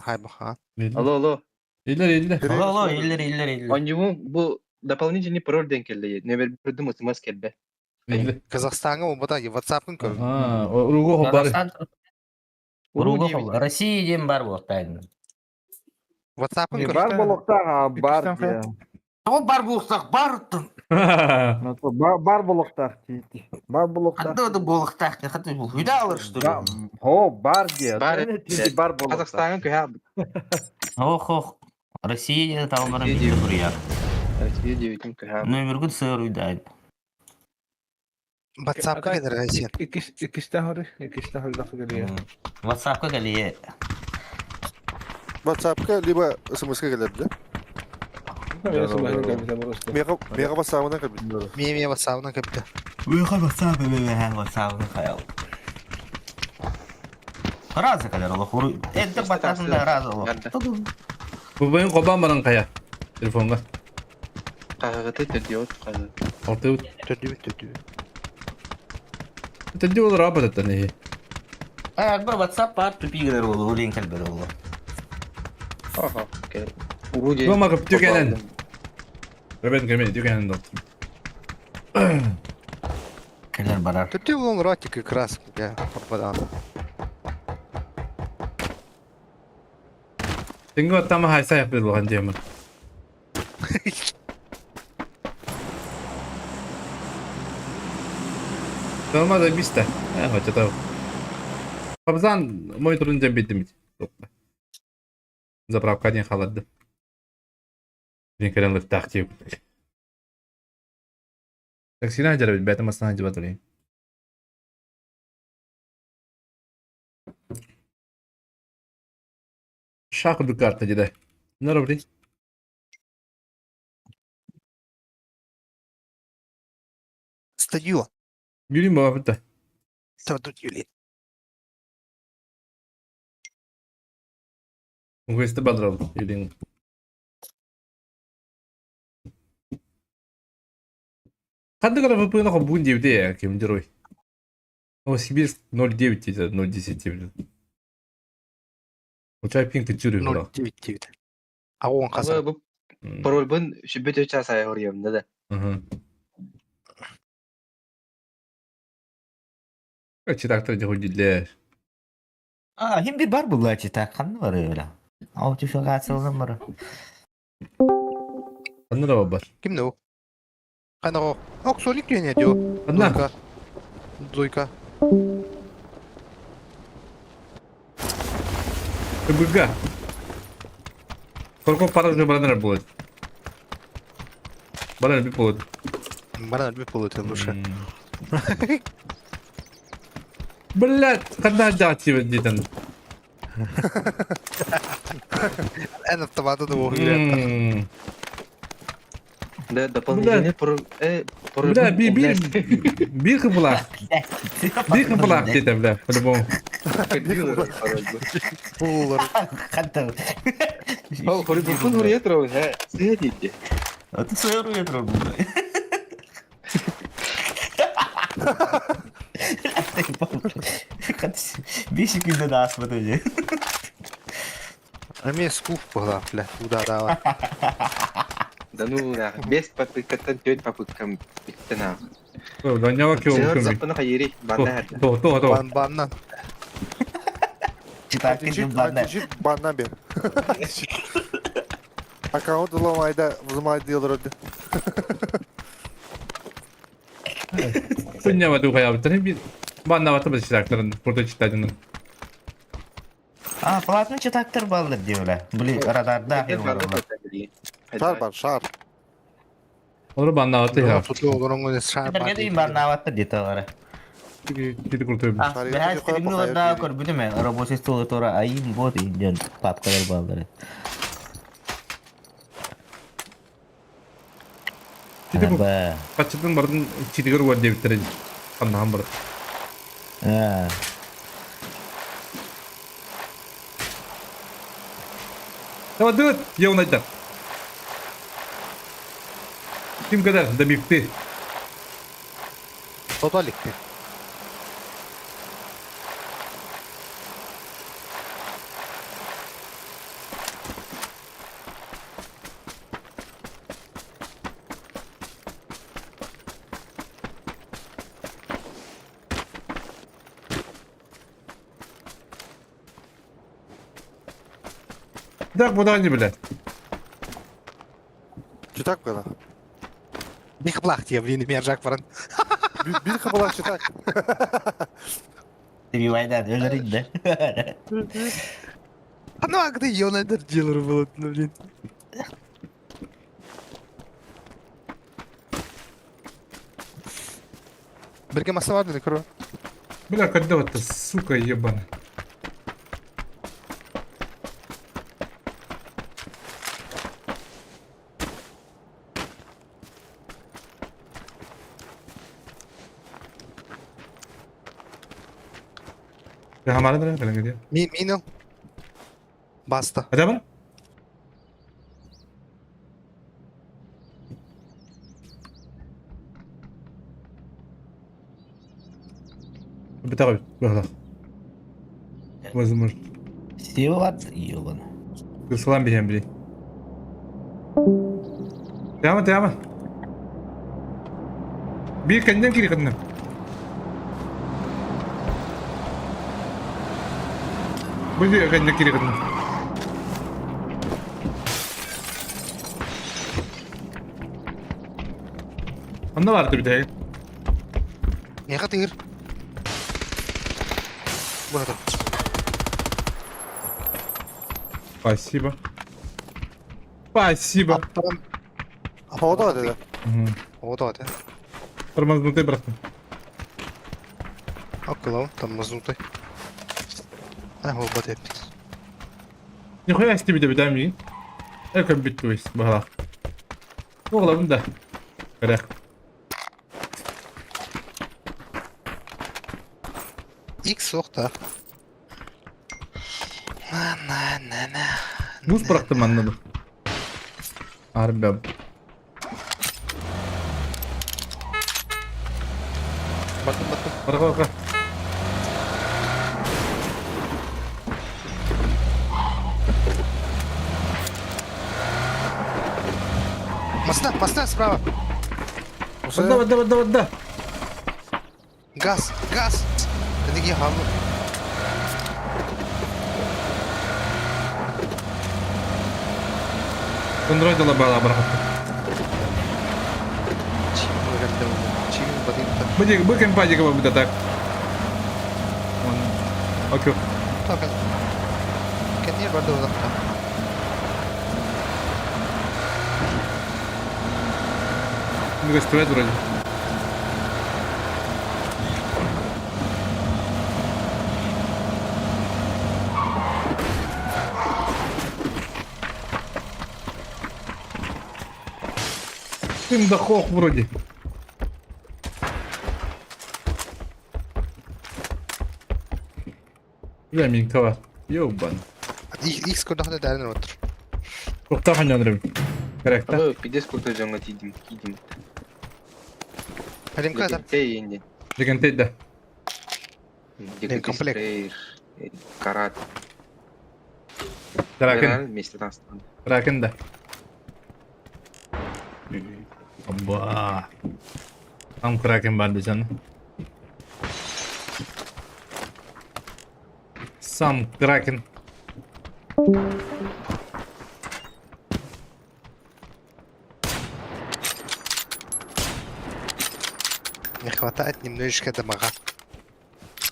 Hay bakalım. Алло, алло. İller. Alo, ileri. Оңжуму bu дополнительный пароль денкелди. Немер бирдим смс келди. İller. Kazakstan'a olmadan WhatsApp'ın kör. Aa, Urugu hobari. Уругов, Россия дем бар болтайын. WhatsApp'ın kör. Бар болуктага бар Түркістан дия. О, бар болсақ бардым. Бар болуктак дейт. Бар болуктак. Қандай да болықтақ, қандай бұл? Үйде алыр, что ли? О, бар дия. Бар. Бар болуктак. Казахстанга күйә. Ох. Россия талмарын бейді бұрия. Россия дейтін күйә. Нөміргін сыр үйдайын. WhatsApp'a gelir Ayşen. İkişte hori lafı geliyor. WhatsApp'a geliyor. WhatsApp'ka либо SMS-ка gelebilir. Resmen gelmişler burası. Mega WhatsApp'ına gelebilir. Miyemiye WhatsApp'ına kapıda. WhatsApp'a қаяу. Разы kadar olur. Edde batasında razı olur. Bu benim koban bana kaya. Telefonga. Қағағыты тірдеуіт қазы. Ortaya Tördü. Teddy olur abi zaten iyi. Bir WhatsApp var, tüpi kadar olur, link kadar olur. Аха. Уруде. Bu makıp tükenen. Ben gelmeyi tükenen de otur. Keler barar. Tördü ulan rotик как раз. Ya, kapıdan. Tengo atama haysa yapıyor bu hangi yaman. Normalde biste. Hoca tahu. Kabzan monitörün cebiydi mi? Zapravka не холодно. Rinkerenlik taktiği. Taksini ajar bir beta masana aja baturi. Şarkı bir kartı jeda. Ne robri? Стадион. Yürüyün baba bitti. Tördü Юлин. Questo badrov. Yürüyün. Kandı kadar fıpığına kabun diye bir de ya. Kim diyor? O Sibir 09 diye 010 diye. Uçay ping tücürü bu. 099. Ağon kasa. Қазы бұл пароль бұн шүбет өтча сая орыйымды да. Çırakta hocalar. Hem bir bar bu açıta, kandı var öyle. Avcı şu katıldım var. Anne babar. Kim ne o? Kana o. Oksolik diyor ne diyor? Anne. Duyka. Bıgga. Сколько para уже баннер будет? Баннер bir будет. Bana bir pulutu лучше. Блядь, когда дать его где-то? En автоматы да выглядят. Да, дополнительный пароль. Пароль. Бля, bir kıpılak. Bir kıpılak dedi bля, по-любому. Пароль бұл. Пулар. Kandı. Ал, пароль бұл орыя тұрау, хә. Сыя дейді. Ты свою ретро был. Биши күнде да асмады же. А мне скуп была, бля. Куда дала? Да ну, да. Без попыткаттан төл попыткам бітті на. Доньява кеу Сыгыр көмей. заппыны қайырей, банда әрді. То. Баннан. Читак кеткен банда. Bandan bir. Account ulamayda взимает diyorlar. Dоньява ду kaya bitir. Bir bana vatı biz çırakların. Burada çıtadının. Платный читактар балды diyorlar. Были радарда. Şar var şar. Onu bana vatı ya. Tutuyor onun önüne şarap. Terge deyim бар наватты дейді олары. Gidi kurtuyor. Бәс стримні орда көр бүді ме? Рабочий стол тора айым бот инден папкалар балдары. Ба. Kaçırdın bardın çiğdikör var diye bitirin. Kandan bardı. Tamam dur. Ya ona da. Kim kadar da bitti. Totalikti. Так, куда они, блядь? Читак бана. Bir kıplak diye bir mercek var. Bir kapılar çitak. Ревайдар, өлөрүң да. Ana kadar yönedir diyorlar bu блин. Birge masa vardı ne kuru. Бля, когда вот эта сука ебаная. Ya हमारा तरह करेंगे dia. Mino. Basta. Ada apa? Бетарой, voilà. Возможно. Севат, ёбана. Кырсылам бейем білей. Тяма. Bir kendinden kiri kadınım. Bu bir kendinden kiri kadınım. Onda vardı bir de. Ne kadar? Burada. Спасибо. Спасибо. O da dedi. O da hadi. Тормознутый, братан. Около, там мазнутый. Ага, вот опять. Нихуя с тебе бедами. Эко битвейс, багла. Оğlum da. Bırak. X yok da. Na. Buz bıraktım anladım. Harbi abi. Bakın. Bırak. Моста справа. Вода. Газ. Dedi ki hamur. Контроль дала bağla bıraktım. Çiğim bakayım. Bakın pacık bu da tak. Okey. Bakın. Kendi yer vardı orada. Ну, стоять вроде. Им дохох вроде. Бля, минкова. Ёбан. X kodakta derler otur. Тоқтап айналдырып. Керек та. Ага, пидес курта жаңа тидим. Halim kadar. Дегенте енді. Деген тейді. комплект. Карат. Кракен. Вместе тастан. Кракен да. Оба. Там кракен бар десен. Сам кракен. Не хватает немножечко дамага.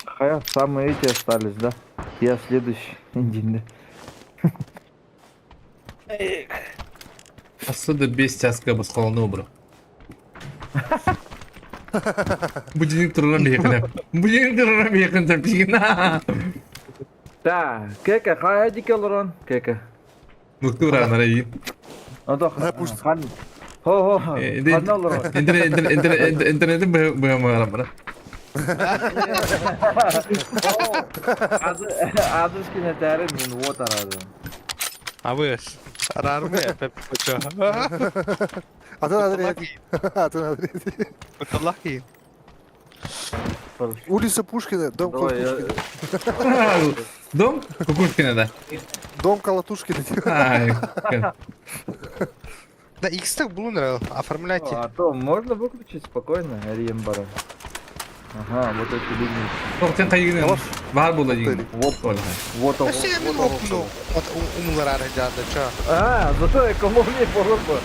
Хая, самые эти остались, да? Я следующий день, Асыды 5 часка басқаланы обыры. Будинік тұрған бейкін тәпігіна. да? Кека, хая дикелорон, кека. Мұқты ұрағын арайын. Хан. Хо, ханалорон. Интернетін бұйамы арам бұра. Адрескine derim min вот aradım. Abi. Arar mı ya Pep Koço? Atın adı neydi? Allah ki. Улица Пушкина, дом Колотушкина. Дом? Кукушкина, да. Дом Колотушкина. Ай, Да X так bulunur. Оформляйте. А то можно выключить спокойно, Риембара. Ага, вот это линии. Yok sen kaygının Yavaş. var bulayın. Вот, Vallahi. вот он. Sen min okunu. Umullar arayacağında ça. А, зато экономия было бы.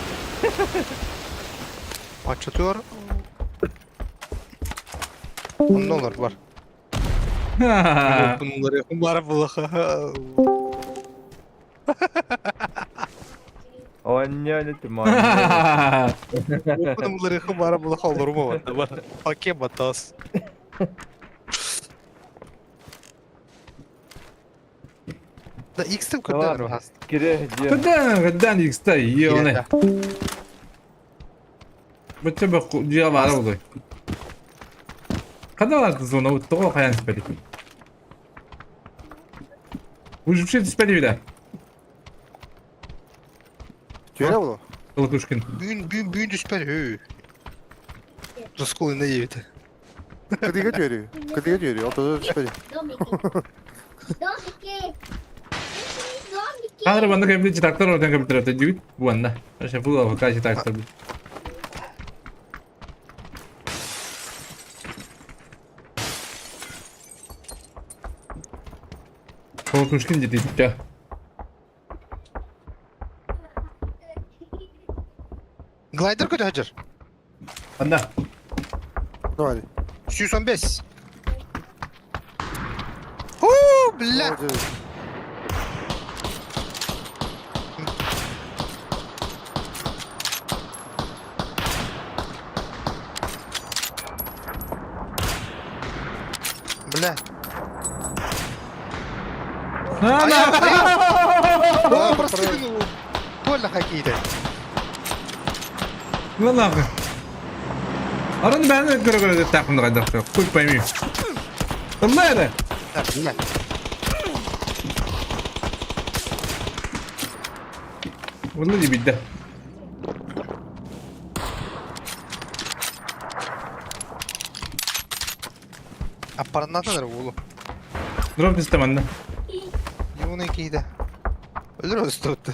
Açılıyor. $10 var. Bunları yakınlara bulak. Ой, не ты мой. Bunları yakınlara bulak olur mu? Hakem hatası. Da X'tim kötüler o hasta. Кире, где? Kaddan X'ta iyi o ne? Bıçı bak diye var oldu. Kadar vardı sonra o toğu kayan speli. Bu bir şey speli bile. Göre bu. Kolotuşkin. Büyün düşper. Rıskı ne yedi? Kıdıga görüyor. Kıdıga görüyor. Ortada düşmedi. Kadar banda kapı çıtaklar oradan kapı tarafta gibi bu anda. Aşağı bu da kaç çıtaklar. Kolotuşkin ciddi ya. Glider kötü Hacer. Anda. Ne var? 215. Huu billah. Billah. Прости, больно какие-то. Vallahi. Aranı ben de göre de takımda kadar çok. Koymayayım. Vallahi öyle. Billah. Vallahi bitti. Aparan nerede oğlum? Drop istemem de. Yunu ikiydi. Ölür o tuttu.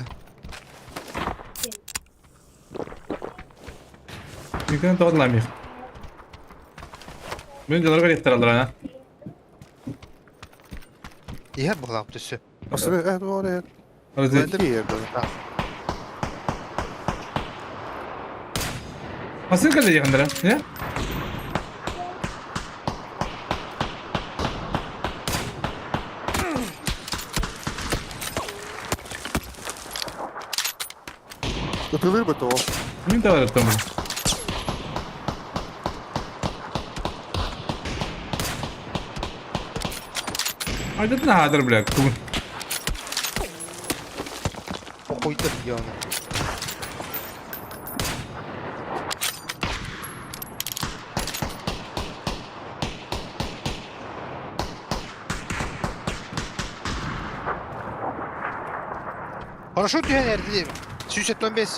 Yüklen to'g'rilamaymiz. Men jo'raga yetiradilar ana. Yer bağlap düşü. Aslında doğru ya. Hadi. İki yerde. Nasıl kaldı yakındıra? Ne? Atılır mı o? Men de var tamam. Haydi ne hadir bile. Koydu yani. Paraşüt diye nerede diyeyim? 275.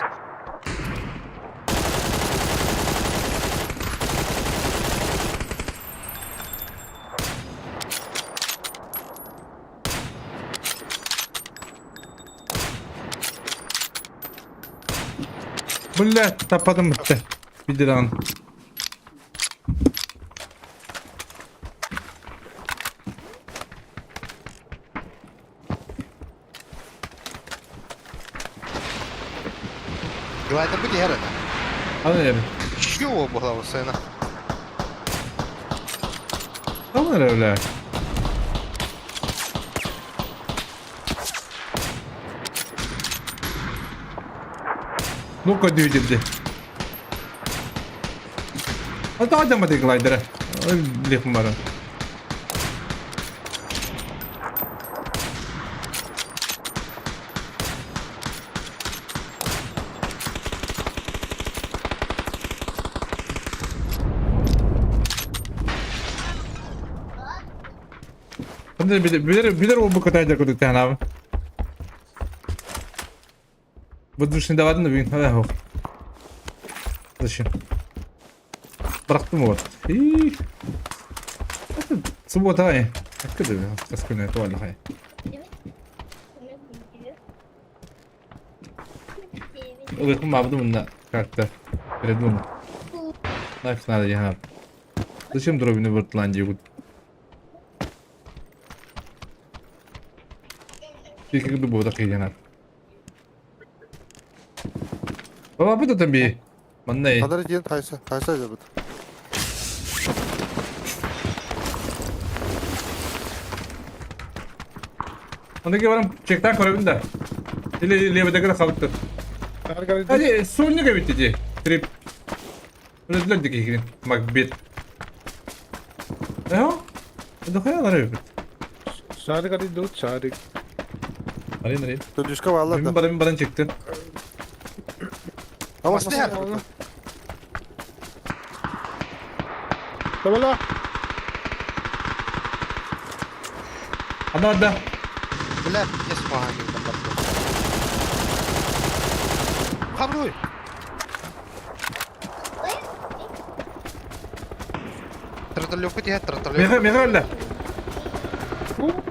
Bulla tapadım bitti. Bir liran. Glider bu diye herhalde. Hadi yani. Şu o bu hava sana. Tamam öyle. Ну-ка, дивіться. А то йдемо до глайдера. Ой, блін, мара. Bilir o bu kadar da kudu abi. Bu düşünü de vardı da büyük. Hadi hop. Zачем? Bıraktım o. Суббота, ай. Откуда я раскрыла это валю, ай. Uykum vardı bunda karakter. Придумал. Нафиг надо, я. Зачем дробины в Иртландии будут? Пики дубов так единар. Баба bu da tabii. Manday. Kadar diyen Kaysa. Kaysa acaba. Ondaki varım çekten korabın da. İle bedekara kalıktır. Arkadan Hadi sonunu kabitti. Trip. Öyle diler dikey girin. Bak bir. Ne o? Ne kadar var öyle? Sadık hadi dur Sadık. Arayın. Dur düşka var Allah da. Benim baran çıktı. Ama Bastı her. Tamam la. Ada. بلا يسمع هاي خبروي ترى اللي وقتي هات ترى Mega öyle.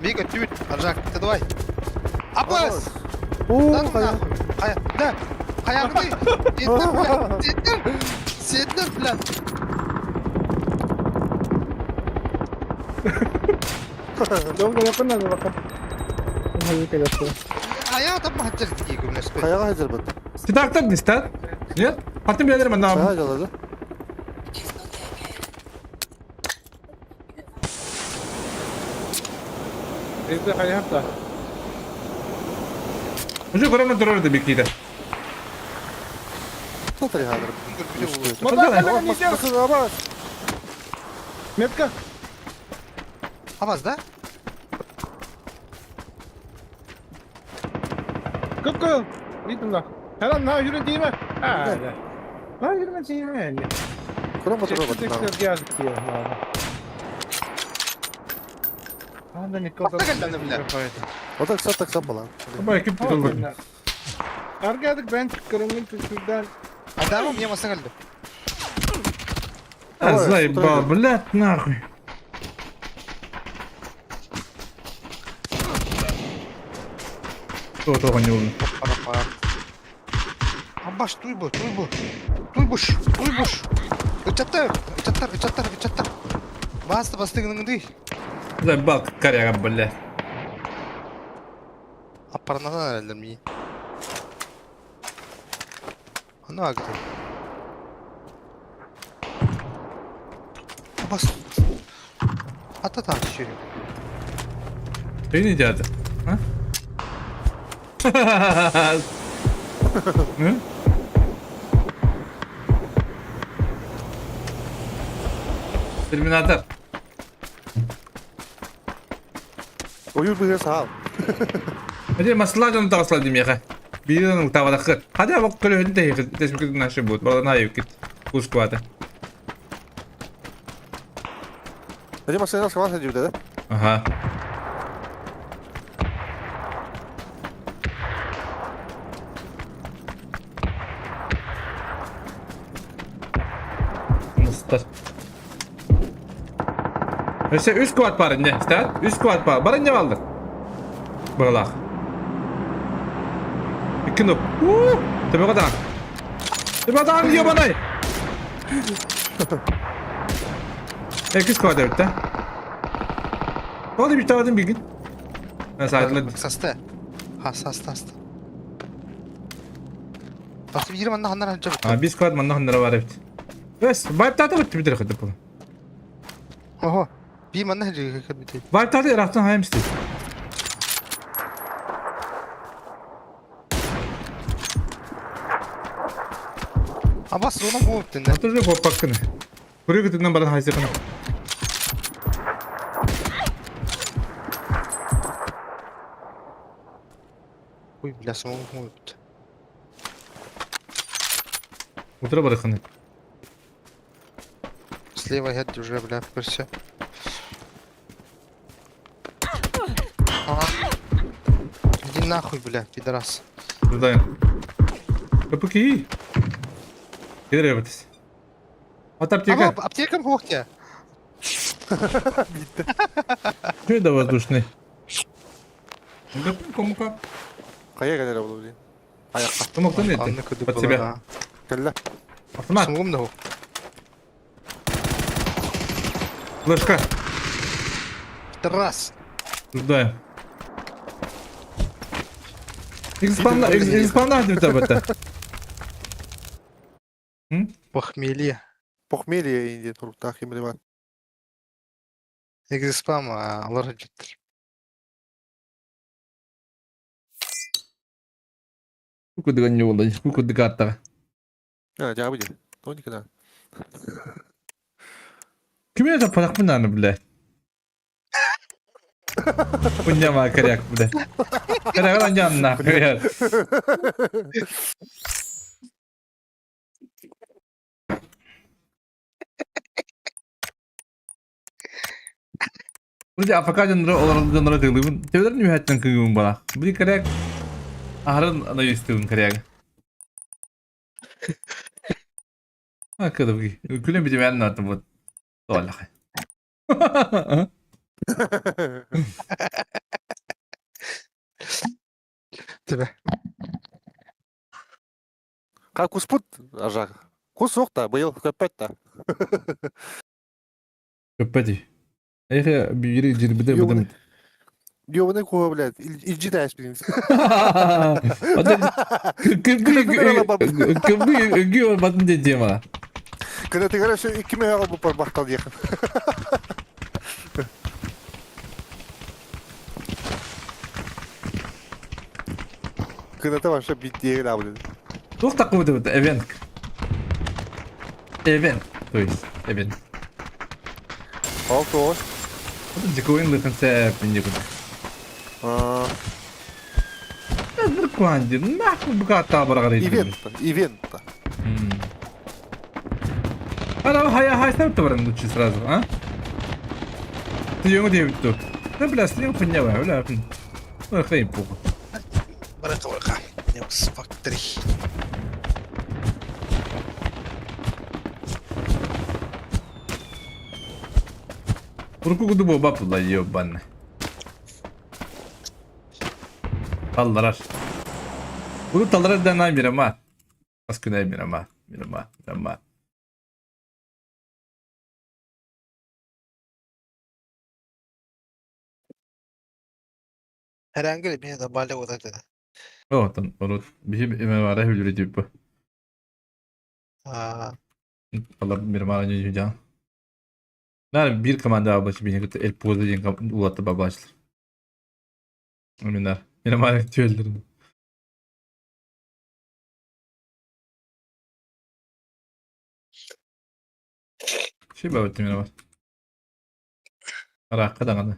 ميجا تيوت ارجعك انت دواي عباس Oo لا Kaya. خيا لا خيا عمي سيدنا بلاد Don't go up na baka. Hayır kadar. خيا طب ما هتجر دقيقة بالنسبة لي Kaya hazır bak. Sitaktan nistat. Ne? Hatta bir yerim Kaya anlam. hazırladı. Ezde hayır hafta. Hoca koraman terör de bekiydi. Tatari hazır. Mata Nasıl Abbas? Metka. خلاص ده Kıpkı. Gittim la. Her an ha yürü değil mi? Ha. Ha yürüme değil mi yani? Kuram motora bak. Tekrar geldik diyor. Anda ne kadar. Bakta geldi bile. O da kısa taksan falan. Ama ekip tutuldu. Arkadaşlar ben kırımın tüsünden. أدامهم يا مسا قلبي Azlay bablat nahı. Tuh kanyol. عباش طويبوش اتشتر bastı gındın Zay bak karya kabballe. Aparnadan herhalde mi? Ano agad? Bas. Hatta tartışıyorum. Beni icadı. Ha? Hı? Terminator. Oyun bir sağ. Hadi masalah jangan tak salah dimya ka. Bilang tawa dekat. Hadi awak kalau hindi tes mungkin nasibut. Bawa na yuk kit. Kus kuat. Hadi masaya nasıl var hadi dedi. Aha. Mustar. İşte üst kuat barınca, işte üst kuat barınca aldık. Bağlak. İki nup. Tepe kadar. Tepe kadar diyor bana. İki kuat evet de. Hadi bir tane bir gün. Ben saydılar. Hasta. Hasta. Bastı bir 20 anda hanlar hancar. Ha biz kuat manna hanlara var evet. Bes, vibe tata bitti bir dakika bu. Oho. Bir manna hancar bitti. Vibe tata yarattan hayım istedim. Abbas onu mu yaptın lan? Hatırlıyor bu hakkını. Buraya gittiğinden bana hayzakını. Uy bilasım onu mu yaptı? Otura bırakın. Слева я уже, бля, в курсе. Ага. Иди нахуй, бля, пидорас. Buradayım. Kapı ki. Gelir yapıtız. At apteka. Ага, аптека в локте. Что это воздушный? Кому-ка. Kaya gelir olur diye. Ayakta. Помог-то нет. Анна куди Под була, себя. да. Kelle. Автомат. Сумом нахуй. Флешка. Раз. Ждаю. Экспанда где-то это. Похмелье. Похмелье инде туруктах емеле бар. Экзиспам алар жеттир. Кудыган не болды. Кудыга аттага. Жабы де. Тоникада. Ким это палак мынаны, блядь? Punya karyak udah. Kadang-kadang jangan kayak. Udah apakah jangan tenggelam? Coba nih hati tenggelam bala. Beri karyak. Aharan ada istiun karyak. Apa tuh begini? Kulem bisa main nat buat. Tolak. Тебе. Как успут, ажак. Кусок-то был, капать-то. Капати. Эх, бери жирбиде будем. Ёбаный кого, блядь, иджитаешь, блин. Кыбы батынде тема. Когда ты говоришь, что кеме албу парбахтал ехал. Когда ты вообще бить не играл, блин. Тух такой вот эвент. Эвент, то есть эвент. Ого. Вот дикуин концепт не будет. Нахуй, нахуй богата барагары. Ивент. Она хай ставь-то лучше сразу, а? Ты ему девять-то. Да, бля, стрим подняла, бля. Ну, хрень похуй. Барака. Неус фактори. Руку гуду бапу да ёбаный. Талларар. Bunu tallara denay bir ama. Askınay bir ama. Herhangi bir yerde balya odaklı. Oh, tan onu bir var hücre tipi. Aa, Allah bir mara yücan. Nar bir komanda abaşı beni kötü el pozu yen ulatı babaşlar. Aminler. Yine mara tüylerim. Şey babattım yine var. Ara kadar.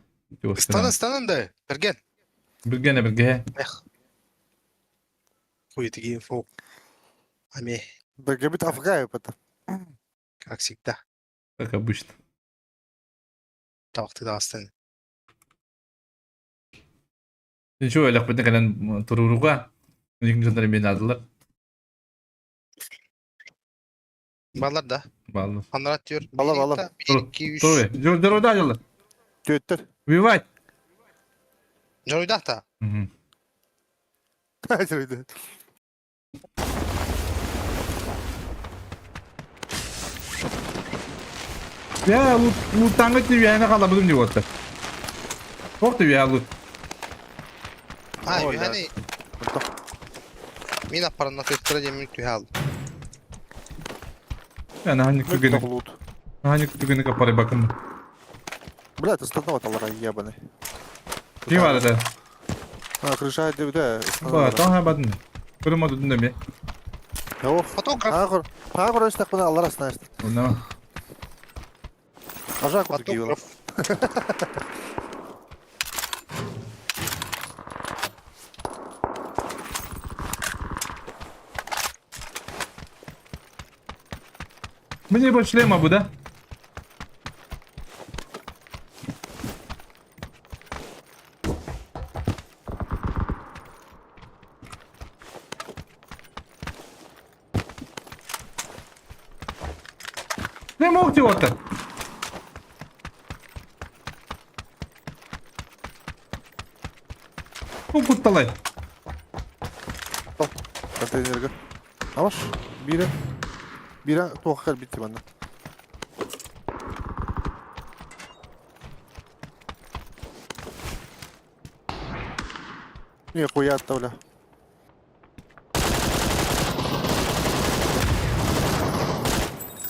станın da. Bergen. Birge. Хуй фу. Ами, Бегабит Афгаю, потом. как всегда. Как обычно. Тавақты да астын. Ничего, öyle yapmadan kalan tururuğa. İlk günleri beni aldılar. Ballar da. Bağlı. Anlat diyor. Ballar. 1, 2, 3. Dur be. Dur orada ayarlı. Tüttür. Vivat. Joyda da. Haydi. Ya bu tangıç TV'ye kalabildim diyor orada. Çok TV ya bu. Ay, Ой, да. hani. Mina paranı kötüre yemin tühal. Yani hangi kütüğünü kaparı bakın. Блядь, остального талара ебаный. Kim var da? Крыша, да. Bak, tamam badın. Kırma tutun da bir. Yok. Фотограф. Пагор işte bana Allah arasına işte. Ondan. Ажак вот такие вот. Фотограф. Мне бы шлема бы, да? Не мог чего-то. Ну, путалай. Контейнерге. Алаш. Bira toğukar bitti benden. Нихуя то, бля.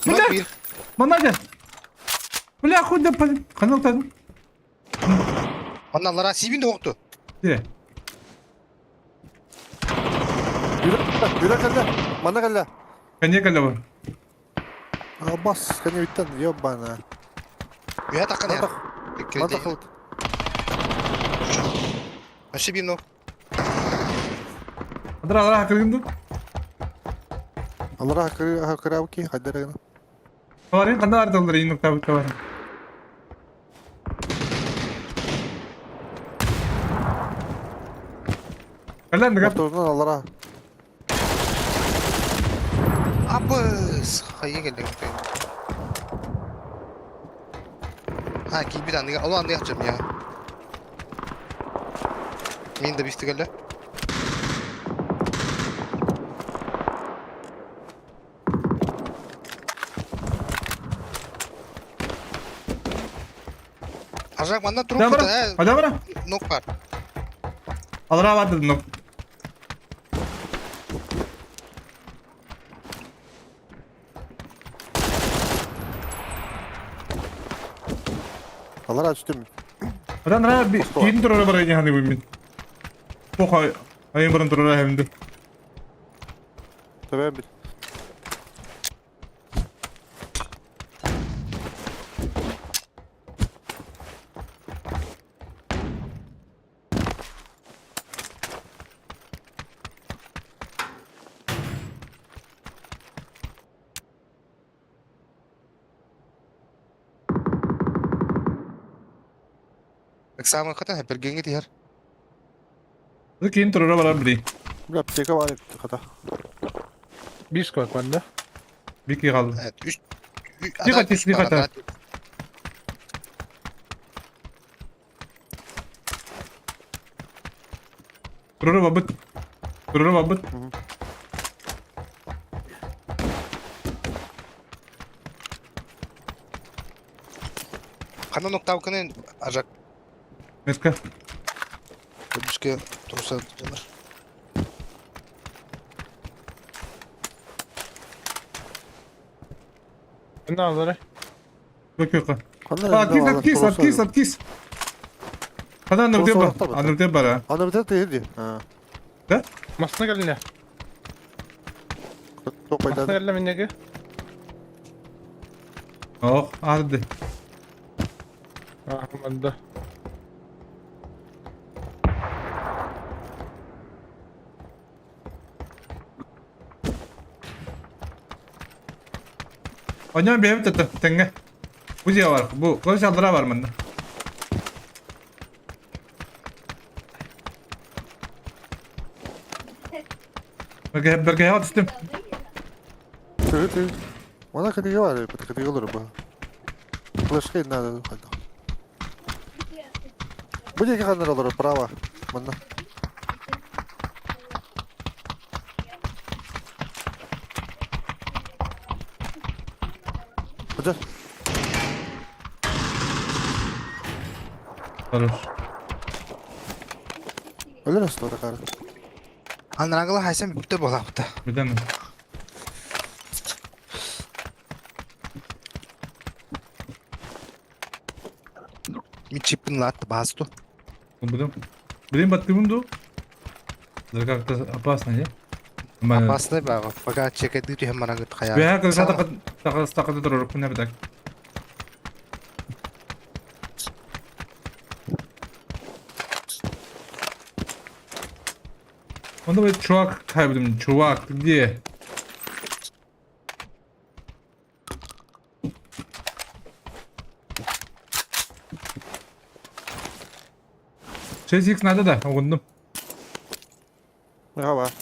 Bak bir. Bana gel. Bля, хуй да kanaltan. Ondan sibin de yoktu. Dire. Yürü kalla. Bana kalla. Kanya kala var. Bas. Kanya bitten. Yobana. Ya takkan ya. Manda kavut. Aşı bir no. Adra hakırındı. Allah hakır abi ki. Hadi ragana. Varin kanda arda olur iyi nokta bitti var. Kalan da Motorundan Allah. Abız. Hayır geldi. Ha ki bir tane o anda yapacağım ya. Min de bisti geldi. Ajak bana trup Ada da mana? Ada mana? nok var. Adra vardı nok. Allah razı olsun. Adan ra bir kim durur var ya hani bu min. Bu ayın burun durur hem de. Tamam bir. Examen kata hep belgeni diğer. Bu kim durur var biri. Bir peka var kata. Bir skor bende. Bir ki kaldı. Evet 3 Dikkat. Durur babut. Durur babut. Kana nokta bakın Ajak. Meska. Başka tursa tutar. Ne alır? Yok yok. Kanlar Kis. Hadi annem diye bak. Annem diye bak. Ana bir tane değil. Ha. Masına gelin ya. Çok Masına faydalı. gelin minneki. Oh, hadi. Ah bende. Oynayın bir ev tuttu. Tenge. Bu şey var. Bu. Konuş aldıra var bende. Berge hava düştüm. Tüy. Bana kadiga var. Kadiga olur bu. Başka ne hadi. Bu ne kanlar olur prava. Bana. Hadi. Olur. Öyle nasıl olur karı? Anrangla haysam bitti bola bitti. Bir tane. Mi chipin lat bastu. Budum. Bilim battı bundu. Zarkakta apasna ya. Mana. Apasla ba fakat check edip hem marang khaya. Bir her takı durur. Bu ne bir dakika. Onda böyle çuvak kaybettim. Çuvak diye. Şey nerede de okundum. Ne var?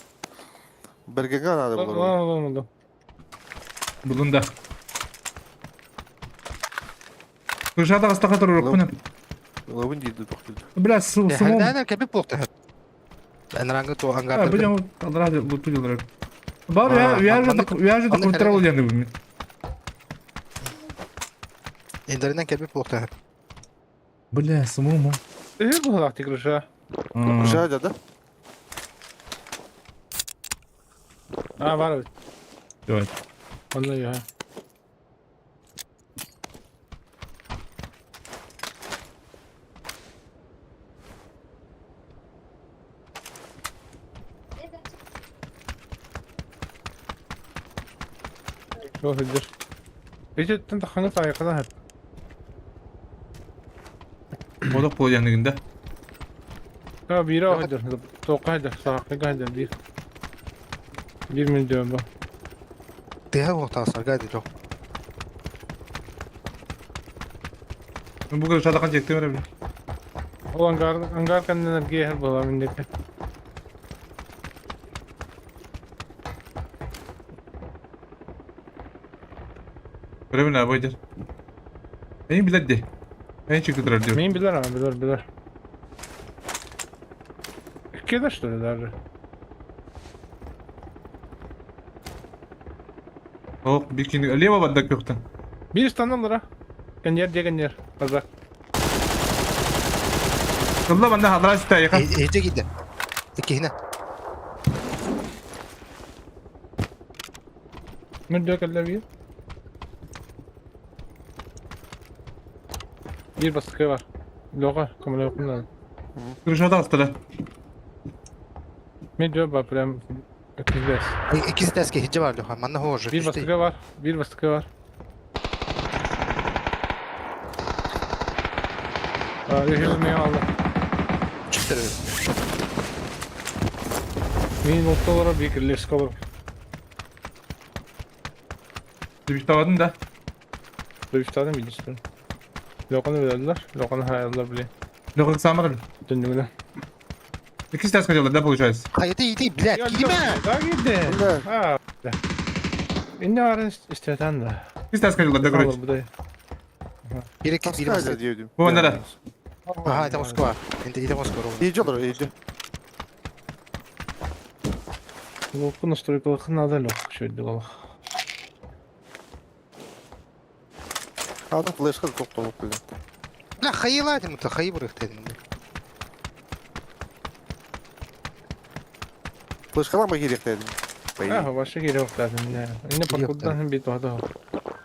Bergenga nerede bu? Olmadı. Buldum da. Kuşada hasta durur. Bu ne? Lavın değildi doktor. Biraz su Herden kebip bokta hep. Anrangı to Ha, angar. bu cam Allah razı bu tujular. Bari ya viajda kontrol olacağını bu. Enderinden kebip bokta hep. Bля, самому. İyi bu vakti kırışa. Kuşağı cadı. Ha var evet. Evet. Onda ya. Şo hıdır. Ece tın taxanı sayıqada hep. Modok bu yanında. Ha biri o hıdır. Toqa hıdır. Sağaqı hıdır bir. 1 milyon bu. Diğer ortası gaydi yok. Ben bu kadar şadakan çektim öyle bile. O angar kandan ergi her bola mindeki. Öyle mi ne yapaydı? Benim biledi. Ben çıktılar diyor. Min bilir ama bilir. İki de şöyle Oh bir kini öyle mi badak yoktan? bir standalır ha. Ganyer. Azak. Kılla bende hadra üstte yakın. Ece gitti. İki yine. Müdde kelle bir. Bir baskı var. Loğa kamera yapın. Kırışada astılar. Müdde baprem. Öküzdes. İkisi de eski hicce var diyor. Manna hoca. Bir baskı var. Bir baskı var. Yehilmeyi aldı. Çıktı. Min nokta olarak bir kirli skover. Bir tavadın da. Dövüşlerden bilirsin. Lokanı verdiler. Lokanı hayallar bile. Lokak samar. Döndüğümden. İkisi ters kaçıyorlar da buluşacağız. Haydi iyi bilet. Gidime. Daha gitti. Bilet. Ha. İnne arın isteten de. İkisi ters kaçıyorlar da görüş. Alır bu da. Bir iki Nasıl bir kayda basın. diyordum. Bu bende de. Aha ite Moskova var. İnte ite Moskova oldu. İyice olur iyice. Lokun usturuklıkın adı lok. Şöyle ola. Adam flash'ı da çok dolup bile. La hayılaydı mı? Hayı bırak dedim. Flash'ı ama gerek dedim. Ha başka geri yok zaten. İnne parkurdan hem bir daha.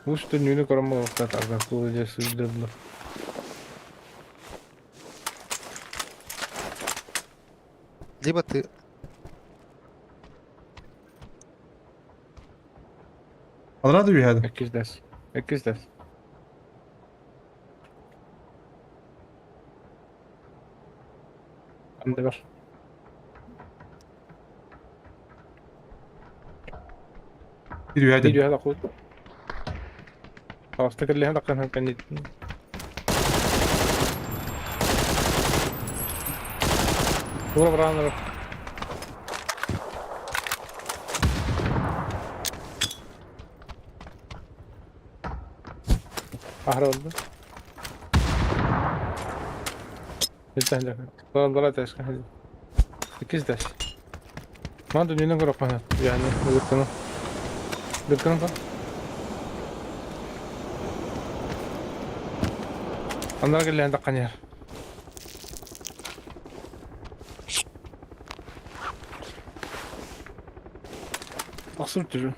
Bu üstünlüğünü koruma yok zaten. Bu öyle sürdürüldü. Либо ты... Adına duyuyor hadi. 200 des. 200 des. Bende var. Giriyor hadi. Video هذا خذ. خلاص تكلي هذا كان ورا برانا أهرب انتهى ضلعت ايش كان كيس داش ما ادري نقرا قناه يعني بالقناه انا الراجل اللي عنده قنير أصرت جو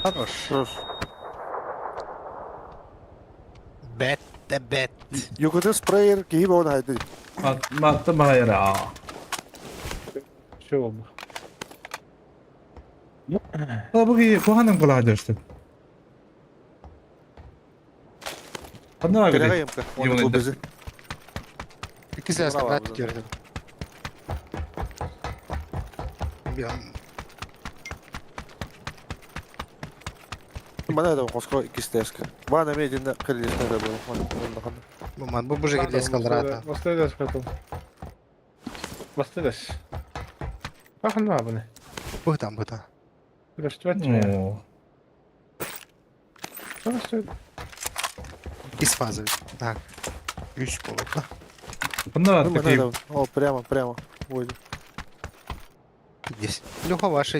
Хорош. Dur. Bet de bet. Yukarıda sprayer giyip onu haydi. Attım hayır ya. شو والله Bu iyi. Bu hanım kulağı düştü. Hadi abi. Nereye yemka? Onu Yolunda. bu bizi. İkisi de Bravo ben abi. gördüm. Bir an Bana da kosko ikisi de eski. Bana medinde kırılışına da böyle. Маман, bu şekilde eskalır. Бастыдас потом. Бастыдас. Bakın ne abi ne? Bıhtan. Biraz tüvetme. Oo. Просто Biz fazla. Так. 3 olur da. Bunlar Bana такие. da o прямо. Ой. Есть. Леха ваша.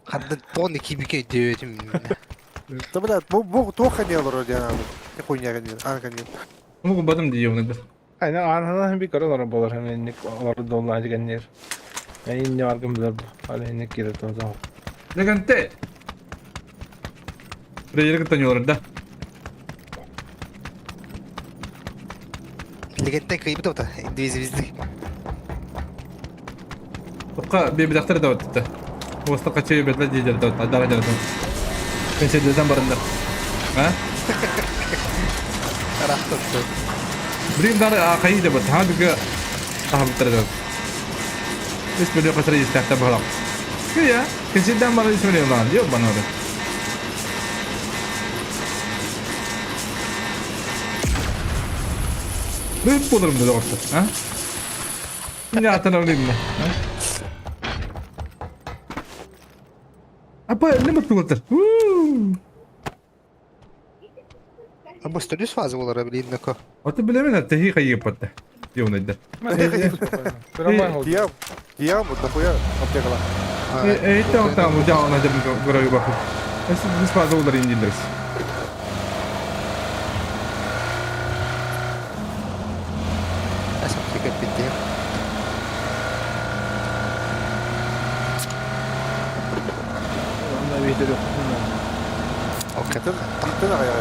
Hadden tonni kibike diyorum. Да, блядь, bu тоха не olur ya abi. Ne хуйня гонил, гонил. Bunu kubadım diye onu bir. aynen arhadan bir karın araba olur hem enlik orada dolayı genler. Yani inni vargım bilir bu. Hala enlik girer o zaman. Legante. Buraya yere gittin yolunda. Legentten kıyıbı da o da. İndivizimizde. Toqa bir daktar da öttü. Usta kaçıyor bedel diye de öttü. Dara jardı. Ben şeyden barındır. Ha? Tarafta tuttu. Birim dar akayı da bat. Ha bir tahap terde. Biz böyle kasar istekte bakalım. Ya, kesinlikle bana ismini yolladı diyor bana öyle. Ne bulurum dedi orta. Ha? Ne atana öyle mi? Ha? Apa ne mutlu olur? Ama stüdyosu fazla olur bileyim ne ko. Atı bilemeler tehi kayı patta. Diyor ne de. Прямо Дьявол, дохуя аптекала. Tamam hocam ona da bir görev bakın. Biz fazla olur indiririz. Nasıl fikir bitti? onda bir de yok. Okey. Ты на я.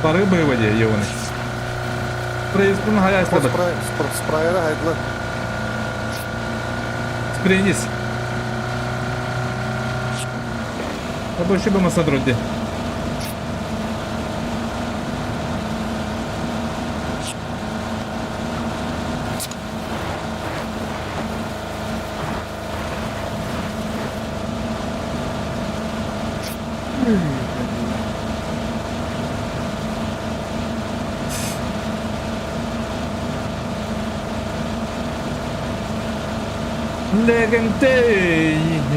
Parayı böyle diye yevne. Sprey bunun hayal sabit. Спрайера хайдла. Spreyiniz. Ha bu işi bu masada durdu.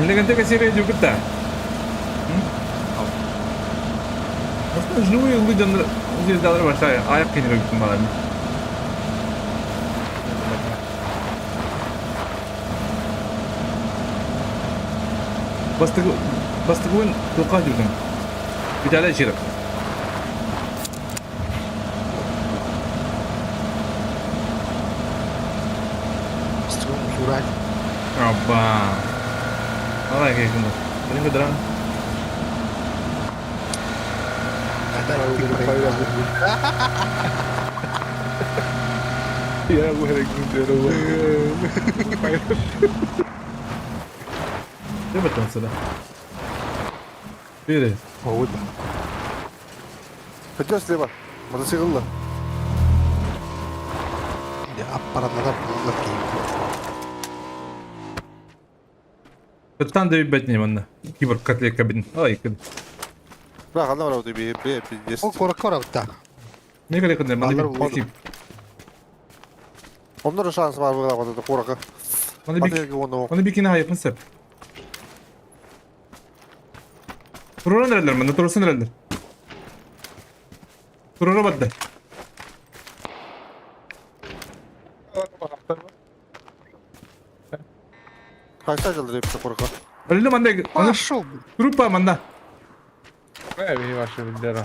Legante kasih radio kita. Aslında şunu yıldı canlı izleyiciler başlıyor. Ayak kenara gittim bana. Bastık oyun doka diyordum. Bir tane içerim. Strong Juray. Apa? Apa kayak gitu? Ini beneran. Ada Ya bu her gün diyorum. Dia betul sudah. Biri. Oldu. Хотел слева. Мотоциклла. Ya apparatlara bulmak gibi. Betul dari bednya mana? Keyboard katli kabin. Ay kız. Bırak anlamadım o bir есть. O kora bitti. Ne kadar kadar Vallahi bana oldu. bir Onların da şansı var burada вот это корока. bana bir onu. bana bir kina yapın sep. Turun nereler bana turun nereler? Turun badda. Kaçta açıldı hepsi koroka? Öyle manda. Ana Пошел. grupa manda. Ne bir var şu bir lira.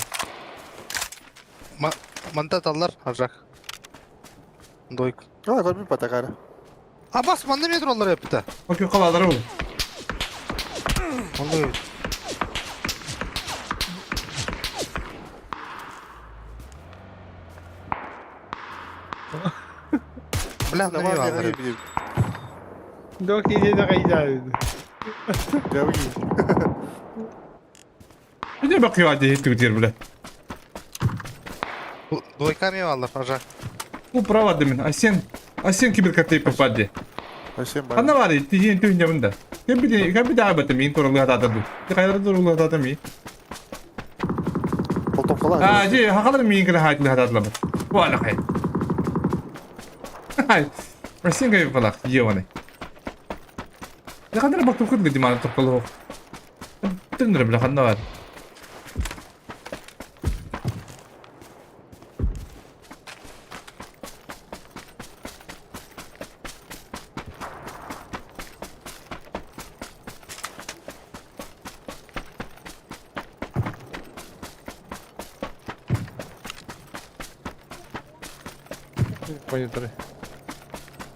Mandat alır harcak. Doyk. Aa kalbim patakara. Abbas manda metro alır yaptı. Okey kalaları oldu. Onu Blah ne Tamam var? ya bileyim. Dok iyice de kayacağız. Ya bileyim. Bir de bakıyor hadi hiç tutuyor bile. Doyka mı alır harcak? Bu prava demin. Asyen kibir katayı попади. Ayşem Kanna var ya, tijin tüyün camında. Kan bir daha batım, in korulu hatadır bu. Kayarı korulu hatadır mı? Koltuk falan. Hakalar mı in kala haklı hatadır mı? Bu ala kay. Hay. Resim kayıp falan, yiyor ne? Ne kadar bak tukut gidi mana tukulu. Tındır bile kanna var. Поїдри.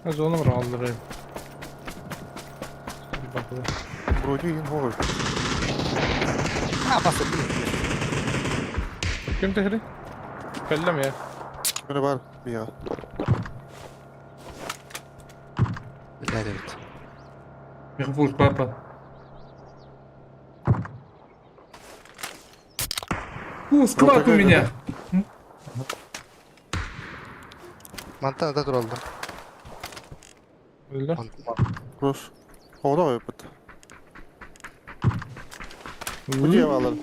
А зону ралдырайım. Bakalım. Вроде и новый. Ha basın. Kim tehri? Kellem ya. Beni var bir ya. Evet. Yakıp papa. Склад у меня. Mantığa da duralım. Öldü. Рус. O da yapıt. Bu diye bağlarım.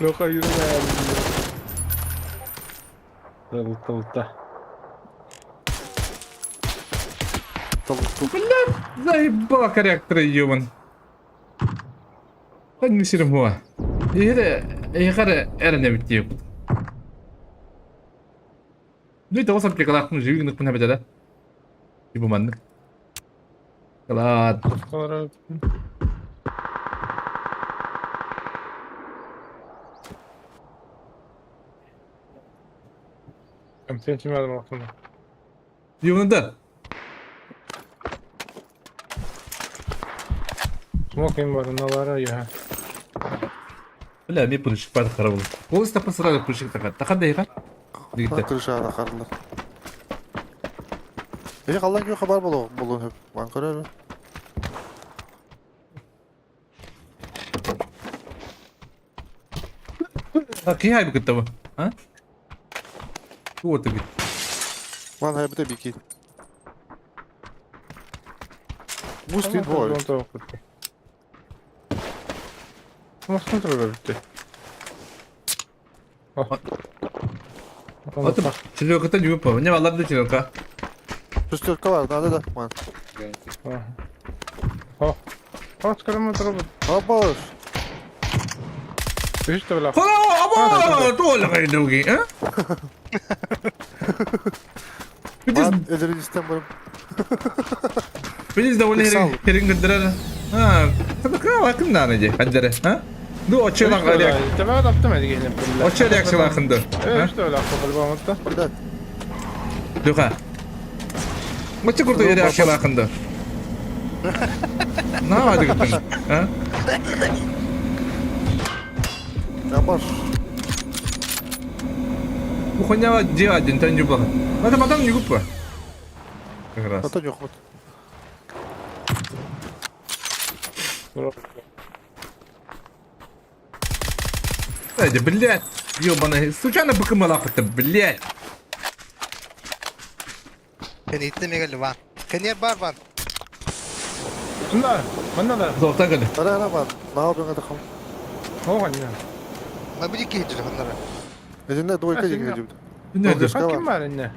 Loka yürüme ya. Tavukta. Заебал корректор ёбан. Так не сирим хуа. Era ne bitiyor. Duit aku sampai kelas nu juga nuk pernah baca ibu mandek. Kelas. Tavuklara. Sen kim yardım aklına? Yılında. Smoking var, ne var ya? Bela mi puruşuk pada karavul. Kau istapa serada puruşuk takat. Takat deh kan? Dikte. Kırışa da karlılar. Peki kallan gibi haber bulun hep. Ben kararım. Kaya hay bu kita bu. Ha? Tu otu git. Ben hep de biki. Boosted boy. Nasıl kontrol etti? Otu. Çiliyor kita juga pa. Ne vallahi de çiliyor ka. Шестерка var. Nerede de? Ben. Çıkarım tarafı. Abaş. Hiç de bile. Ama tu ola kay dogi. Ha? Ben elleri istemiyorum. Biz de onu herin gıdırar. Ha. Tabii ka bakın da ne kaddere. Ha? Du oçu lan kariyak. Tabii adaptım hadi gelin. Oçu reaksiyon hakkında. Evet işte öyle akıllı bağımızda. Bir dakika. Duka. Maçı kurdu yeri aşağı hakkında. Ne hadi gittin? Ha? Abaş. Bu konya var cihadın tanju bakın. Mata yugup var. Keras. Zaten yok mu? Hadi блядь. Ёбаный, случайно быкымала кытты, блядь. Kan itlemeye geldi van. Kan yer bar van. Bunlar. Bana da. Zoltan geldi. Ara var. Ne yapıyorsun hadi kal. O var ya. Ne bir iki hicri onlara. Elinde duvarka çekeceğim. Ne Yok, diyor? yok. Kim var anne?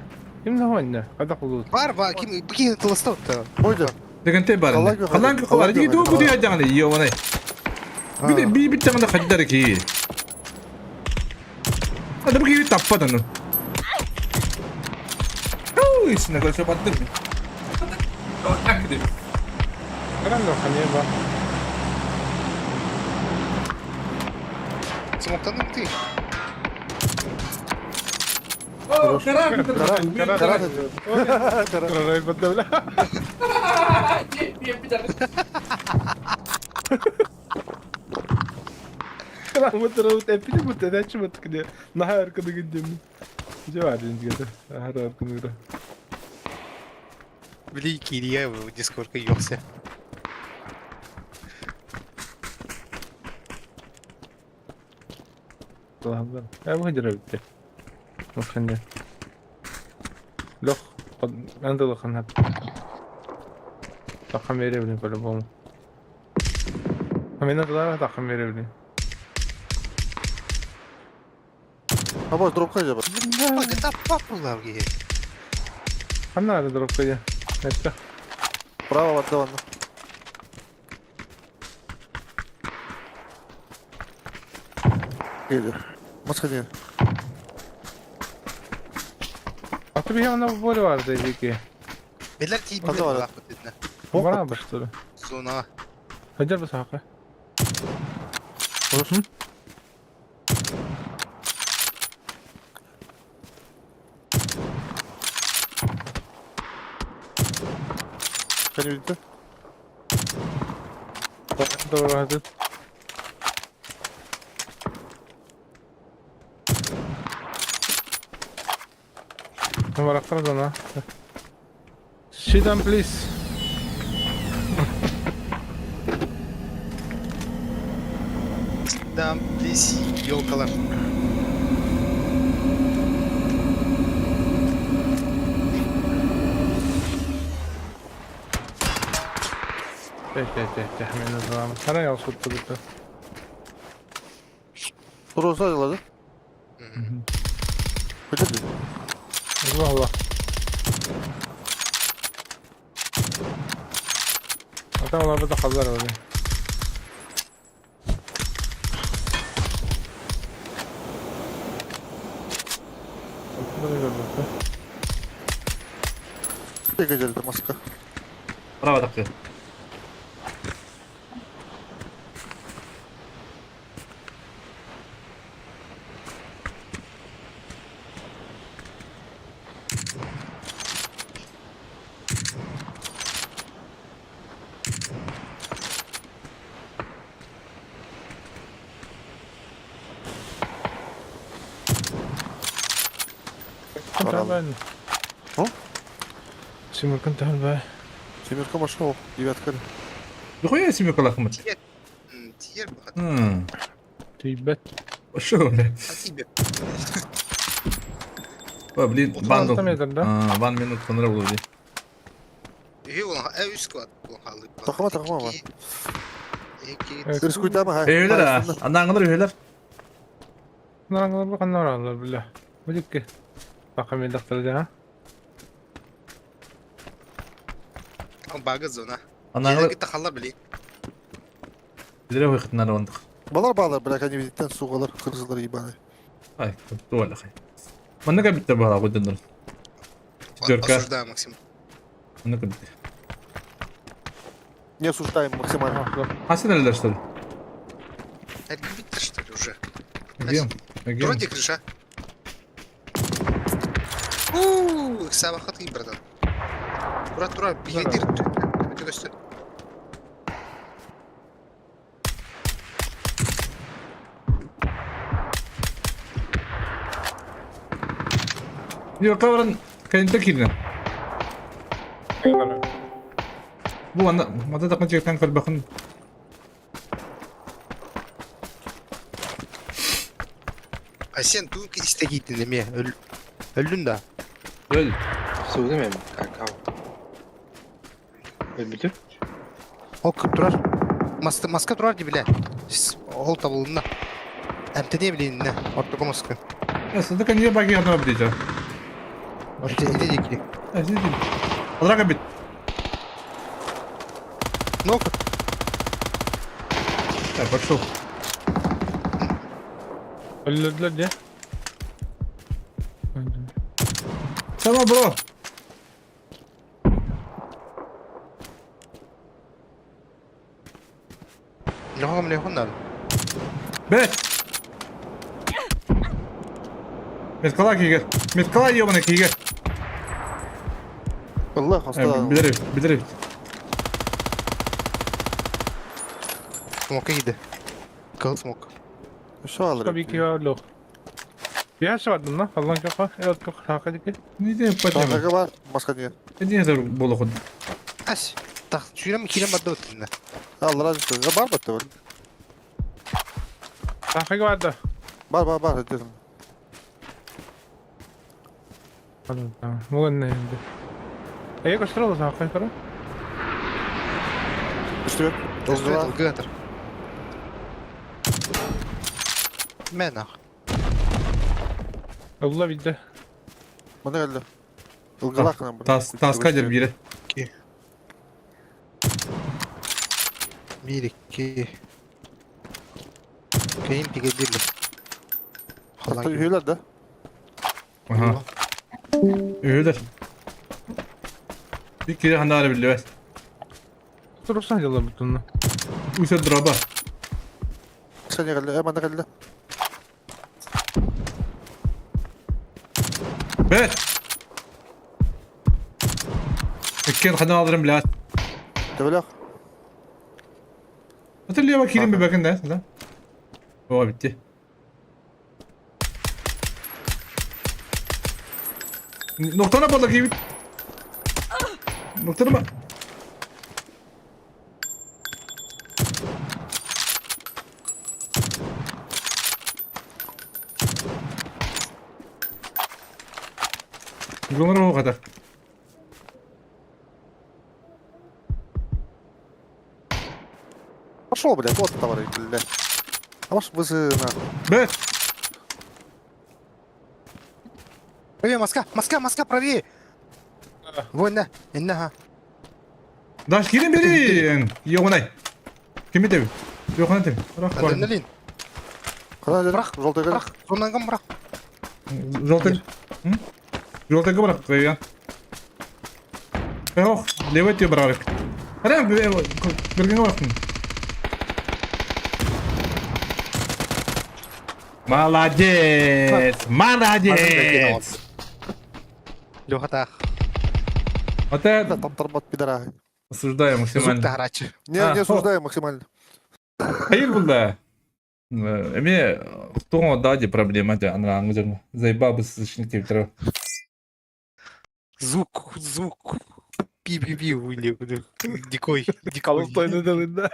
Kim ne var anne? Hadi kulu. Var var kim bir iki tılasta otta. Buydu. Degante barın. Allah yok, Kalan ki var. Di du bu diye jangan ёбаный. Bir de bir tane de kaddar ki. Hadi bu gibi tappadan. Oh, isine kadar şey battı mı? Tak dedi. Karan da hani bak. Smoktan gitti. Oh, karar. Karar. Kararayı bedel. Karan mı tarafı tepki mi tedavçı mı tıkıyor? Nah arkada gidiyorum. Cevap edin diye. Her arkada. Великий Илья в Discord йокся. Allah'ım. Ya bu hıcıra bitti. Bak şimdi. Loh. Ben de bakın hep. Takım verebilirim böyle bu. Ama ne kadar takım verebilirim. Ha boş drop koyacağım. Bak etap bak bunlar gibi. Hani nerede drop koyacağım? Neyse. Bravo var devamlı. Geliyor. Maska değil. Atı bir yanında bu böyle vardı dedi ki. Beler TV Hadi var. bak dediler. Var abi işte. Zona. Hacer bir sakı. Olur. Beni bitti. Doğru hadi. Ne var aktarız ona? Sit down please. Tamam please yol kalan. Tahmin ediyorum. Sana yol tuttu bitti. Dur olsa ayrıladı. Hadi de. Allah Allah. Hatta onlar burada kalırlar öyle. Böyle gördüm. Bir geceldi maska. Bravo dakika. كنت Bravo. تعبان. ها؟ سيمور كنت تعبان. Simirka maşa o. Divet kare. Bikoya ismi kala kımıt. Tiyer bu. تيبت. Şu öyle. Hadi be. Blin Otuz bundle. altı metrede. One minute sonra bulur diye. İyi ulan ev üst kat bu halı. Takıma var. Evet. Ders kuytu ama ha. Öyler ha. Andan kadar öyler. نرى نضرب النار الله بالله. وديك. رقم يدخل ده. Ama bagı zona. Andan Yine kadar git takallar bile. bilere koy kıtnar ondık. Balar bağlar bırak hani bildikten soğular kırızılar gibi hani. Ay, doğru kay. Bana kadar bitti bu hala koydunlar. Dörka. Asırda maksimum. Bana kadar bitti. Не осуждаем максимально. Hasıl neler işte? Her gün bitti işte уже. Gideyim. Gideyim. Вроде крыша. Ууу, sabah iyi birader. Turar, bir yedir. Bütün üstü. Yok kavarın kayınta kirine. Bu anda mata takın çekten kal bakın. Ay sen dün iste gittin değil mi? Öldün de. Öl. Sövdüm hem kanka. Öldü. O turar. Maska turar gibi bile. Ol tablığında. Emte diye bileyim ne? Ortak o maska. Ya sıdık niye bagi yardım edeceğim? Edecek ki. Ya siz değil. Olarak bit. Ne oldu? Ya bak şu. Öldürdüler diye. Tamam bro. Ne yapalım ne yapalım? Bet. Metkala ki gel. Metkala yiyor bana ki gel. Allah hasta. Bilirim. Smoke'a gidi. Kal smoke. Şu alır. Tabii ki ya lo. Bir her şey vardı lan. Allah'ın kafa. Evet çok hakikaten ki. Ne diyeyim patlayayım. Kanka var. Maska niye? Ne diyeyim de bolu kod. Aş. Tak, şuyla mı kilem madde ötünde. Allah razı olsun. Ya var battı var. Hakikaten vardı. Var hadi. Tamam. Bu ne şimdi? Эй, кострола сахай кара. Üstü. Ылгы Ылгы. ылгы атыр. Мен ақ. Алла бидде. Bana geldi. Ilgılı akınan bunu. Taska der biri. Bir iki. Kayın pike dirli. Hatta üyeler de. Aha. Öyler. Bir kere handar biliyor. Durursan yalla bütününü. Uysa draba. Sen geldi. Bana geldi. Evet. Ekken handar alırım bile. Develak. Hatırlıyor bak kilim bir bakın da. O bitti. Noktana balık gibi. Noktana mı? Gönül o kadar. Пошел, блядь, вот товарищ, блядь. А ваш вызына. Evet. Правее, Москва, правее. Вон, да, инна. Daş kilim biri. Yoğunay. Kimi tabi? Yoğunay tabi. Bırak var. Адреналин. Куда дед? Брах, Желтый город. Брах, сонан кім брах? Жолтый. Жолтый бırak koyuyor. Yok. Levet diyor bırak. Hadi bir bakın. Молодец! Молодец! Леха так. Вот Да, это там торбот пидора. осуждаю Зуб максимально. тахрачы. Не, А, не осуждаю максимально. Hayır bunda. Эме кто дади проблема да ана аңгыжың. Заебал сышник деп тұр. Звук. Пи-пи-пи, Уилли. Дикой. Калыстойны да.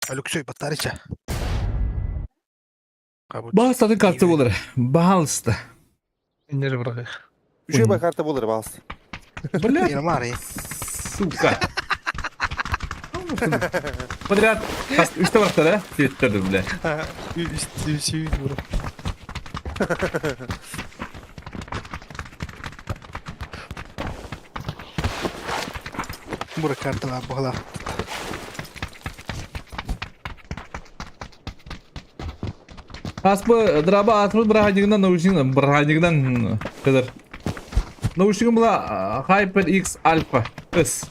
Алексей Батарича. Bağıstatın kartı olur. Bağlıstı. İnleri bırakayım. Üçe bak kartı bulur bas. Бля, Иномарий. сука. Подряд. Üçte bıraktı da. Twitterde bile. Üstü vur. Бура картала бала. Аспы драба атмыз бұрағанегінен наушнигін бұрағанегінен кедір. Наушнигін бұла HyperX Alpha S.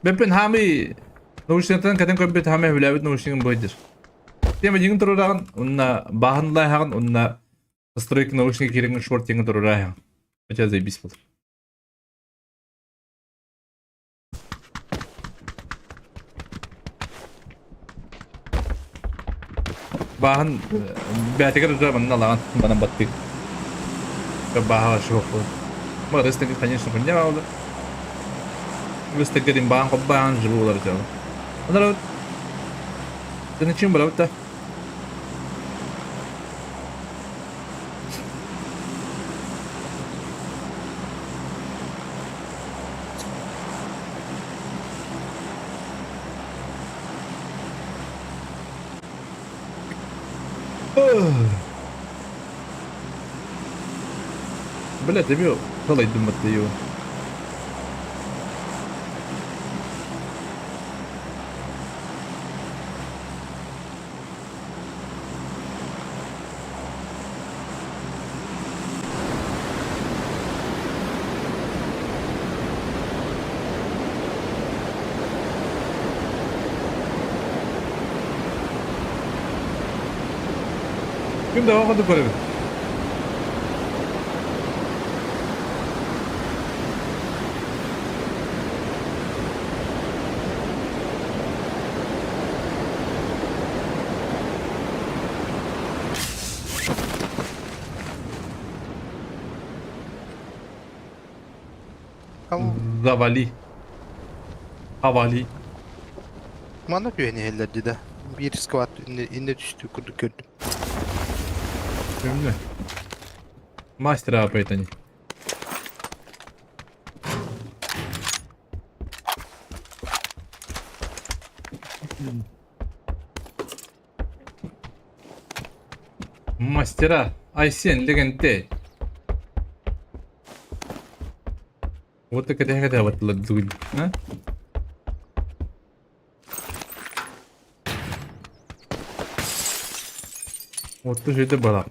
Беппен хами наушнигтен кәден көмбет хами хүләбет наушнигін бойдыр. Тема еңін тұрырағын, онына бағынлай хағын, онына настройки наушниги кереңін шорт еңін тұрырағын. Өте заебись болыр. Bahan biateker udah mana lawan mana batik ke bahas show mau restek tanya sebenarnya apa udah restek dari bahan kau bahan jauh lah jauh mana laut ini cium berapa tuh Блядь, я бил, қалай думатты его. Kim de vakıdı koyuyor. Tamam. Zavali. Havali. Bana güveni ellerdi de. Bir squat indi düştü kurduk gördüm. Şimdi. Master abi etani. Мастера, айсен легенде. Вот так это вот ладзуль, а? Вот тоже это было.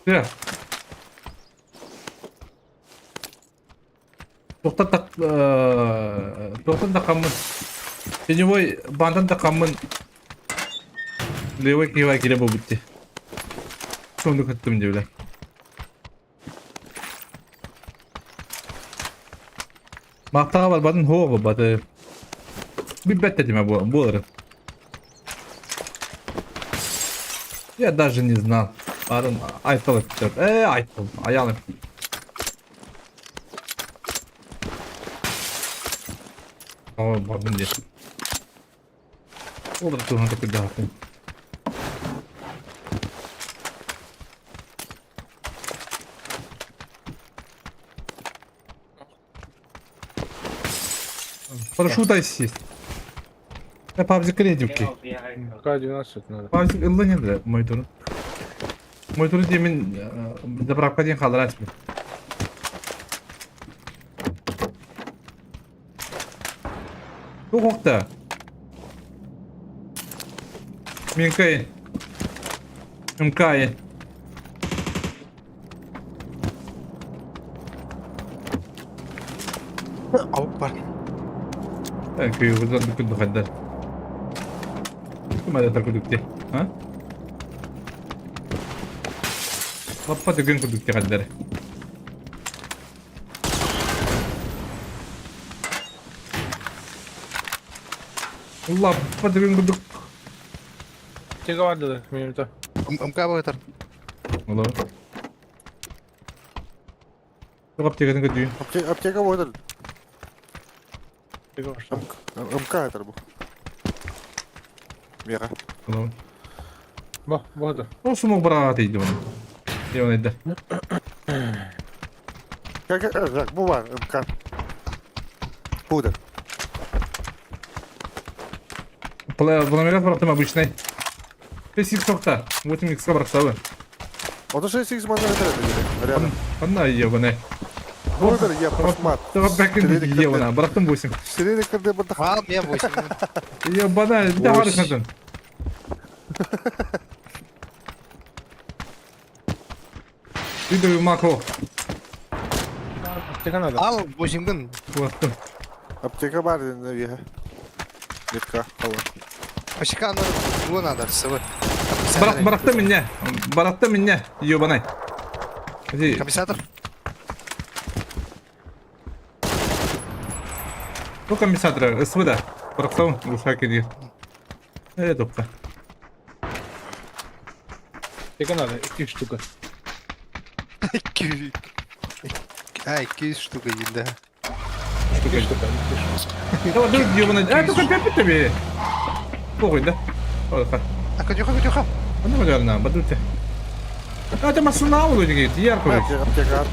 Ya. Тоқтат тақамын. Теневой бандан тақамын. Левой кривай келе бұл бітті. Сонды күттім деулі. Мақтаға бар бадын хоғы бады. Bir бәтті деме болыр. Я даже не знал. Арын айтылып кетіп. Айтыл. Аялым. О, бабын дешім. Olur tuğun da kırdı hakkım. Парашют сесть. Я PUBG кредитки. К-12 надо. PUBG ылы не мой тур. Мой тур демен заправка ден қалдыр açmıyor. Bu kokta. Минкай. МКай. Avuk var. Köy buradan dükkan dükkanlar. Kime de takıldık ha? Lappa dükkan kurduk dükkanlar. Lappa dükkan kurduk. Тяга vardı da benim de. МК var. Olur. Çok aptekadan gidiyor. Аптека вот этот. Тяга var. МК это был. Мера. Olur. Bak bu da. O sumuk bırakıydı bana. Devam eder. Как, bu var МК. Пудр. Планомерят бıraktım обычный. 5x sokta. 8x bıraktı abi. Он уже 6 мана рядом. Она ебаная. Пудр, я пошмат. Только бэкэнд ебаная. Бıraktım 8. Сирены кырды бандах. Al ya 8. Ебаная. Bir daha harikasın. Bir de makro. Тяга надо. Al 8'den. Bıraktım. Аптека бар наверное. Метка. Başka bu надо sıvı. Bıraktım minne. Bıraktım minne. Ебаная. Hadi. Комиссатор. Bu комиссатора СВД. Bıraktım. Uşak ediyor. Evet doktor. Тяга надо. 2 штука. 200. Ha 200 штука yılda. 2 штука. Давай, dur ебаная. Только опять тебе. Похуй, да? Ладно. Акадюха. Ну, наверное, подуйте. Это машина вроде говорит, ярко. Аптека.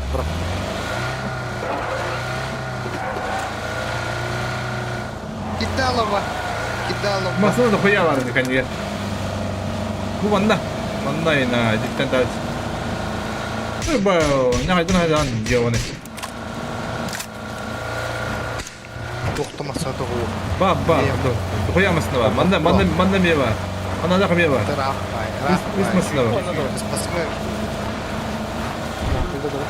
Кидалова. Машина da хуя var наконец. Bu banda. Banda yine cidden daha. Bu ne kadar hadi an diyor ne. To'xtamasada qo'yib. Bak. Хуя машина var. Banda bir var. Ana da kapıya var. Rahmay. İsmasına var. İsmasına var. Burada da.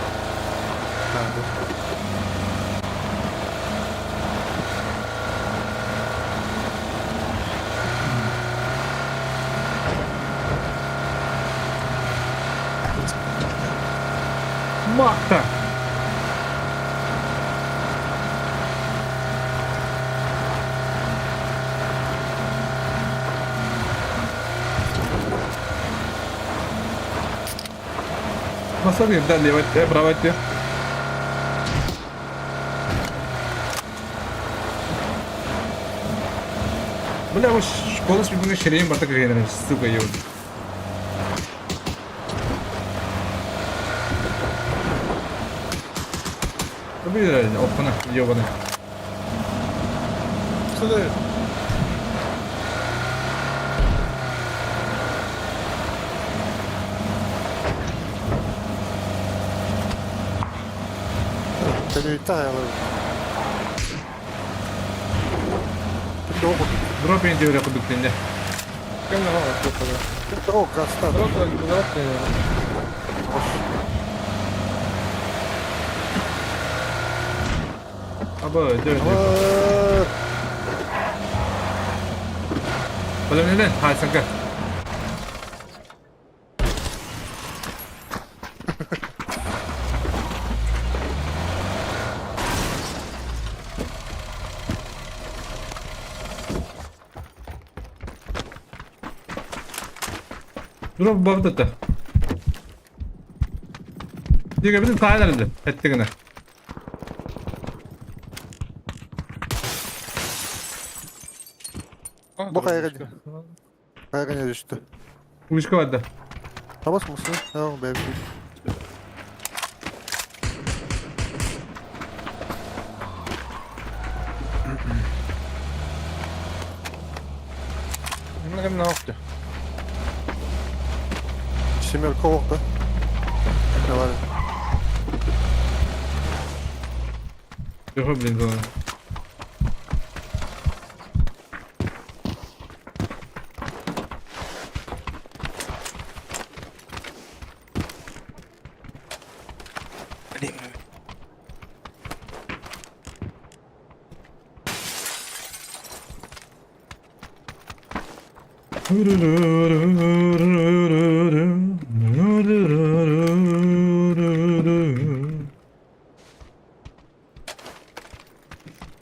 Mahta. Посмотри, да, левая, правая. Бля, вот школа с любым ширеем барта какая-то, сука, ё. Бля, опана, ёбаный. Сюда. Seni iptal alalım. Kimde o? Дроп я тебе кубик тенде. Кем на голову тут. Kimde o? Kastan. Дорог не. Аба, dur. Aa, Oğlum neden? Hayır sakın. Drop Bagdat'ta. Diyor bizim sahnelerinde. Ettiğine. Bu kaygan. Kaygan düştü. Uyuşku vardı. Tamam mısın? Tamam belki. Кем на голову. Şimer kovakta. Ne var? Yok bilin sonra.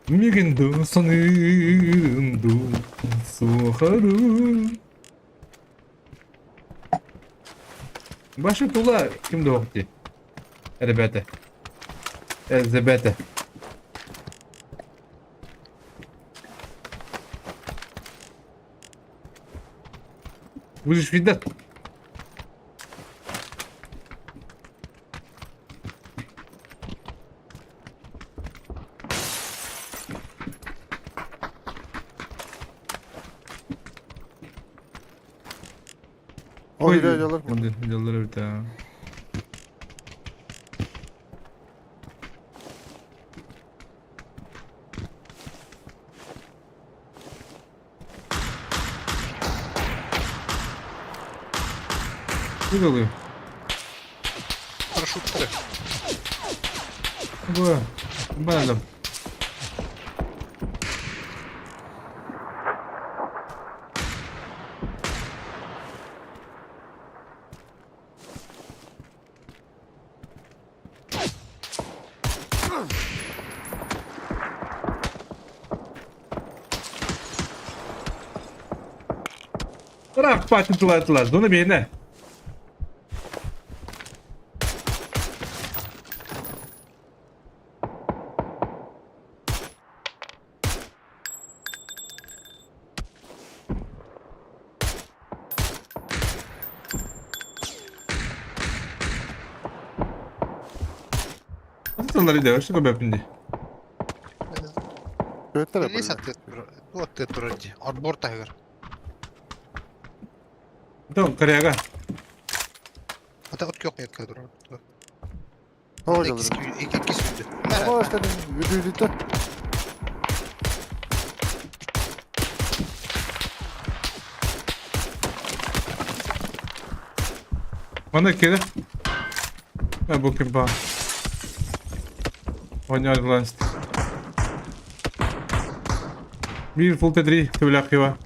미긴도 선은도 소하루 Başı Tula kimdi okudu? Elbette. Elbette. Будешь видать? O ileri alır mı? Yolları bir daha. Ne oluyor? Парашютları. Bu. Ben aldım. Bırak patın tuvaletler. Bunu bir ne? Nasıl идешь? Что тебе пинди? Göğütlere Лес от вроде. От борта игр. Tamam karıyaga. Ata от yok yok kadar. Hava İkisi alır. iki sürdü. Ama işte yürüdü. Bana kere. Ha bu kim bak. Oynuyor lan işte. Bir full tedri tebelak ya.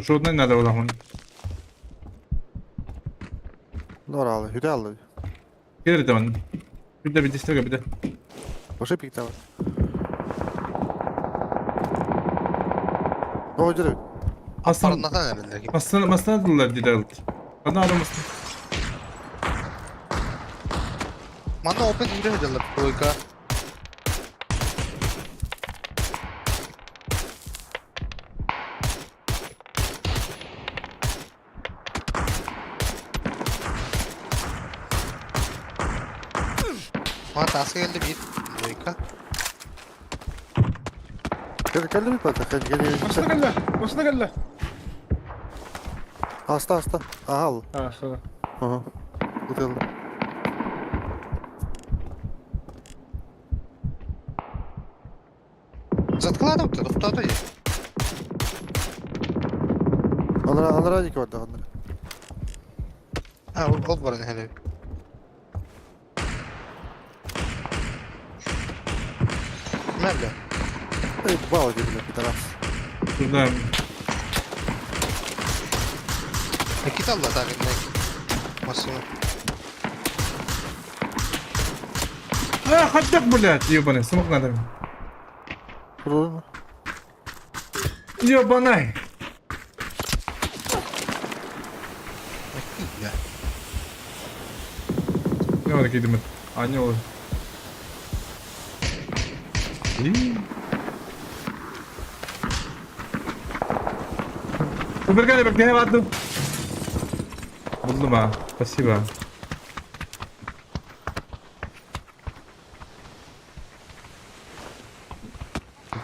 Şu ne nerede o zaman? Några alla. Hur är alla? Gelir de ben. Bir de istek bir de. Boşa pik tamam. Ne oldu lan? Aslan Parıldasan herhalde. Masana dılar dedi aldı. Bana aramasın. Mana open yürü hediyorlar. Koyka. Mana task geldi bir. Koyka. Geldi mi pata? Gel. Başına gel. Hasta. Aha al. Ha, sonra. Aha. Tutalım. Zatkıladı mı? Tuttadı ya. Onlara hadi ki orada onlara. Ha ol var ne hele. Nerede? Ey bağ gibi bir taraf. Şurada. Git Allah takip Masını. Ah hatta bulat diyor bana. Smoke nerede? Vurur mu? Diyor bana. Ya. Ne var ki demek? Anne o. İyi. Убегали, как я в одну. Buldum ha. Спасибо.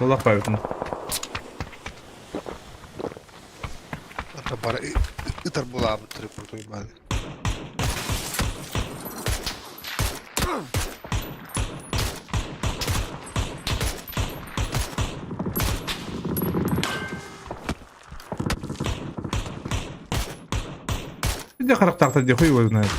Allah koysun. Это пара. Это была бы трипорту ебали. Где характер-то, где хуй его знает.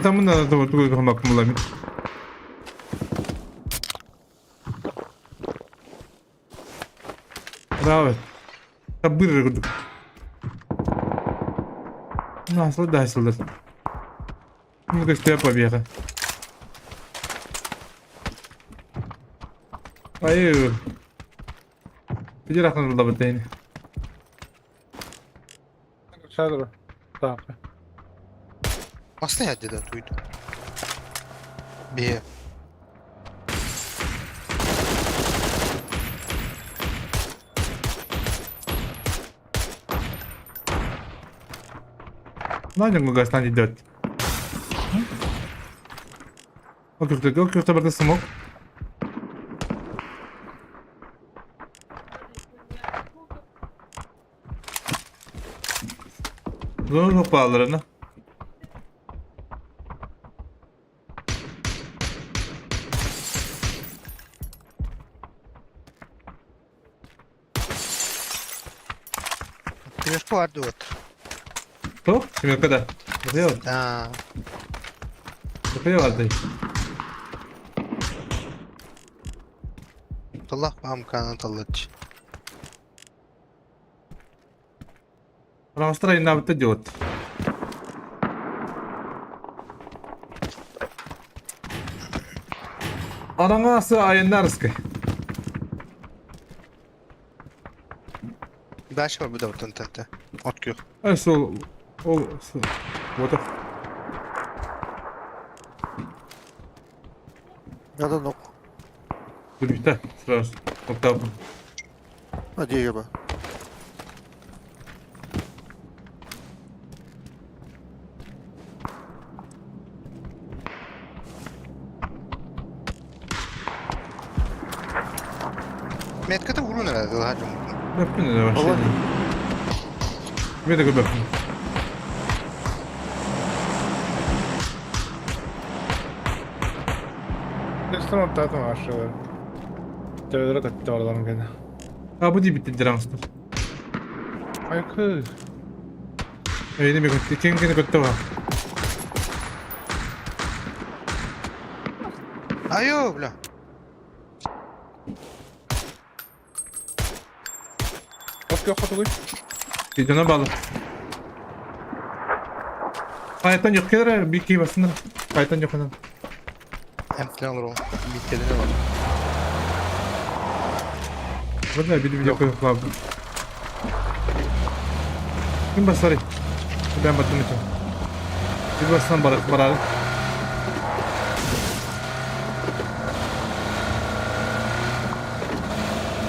Там надо вот такой гамак мулами. Равет. Табыр гудук. Насыл дайсылдыр. Ну, гостя побега. Аю. Иди рахнул да бутейни. Aşağı doğru. Tamam. Masını yedi de duydu. Bir. Надя гастан идет. Окей, кто бы смог. Zor topağlarını. Книжку vardı вот. Кто? Тебе когда? Сделал? Да. Сделал, дай. Allah bam kanat alıcı. Равстра на вот идет. Араңасы айындарызкы. Дальше var bir de ortadan tente. Ot yok. Сол. Вот. Надо ног. Дурita. Сразу. Вот так. Hadi ye be. Metkatı vurun herhalde hacım. Yapın ne var Allah. şey. Bir de göbek. Destan ortadan aşağı. Tövbe kattı oradan gene. Ha bu diye bitti diramsın. Ay kız. Öyle mi götü? Kim götü var? Ayo bля. Bak yok hadi koy. Videona bağlı. Hayattan yok kadar bir iki basında. Hayattan yok kadar. Hem alır o. Bir kedine var. Burada bir video koyup abi. Kim basarı? Ben battım için. Bir bassan bararı.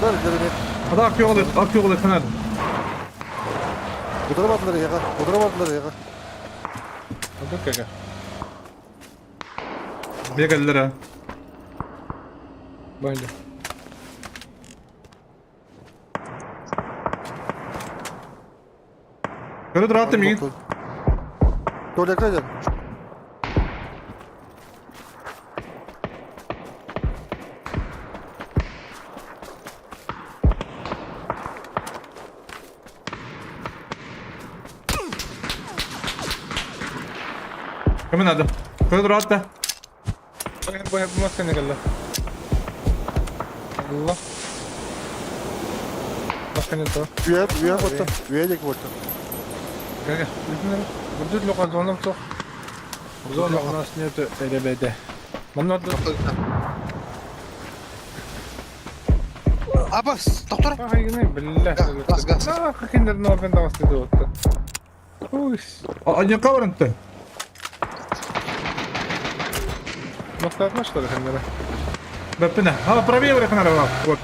Dur gidelim. Hadi akıyor oluyor kanar. Kuduramadılar ya. Kuduramadılar ya. Hadi kaka. Bir geldiler ha. Böyle. Böyle dur attım iyi. Dur yakla gel. Hemen hadi. Böyle dur attı. Bu hep bu maskene geldi. Allah. Maskene to. Üye botta. Üye dek botta. Kaka. Burada lokal zonum to. Zon lokal niyeti LBD. Bana orada. Abbas doktor. Ay yine billah. Gaz. Aa kakinler ne ben davas dedi orada. Uy. Anya kavrantı. Nokta atmışlar kendine. Бэппина. А, правее вверх надо, вот.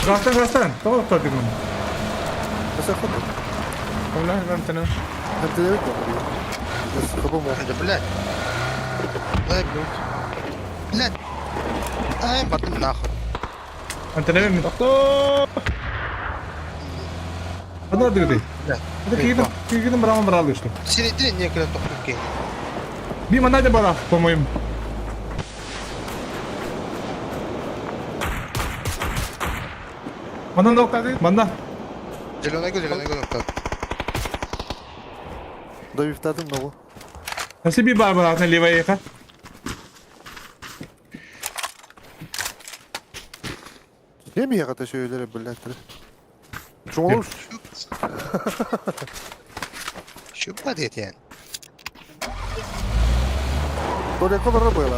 Гастан. Tamam tabii bunu. Mesela kapı. Vallahi ben tanım. Hem de demek yok. Nasıl kapı mı? Hadi bля. Дай бля. Ай, потом нахуй. Anተ ne mi? Doktor. Hadi hadi hadi. Bля. Hadi gidin beraber işte. Середине некогда только. Bir manada bana, по-моему. Manda nokta değil. Manda. Зеленый нокта. Da biftadım da bu. Nasıl bir barbar altına levaya yakar? Ne mi yakata şöyle böyle? Şu olur. Şu padet yani. Dur yakla bana böyle.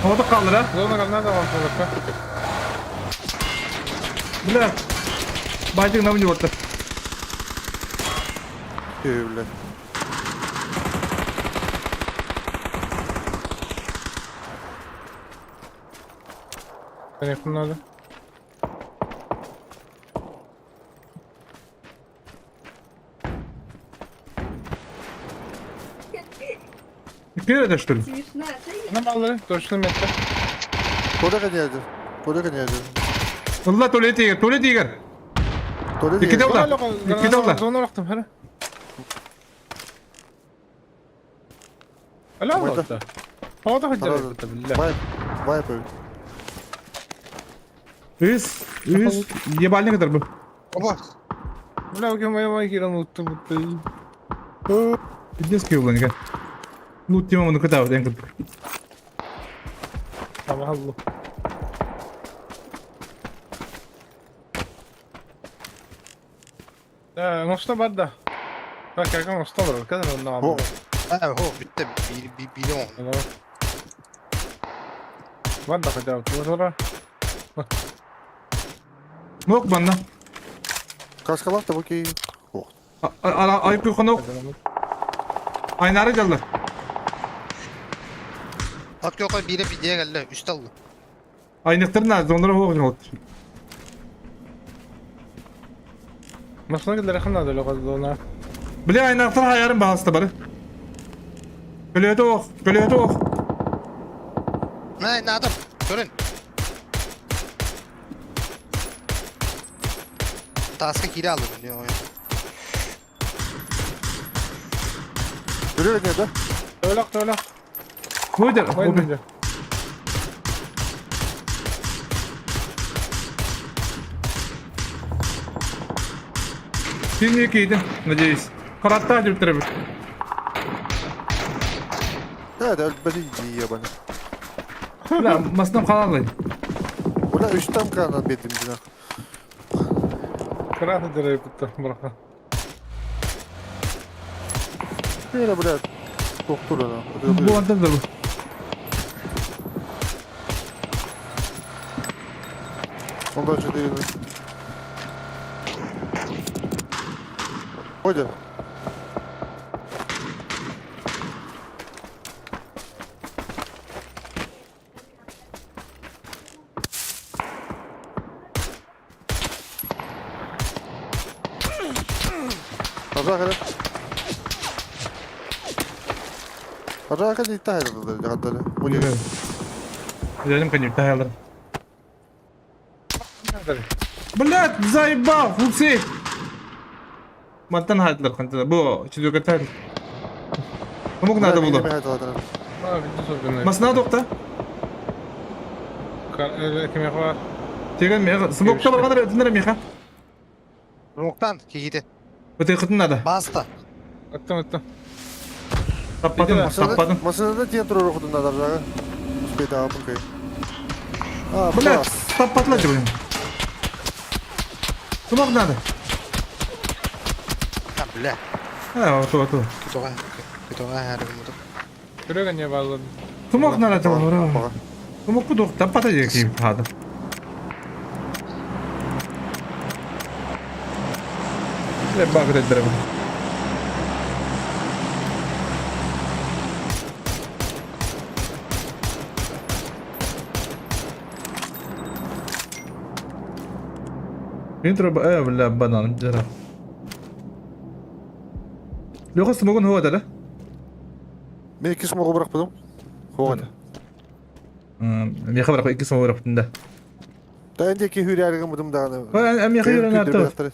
Havada kaldır ha. Zona kaldı nerede var sonra? Bile. Bacık ne yapınca orta. Öyle. Ben yakınlarda. İki de что ли? Ne malları? Görüşürüz metre. Dur yakla geldi. Dur yakla geldi. Allah tuvalet yiyor. Dur İki de yakla. orada. İki de orada. Zona baktım hele. Hala mı Havada. orada? Havada hacı Havada. yaptı billah. Vay böyle. Üz. Yebaline kadar bu. Abbas. Billah bakayım vay giren unuttum mutlu. Bildiğiniz ki yollanı gel. Loot yemem onu kadar en kötü. Tamam Allah. Nosta badda. Bak yakın nosta var kadar ondan Ho. aldım. Ha ho bitti. Bilon. Hello. Badda hacı yaptı. Sonra. Nok bana. Kaskalak da bakayım. Oh. Ayıp yok nok. Aynarı geldi. Bak yok biri bir diye geldi. Üst aldı. Aynıktır nerede? Onlara hoğun Nasıl kadar yakın da lokal zona. Bile aynaklar hayarın bahasta bari. Gölüyordu ok. Ne adam? Görün. taska kili aldım diyor oyun. Görüyor musun da? Öyle. Koydu. Koyun önce. Şimdi yedin. Надеюсь. Karatta acı bitirebilir. Да, да, блин, ебаный. Ulan masnam kalalım. Ulan 3 tam kanal bedim cina. Kıraatı direği bitti. Bırakın. Böyle блядь. Doktor ana. Bu anda da bu. Ondan önce değil. Hadi. Azakere. Azakere ita hayırlıdır caddeleri. Bu ne? Gidelim kanım tayalarım. Nerede? Блядь, заебал, фукси. Мантан хайдлар кантана. Бу чидуга тайд. Кому надо было? Aa bitti sorduğunu. Масна докта. Kim yapar? Теген мега смокта барган өтүнөр меха. Rumuktan kigidi. Өтө кытын надо. Basta. Attım. Таппадым, таппадым. Масынада тиен турар окудун надар жагы. Успейт алып кай. А, Блядь, блядь. таппатла жибин. Смок надо. Ha bile. Ото. Kitoga her gumudu. Görüyor niye bağladın? Смок надо тавара. Смок док таппата жеки хада. Ле багре древо. يضرب ولا بنان جرى لو خص ممكن هو ده لا Мен iki smoke'u bırakmadım. Kovada. مي خبرك إيه اسمه ورق ده Daha önceki hürriyarlığı buldum daha. أم يا أخي أنا أعترف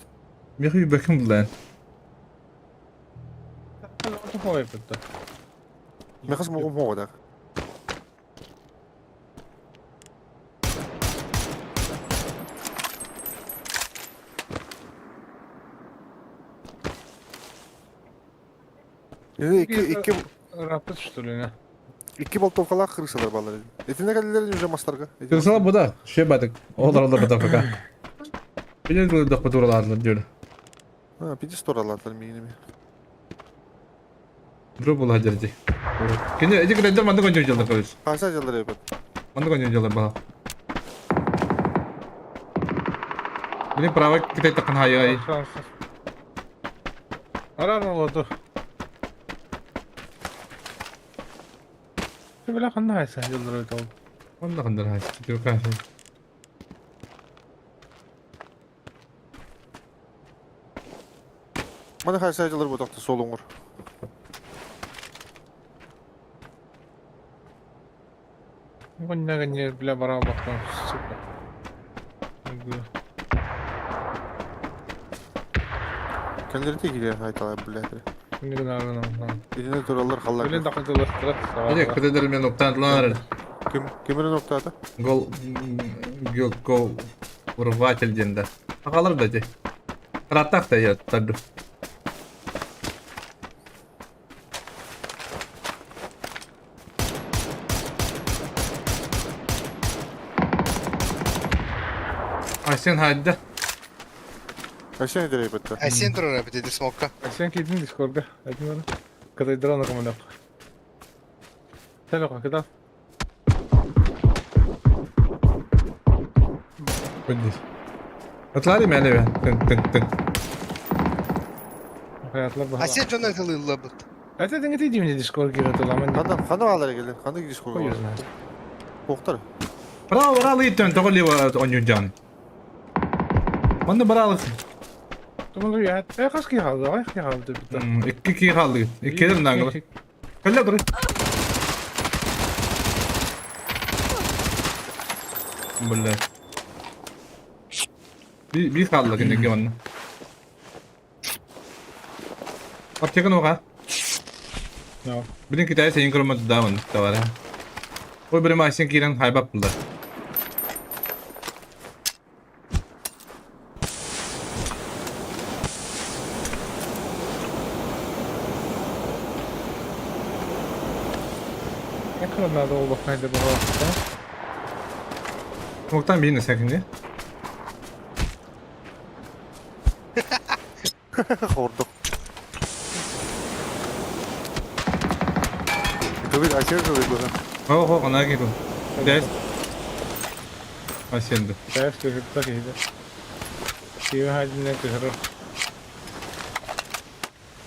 يا أخي بكم بالله Orta yaptı. Men kas smoke'um kovada. Yani Rapı tutuluyor. iki boltovkalar kırsalar balları. Etine geldiler yüze mastarga. كرسنا بدا شيء بعدك والله بتفكر بيجي يقول دق بدور العرض الجولة Ha, bir de store alarlar minimi. دروب والله جرجي كنا أجيك رجال ما عندك جنجال كويس Kaç acılar yapın. ما عندك جنجال بها ini perawat kita tekan hayo ay Şanssız. Arar mı oldu? Böyle kanlı haysa yıldır öyle oldu. والله خندر هاي تقول كاش Bana kaç acılar bu doktor solun vur. Bu ne kadar bile bara baktım. Süper. Kendileri de gidiyor haytalar bu lehre. Ne kadar lan. Edine turallar hallar. Böyle takıldılar. إيه كده در من نقطة لانر Kömürün noktada. гол гол урватель جنده أقالر ده جي راتك تيا تدو عشان هاده Aşağı nedir yapıttı? Ay sen dur oraya bir dedi smoke'a. Sen gidin Discord'a. Hadi bana. Kadar drone kamera. Sen o kadar. بدي اطلع لي معنا تن تن تن Hayatlar bu. Ay sen John Akıllı bu. Hadi dinle diyeyim Discord girdi lan. Kanı ağlara geldi. Kanı gidiş koyuyor. Koyuyorsun. Koktar. برا لي تن تقول لي اونيو جان من برا لك Tamam ya. Kaç ki kaldı? Kaç ki kaldı bir tane. iki ki kaldı iki de nangla كلا دري بالله بي خالك انك جوانا Aptekan oka. Joo. Bilin kita sayın kurma daman tawara. Oy bir maaşın kiran haybap buldu. Ne kadar nerede ol bakmaydı bu hafta? Moktan birini sakınca. Korktum. Tabii aşağı kalıyor burada. Oh ona gidiyorum. Ders. Aşındı. Ders çocuklar iyiydi. Kivi haline kırır.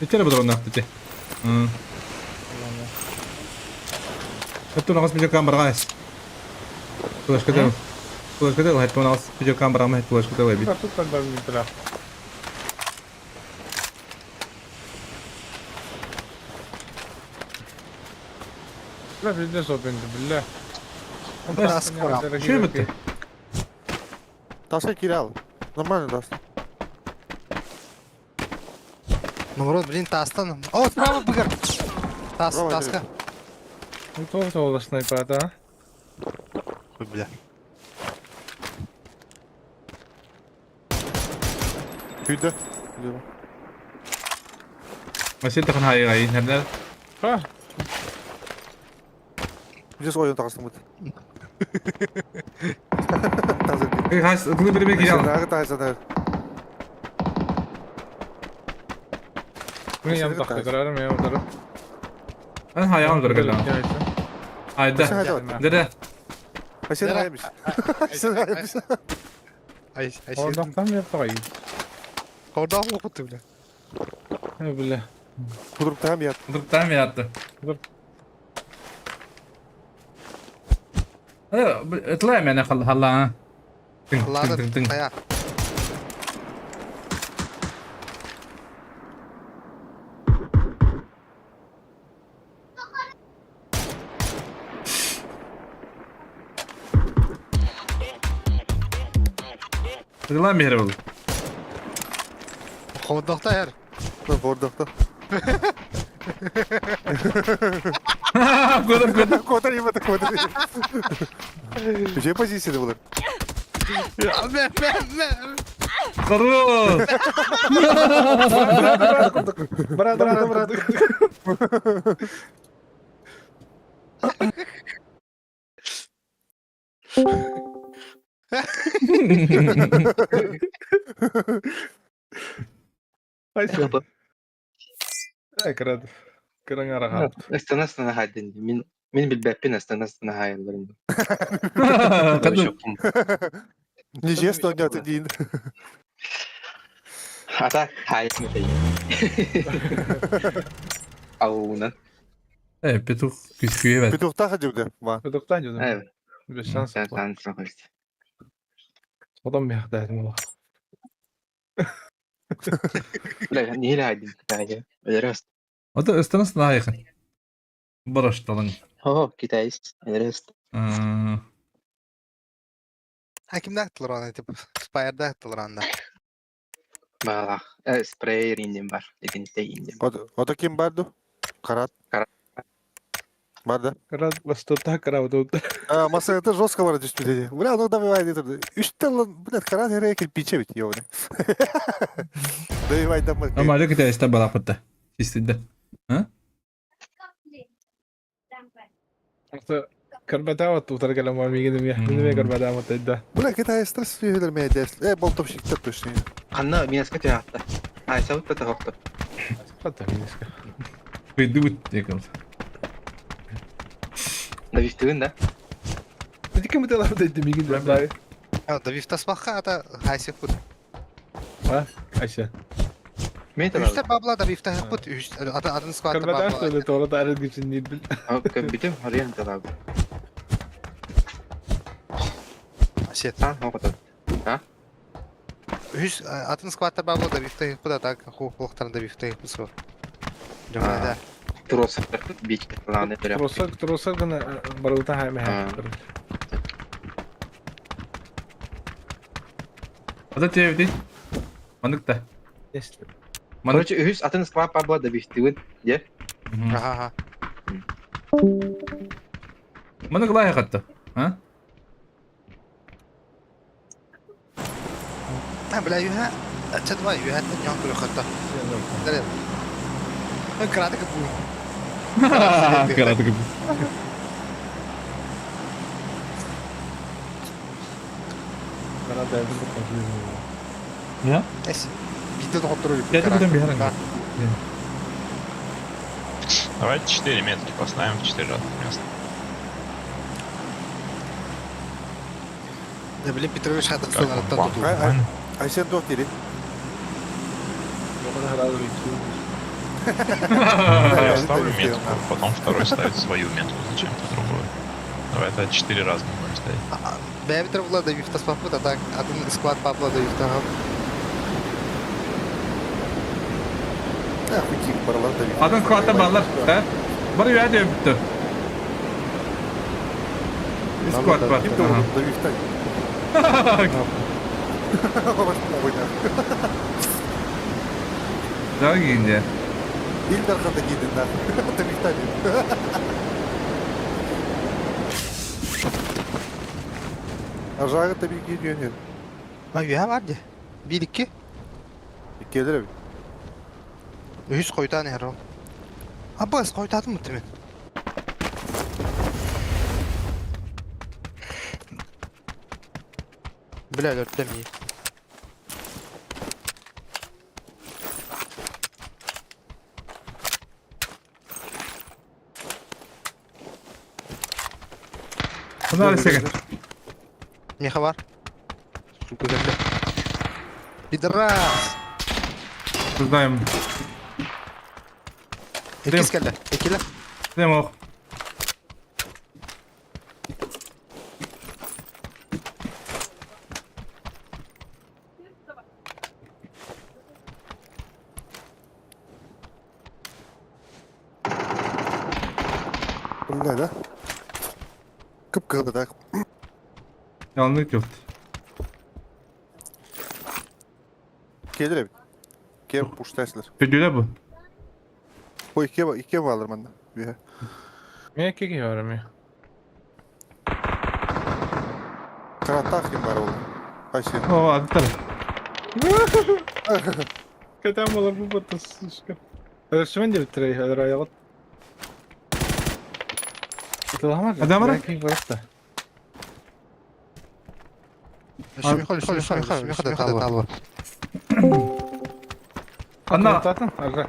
İçeri bu durumda attı. Itu nakas video kamera guys. Tugas kita. Tugas kita headphone nakas video kamera mah tugas kita web. Tutar ben bir taraf. لا في الناس بنت بالله Biraz koram. Şey bitti. Taşa kira al. Нормально даст. Numara блин тастан. О, справа быгар. Тас, Давай, таска. Ну то соло снайпер, да? Ой, бля. Hüyde. Masih tekan hayır hayır. Nerede? Ha, Biz oyun takasın bu. Tazır bir. Has, akıllı biri belki Sen ya. daha tazır. bunu yan takta kararım ya otarım. Ben hayal dur kadar. Hayda. Sen hadi bak. Dede. Aşağı haymış. Aşağı haymış. Ay, ay, Oradan tam yaptı ayı. Oradan mı okuttu bile? Ne bile. Bu durum tamam ya. Dur tam yattı. Dur. اطلع يعني هلا ها. Allah'ım kaya. Lan bir oldu. Kovdokta yer. Bak orada. Kodum. Kodan yemedik kodan. Bir şey pozisyonu bulur. Ya ben. Karı. Brad. Ay sen. Ay kırad. Kırın ara. استنى هادين من بالبابين استنى هاي Kadın. Ne jest oynadı değil. Hatta هاي اسمه او نه Evet, petuk küsküye evet. Bir tuhta hacımda. Var. Bedoktan jodum. ايوه Bir şans. كان سمعت Odam bir hakdadım o. لا هي لا هادين كتاية درست O da ıstanız daha yakın. Barış dalın. هو كتايس درست Hakimde attılar ona tip. Spire'da attılar onda. ما سبراي ريندم بار لكن تيجي O da kim vardı? Karat. Karat. Vardı. Kırad bastı ta kırad. А, масса это жестко ворот dedi. Бля, ну давай это. Üstte lan, блядь, karat hereye kirpiçe bitiyor öyle. Давай там. Ama öyle ki de işte balapıttı. İstedi. Artık karbata tutar kalam var mı gidim ya. Ne karbata mı tedda. Бля, какая стресс verilmeye ders. Boltopşik tutuştu. خلنا مين اسكت يا حتى هاي سوت تتغطى Hatta miska. Kıydı bit diye kaldı. ده بيشتغل ده Hadi kim tela teddi mi gidim ben. Ya da viftas bakka ata haysi kut. Ha? Ayşe. مين تبع Üstte babla da viftas kut. Adını squatta Karbata babla. söyle tuğla da arad geçin değil bil. بيتم هريان تبع Shit. ها هو قتل Hüs adını squatta babla da viftas kut ata hukuktan da viftas kut. Cumhuriyet. تروس بيك طلعنا ترى Trosak gana baruta hay me hay. O da çevirdi. Manık da. İşte. Mana Короче, үһүс атын сквад Пабло да бихтигин. Же? Ага. mana gılaya kattı. Ha? Ha bile yuha. Çat var yuha. Yan kuru hatta. Nereye? Ben kırada kapı. Karadı gibi. Bana derdim bu konuşuyor. Ya? Neyse. Videoda oturuyor. Gerçi buradan bir herhangi. Давайте 4 метки поставим в 4 разных места. Ne bileyim Petrovic hatta Как sonra вам hatta план? tutuyor. Нормально? Aysen 4 deli. O kadar herhalde bekliyoruz. Я ставлю метку, потом второй ставит свою метку зачем-то другую. Давай это 4 разных будем ставить. Ben bir tarafla da yuftas papı da adın squad papla da yufta. Ha kuki paralar da bir. Adın kuatı bağlar. Ha? Bari ya diyor bitti. Bir squad var. Kim de Aha. olur da bir tane. Başına oynar. Daha giyince. İlk arkada giydin lan. Da bir tane. Aşağı tabii ki gidiyor. Ha yuha var ya. 1-2. Gelir abi. 100 koydu hani her o. Ha bas koydu mı timin? Bile dörtte mi? Bunlar ise Miha var. Şu güzelde. Bir dras. buradayım. İkiz geldi. İkili. Değil mi o? Bunlar da. Kıpkırdı da. Yanlış yok. Gelir abi. Gel puştaysılar. Kötüyle bu. Bu ikiye bağlar bende. Bir. Niye ki giyiyorum ya? Kanat takayım bari oğlum. Ayşe. O adı tabii. Kötü olur bu batasız işte. Öğretmen de bitireyim. Hadi ayağa. Tamam. Adam var. Belki bırak da. Şimdi Miha da talva. Anna, Tatın. Arra.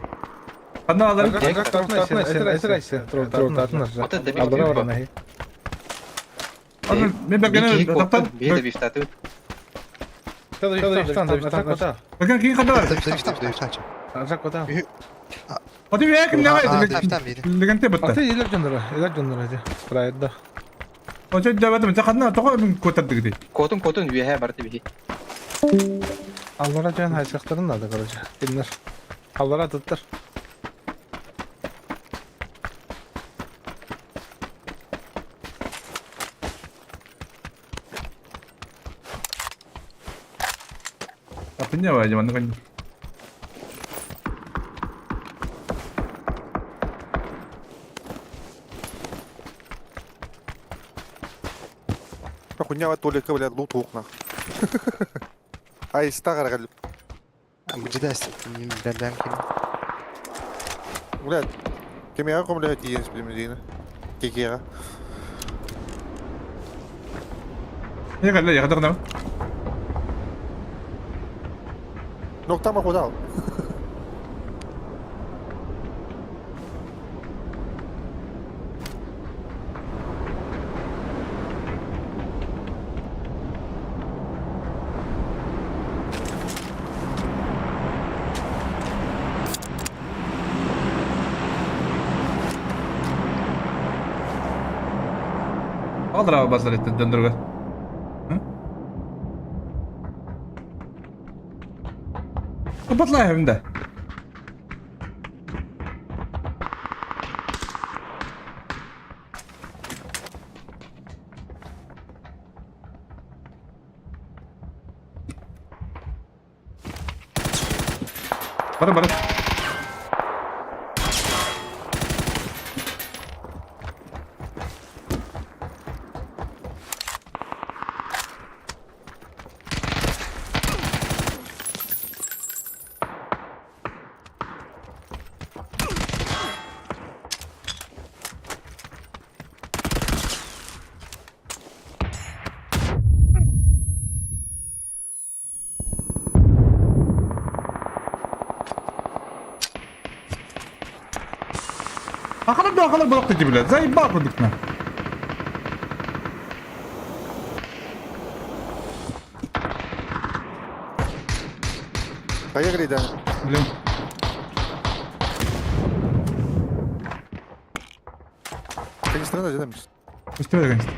anna alırım. Arra tatın. Esra. Tatın. Атын да Aldına var бихтигин. nahi. Anna, ben Бики bakın коктун, doktor. бие да бихтатын. Tadı. Bakın kim kadar var? Tabii tabii tabii tabii. Arra kota. O da bir yakın ne var? Tabii biri. Ligante Atı battı. iler göndere hadi. Sprayda. O çok devam edin. Kadına toka bin kotadı gidi. Котун үеһэ барты бихи. Allara can haysakların da kalaca. Dinler. Allara tuttur. Apanya var zaman kan. Bak kunya var tuvalet böyle loot hokna. Ay istagar galip. Bu cidden istedim. Ben kim? Ulan. Kemiğe komple hediye bilmediğini. Kekere. Ne kadar ya kadar ne? Nokta mı koda? Aldır abi basar etti döndürge. Hı? Kapatla evimde. Bara. Ахала блокади, блядь. Заебал продуктно. Поехали, да. Блин. Канистра надо, да? Успевай догонить.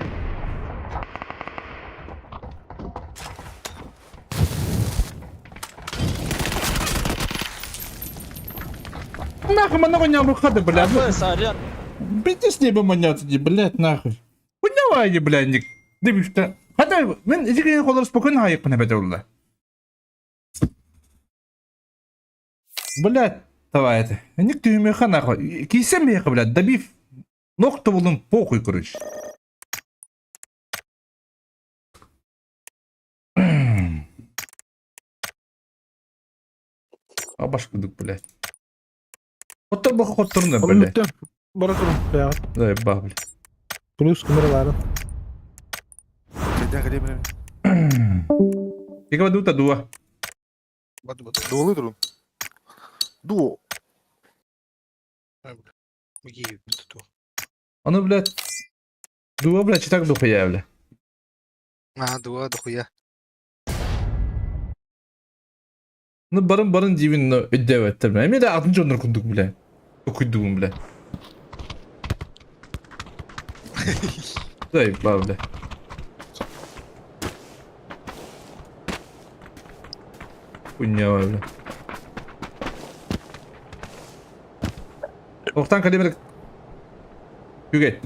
Нахуй много не выхода, блядь. Притесни бы меня тоді, блядь, нахуй. Хуйнявай, блядь, ник. Дивишся. Хата, мен ізігі қолыр спокойно ғайық піне бәді олда. Блядь, давай это. Ник түймеха нахуй. Кейсем меха, блядь, добив. Нокта болым, похуй, короче. А башкудук, блядь. Хоттар баха хоттарына, блядь. Ölmükten. Bırakırım ya. Заебал, блядь. Plus kameraların. Да, гребли. Тільки веду та дуа. Дуалы трун. Дуо. Миги, тут. Оно, блядь. Дуа, блядь, чи так дохуя, блядь. А, дуа, дохуя. Ну, барын дивин öddev ettim. Emi de 6. onları kunduk bile. Okuyduğum bile. Zayıf bile. Kunya var bile. Oktan kademeli. Yüge.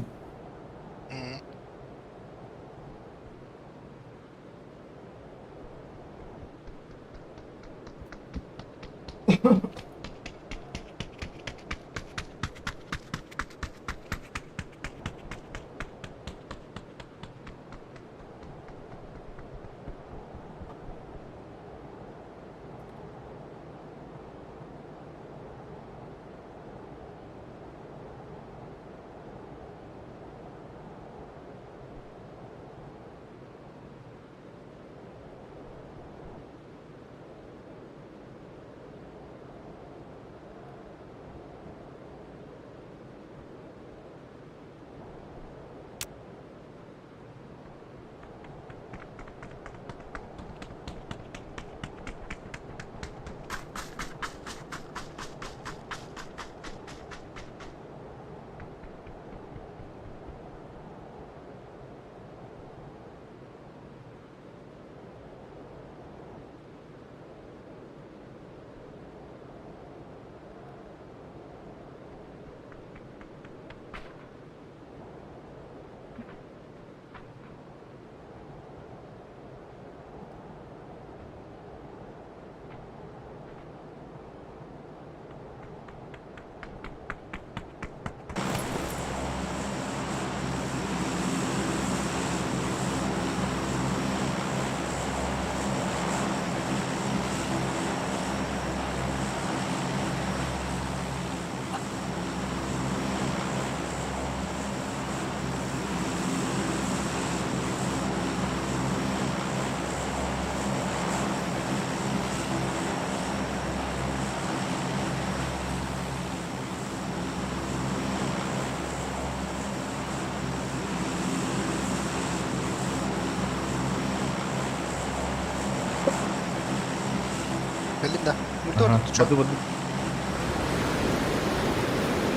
Belinda. Burada tutacağım. Hadi.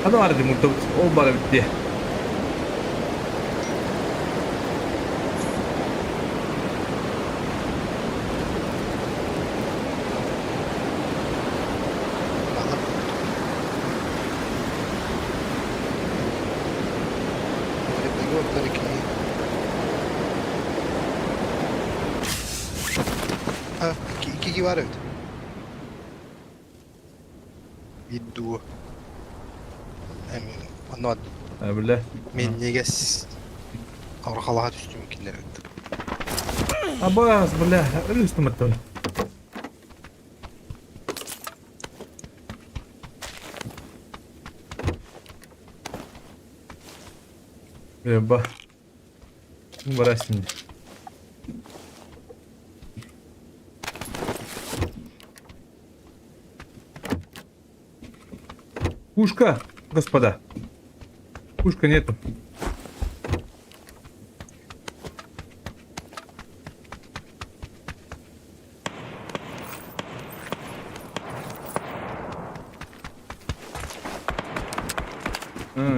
Hadi var dedim burada. O bana bitti. Ha, iki var evet. Иду. Анна Бля. мен негес арқалаға түстім екендер. Абаз, бля. Ölüstüm attı. Еба. Вырастем. Пушка, господа. Пушка нету.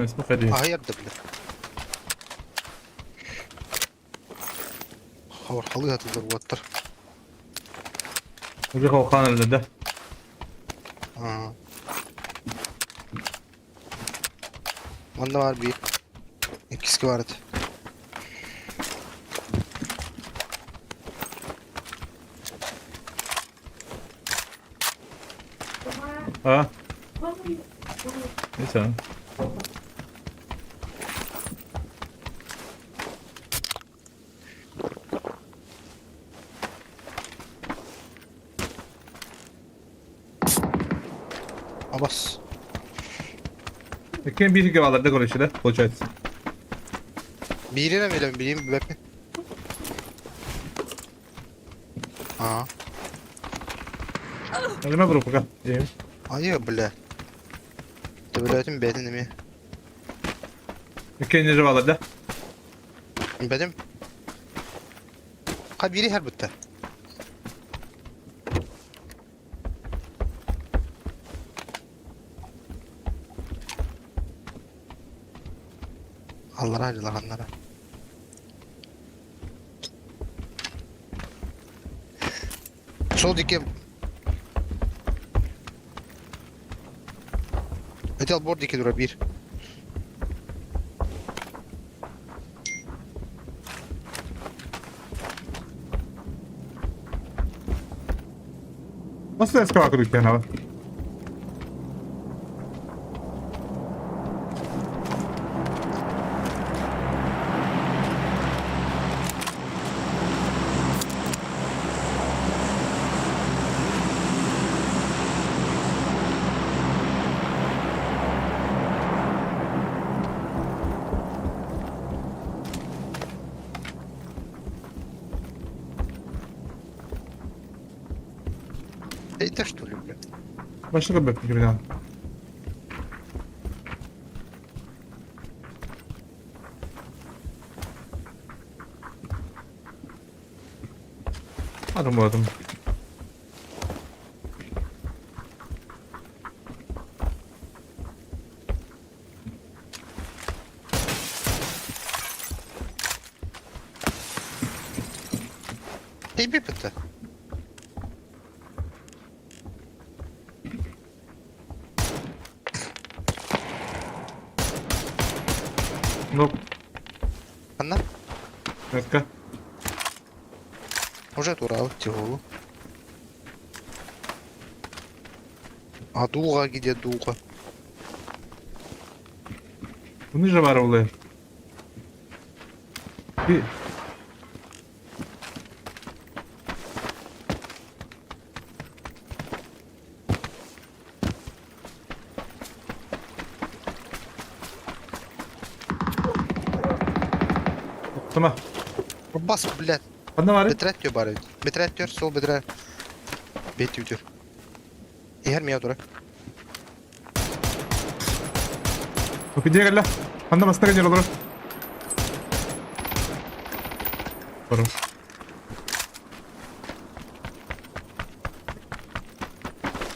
Смотри. Hayırdır bile. Арқалы атылдар бұлаттар. Уже қалқан өлді, да? Manda var bir. İkisi vardı. А? Ничего. Abbas. Какие битки валарды, короче, да? Получается. Birine verelim bileyim bir bakayım. Aa. Нажимай группу, пока. Ayı bile. Devletin bedeni mi? Какие ниже валарды? Benim. Ha biri her bitti. Allah razı lahanlara. Sol dike. Metal board dike dura bir. Nasıl eskavator yükleyen hava? Это что ли, блядь? Başka bir bölüm gibi lan. Adım bu adım. Ей, bir bitti. Ну, Anla. ска. Уже турал, тяжело. А дуга где дуга? Bunu же var oluyor. Bir... Tamam. Bas, блядь. Bende var ya. Bitrət diyor bari. Bitrət diyor, sol bitrət. Bet diyor. Her mi ya dura? Bak gidiyor gel la. Bende bastı gel olur. Varım.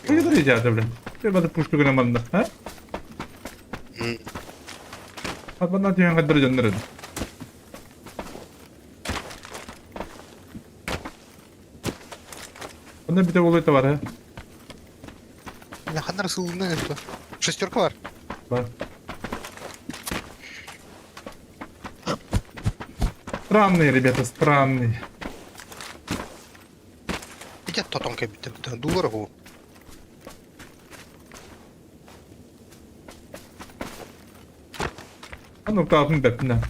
Ne kadar icadı bile. Bir badı puştu güne banda. Ha? Bak bana diyen kadar canları. Bende bir de oluyor da var ha. Ne kadar sığındın это? Шестерка var. Var. Странные, ребята, странные. Иди тотонка bitti. Duvar o. Ну, капын бепна.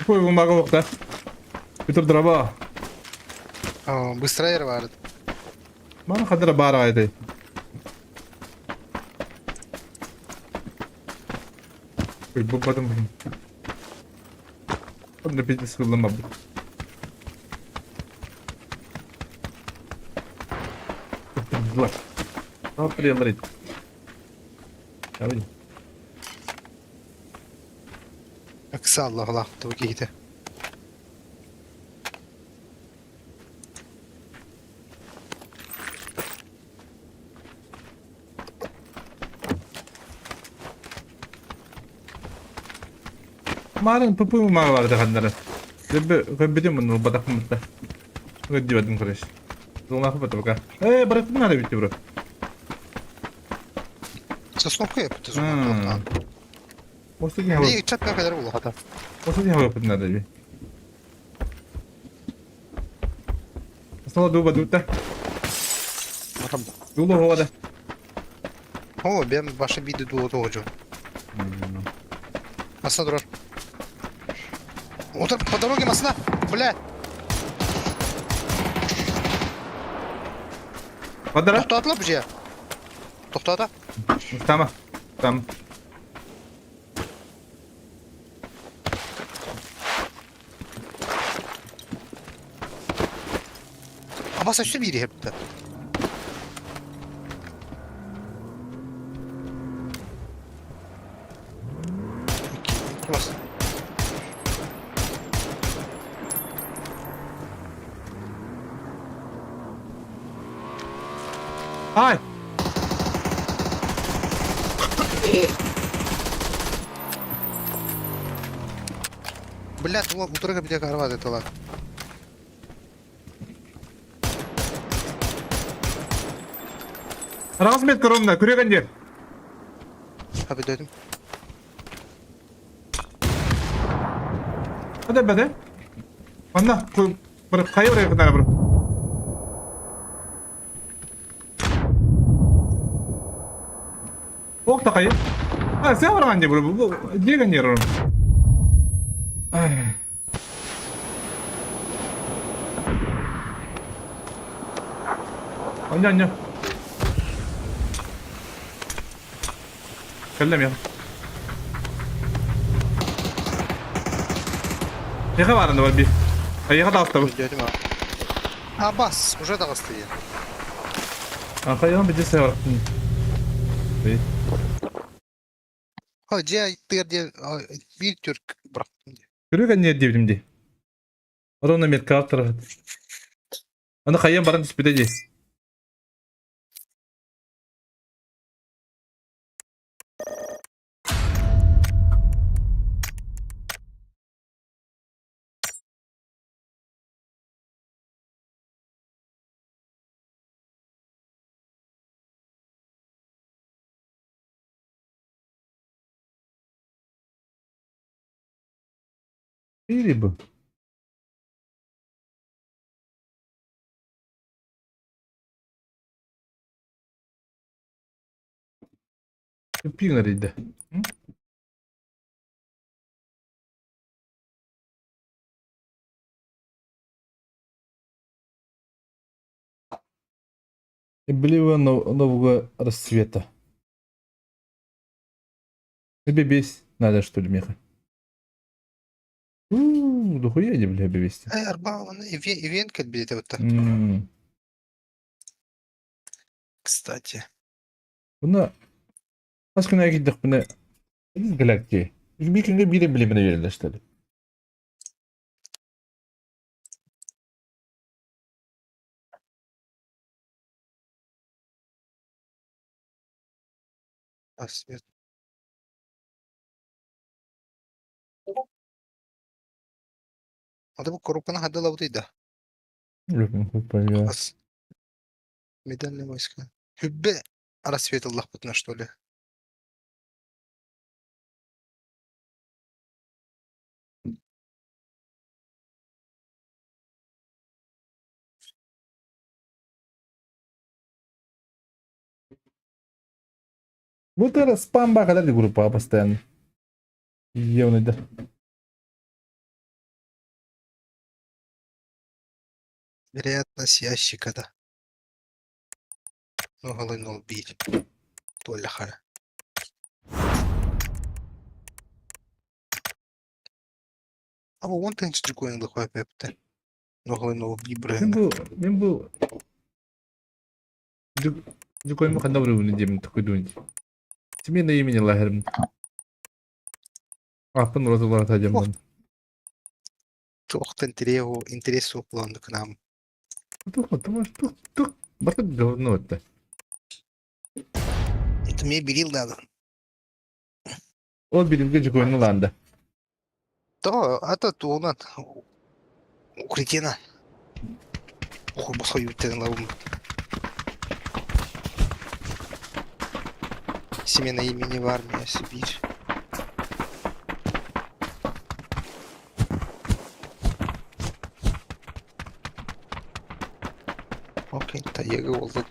Ой, бумага вакта. Битер драба. Быстро yer vardı. Bana kadar bara aydı. Bu badım bugün. Onu bir de sıkıldım abi. Dur. Ne yapıyorlar? Abi. Kısa Allah Allah. Tabii ki gitti. Kemarin pupu mah vardı kanları. Kebetulan menurut badak mutlu. Gak dibatin keras. Rumah apa tuh kak? Berat mana ada bro? Sosnovka yaptı. Hmm. Maksudnya apa? Ne çatmaya kadar oldu hatta. Maksudnya apa benar tadi? Aslında dua duta. Adam. Dulu hava da. Ama ben başka bir de doğdu hocam. Aslında durar. Otur по дороге масна. Бля. Kadar? Toxtatla bu şey. Toxtata. Tamam. Tamam. Ama saçlı biri hep de. Bas. Ay. Блядь, вот утро где карва это ладно. Rahmet korumda küreğen yer. Abi dedim. Hadi be de. Anla. Bırak kayı buraya kadar bırak. Ok da kayı. Ha sen var anca bu. Diğer yer oğlum. Ay. Anca. Kellem ya. Yaha var anda var bir. Yaha da altta bu. Dedim abi. Ha bas. Уже da bastı ya. Arkaya bir de sen var. İyi. Ha diye bir Türk bıraktım diye. Küreğen yer diyebilirim diye. Arona met kart tarafı. Ana kayyan baran dispide diye. İyi bu. Yapıyorlar. Блива нового расцвета. Бебесь надо, что ли, меха? Дохуя не, бля, бебесь. Arba event kalbiyete bitti. Kстати. Buna başkana gittik buna. Biz galakti. Bir günde biri bilimine yerleştirdik. Asmet. Hadi bu korupana hadi lavdıydı. Ас. Медальные войска. Хюббе. Рассвет Аллах путна, что ли? Вот это спам бака да группа постоянно. Явно да. Вероятность ящика, да. Ну, голынул бить. Толя хара. А вон ты инструкуем лихой пепте. Ну, голынул бить, Мен брыгна. bu Дюкой кандай бір өне демін түкідуін. Семейна имени лахерім. Апын розалар тадемін. Тохта интересу плану к нам. Тух. Бақы говно өтті. Это мне берил надо. Ол билімге жүкойны ланды. То, это тунан. Укрытина. Ох, басқа юттен лавым. Семена имени в армии, Сибирь. Окей, тайга oldu.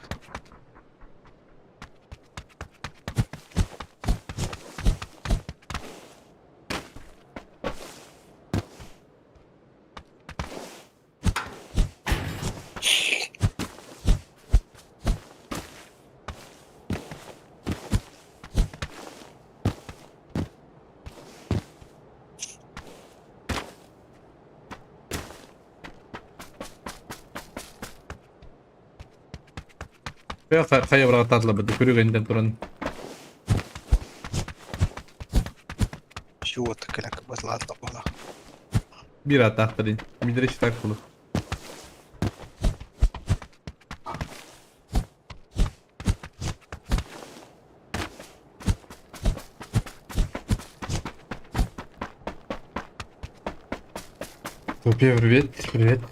Қая бұраға татыла бұды көрегенден тұрын. Чего-то кляка базлатла была. Bir атақтырын. Мидіріш так бұлы. Топе, привет.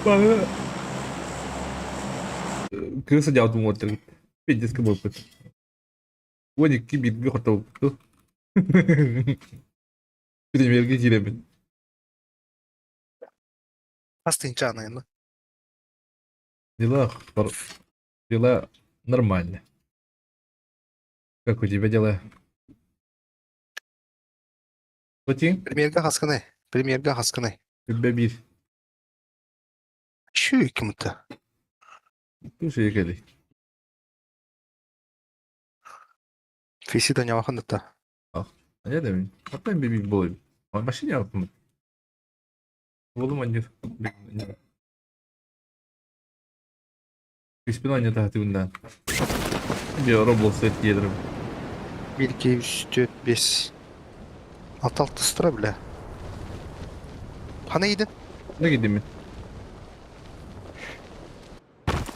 Bana cứ sao giàu tụi một từ biết just cái bột ủa gì cái bịt cái hoạt động đó cái gì cái gì đấy mình Астынча, наверное. дела нормально. Как у тебя дела? Пути? Примерга хасканы. Тебя бит. Şu hükümete. Ну что я говорю? Фисида не ваханта. А я да потом бибик был. Он машине yaptım. Oğlum anne. İspanya tahtından. Bir Roblox et gelirim. 1, 2, 3, 4, 5. 6 sıra bile. Hana gidin. Ne gideyim ben?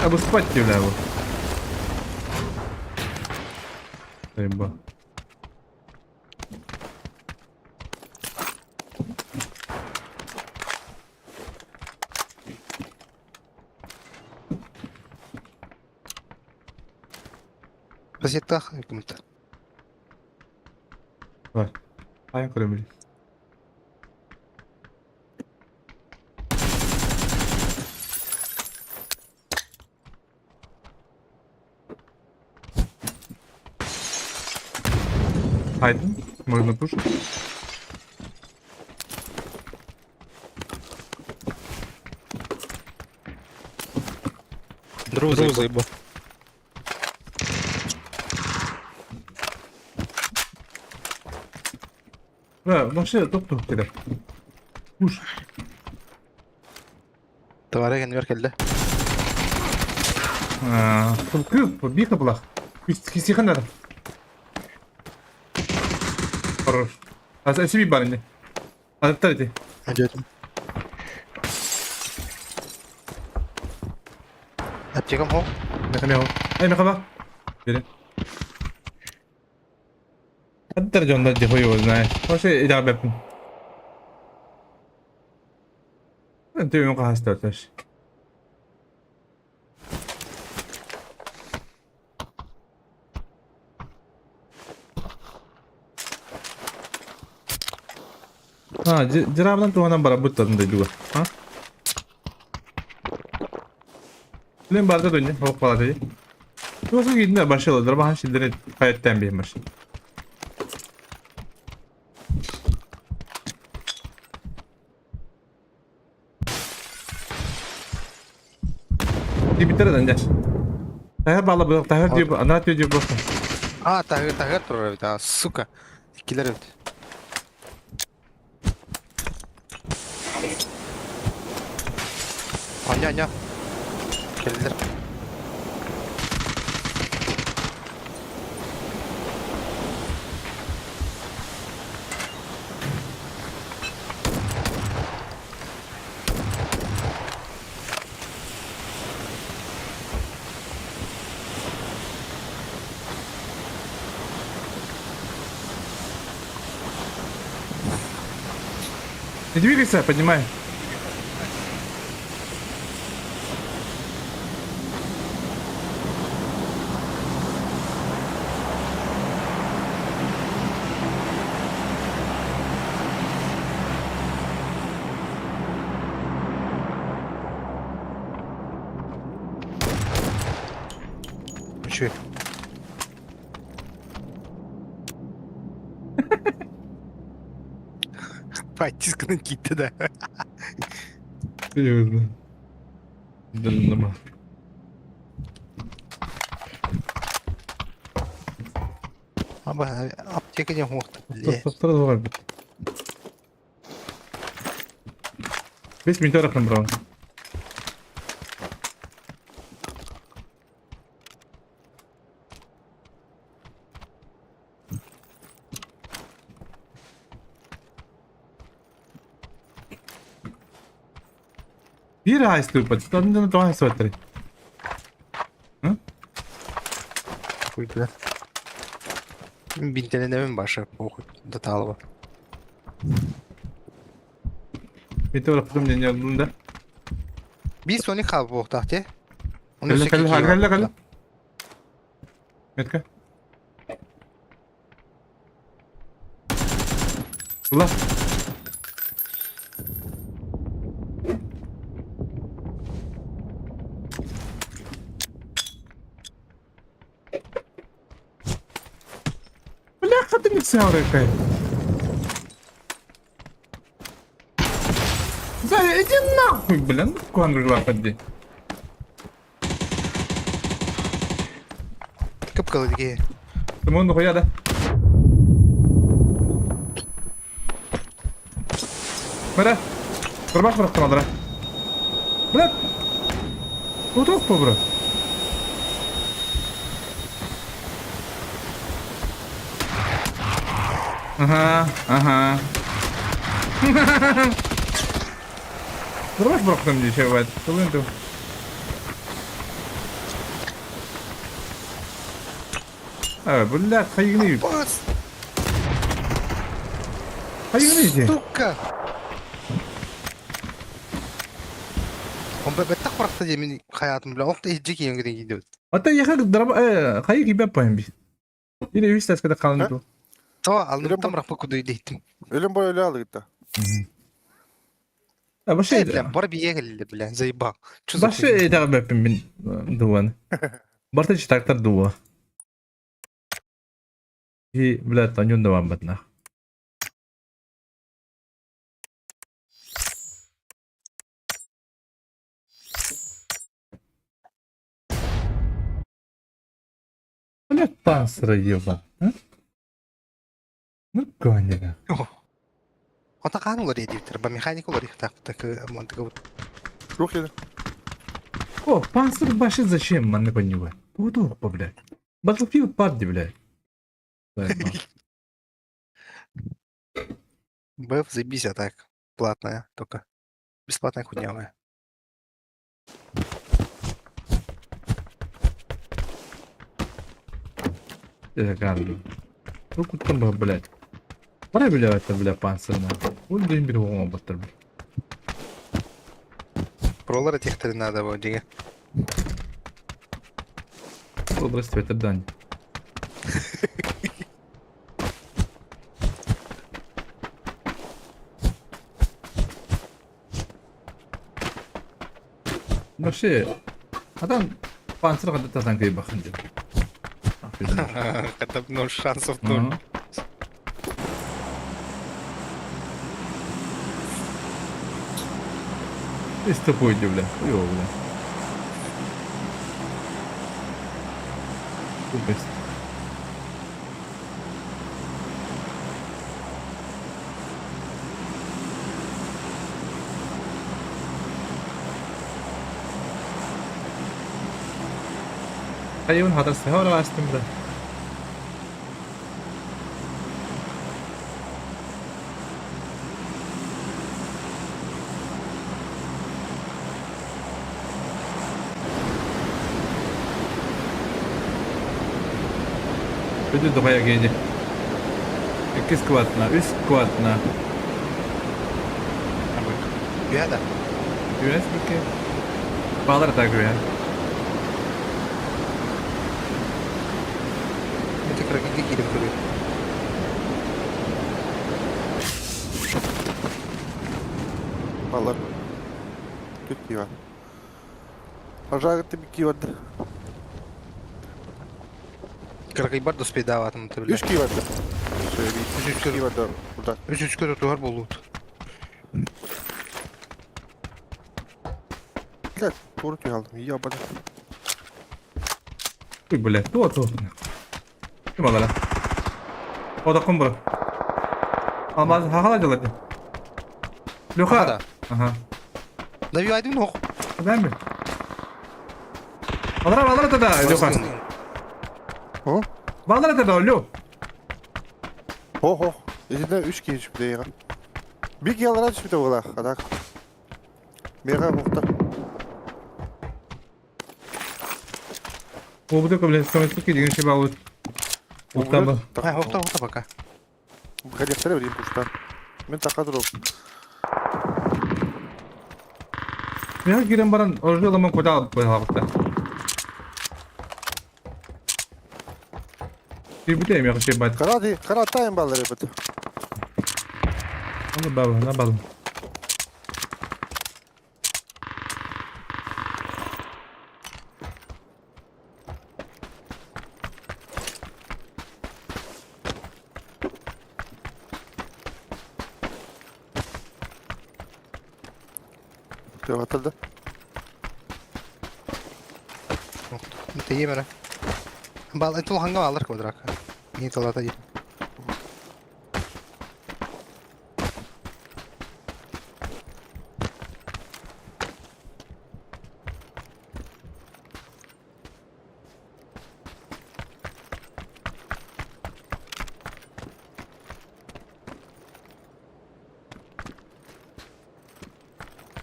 Ha bu spot diyor lan bu. Eyvah. Газета hükümete. Var. Aynen koyabilir. Haydi. Можно пушить. Друзі, бо. Машина топ-топ киder. Push. Tavara geldi geldi. Bir kapılar. Kisi kadar. Хорош. А себе барыни. Отставите. Ödedim. Atacağım ho. Мехамео. Ай, мехаба. Бери. Отдар жонда жихой его знает. Вообще ида бепин. Ты ему кахас тарташ. Jiraban tuh bara button deh juga. Hah? Lan barda dönüyor. Hop falan dedi. Yoksa gitmeye başladılar. Bahar şimdi kayetten bir maç. Di bitir aja. Tahir bağla bırak. Tahir diyor. Ana diyor bırak. Aa Tahir durur bir daha. Suka. İkiler evet. Anya. Geldiler. Не двигайся, поднимай. Uçuyor. Патисканın gitti de. Серьезно. Дальному. Ama apteka ne muhtu. Давай. 5 минут набрал. Bir ay ступать. Там на 2 смотри. Kuydular. Bin tane ne mi başa pohut da talıba. Bir taraf потом мне не одну. Bir soni kaldı bu tahte. Калли. Метка. Ула. Бляха, ты не сяурыкай. Да иди нахуй, блин, ну куандрула подди. Kıpkılı dige. Тимон, нахуя, да? Бля, барбаш бıraktın adına. Bırak. Otur mu bırak? Ага. Барбаш bıraktım diye şey var. Kılın. Evet, bля, hayırlı. Bas. Hayırlı. Сука. Он так bıraktı yemin hayatım bile. Okta hiç yiyen giden gidiyor. Hatta yakak drama hayır gibi yapayım bir. Yine 100 tane kalın bu. Tamam alnım tam bırakma kuduyu deydim. Elim boyu öyle aldı gitti. Ya başka Bilen bora bir geldi bilen zayıba. başka edağım yapayım ben duvarını. Barta çıtaktar duvar. И, блядь, таньон devam et nah. Блядь, панциры ебан. Ну, коня. Ota kan olur ediyor. Ben mekanik olur tak mantıklı. Рух yedi. О, панцирь баши зачем, man, не понимаю. Удобно, блядь. Battlefield PUBG, блядь. БФ заебись, а так. Платная только. Бесплатная хуйня. Это гарно. Ну, куда там, блядь. Пора, блядь, это, блядь, панцирь, вот дым берегом баттыр. Пролара техтери надо вот диге. Образцы, это дань. Şey, adam panser kadar tatan kayı bakınca. Когда бы 0 шансов, Hı. 0. İşte buydu bile. Yok bile. Bu best. Hayvan hadarsa hava açtım da. Ödül de bayağı gece. 2 squatna, 3 squatna. Ya da. Güneş peki. Bağlar da güya. Bir tekrar gidip duruyor. Vallahi. Kötü kiva. Aşağı gitti bir kivardı. Кыргый бар доспей даватым ты, 3 бля. kivardı. Şöyle bir 3 3 kivardı burada. 3 көрі туғар болуыд. Gel, doğru tüy aldım. İyi yapmadım. Uy bля, то. Kim alır? O da kumbur. Almaz, hakala caladı. Luka. Hakala. Aha. Дави айдым ног. Ben mi? Alır da Luka. Ho? Bağlar da Lu. Ho ho. İçinde 3 kişi bir de yağa. Bir yalara düşmüş de ola. Adak. Mega muhtar. O bu da kabul etmez ki diğer şey bağlı. Utan bak. Ha, орта пока. Гадяқтар берейін пуштан. Мен тақа тұрып. Ya giren baran orijinal zaman koda alıp böyle havakta. Bir deyim ya şey bat. Қара атайын балалар ебіті. Onu bağlı, ne bağlı. Деп атылды. Ты емера. Бал, это лханга алар квадрака. Не талата ем.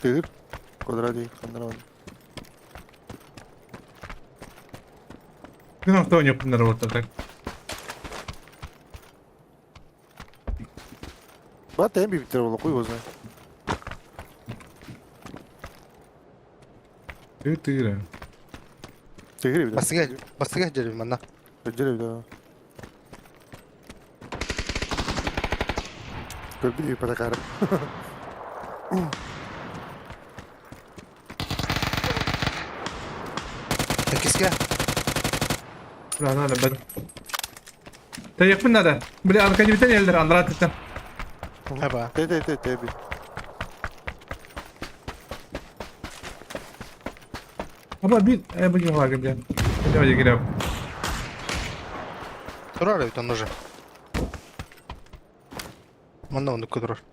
Тығыр. Квадра дейін қандырамын. Bir hafta oyun yapımlar ortada. Бат әм бейбіттер болу қой өзіне. Tığır. Тығыр ебіді. Бастыга жерим мана. Өджер ебіді. Көрді дейіп бата қарып. Киске. Rana da ben. Te yakın nada. Böyle arkacı bir tane eldir andırat ettim. Хаба. Те би. Ama bir bu gibi var gibi. Ne olacak girem. Турар бит он уже. Мана он турар.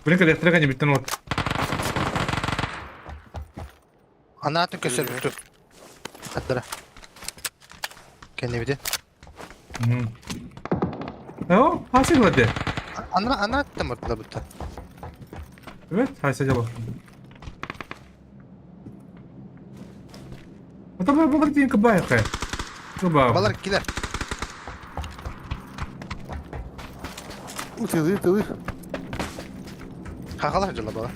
Bunu kadar yaktıra kanca bitten ot. Ана атын көсөр бүтү. Хаттара. Кене биде. O hasıl oldu. Ана аттым ортада бүтү. Evet hasıl cevap. Hatta bu balık değil ki bayağı kaya. Bu bayağı. Балар килер. Тығыр. Хахалар жала бала.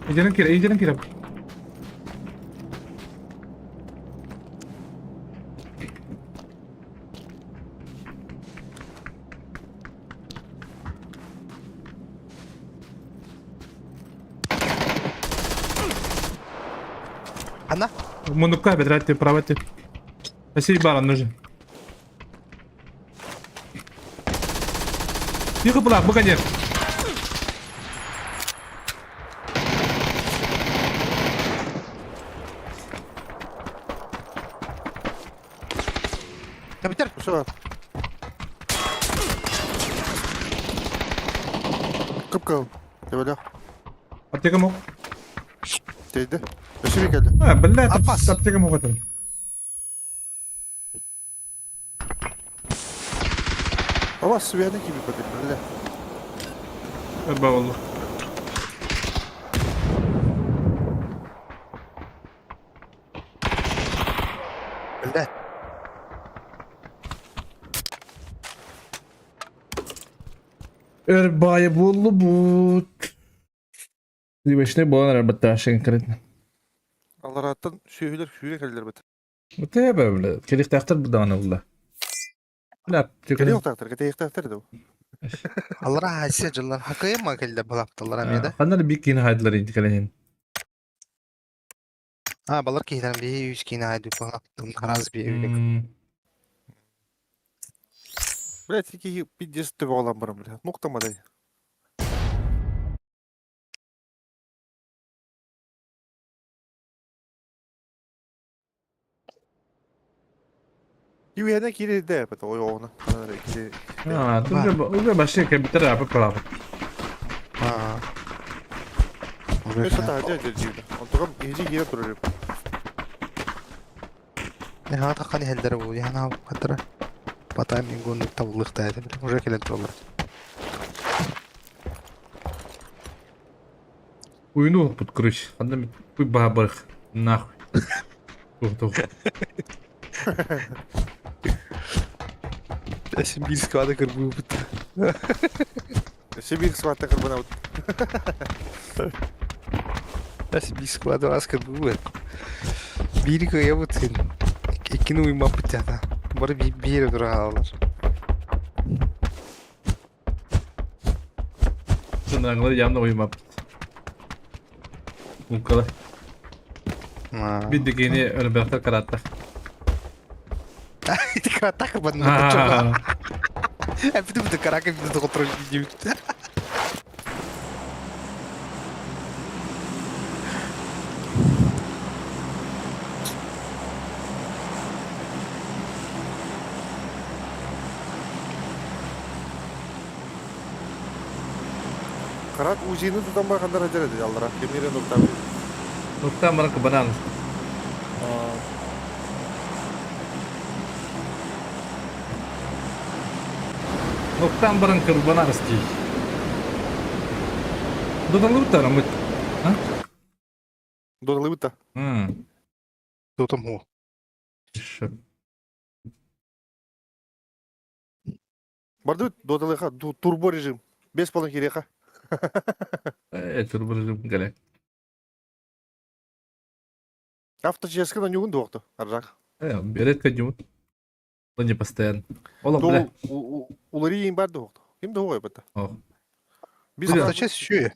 İyicenin kira. Ана? Мунукка, бедрати, правати. Спасибо, баран нужен. Тихо, Булак, выгони. Ya biter. Şu var. Kıpkıl. Böyle. Аптека мог. Değdi. Eşi geldi. А, блядь, Аббас. аптека мог это. Ama Sivyan'ı gibi bakın böyle. Эба والله. Öldü. Эрбая буллу бут. Дивишне болар албетте ашыгын кирет. Allah rahattan şöhüler geldiler bet. Вот я бы, блядь, келих тахтар будана булла. Бля, Geliyor тюкер. taktır. Gete yıktaktır da. Allara hasiye cıllar. Hakaya mı geldi balaptalar amiyada? Хандар бик кин хайдлар инди кален. Ha balar ki bir 100 kine haydi balaptım. Karaz bir evlilik. Блять, iki bir dizisi olan bana bile. Nokta mı dayı? Yüyene kiri de yapıt o yoğunu. А, уже башка компьютер апы прав. Ha. Mesela daha önce acildi. Ondan gece geri duruyor. Ne ha takani heldere bu. Ya na kadar. Patay min gun tavlık da edebilir. Уже keledi olur. Уйну под крыш. Хандар пуй бабах. Нахуй. Тух. Şimdi bir skada kır bu. Sibir sıvatta kırbana ut. Şimdi bir skada az kır bu. Biri kaya butun. İkini uyuma bıçada. Bari bir yere duralar. Sınırlar yanına uyumap. Bu kadar. Ha. Bir dikini öyle bıraktar karatta. Dikkat takır bana. Hep de karak hep de kontrol ediyor. Karak uzini tutan bakanlar acele dedi Allah'a. Kemire nokta. Nokta mana kebenaran. Nokta barang kebenaran sih. Dodan lu tak rambut? Dodalı bıta. Tutun mu? Bardı dodalı ha turbo rejim. 5 falan kiri ha. Turbo gale. Hafta içerisinde ne gün doğdu? Arjak. Beret kajumut. Lanjut pastian. Olah Doğu boleh. uları yiyin bar doğdu. Kim doğu yapıda? Oh. Biz Hafta içi şu.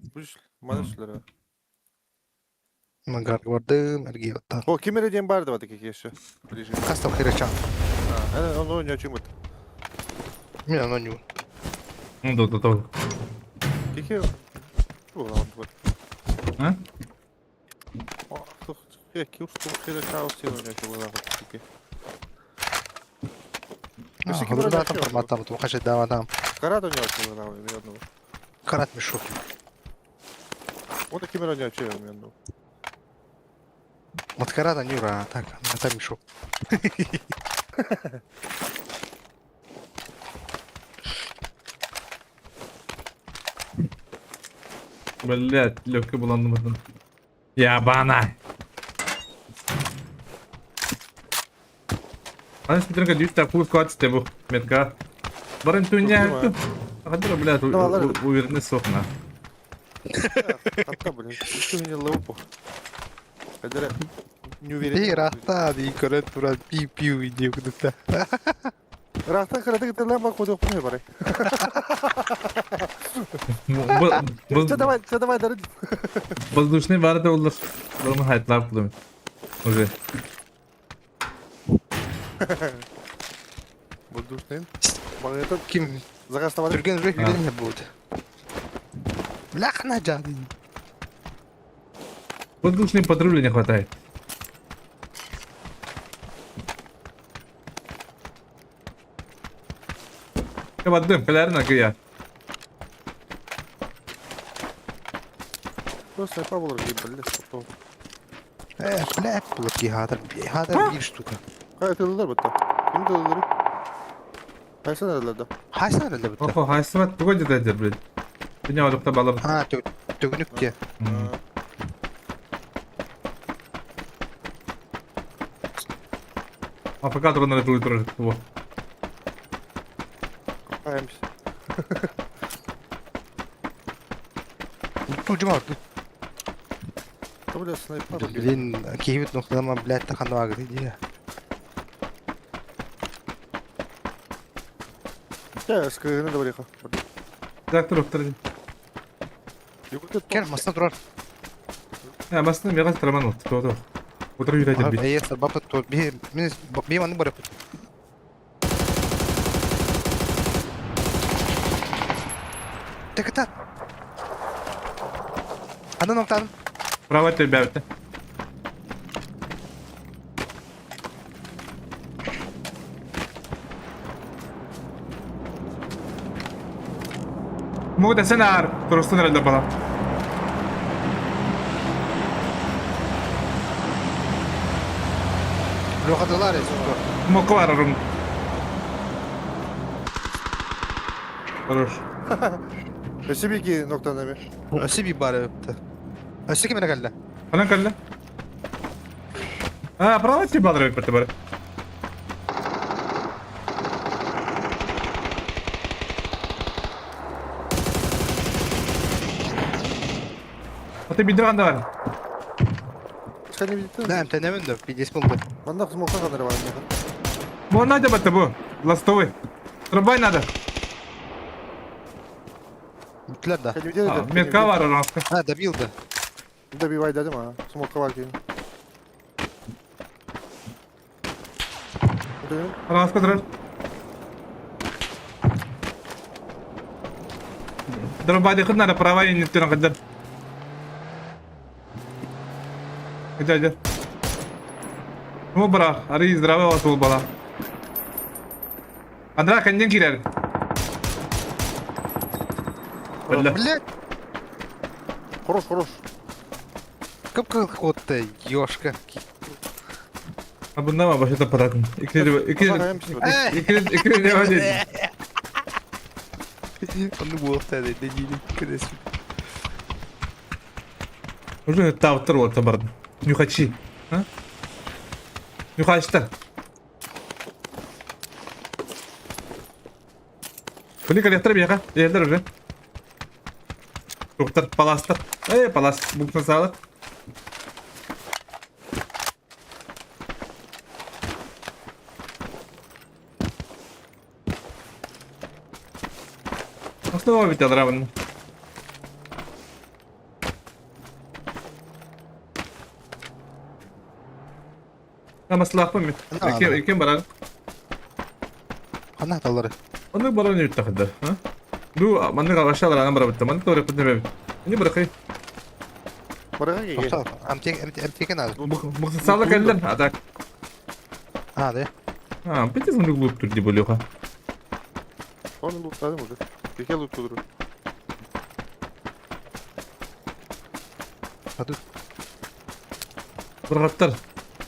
Manaslar. Mangar vardı, mergi yotta. O kimere diyen bardı vadı ki şu. Kastam kire çan. Ha, onu oynuyor çünkü. Mina no nyu. Tuh. Kiki. Ulan bu. Ha? Oh, tuh. Kiki ustu kire kaos diyor oynuyor şu ulan kiki. Ha, olur da tam formatta bu. Kaç devam adam. Karat oynuyor şu ulan abi. Yanına. Karatmış şu. O da kimere oynuyor şu yanına. Маткарада Нюра, так, это мешок. Блядь, легко буlandım adam. Ya bana. Ana смотри-ка, 200 такую скатiste bu метка. Барин туня. Хадра, блядь, уверенный сохна. Hatta böyle. Üstüne lavabo. Kadere. Эй, рахта, ди корет тура пиу иди куда-то. Rahtan kırada giderler bak o da okunuyor bari. Давай, давай, давай. Воздушный варда olur. Bunu hayatlar bulamıyor. Уже. Воздушный. Магнитот. Kim? Заказ на воде. Түрген уже үйлене будет. Бляха на жады. Воздушной патрули не хватает. Kapatdım. Pelerin akıyor. Просто снайпа olur gibi belli. Потом. Бля, было Хадр bir штука. Gayet yıldılar batta. Kim de yıldılar? Kaysa nerelerde? Haysan herhalde bu da. Oho, haysımat bu kadar da bir. Dünya odukta balım. Ha, tөгünük diye. Afrika durumları durur bu. Kaymış. Tuğcum abi. Tabii снайпа. Блин, кейвит нокtadan блядь, тахан вагы diye. Ya скрыгını da bırakın. Zaten oturdu. Yukarıda Gel masasına durar. Ya aslında biraz taraman oldu. Doğru. Otur yürüyeceğim bir. Eğer baba tut bir anı bırak. Tek at. Ana noktadan. Bravo et bir avette. Muda sen ağır. Turustun herhalde bana. Lokadılar ya sonra. Moku var arım. Хорош. SB2 noktadan bir. Öse bir bari öptü. Öse kime geldi? Falan kaldı. Ha, bravo et bir bağır öptü bari. Hatta bir duran da var. Sen ne bildin? Ne emtenemin de bir des buldu. Banda smoke'a kadar var. Bu надо battı bu. Lastовый. Трубай надо. Bittiler de. Sen video Ha, Mirka var aramızda. Ha da bildi. Bir de bir vay dedim ha. Smoke'a var diyelim. Aramızda durur. Трубай дыхать надо, права и не тянуть kadar. Hadi. Ну, брат, ари здравый вас был бала. Андра, kendin girer. Öyle. Блядь, Хорош, хорош. kıpkırmızı kodda yoşka. Ha bundan mı başta paradın? İkili ne var dedi. Onu bu ortada ne diyeyim kırısı. Уже тавтыр вот табарды. Нюхачи. А? Нюхачтар. Были коллектор бияка. Yerler уже. Туктар, паластар. Палас. Букна сağlık. Nasıl var bir adamın? Ama silah mı? İki baran. Ana hataları. Onu baran ne takıldı? Ha? Du, manı aşağılar ana bara bitti. Manı doğru kutne bebi. Ne bırakayım? Bırakın ki. Nokta. Amteken abi. Bu sağlık elden. Atak. Ha de. Ha, peki sen de loot turdi böyle ha. Onu lootladım orada. Bir kere lootladım. Hadi. Bıraktır.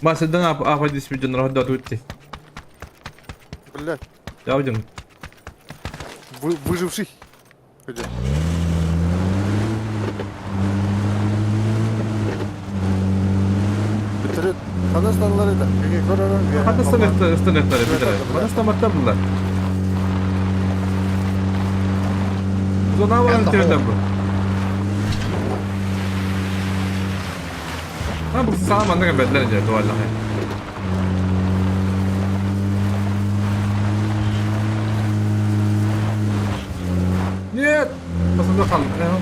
Bahseden apa dispi canlar hadi tutti. Блядь. Ya canım. Выживший. Хотя. Bitirin. Kanaslanları da. Peki koraran. Hadi stanetler bitirelim. Bana stamatlar bunlar. Zona var bitirden bu. Ha bu sağ mantıken bedler vallahi. Нет! Basında kaldık. Ne o?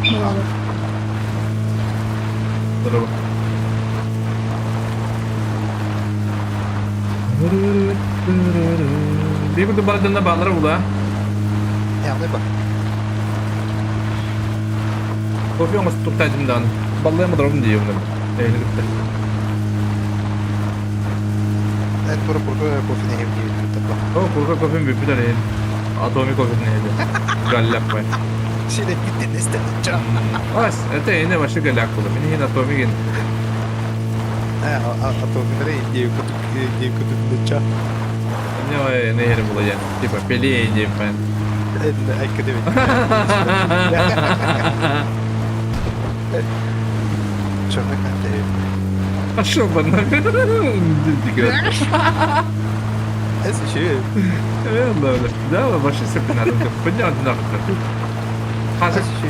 Здорово. Bir bu baladığında bağlara bula. Yandı bak. Kofi olması tuttaydım da. Balaya mı duralım diye bunu. Eğlenip de. En doğru burada kofine evliye tabi. O kurka kofim bir de değil. Atomi kofim neydi? Gallak var. Şimdi gittin istedin canım. As, ete yine başı gallak buldum. Yine atomi geldi. Atomları diye kutup çağ. Ne var ne yerim bulacağım. Tipa peli yiyeceğim ben. Akademik. Çok akademik. Aşağı bana. Dikkat. Ez şey. Allah Allah. Да, başı septen aldım. Понятно.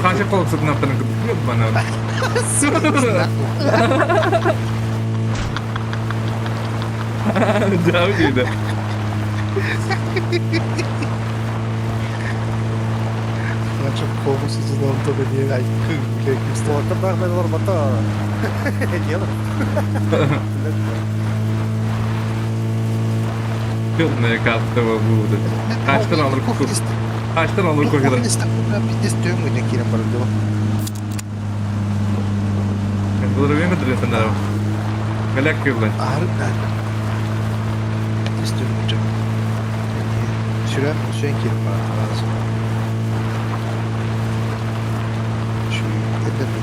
Kaşı kol sıkın yaptığını yok bana. Jauh gitu. Ya çok kovusuzun oldu beni. Ay kıl bile küstü. Orta bırakmayın olur bata. Yalan. Kılmaya kalktı bu burada. Kaçtan alır kukur. Kaçtan alır koşulur. Kofin istiyorum. Bir istiyorum mu ne kirim var diyor. Bunları benim de sen daha. Galak yıldan. Harbiden. İstiyorum hocam. Süren kirim var lazım. Şu elde mi?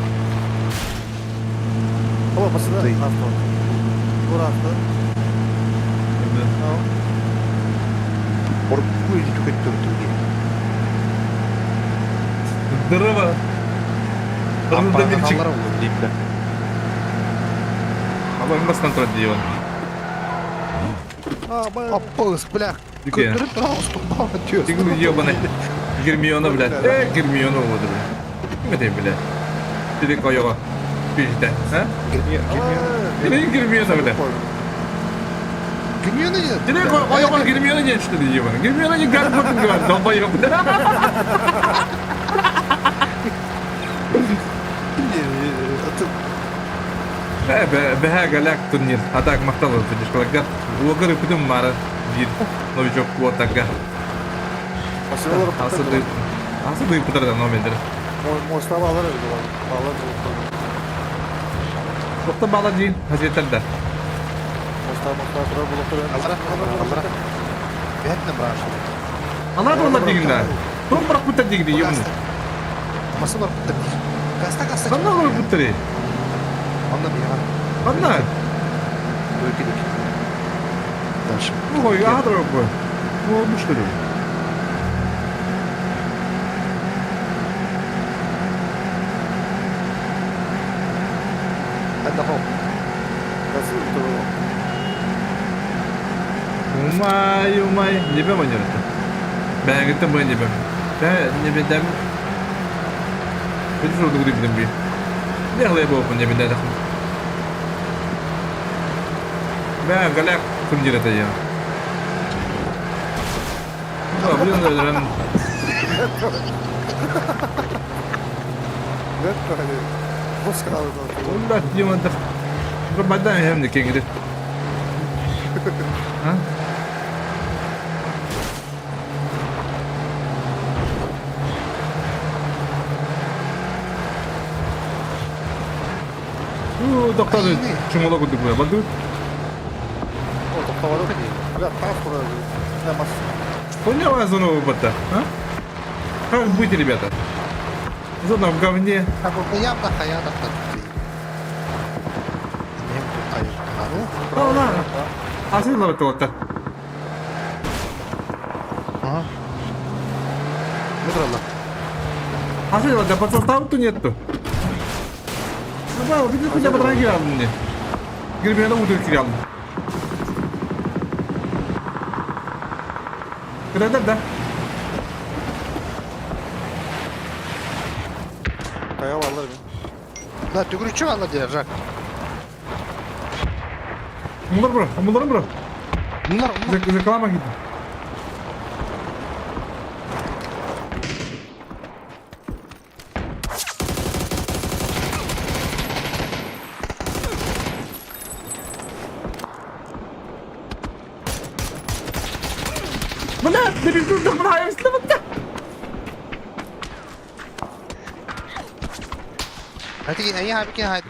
Ama basında Değil. hafta. Bu hafta. Tamam. Orada bu yüzü çok ettim. Dırıva. Dırıva da bir çık. Aparatanlara vurdu deyip de. Allah'ım nasıl kontrol ediyor? Appa ısplak. Dikkat. Kıldırıp rahatsız bağlatıyor. Tigul ебаный. Гермиона, блядь. Гермиона oldu be. Ne diyeyim bile. Dedik o yola. Bizde. Ha? Girmiyor. Dedik Ghermiona bile. Girmiyor ne ya? Dedik o yola Ghermiona geçti diyor bana. Ghermiona gel bakın güven. Domba yok. Atıp Be her galak turnir. Atak maktal oldu. Dişkolaklar. Uğur öpüdüm var. Bir novicok bu atakga. Basında olur. Asıl duyup tutar da nomendir. Mustafa alır öyle var. Bağlar. Çok da bağlı değil. Hazretler de. Mustafa durar bulutlar. Allara. Ben de bıraktım. Allah da onlar değil de. Tom bırak bu tadı gidiyor. Masal var burada. Gasta. Sen ne olur bu tadı? Onda bir var. Anlar. Öykü dök. Karşı. Bu koyu adır bu. Bu olmuştur. Hadi hop. Nasıl bir Umay. Nebe mi oynuyorsun? Ben gittim bu nebe. Ben nebeden... Bir sordu gidip bir. Ne alıyor bu nebeden de? Ben galak kunjirata ya. Oh, biliyor musun öyle? net böyle. Boş kaldı. Allah diyorum da. Berbadan hem de kengir. Ha? Doktor cuma lagu tu gue, bantu. O havada da değil. Biraz taraf buraya. Ne mas. Punya mana zona bata? Ha? Как быть, ребята? Зона в говне. Явно хаянов так. Allah. Asıl var tuvalette. Ага. Выдрала. Asıl var. Dapat состава tuh нету. Apa? Kita punya berapa lagi lah ini? Gimana udah kiri aldım. Kırada da. Kaya varlar bir. Да, ты говорю, что она держит? Bunlar bro. Bunlar bro. Bunlar Reklama gitu. Тут нравится, هتيجي اي حاجه كده هات.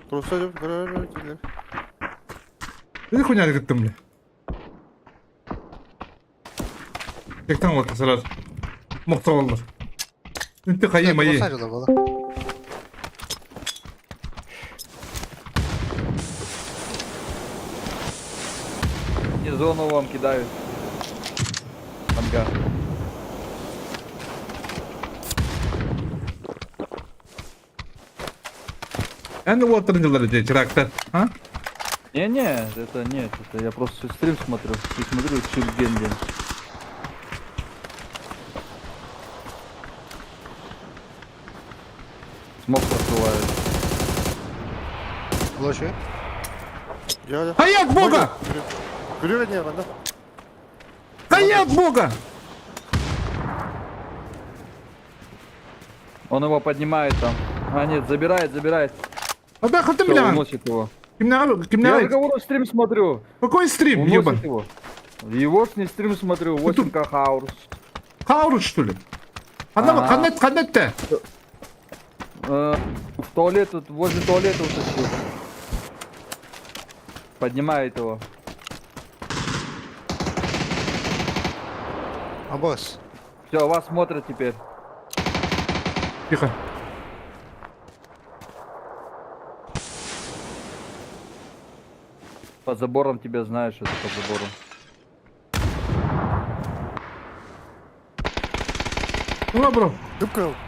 Просто ايه хуйня dedim bile. Tekten ortasalar. Muhtar olur. Ünlü kayı mayı. Посадила было. Не зону вам кидают. Ангар. Yani bu oturuncuları diye çırakta. Ha? Не-не, это нет, это я просто стрим смотрю. И смотрю, чип генген. Смог просылает. Ложи. Gel. Hayat Бога! Görüyor ne bana? Hayat Бога! Он его поднимает там. А нет, забирает. Abi hattım Всё, bile lan. уносит его. Kim ne abi? Kim ne Я abi? же говорю, стрим смотрю. Какой стрим, ебан? Уносит его. Его с ней стрим смотрю. 8К хаурс. Kavrus что ли? Kanat Ага. kanat de. В туалет, тут возле туалета утащил. Поднимает его. А босс. Все, вас смотрят теперь. Тихо. Под забором тебя знаешь, это под забором. Ну, бро.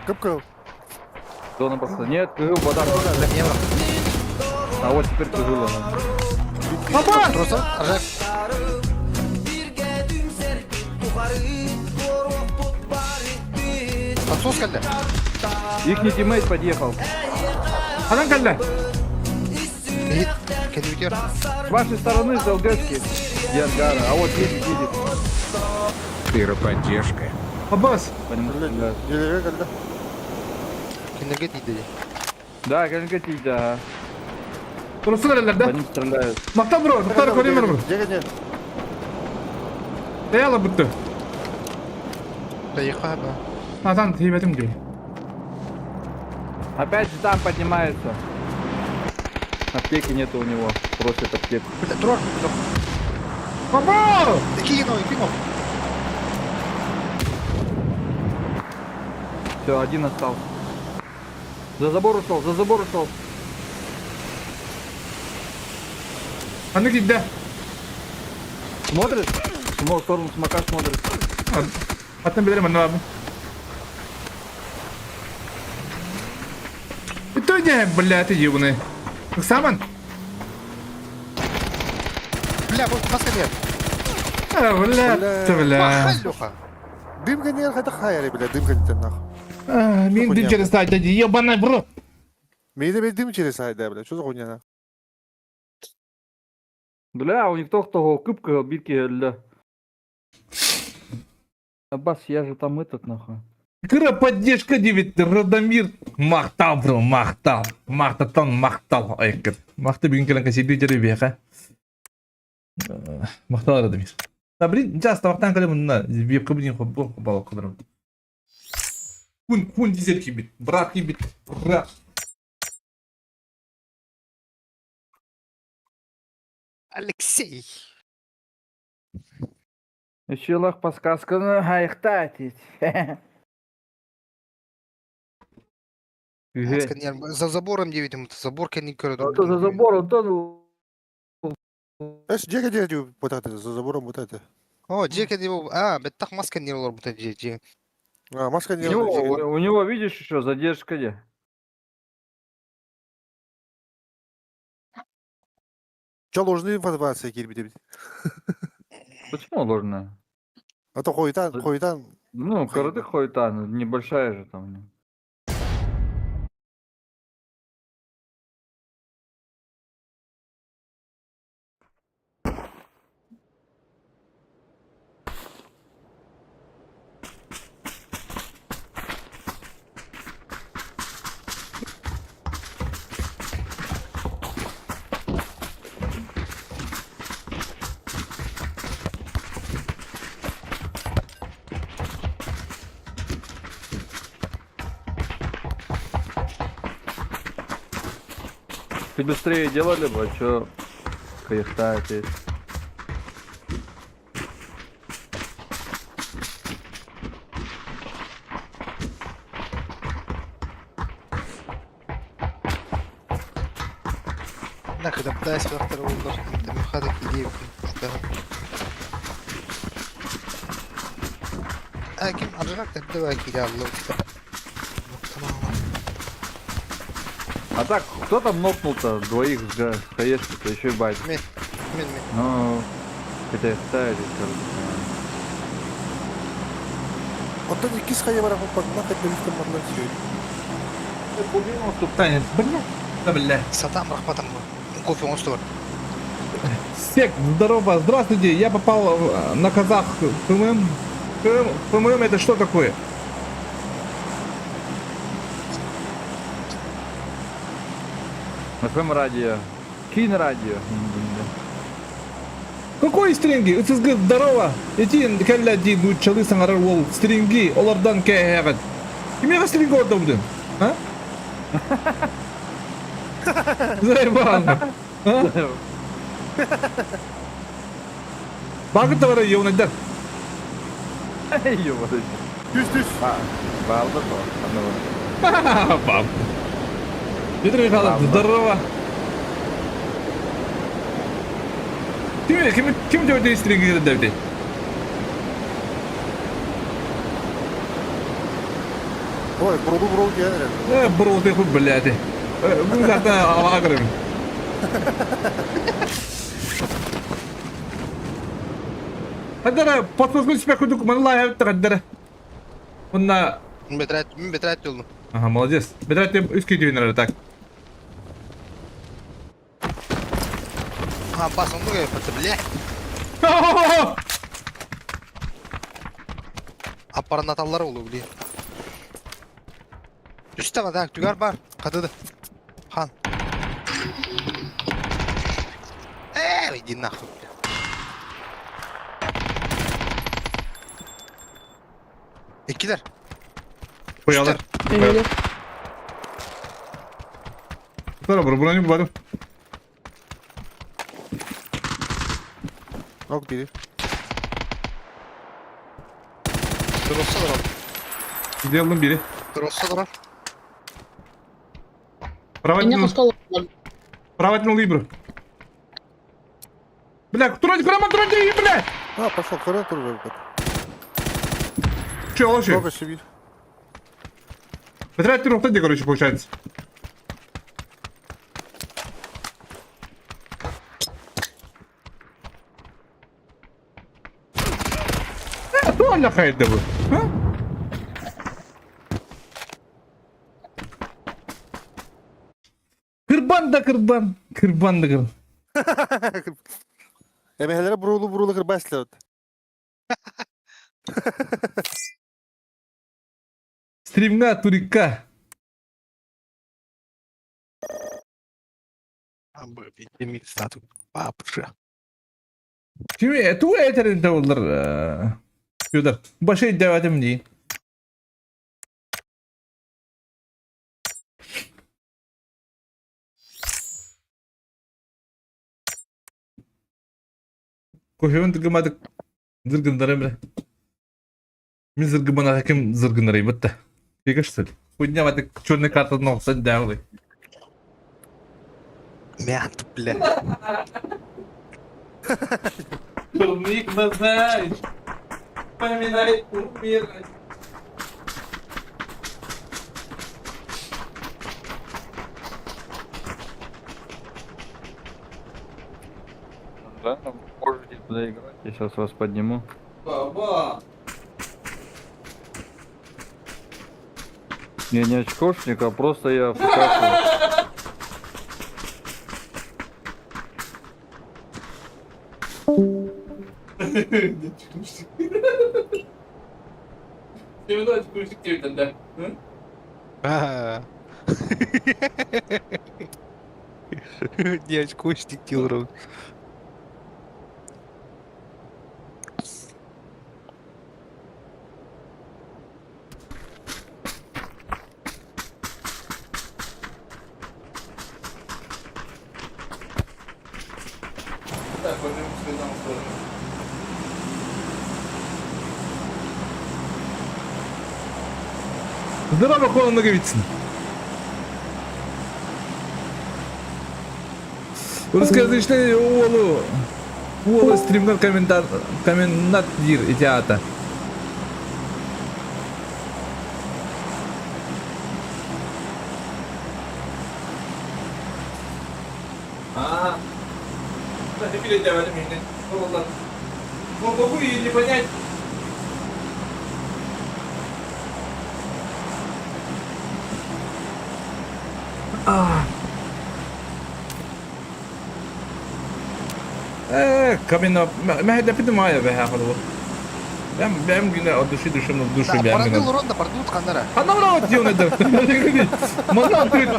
Капкал. Зона просто. Нет, КГ, вода. А вот теперь КГ. Baba! Просто Ржак. Отсос geldi. Ихний тиммейт подъехал. Adam geldi. Гид. Kendi bitiyor. С вашей стороны с ЛГшки. Янгара. А вот едет. Abbas. По нему стреляют. Geliyor geldi. Kendi git dedi. Да, КГ, да. Burası По nerelerde? ним стреляют. Makta bro. Muhtar koyayım bro. Gel. Eyvallah bitti. Доехал, да. Adam hibetim diyor. Опять же там поднимается. Аптеки нету у него. Просит аптеку. Бля, дурак. Baba! Кинул. Все, один остался. За забор ушел. Hani gitti. Смотрит? В сторону смока смотрит. Hatta bilirim anne abi. Это не, блядь, ебаный. Саман? Бля, вот маска нет. Блядь, ты, бля. Махай, Леха. Дымка не это хайри, бля, дымка не нахуй. Min dil через сайт, ебаный, бро. Мейде дым через сайда, бля. Что за хуйня нахуй? Бля, у них кто кубка битки для... Аббас, я же там этот нахуй. Кыра поддержка 9, Радомир. Мақтал, бро, мақтал. Мақтатан мақтал. Айкыр. Мақты бүгін келен кәсейді жүрі бейқа. Мақтал Радомир. Блин, сейчас тавақтан кәлем мұнна. Беп қыбын қоббы балық қыдырым. Кун дизель кибит. Брат кибит. Брат. Алексей. Еще лах подсказка, ну, айхтатить. Маска нет. За забором 9, ему забор kendi körüdür. Это за забором, то ну... Эш, где где вот это за забором вот это. О, Джек его... А, беттах маска не olur bu Джек. А, маска не. У него, видишь, еще задержка где? Что ложные информации кирбит. Почему ложная? А то хуйтан. Ну, коротый хуйтан, небольшая же там. у него. Чуть быстрее делали бы, а чё кайфтаете? Нахуй, там дай сюда второго удар. Там хата идею. Ким аржак так давай киля алло. А так, кто там нокнул-то? Двоих с хаешки-то, еще и байт. Мен. Ну, хотя ставили, короче. Ondan 2 kaya var ama bak ne kadar birlikte varlar diyor. Таня, бля. Да, бля. Сатам рахматам. Кофе он что? Сек, здорово, здравствуйте, я попал на казах ПМ. ПМ это что такое? FM радио. Кин радио. Какой стринги? ССГ здорово. Эти кәллә ди бу чалы саңарар ол стринги, олардан кәһәгәт. Кимгә стринг орда бүден? А? Зайбан. А? Багыт товары йонайдар. Ёбаный. Düz. А, балда то. Баб. Дмитрий Михайлович, здорово. Ким дәвде стринги дәвде? Ой, бурул diye. Бро, ты хуй, блядь. Вы как-то агрым. Хадара, подпуску себе ходук, манла я тагадара. Онна... Мен бетрат yolunu. Ага, молодец. Бедрат тебе üskü düğünler так. Ha bas onu da yaptı bile. Aparan atalları oluyor bile. Üstte var da tügar var. Kadıdı. Han. Иди нахуй. İkiler. Koyalım. Sonra bro, не бадым. Nok biri. Kırılsalar abi. Сделаем бери. Kırılsalar. Правотнул Либру. Бля, туранди, бля! Ha пошел, куда tur ver. Че, вообще? Много себе. Бедрат ты рухтади, короче, получается. Doğru kaydı bu. Ha? Kırban da kırban. Kırban da kırban. Emehlere burulu kırbaslar. Стримга турика. Abi bir statu. Papşa. Şimdi tu eterinde olur. Yudar. Başı devadım değil. Koşuyorum tıkımadık. Zırgınlarım bile. Мен зыргымана кім зыргынырай бітті. Пекаш сәл. Поднявады черный карта ноқса дәуғылай. Мят, бля. Турник назай. Поминай умирать. Да, можете туда играть. Я сейчас вас подниму. Баба. Я не очкошник, а просто я вкатываю. Şimdi açmıştık diyordan da. Ha. Не очкочник diyorum. Здорово, холодно говорится. Русскоязычный Уолу стримган комментат дир идиата. Не передавали меня. Могу и не понять. Камина, ما هدفت معايا بها خلاص. بهم جنا أدوشي دوشم دوشي بهم Парады جنا. урон да бардут қандара. Она врать ее надо. Мана ты.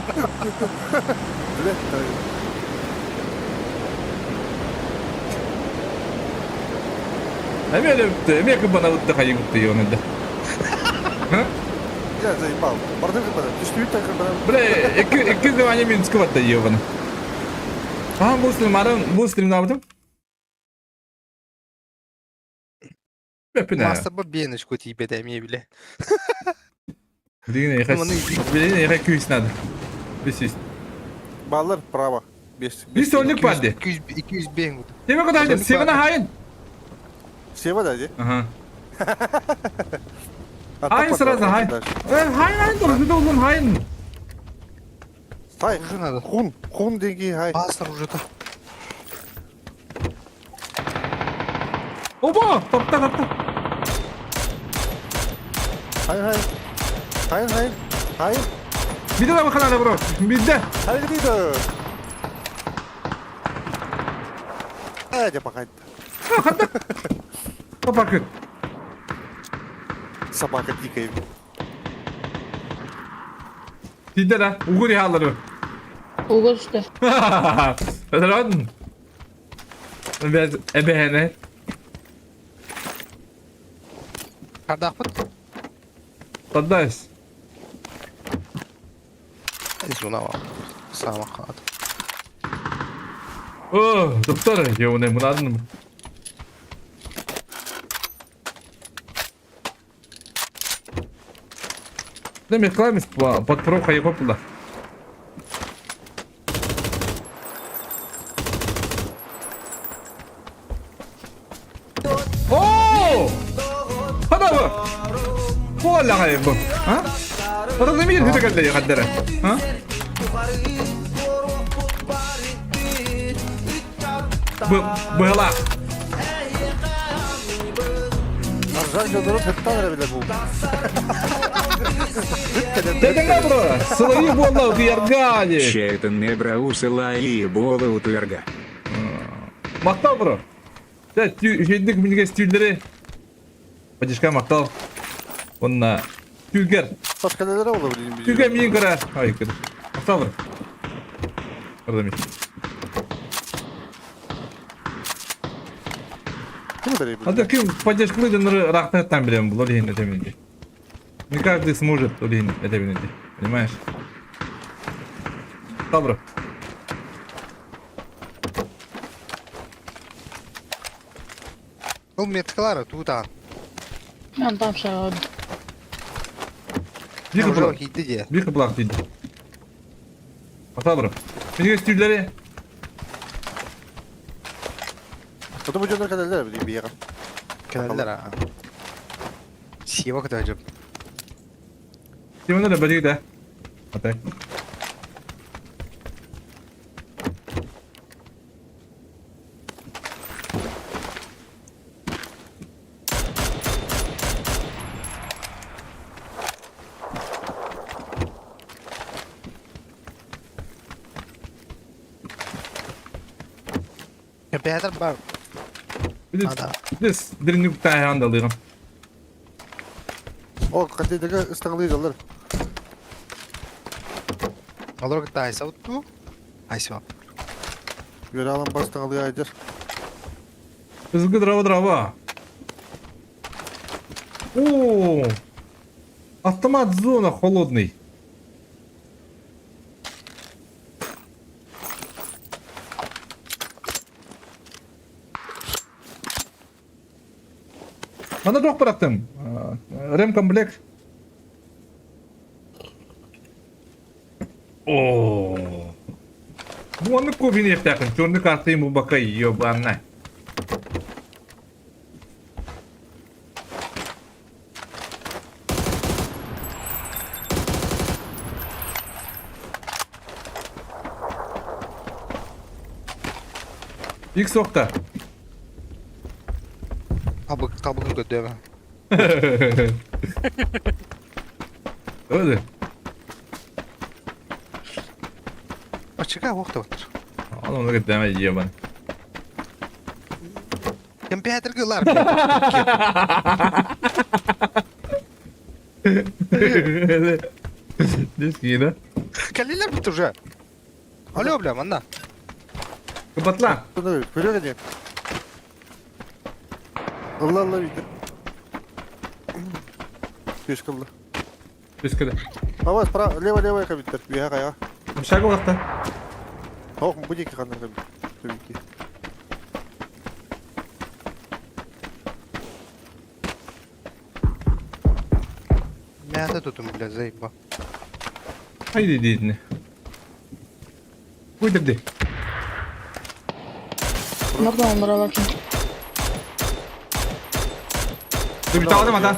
Блядь, Мне как бы надо доходить вот ее надо. я заебал. Барды кырбадан. Түштүбүттен кырбадан. Бля, iki zaman yemin sıkıvat da yiyor bana. Aha bu stream ne yaptım? Öpün ha. Мастер беночку тебе дайме биле. Bildiğin yakas. Bildiğin yakas küs nadı. Biz. Балдар право. Biz sonluk vardı. 200 бен. Demek kadar da sevana hain. Сева дади. Aha. Hain sırası hain. Hain doğru bir de oğlum hain. Тай, Уже надо. хун деньги, хай. Мастер уже да. Oba! Tapta. Хай, хай. Хай, хай. Хай. Bir de bakın hala bro. Bir de. Хай gidiyor. Hadi bakayım. Kapakın. Собака дикая. Bir de la. Ugur yahaları. Uğur'da. Ödran. Biraz ebehene. Кардахпыт. Taddayız. Изунава. Самохат. Oh, doktor. Ya ne bunu adını mı? Demek kılamış bu. Patron kayıp yaptılar. Oh! Hadi bu. Bu lan kayıp bu. Ha? Orada ne bileyim hüte geldi ya kaddere. Ha? Bu hala. Arjan jodoro teptan verebilir bu. Dedin ne bro? Sılayı bolla utuyargani. Ще не браусила и бола утверга. Maktal bro. Ya şeydik minige stüdleri. Padişka maktal. Onunla. Tülger. Başka neler olur bileyim. Tülger miyin kara. Hayır kara. Maktal bro. Orada mı? Kim verebilir? Hadi kim поддержку доноры рахтаттан берем, бұл олейін этеминде. Не каждый сможет олейін этеминде. Понимаешь? Добро. Бұл меткалары тудан. Ben tam şey oldu. Bir Уже kıplak. gitti diye. Bir kıplak değil. Maktal bro. Minige stüdleri. Kutu bu jodoro kadar bileyim bir yere. Kanallar ha. Сева когда же. Timona da bacık da. Atay. Beter бар. Bir de Ada. derinlik bir tane alıyorum. O katedrga ıstığılıydılar. Алар кыта айса утту. Айса. Göre alan bastı alıyor aydır. Hızlı дрова. О! Автомат зона холодный. Bana çok bıraktım. Rem komplek. Oo. Bu anlık kovini yaptakın. Çorunu kartayım bu bakayı yiyor bu anne. İlk sokta. Tabıkın gödeme. Öyle. Açık ha vakti otur. Onu da deme yiyor bana. Temperatur kılar. Deskine. Kalliler bu turca. Alo bля, anna. Kapat lan. Bunu görüyor musun? Allah Allah bir de. Yüz kıldı. Deskine. Ama levo кабиттер. Бига кайга. Bir şey yok da. Тох bu iki kandan кабит. Tabii ki. Nerede tutun bля, zayıfa. Haydi dinle. Buyur de. Nereden onlara bakayım? Dur bir tane adam.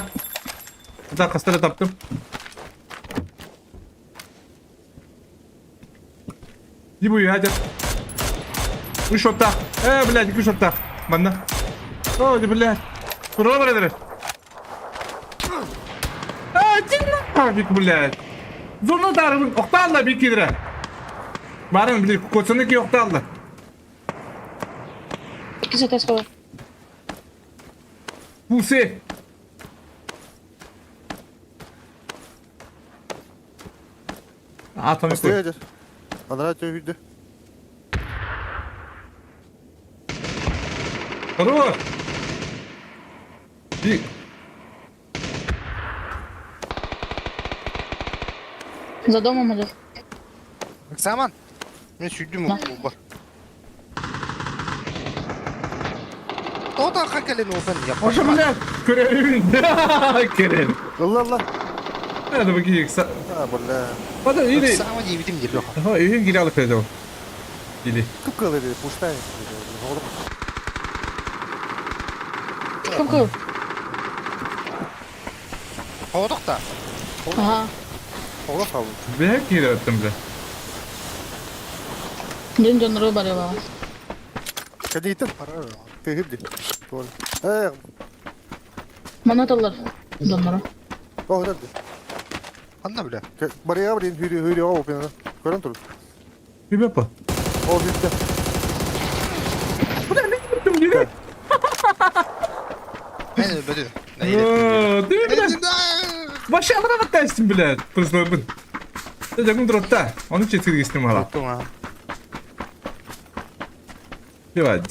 Bir daha kastara taptım. İyi bu ya hadi. Bu şotta. Блядь, bu şotta. Bana. Hadi блядь. Kurala bana direkt. Abi блядь. Zorla darabın. Okta Allah bir kere. Barın bilir. Koçundaki yokta Allah. İki setes var. Buse. Atomik koy. Стоять. Она тебя видит. Хорош. Bir. За домом идет. Saman. Ne sürdüm o var. O da hakikaten o ben yap. Hoşça блядь. Körevin. Kerem. Allah Allah. Hadi bakayım. Ha bula. Hadi iyi de. Sama diye bitim geliyor. Ha evin geri alıp dedi o. Gidi. Кыпкалы dedi. Пустая. Oğlum. Кым-кым. Kovduk da. Ага. Oğlum kaldı. Ben geri attım bile. Benim canları var ya. Hadi gittim. Tehirdi. Doğru. Manatalar. Canları. Oh nerede? Anla bile. Buraya var hürü o opinana. Görün durun. Bir yapma. O bitti. Ne böyle? Değil mi lan? Başı alana bak dersin bile. Pızlarımın. Dedim drotta. Onu çetir geçtim hala. Tamam. Bir hadi.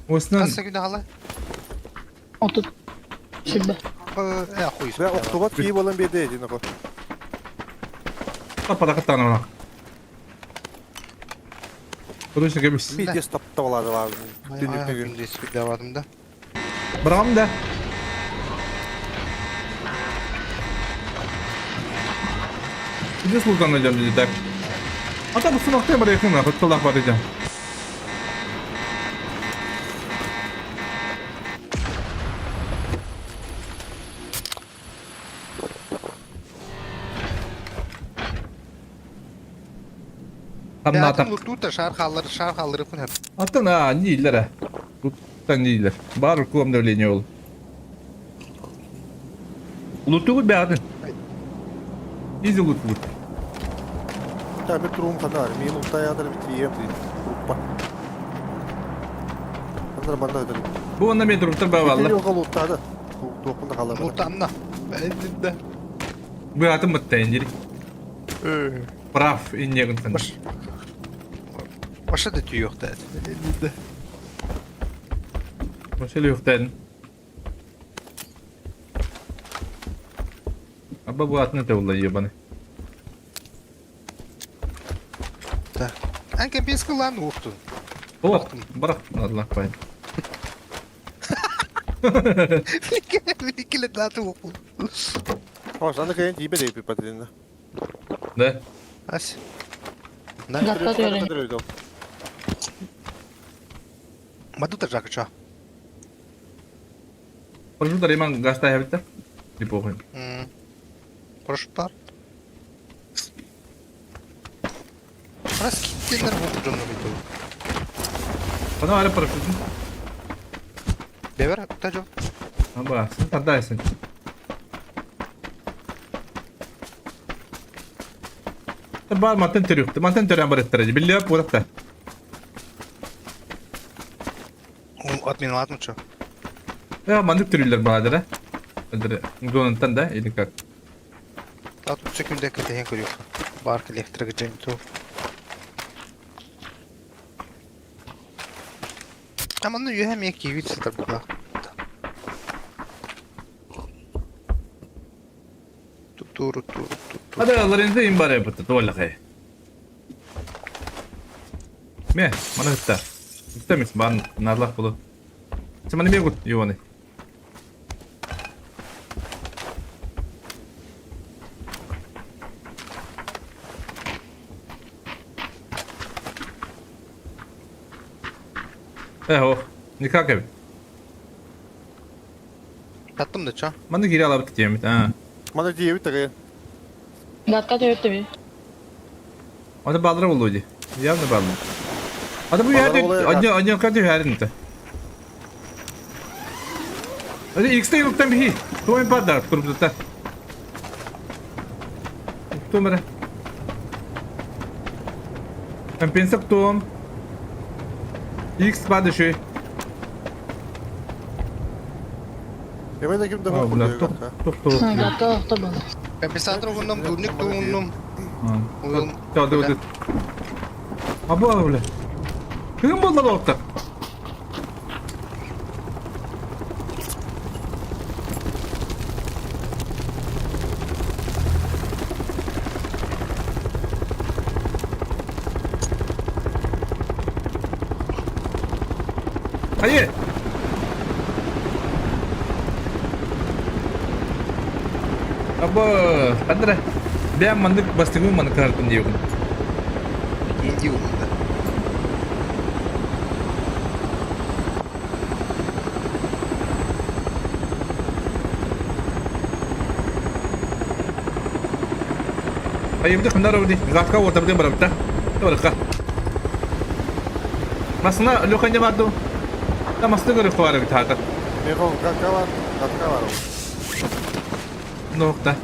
Osman. Nasıl günde hala? Отут. Şurada. Хуй. Ve oktubat kiyip olan bir deydi. Kapada katana ona. Kılıçlı gebis. Bir de stopta oladı var. Dinlikte gün. Günde ismi devamında. Bırakım da. Bir de sultanlayacağım dedi der. Hatta bu sunaktaya bana yakın var. Hıttılak varacağım. Kanına atak. Hayatım Lutlu'da şarkıları kun hep. Atın ha değiller ha. Tuttan değiller. Bağır kulağımda öyle ne oğlum. Uluttu be adın. İzi uluttu. Tabi durum kadar. Minutta yadır bitireyim dedi. Gruppa. Kadar banda öderim. Bu anda bir durumda ben valla. Yok alutta da. Dokunda kalır. Mutlu anla. Ben de. Bu hayatım mutlu inciri. Praf ince gün Başa da tüy yok da. Başka yok dedin. Abba bu hayatını tevlayıyor bana. Anke biz kılan uğurtun. Oh bırak Allah koyayım. Vilkele datu oku. Hosan da kayan tibe de ipi patininde. Ne? As. Gatta diyorum. Öyle oldu. Madu terjakacha. Proszę dari emang gas teh habis di pohon. Proshpar. Раз китенер вокуджонно биту. Bana ada paraşütün. Bever tajo. Apa? Sen tadaysın. Tabar manten teriyoktu. Manten teriyan barettirece. Billi yap buratta. Отмена атмуча. Ya mandık türüller birader ha. Ödürü. Zonundan da iyilik kak. Атмуча күндә кетәһен күрүк. Барк электрик жемту. Аманны юһәм яки витсетер була. Tuturu. Hadi Allah'ınızı in bari yapıttı. Tuvalı kaya. Me, mana hitta. Hitta mis, ban narlak bulu. Sen bana bir gut, yuvanı. Oh, nikah kebir. Tattım da ça. Bana geri alabilir diyemit ha. Mana diye bir takaya. Gatta diyor tabii. Hadi baldıra bulu hadi. Yavne baldıra. Hadi bu yerde anca kadar yerin de. Hadi X'te yoktan bir hi. Tuğun padar kurup da. Tuğun bana. Ben pensak tuğum. X padar şey. Yemeğe de kim de Aa, bok bunlar oluyor tok kanka. tok tok. Gatta tabii. Episatro gundam durnik tuğunnum. Uyum. Hadi. Abi öyle. Kim buldu bu orta? Hayır. Apa? Andra. Dia mandık bastığı mandık kartın diyor. Indi umunda. Ayı bir kandar oldu. Zakka orta bir barabta. Doğru. Masna lokanca vardı. Da masna göre kuarı bir tane. Meko kanka var. Kanka var o. Nokta.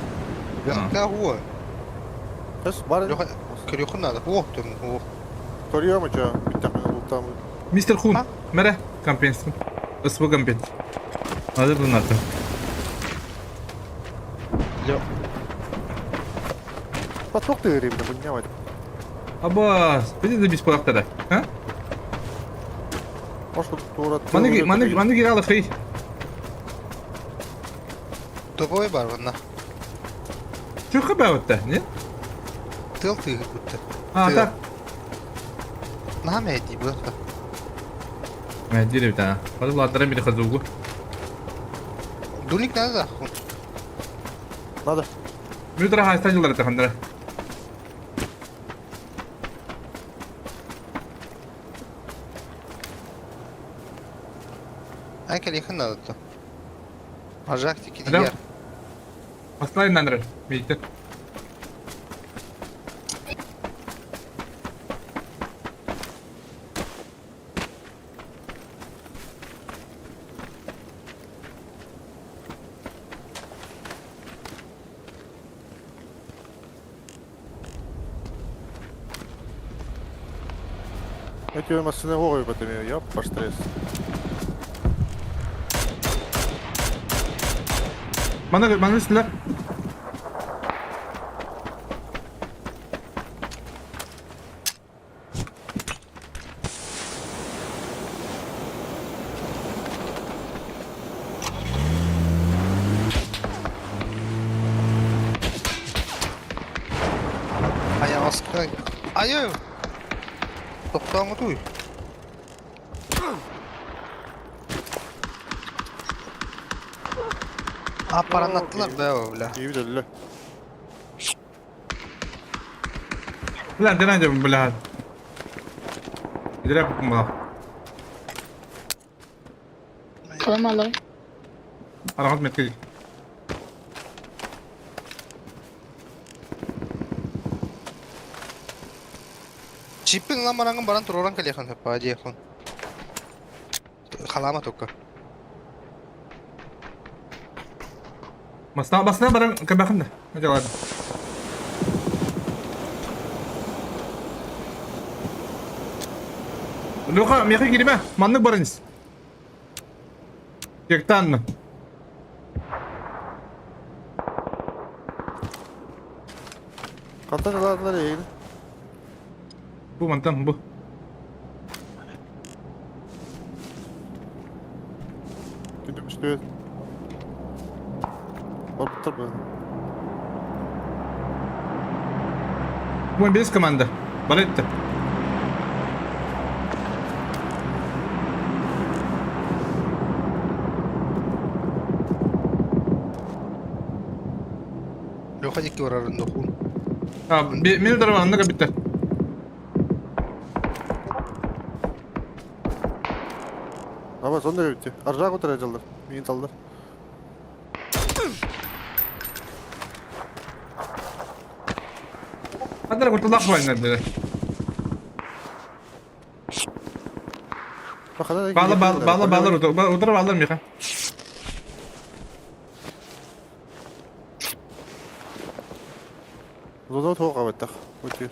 Ga huwa. Kız var ya. Yok körüyor nada. Oh tüm oh. Koruyor mu ça? Bir tane bultam. Mr. Hun. Mere kampiyansın. Isbu kampiyat. Hazır bunlar da. Yok. Bak çok değerli bir de bu ne var? Aba, bizi de biz kulakta da. Ha? Başka doğru. Manda geri al kıyı. Topoy var bunda. Çok kabahatta. Ne? Tıl tığ bitti. Ha tak. Nah me di bu. Ben dire bir tane. Hadi ladlara bir kazugu. Durnik nada. Nada. Müdra hastacıları takandıra. Anke yakın nada to. Ajak tiki Adam. diğer. Hastayım nandıra. Birlikte. Эти машины вовремя потом я по стресс. Bana üstüler. Ayağı askı. Ayo. Toktağımı duy. Aparanlattılar be o bile. İyi bir de öyle. Ulan deneyeceğim bilahat. Giderek bakın bana. Kalan malları. Aramat metkedik. Chipin lan barangın baran tur orang kali kan apa aja ya kan. Kalama tuh. Basına barang kebakın da. Hadi lan. Luka, miyaka girme. Manlık barınız. Yektan mı? Katta neler ya? Bu mantan bu. Gidiyorum işte. Orta mı? Bu biz komanda. Baletti. Yok aja ki orang dokun. Abi bir minut araba anlık bitti. Ama son da bitti. Arıca kurtaracaklar. Minit aldılar. Hadi kurtulak var nerede? Bak hadi. Bağla otur bağlar mıyım? Zoda toğuk avettak. Ötüyor.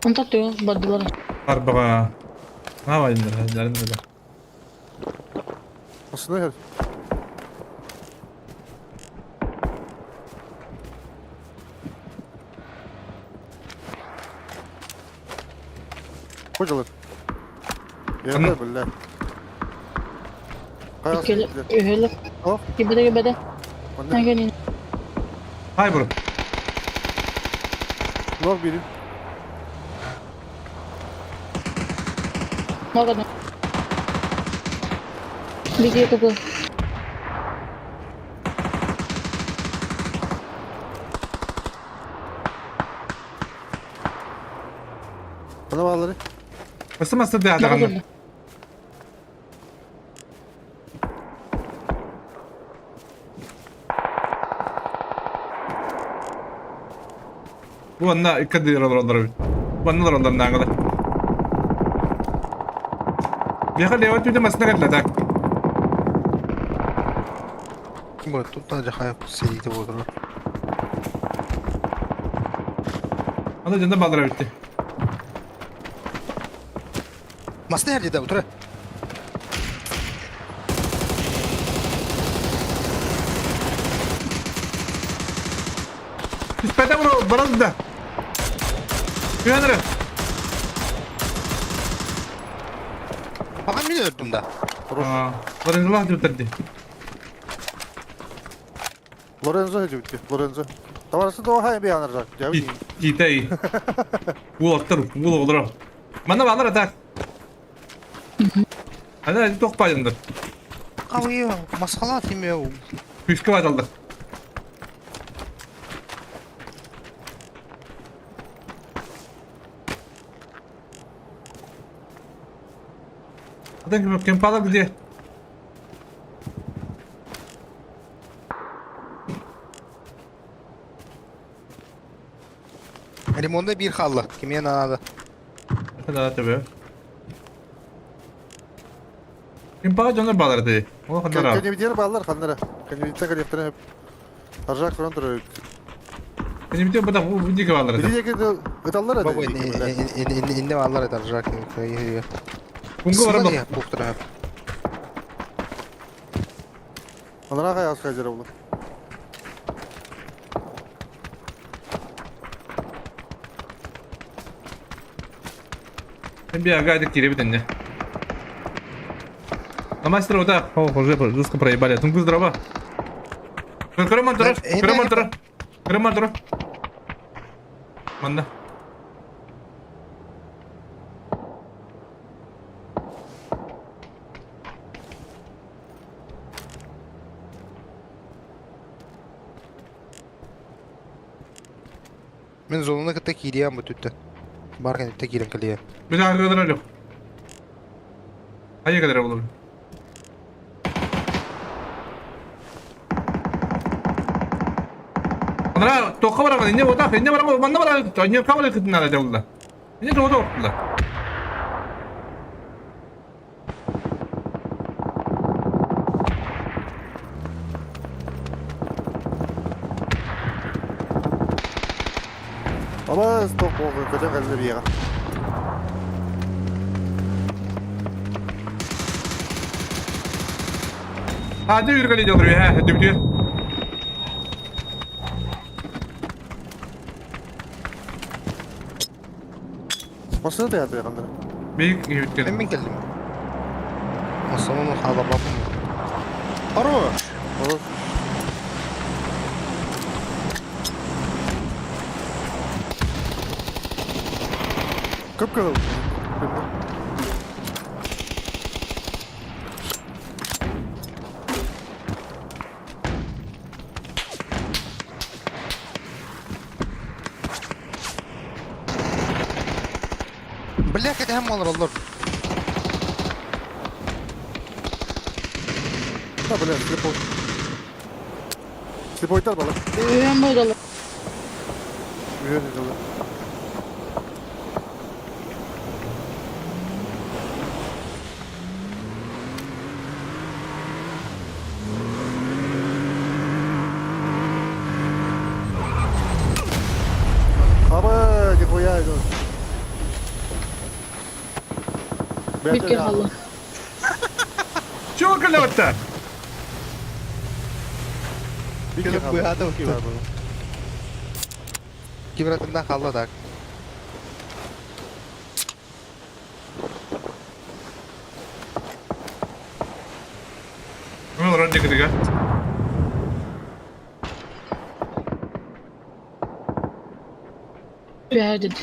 Untuk tuh buat dulu. Arbağa. Ne var indir? Nerede de? Aslında her. Kocalar. Yerler böyle. Kayası Kele, gittiler. öyle. Oh. Gibede. Anne. Ne gelin? Hay bro. Nor biri. Mau kan? Video tuh gue. Bana bağları. Nasıl de adam. Mau Bu anda ikka dir onları. Bu anda onları nangada. Bir kere lewat bir de masna kadar da. Bu tut aja kayak seri itu bodoh. Anda janda baldıra bitti. Mas ne hercede otur. Sepeda bro, baraz da. Güvenere. Makan beni öldüm da. Aa, baraz Allah tutardı. Lorenzo hece bitti. Lorenzo. Tavarası da o hay bir yanıracak. Ya bir. Kita iyi. Bu otur, bu olur. Mana baldır atak. Hadi tok payındır. Kau iya, masalah tim ya. Küskü var aldı. Hadi kim pala gidiyor. Limonda bir kaldı. Kimiye nanadı. Hadi tabii. Kim pala canlar bağlardı. O kadar abi. Kendi bir diğer bağlar kanlara. Kendi bir tekrar yaptığını hep. Arıcak falan duruyor. Benim bitiyor bu da bu video bağlardı. Bir diğer de ötallar hadi. Baba ini valar eder rak kayak. Bungu var bak. ya buktur hep. Onlara kaya az kayacak oğlum. Bir agaydık geri bir tane. На мастера вот так. О, уже жестко проебали. Тунку здорово. Кремантора. Манда. Мен золына кытта кириям бу түттө. Барган түттө кирен калия. Bir daha kadar yok. Hayır kadar olur. Ana toka var ama ne o da ne var ama bana var ne kabul ettin nada devlet. Ne de o da ortada. Ama stok oldu. Kaçak elde bir yere. Hadi yürü kaleci olur ya. Hadi bitiyor. Nasıl da yerde yakında? Büyük iyi bitti. Мен келдим. Масамын хала бабым. Aro. Olur. Kıpkırıl. Бля, как hem alır olur. Ha böyle slip Slip oytar balık. Öğren boydalar. Yürüyor dedi. Ama nihaya itu. Bir kere Allah. Çok kalorta. Bir Gelip kere bu kaldı. hada Çok iyi var bunu. Kibratından halla da. Ne olur önce gidiyor. Bir her dedi.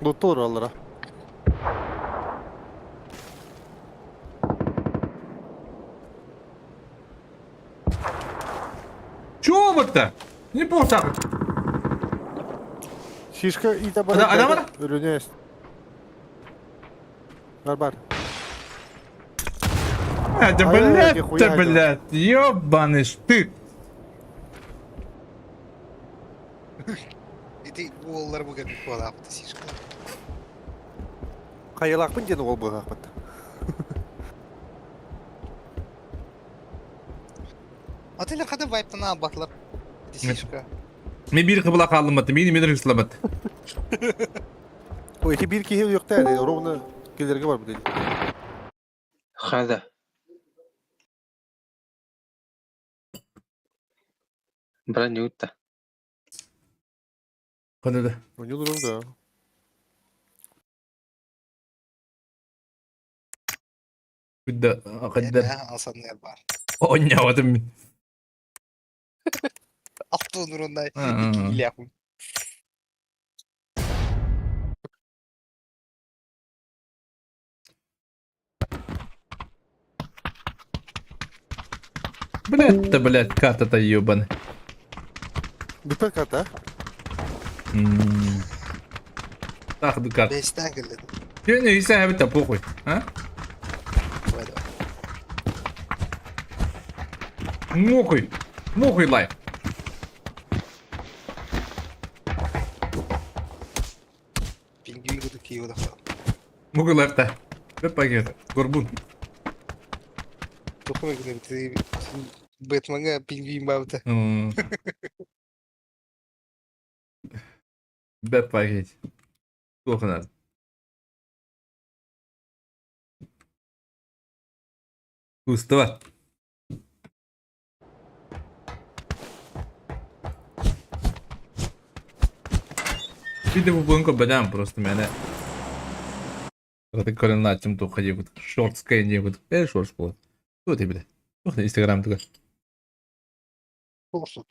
Mutlu olur onlara. Чего вот-то? Не полсак. Şişka iyi de Adam var. Ürünü es. Бар. Это, Ай, блядь, нихуя это, себе. блядь, ёбаный штык. Ити голлар bu gelip bu yaptı sişka. Kayılakpın gene ol bu hakbat. Atıyla kadar vibe'dan abatlar. Sişka. Мен bir kıbıla kaldım batı, beni bir hırslamat. O iki bir iki yıl yok değil. Rovna gelirge var bu değil. هذا برانيوتا Hadi de. O yıl da. Kudda, kudda. Ya alsanlar var. Oynamadım. Altı onurunda Hı. ikili yapım. Блядь, да, блядь, карта-то ёбаная. Biper kartı. Так, да, карта. Beşten geldim. Сегодня и сами это похуй, а? Hadi bak. Мухуй. Мухуй лайк. Pingüin guduk iyi odak. Мухуй лайк-то. Как пакет? Горбун. Dokuma guduk bitti. Batman'a pingüin babda. Бэп пакет. Сколько надо? Пусто. Bir de bu banko bedem просто мене. Ты корен на чем то ходил, вот шорт скайни, вот шорт спот. Что ты, бля? Ох, на Инстаграм только. Olsun.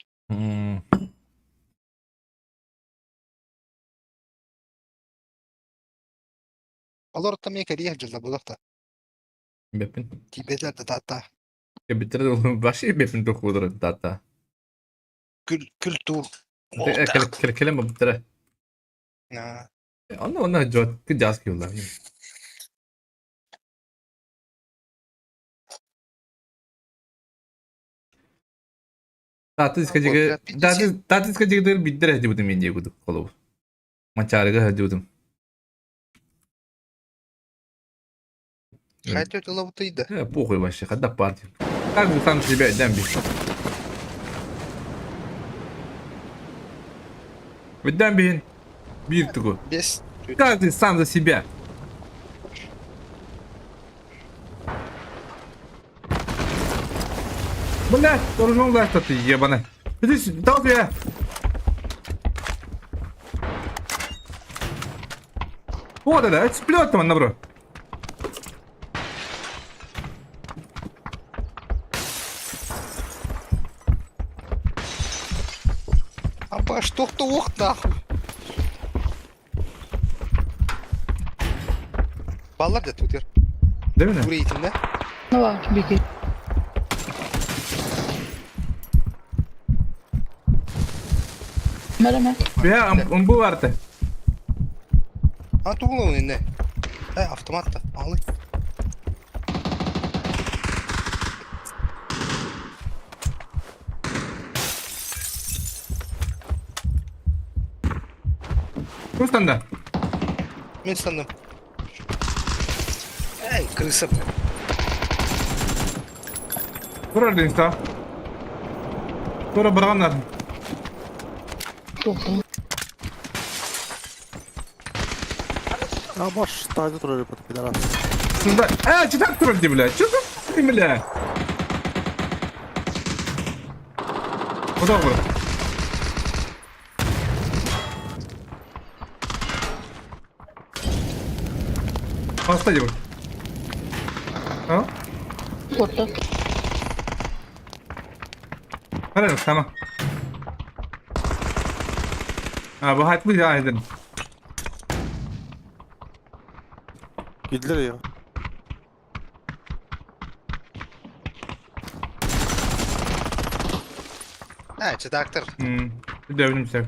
Alor tam yekari yahjalla bu dakta. Бэпин. Tibetler de tahta. Bitirdi oğlum. Başka bir bepin dokudur hatta. Kültür. Kelem mi bitire? Ha. Onlar jot ki jaz kiyorlar. Tatis kajiga tatis kajiga der bidder hajudum inje gudu kolo. Macariga hajudum. Хотя это лавутыйда. Похуй вообще, когда партию. Каждый сам себя демби. Ведь демби биртугу. Без... Каждый сам за себя. Блять, должен дать, что ты ебаный. Иди сюда, толпе. Вот это сплет там, набро. Аба, что кто ох нахуй. Ballar da tutuyor. Değil mi? Buraya eğitimde. Ne var bir ki? Merhaba. Ya bu vardı. Ha tuğla onun önünde. Avtomat da. Ağlı. Kim standa? Ben sandım. Ey krısa. Burada insta. Burada bırakanlar. Doktor. А можешь ставить тролли под пидорас. Сюда. Читак тролли, бля. Чё ты, бля? Куда вы? Поставь его. А? Korktu. Hadi tamam. Bu hayat bu ya edin. Girdiler ya. Ha çıdaktır. Bir dövdüm sev.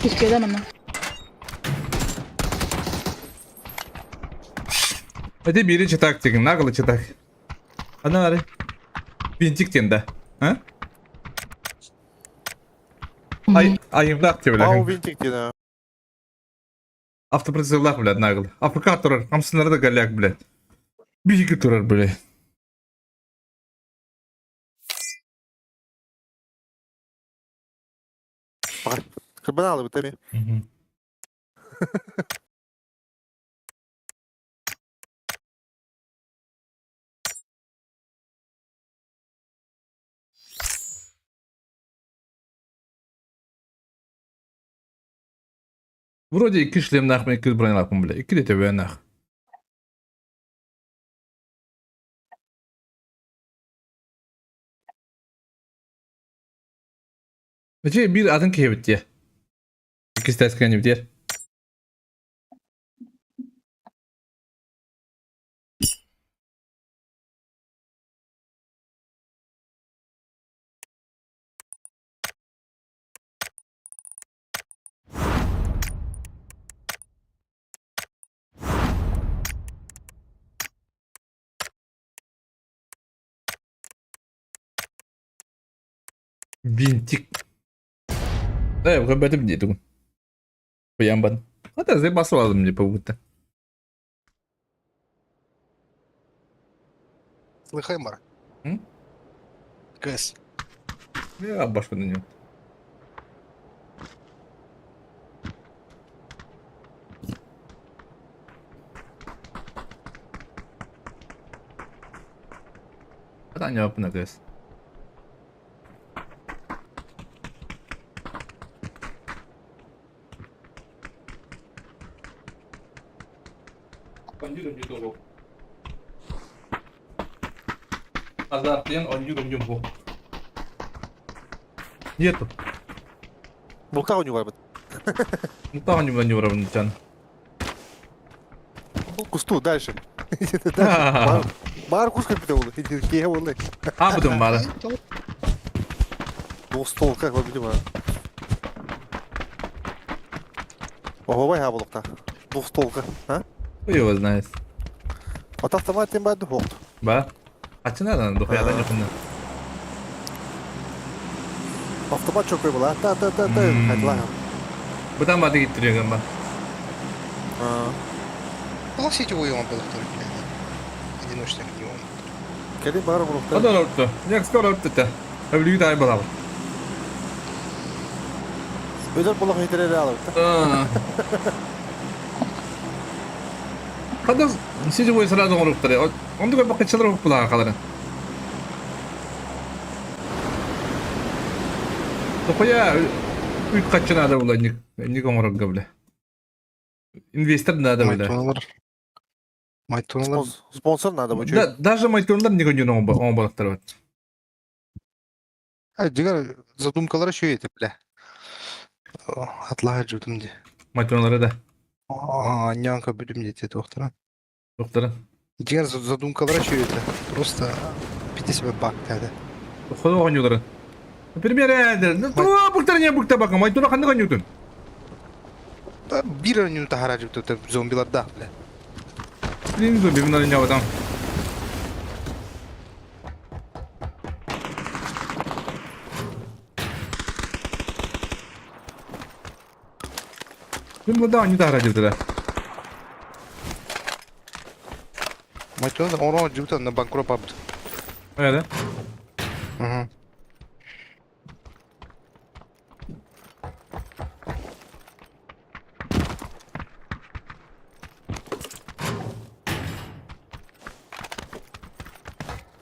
Hiç gelemem ben. Hadi biri çıtak çekin. Ne kadar çıtak? Hadi hadi. Bincik tinde. Ha? Ayımda aktif А у öyle. винтик дина. Автопризывлар блядь, нагыл. Африка турар. Камсынları da galyak блядь. Bir iki turar böyle. Карбоналы в теме. Вроде iki шлем нахуй, iki бронь лапым, бля. İki de tövbe нах. Peki bir adın ki bitti ya. İkisi de sıkıntı bitti ya. Винтик. Да, bukan berarti begitu. Peyamban. Kata saya masuk alam dia паука. Слыхай, Мар. КС. Я башку на него. Kata nyawa pun guys. Azartlayan oyuncu bu. Нету. Мулта у него. Ну там они не уровень тян. Кусту, дальше. Дальше. Бар кушка питал. Кея волны. Абдым бары. Стол, как вы видимо. Ого, вай хабылыкта. Столка, а? Хуй его знает. От автомат тем бады хокт. Ба. Ачынадан духаядан жакында. Автомат çok была. Та. Хайтла. Бутан бады киттирген ба. Ну, сетевой он был второй, блядь. Одиночный не он. Кеди бар булыкта. Одан өттү. Як скоро өттү. Өвлүгү тай балабы. Özel bulak yeterli alıp. Кандай сетевой сразу оруктар. Онда көп бакчалар окуп булага калар. Топая үт качына да булар ник оңорок габла. Инвестор надо булар. Майтоналар. Спонсор надо будет. Даже майтондар ник оң балыктар бар. Дигар задумкалар şu eti bile. Atlağa cüdüm de. Майтонлары да. Нянка бülüm de доктора. Доктора. Дигар задумкалар şu eti. Просто пите себе бак dedi. Хода оңюлары. Примеры. Ну, буктар не букта бака. Майтона кандай оңютун? Bir an yunta haracı tutup zombiler da bile. Блин, зомби на него там. Блин, да, не да ради туда. Майтоналар onu cübüten de bankrot yaptı. Да? Hı.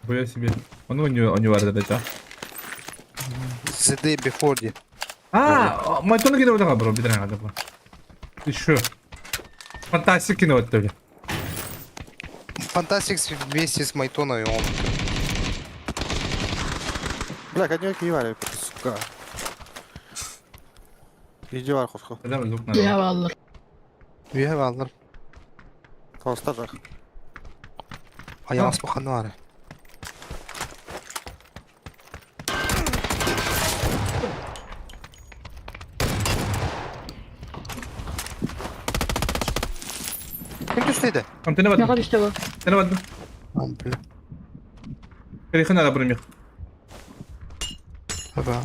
Боя себе. Он у него варда да. The day before diye. А, Майтона кино да бро, бидрен ада бро. Еще. Фантастик кино это ли. Fantastics вместе с Майтоной он. Bırak hadi yok iyi var ya. Suka. İyice var kosko. Да, лук Я надо. валлар. Üye alır. Tostar. Ayağın asmakanı var. Kim düştüydü? Антенна Яга вадым. düştü bu. Антенна вадым. Ampul. Переход надо броню. Baba.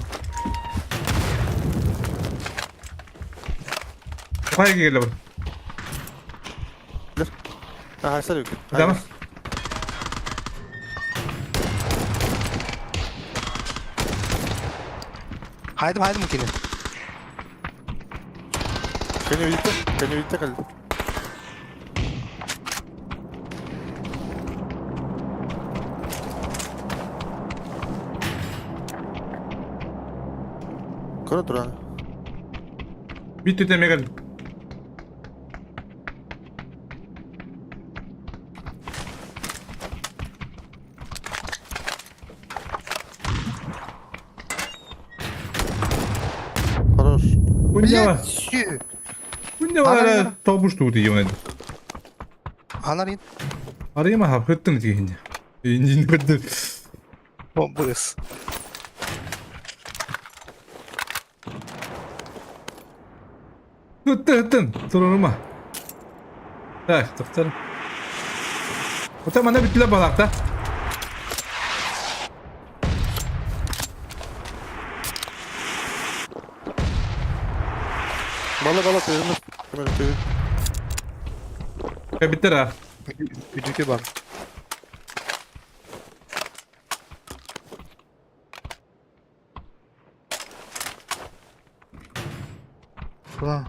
Кая келе бро. Ha haysar yok. Да ма? Haydi mukine. Beni birlikte kaldı. Kora duran. Bitti de mega. Хорош. Bunyawa. Sü. Bunyawa табуш тут её. Anarin. Арыма хапыттын дегенде. Индин көрдү. Bombas. Ыттын. Турурма. Так, токтор. Ота мана бүтлө балакта. Bala teyzemiz. Hemen teyze. Биттер а. Üdük'e bak. Ulan.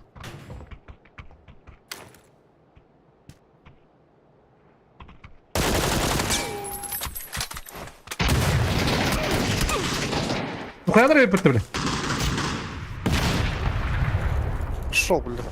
Bu kadar yapıttı bile. Шел, бля.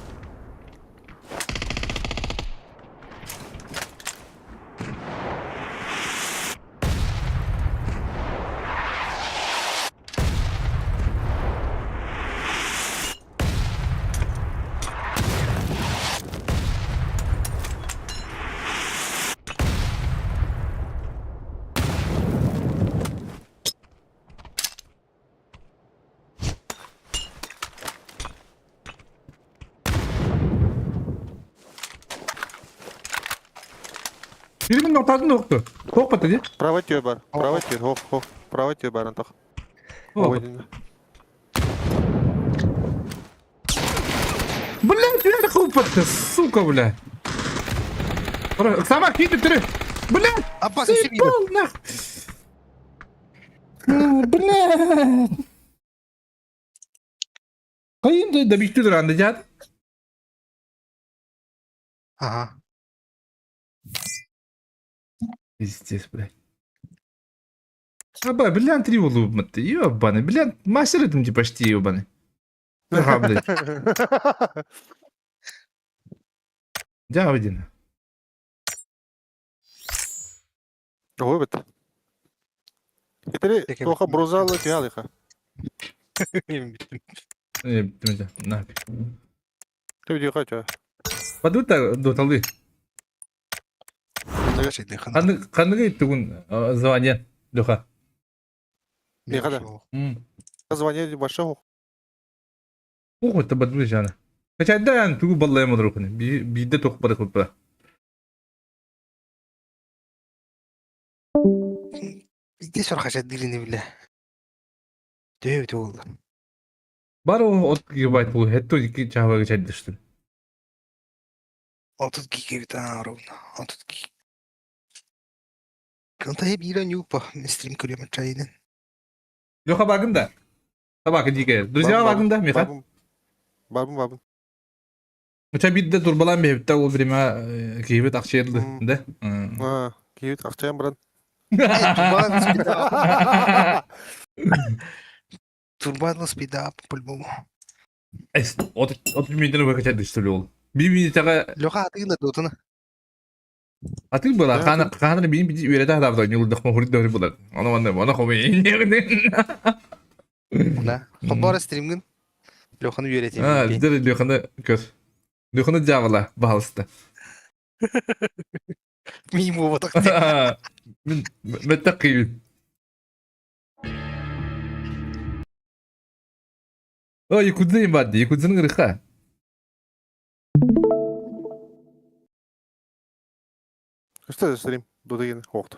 Birinin noktasında yoktu. Çok patı diye. Право тиyor бар. Право тиyor. Хоп хоп. Право тиyor бар антох. Ойдың. Блядь, я такой patı. Сука, блядь. Сама, иди ты. Блядь, Abbas ise bir пол, нах. Блядь. Kayın da bitti duran da can. Aha. Пиздец, блядь. Аба, блядь, три улыбматы, ёбаный, блядь, мастер этим типа почти ёбаный. Ага, блядь. Ja, один. Ой, бит. Итери тоха брозалы тиялыха. Нафиг. Ты где хотя? Подута до толы. Каныгы тугун звание. Леха. Не kada. Звонили başa. Ого, это баду жана. Качайдан тугу баллай модурукны. Биде ток бара купа. Bizde sonra kaçak dilini bile. Dövdü oldu. Бар 30 гигабайт бул. Хетто 2 чабага чайдыштыр. 30 гигабит ровно. 30 гиг. Kanka hep İran yupa. Stream kırıyorum çayını. Леха багында. Табак диге. Друзья багында, Миха. Бабым. Мыча бидде турбалан бебитте ол время кийбет акчерлы, да? А, киют акчаям бран. Турбанlı speed up по-любому. От минутын вакачайды что ли ол. Bir минутага Леха атыгын да дотуна. атыл бала каны бин бит үйрөтө адабда юлдак мохурит дөрү булат. Аны хобей. Уна. Хабар стримгин. Леханы үйретейim. Биздер Леханы көр. Леханы жабыла баалысты. Мимо вот так. Мен меттакый. Якудзын бадди, якудзын гырыха. Что за стрим? Дудагин хохт.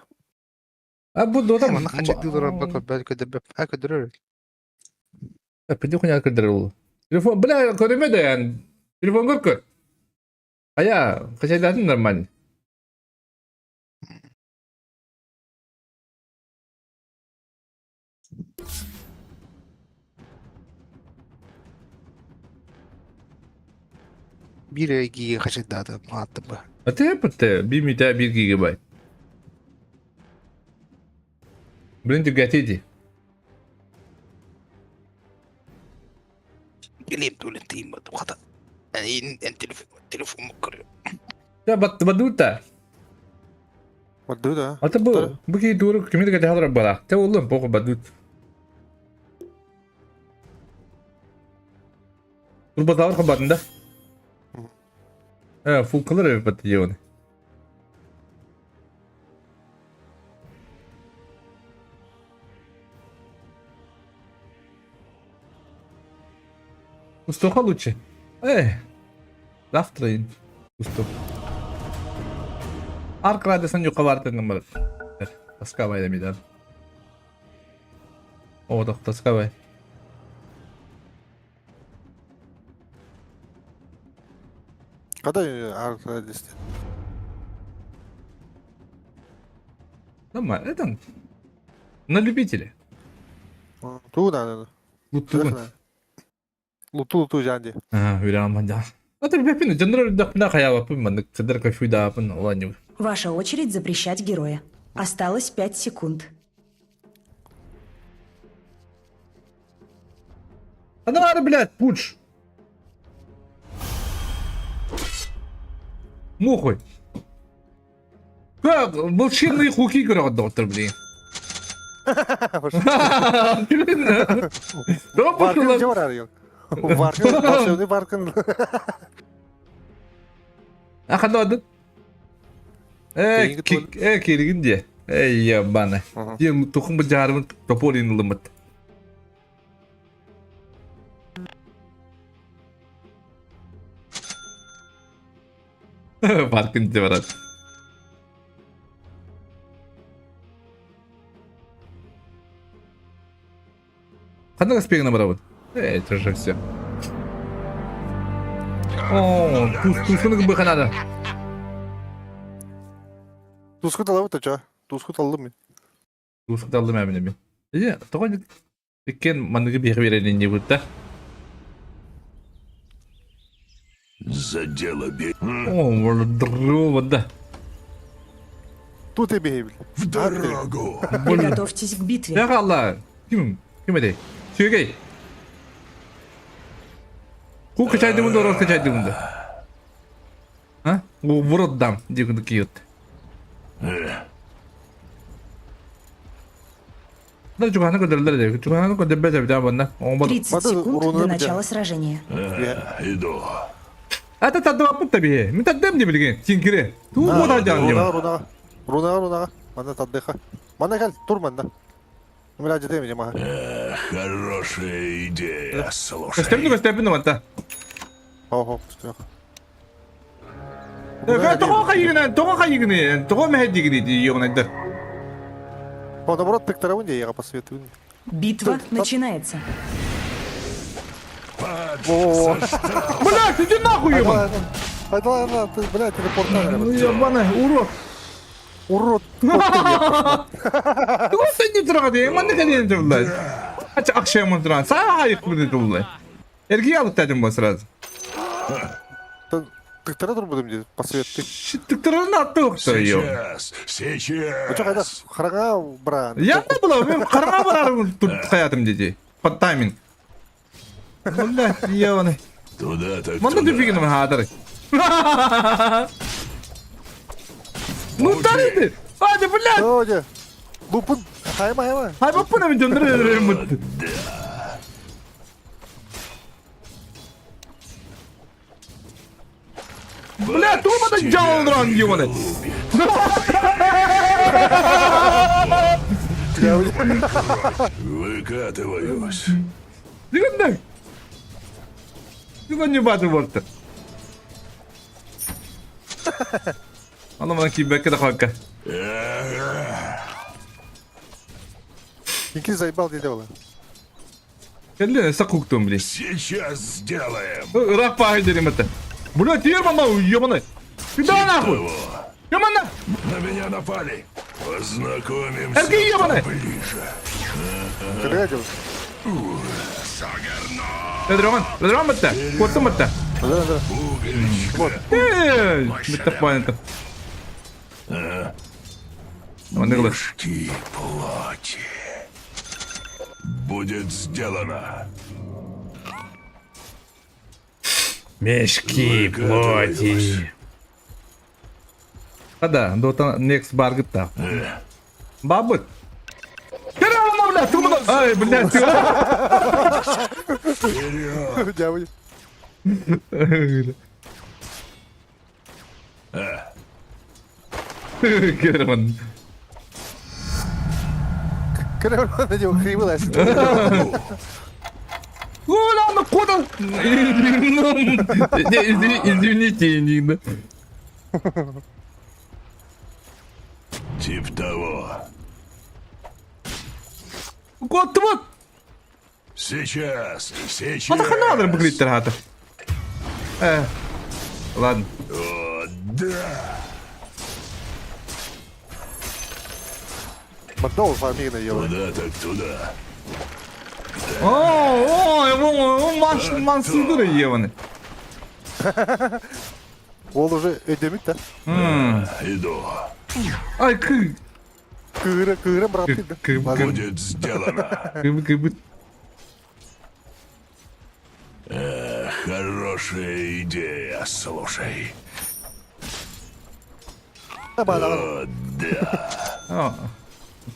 Бу дода Мана kaçak dıldıran bakar belki de belki durur. Пойди хуйня кырдырыл. Телефон, бля, көрөмө да yani. Телефон көркөр. Ая, качайдатын нормально. Bir giga kaçak dağıdı attım bu. Атепте, 1 мета 1 гигабайт. Блин, ты гатиди. Bileyim tuvalеттeyim bu kadar. Yani en telefonumu kırıyor. Ya бадута. Мадду да. Ата бу ки дуру кимде гати хадра бала. Те улым похо бадут. Турбазавр хабарында. Фул кылыр бат дiyoni. Устоха лучше. Завтра уступ. Аркрадысын юқа бартын бар. Таскавай демейді. Оғдық таскавай. Когда аркадисты? Нормально, это на любителя. Ту да. Луту жанди. Öyle anlamda. Zaten hepiniz canları da ne kaya yapın kadar kafi da yapın olan. Ваша очередь запрещать героя. Осталось 5 секунд. Ana блядь, пуч. Мухой. Как волшебные хуки играют, доктор, блин. Да Баркын пошел. где var Баркын, волшебный Баркын. Akadadın. Kirgin diye. Ya bana. Diye tokum bejarımın topolin limit. Farkın var. Надо спег на барабан. Это же все. О, тускыныг быха надо. Тускут алабы тача. Тускут алдым мен. Тускынды алдым әміне мен. Иә, тоғын еккен мандығы бегі берелін не болды да. За дело бей. О, дрова, да. Тут и бейбл. В дорогу. Приготовьтесь к битве. Ya Allah. Kim öde? Söyle. Ku kaçaydı bunda, orası kaçaydı bunda. Ha? Bu vurdam diye kiyot. Да, чугана кодерлер де. Чугана кодебе де да банда. 30 секунд до начала сражения. Иду. Ата тадап tabii. Min tadam ne bilgin? Sinkire. Tu bu da canım. Руна. Мана таддыха. Мана гел, тур манда. Мен ажы демеймін маға. Хорошая идея, слушай. Көстепні мата. Хоп. Тоға қайығыны. Тоға мәхеддігіні дейін айдар. Он наоборот тыктара я его посоветую. Битва начинается. Блядь, иди нахуй, ебан! Ладно, ты, блядь, телепортер. Ну, ебаный, урод. Урод. Ты вот не трогай, я маны калиенте, блядь. Ач акшамын туран, саға айық білді, блядь. Эргей алып тәдім ба сразу. Тыктара тур будем дейді, посоветуй. Тыктырын атты оқты, ебан. Сейчас. Ну что, қайда, қараға, бран. Янда бұла, мен қараға барарым тут хаятым деді. Под тайминг. Блядь, ебаный. Туда так Манда дүпігінің хадыры. Ну, тарыды. Hadi, блядь. Оде, лупын, хайма. Hay bak buna bir döndürüyorum mutlu. Блядь, durmadan can olduran ебаный. Выкатываюсь. Дигандай. Диган не батыр борты. Anam bana kibbekke de kanka. Никита заебал дейді ола. Келді, сақуқтым, блядь. Сейчас сделаем. Irak bağı dedim hatta. Блядь, ебама, ебаный. Куда нахуй? Ебана. На меня напали. Познакомимся Эргей ебаный. ближе. Глядел. Öldüremem hatta. Korktum hatta. Да. Bitti понятно. Ne kadar? Мешки плоти. Будет сделано. Мешки плоти. Да, Dota Next Bargit da. Бабыт. Керам, блядь, тумно. Ай, блядь. Дяволь. Кераман. Керам на него кривилась. Уля, ну куда? Извините, Нина. Тип того. Кот вот. Сейчас. Надо ханадр выглядит рада. Ладно. О, да. Мотнул фамилия ее. Туда так туда. О, мансыздыр ебаный. Ол уже ödemit de. Иду. Ай, кы. Кыры брат. Будет сделано. Кыбыт. Хорошая идея, слушай. О, да.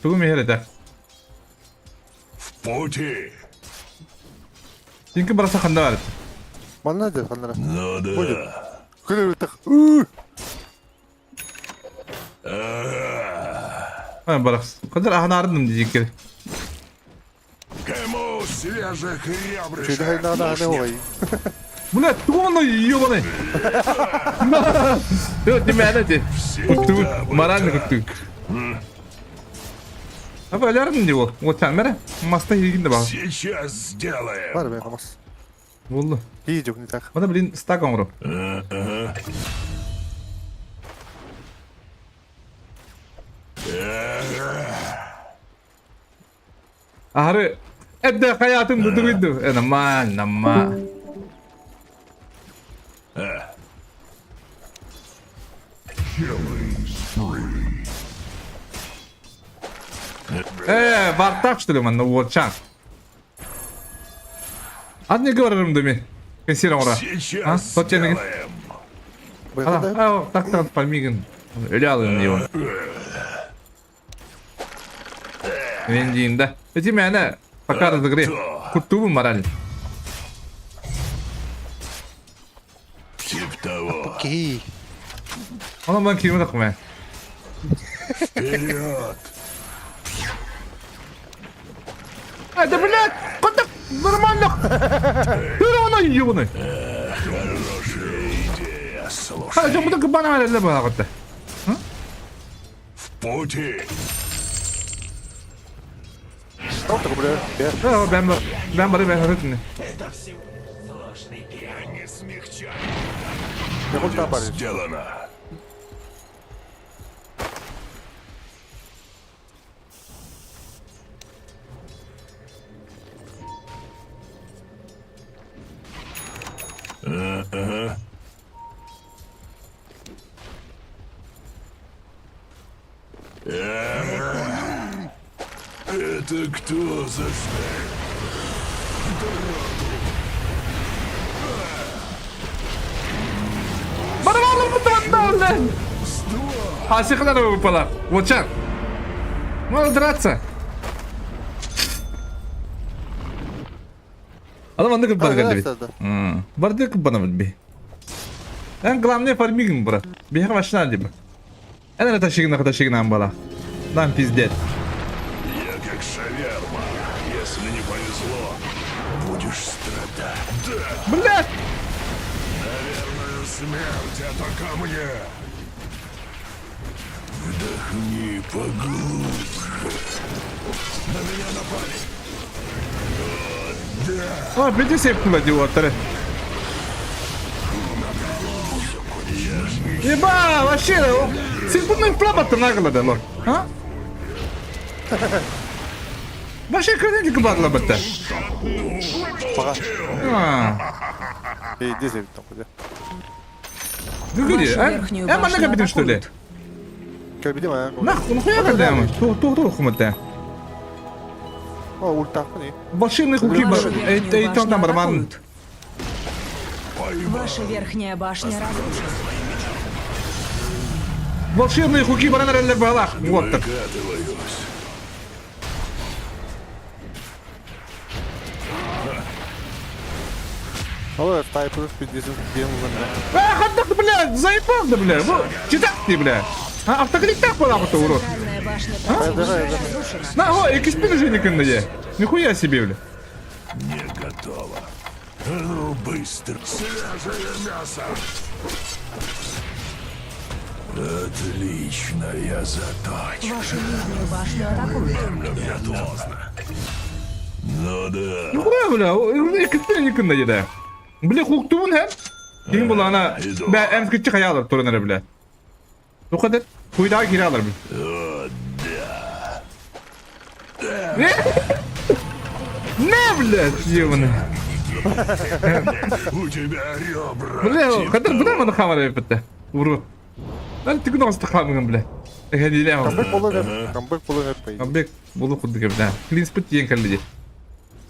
Тугу мехер В пути. Синки бараса ханда бар. Мана де хандара. Ну да. Кыры так. Барас. Kadar ahnardım diyecekler. Кому свежих Чуть ребрышек не ой. Блядь, тугу ебаный. Yok, не мянете. Кутту, морально кутту. Abi ölerdim diyor. O çelmere. Masta hilginde bak. Сейчас сделаем. Var be kalmaz. Oldu. İyi yok ne tak. Bana bilin stak omru. Ага. Ahri. Edde hayatım duduydu. Nama. Vartak что ли, man, вот чан. А не говорим дыми. Кесиром ора. А, Сейчас тот тебе не... сделаем. Так пальмигин. Ölüyalım diyor. Vendiğinde. Peki yani bakarız gri. Kurtuğum var Ali. Тип того. Окей. Ona ben kelime takmaya. Вперед. Hadi блядь! Kıtık! Normallik! Yürü ona yiyor bunu. Хорошая идея. Слушай. Hadi bunu da bana verirler bu hayatta. В пути. Tamam da buraya. Gel. Ya ben bari ben hafifini. Не смягчай. Ne kadar yaparız? Сделано. Ага. Это кто за шаг? Bana bağlı bu tanda lan. Hasıklar o pala. Voçan. Mal драться. Adam anda kıp bana geldi. Barda kıp bana bilbi. En главное фармигин брат. Бега машина диба. Она тащик на бала. Нам пиздец. Я как шаверма. Если не повезло, будешь страдать. Да, Блядь! наверное, смерть это ко мне. Вдохни поглубже. На меня напали. О, приди сейф идиоты. Еба, вообще, секундный плапа-то нагло лор. А? Вообще, кредитик багла бы-то. Baka. А, İyi dizelim tamam hadi. Gügüди, а? Я манна капитан, что ли? Gel bileyim ha. Нахуя когда мы? Тух хумата. O ulti attın iyi. Волшебные хуки, эй, там барабан. Ваша верхняя башня разрушена. Волшебные хуки, баранарелле балах. Вот так. Выкатываюсь. Ama Sniper'ın bir dizim diyelim uzanıyor. Хатак, блядь, заебал, да, блядь. Читак ты, блядь. А, автоклик так была-то, урод. Центральная башня Давай. разрушена. На, о, и киспин же никогда. Нихуя себе, блядь. Не готово. А ну, быстро. Свежее мясо. Отличная заточка. Вашу нижнюю башню атакуют. Готово. Ну да. Нихуя, бля, и киспин никогда, да. Бля, хуктуун hem. Kim bu ana? Ben en küçük hayaller torunları bile. O kadar. Kuyruğa giriyorlar bile. О, да. Ne? Ne bile? Yevini. У тебя ребра. Bile o kadar bu da mı kamera yapıttı? Vuru. Ben tıkın olsun tıklamıyorum bile. Hediyle ama. Comeback bulun hep payı. Abi bulu kuduk bile. Clean spit yiyen kaleci.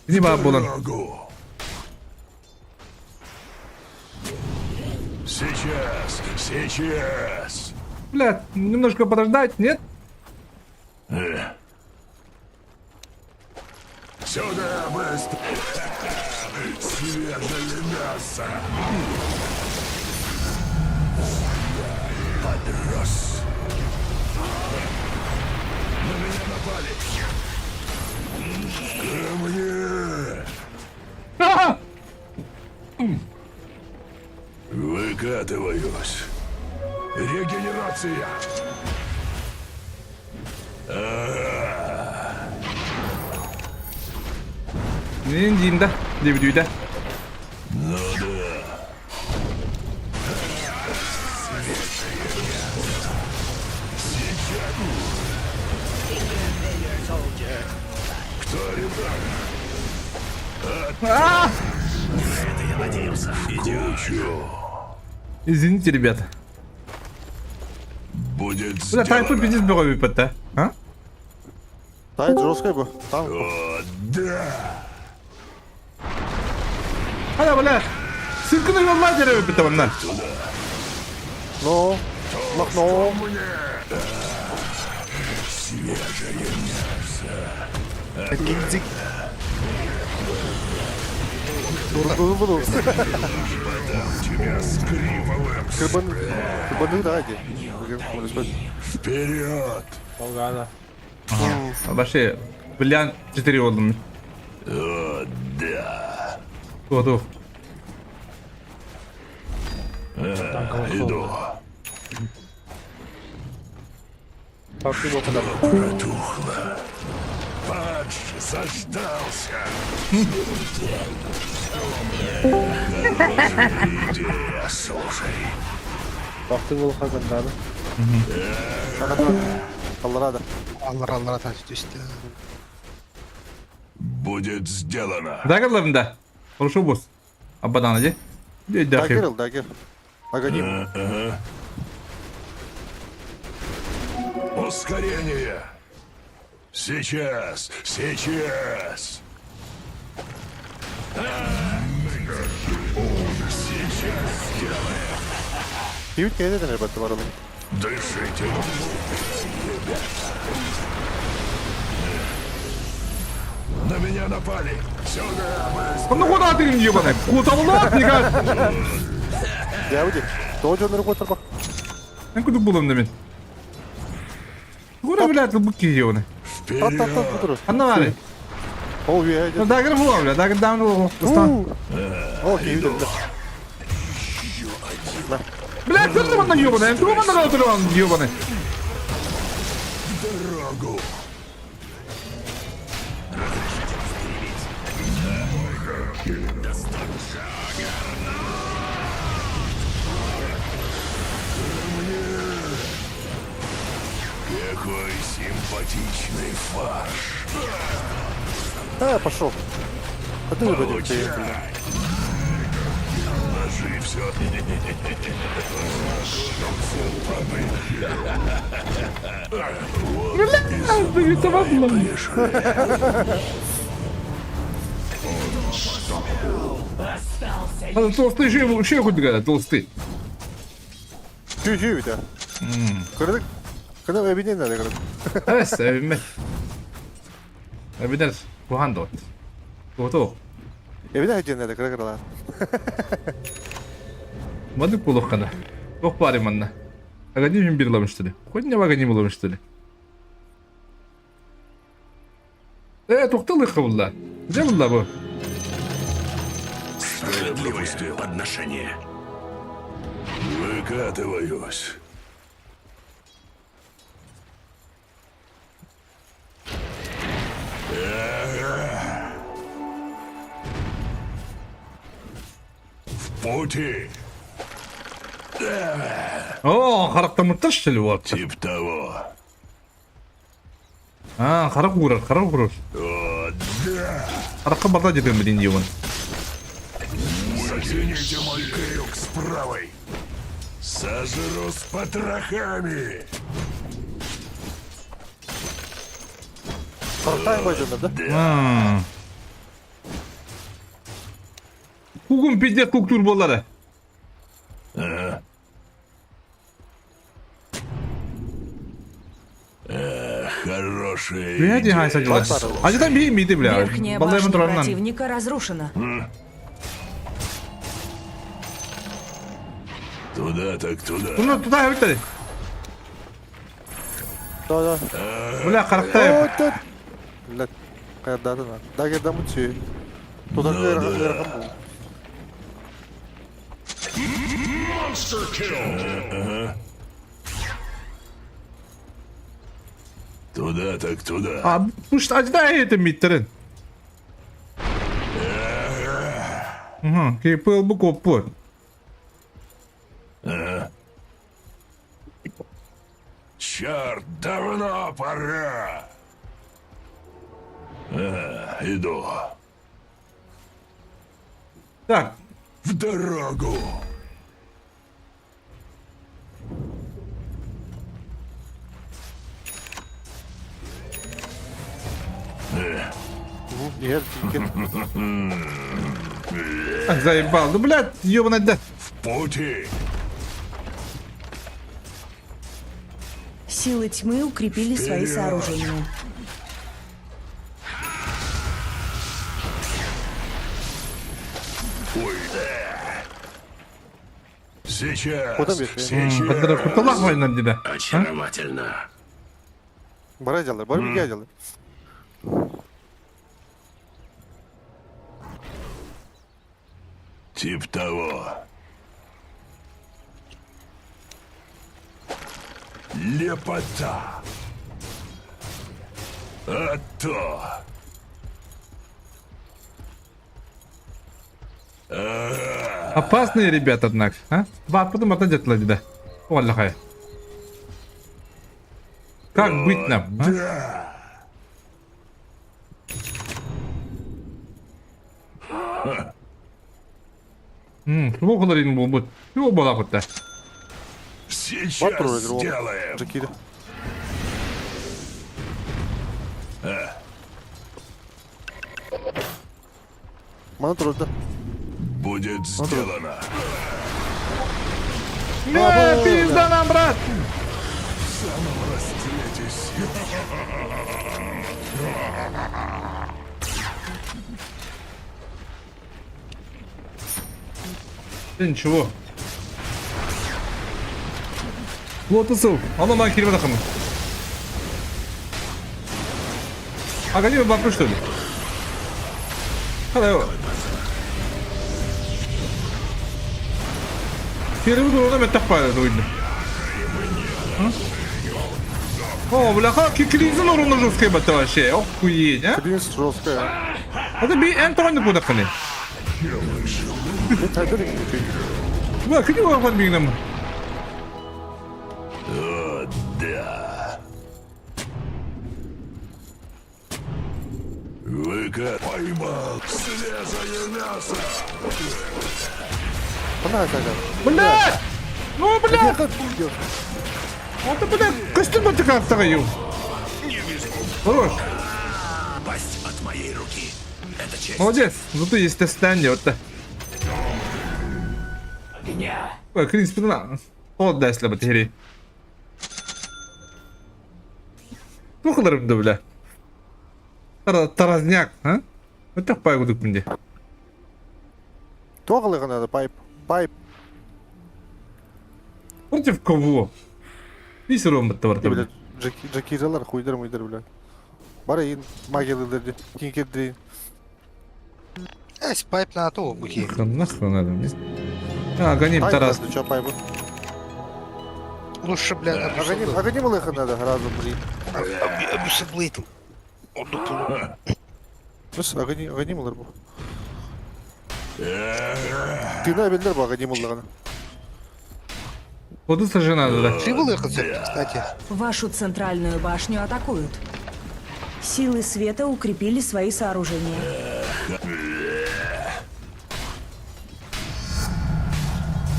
Ini bana bulan. Врагу. Сейчас. Бля, немножко подождать, нет? Сюда быстро. Свежее мясо. Подрос. На меня напали. Ко мне. Ага! Выкатываюсь. Регенерация. Neyin diyeyim de? Devriyi de. Извините, ребята. Будет Бля, тайпы пиздец бегой выпад-то. А? Да, это жесткая бы. Там. Бля. Сырканы yollağa göre выпад onlar. Ну, махнул. Гильдик. Буду. Кырбаны, да, где? вперед! Болгана. Вообще, бля, 4 oldum. О, да. Готов. Иду. Пошли вот туда. Протухло. Падж заждался. Хорошая идея, слушай. Бақты бол қазандады. Колорадо. Allah taş düştü. Будет сделано. Дагерларында. Хорошо босс. Абадан ади. Дахи. Дагер. Агоним. Ага. Ускорение. Сейчас. Пьют кейде de ребята var oğlum. Дышите. На меня напали. Сюда, быстро. Ну куда ты ебаный? Куда лад, нигат? Ya bu Doğucu onları götür bak. Ben kudu buldum demin. Kura блядь, bu kiyonu. Tat budur. Anna var. O üye. Dagger bu abi. Dagger down o. Ustan. O кейде de. Блядь, ты что на ебаный? Ты куда на отрыван ебаный? Дорогу. Какой симпатичный фарш. Пошел. А ты будем приехали. Ложи все. Толстый ще куда толстый. Tüy bir de. Kırdık. Kırdık evine nerede kırdık? Evet, evime. Evine bu hando. Goto. Evine hediye nerede kırdılar? Madık buluk kana. Yok bari manna. Aganim bir lamıştı. Konya aganim lamıştı. Toxtalı kıvıllar. Ne bunlar bu? Справедливостью подношение. Выкатываюсь. В пути. Oo, karakta mırtaş çeli var. Тип того. Ha, karak vurur. О, да. Karakta barda dedim bilin diyor. Затяните мой крюк с правой. Сожру с потрохами. Korktayım bacında da. Ha. Bugün pidek kuk turboları. Ага. Хорошая Блядь, идея. нихай садилась. Acıdan bir miydi bile? Верхняя Vallahi ben башня durandan. противника разрушена. Туда так туда. Bunu tutar bitti. Da. Bula karakta. Tut. Millet. Kayırdadı lan. Daha geriden bu tüy. Tutar bir rakam bu. Туда так туда. Abi bu işte acıdan yedim bittirin. Ага, кейпел буквы. Ага. Черт, давно пора. Ага, иду. Так, В дорогу. Yer ticket. ах, заебал. Ну, блядь, ёбаный да. В пути. Силы тьмы укрепили свои сооружения. Ой, да. Сейчас. Куда бежишь? Поддержку куталах война деда. Очаровательно. Бара делай, бара беги делай. Тип того. Лепота. А то. Ага. Опасные ребята, однако. А? Потом отойдет деда. Валлахай. Как быть нам? А? Да. Bu kadar in bu. Yok bala kutta. Сейчас Патруль сделаем. Джакири. Мантру, да. Будет сделано. Не, пизда нам, брат! Ты ничего. Лотосов, она келіп жатқанмын. Академия бапры, что ли? Қалай о? Келіп тұрғанда мен тақпайды ойынды. О, бляха, кризин урона жесткая бата вообще. Охуеть, а? Кринс жесткая. А ты би энтойны будақаны. Ты тайдер не пей. Бля, кіде оған бейгінім? О, да. Выка поймал свежее мясо. Она тайдер. Блядь! Ну, блядь! Как пойдешь? А ты, блядь, костюм ты как стою? Хорош. Пасть от моей руки. Это честь. Молодец. Ну ты есть тестанди, вот так. Ой, крин спина. Вот да, если бы ты. Ну, кадарым да, бля. Таразняк, а? Вот так пай гудук менде. Тоғылыға надо, пайп. Пайп. Против кого? Bir sürü ombatta var Блядь, tabii. Джакиралар хуйдыр мыйдыр, блядь. Барайын, магиялыдырды, кинкердірейін. Спайп на то, буки. Нахуй надо мне. А, гоним Пайп Тарас. надо, чё пайпы? Лучше, блядь, Агоним лыха надо, разом, блин. обусаблейтл. Біз агоним лыр бұл. Ты на белдер бұл агоним лырғаны. Воду сожжи надо, да. Ты был кстати. Вашу центральную башню атакуют. Силы света укрепили свои сооружения.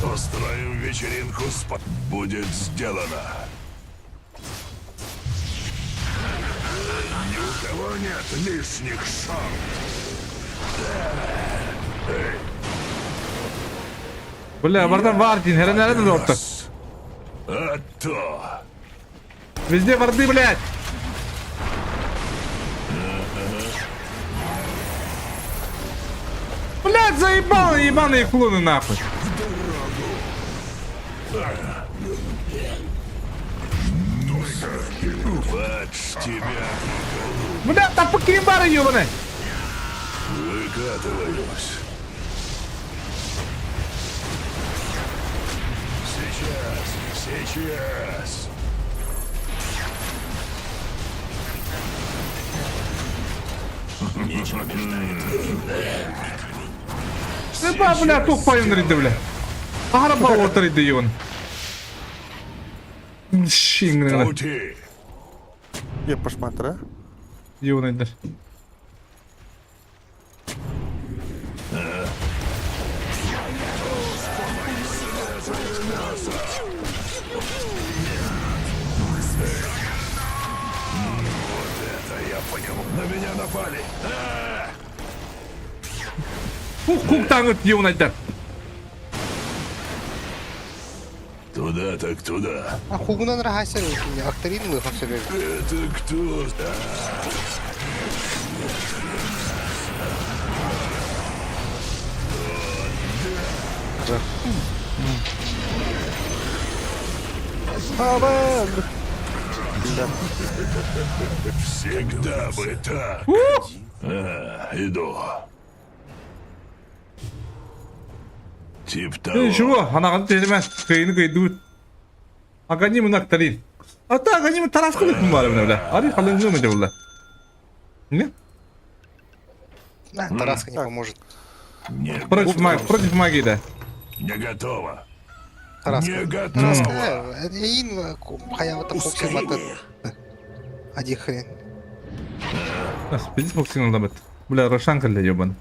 Устроим вечеринку Будет сделано. Ни у кого нет лишних шансов. Бля, бардан вардин, херенеры да опта. А то. Везде варды, блядь. Блядь, заебал, ебаные клоны нахуй. Вот тебя Бля, там покембары ебаные. выкатываюсь. Сейчас. Нечего побеждает. Ба, бля, тоқ пайын риді, бля. Ағара ба отыр еді еуін. Шиңгінің. Пути. Я посмотрю. Еуін айдар. На меня напали. Құқ таңыт еуін айдар. Туда так туда. А хугунан рахайсен өтінде, акторин мұйқын сөйледі. Это кто? Aman. Всегда бы так. Иду. Тип того. Чего? Анаған телемен. Қиыны қиды. Аганимын акторин. Ата аганимын тараска бітім бары міне, бля. Ари қалыңғы мүнде, бля. Не? Тараска не поможет. Против магии, да. Не готово. Тараска. Не готово. Эйн хаявата фоксин баттан. Один хрен. Спидис боксинг алда бет. Бля, Рошан кілді ебан.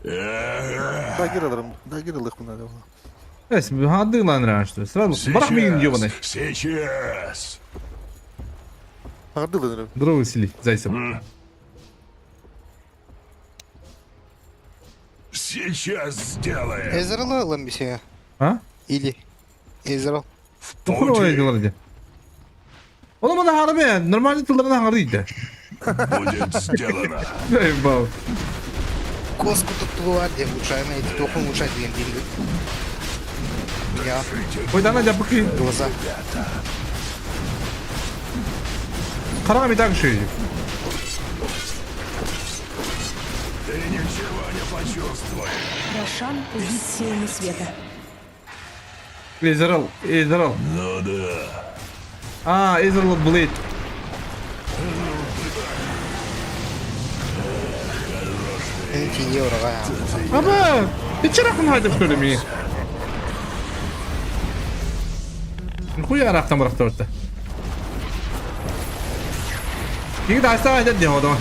Дагер алырым. Дагер алық бұна да. Эс, адың лан раншты. Сразу барақ мейін ебаны. Сейчас. Арды алырым. Здорово, Василий, зайцев. Сейчас сделаем. Эзералы алам бесе. А? Или Эзерал. Оқыр ой дылар де. Оны мұны хараме, нормальный тылдарына харыйды. Будет сделано. Эй, бау. Коску тут плуар, где улучшаем, эти только улучшать деньги. Я Ой, да, Надя, пыки. глаза. Қарағам и так шейді. Ты ничего не почувствуешь. Рошан убит силами света. Эзерал. Ну да. А, Эзерал Блейд. €10. Аба, ты че рахын хайдып что ли мені? Нихуя рахтан бұрақта өртті. Егді айстаға айтады дем одан.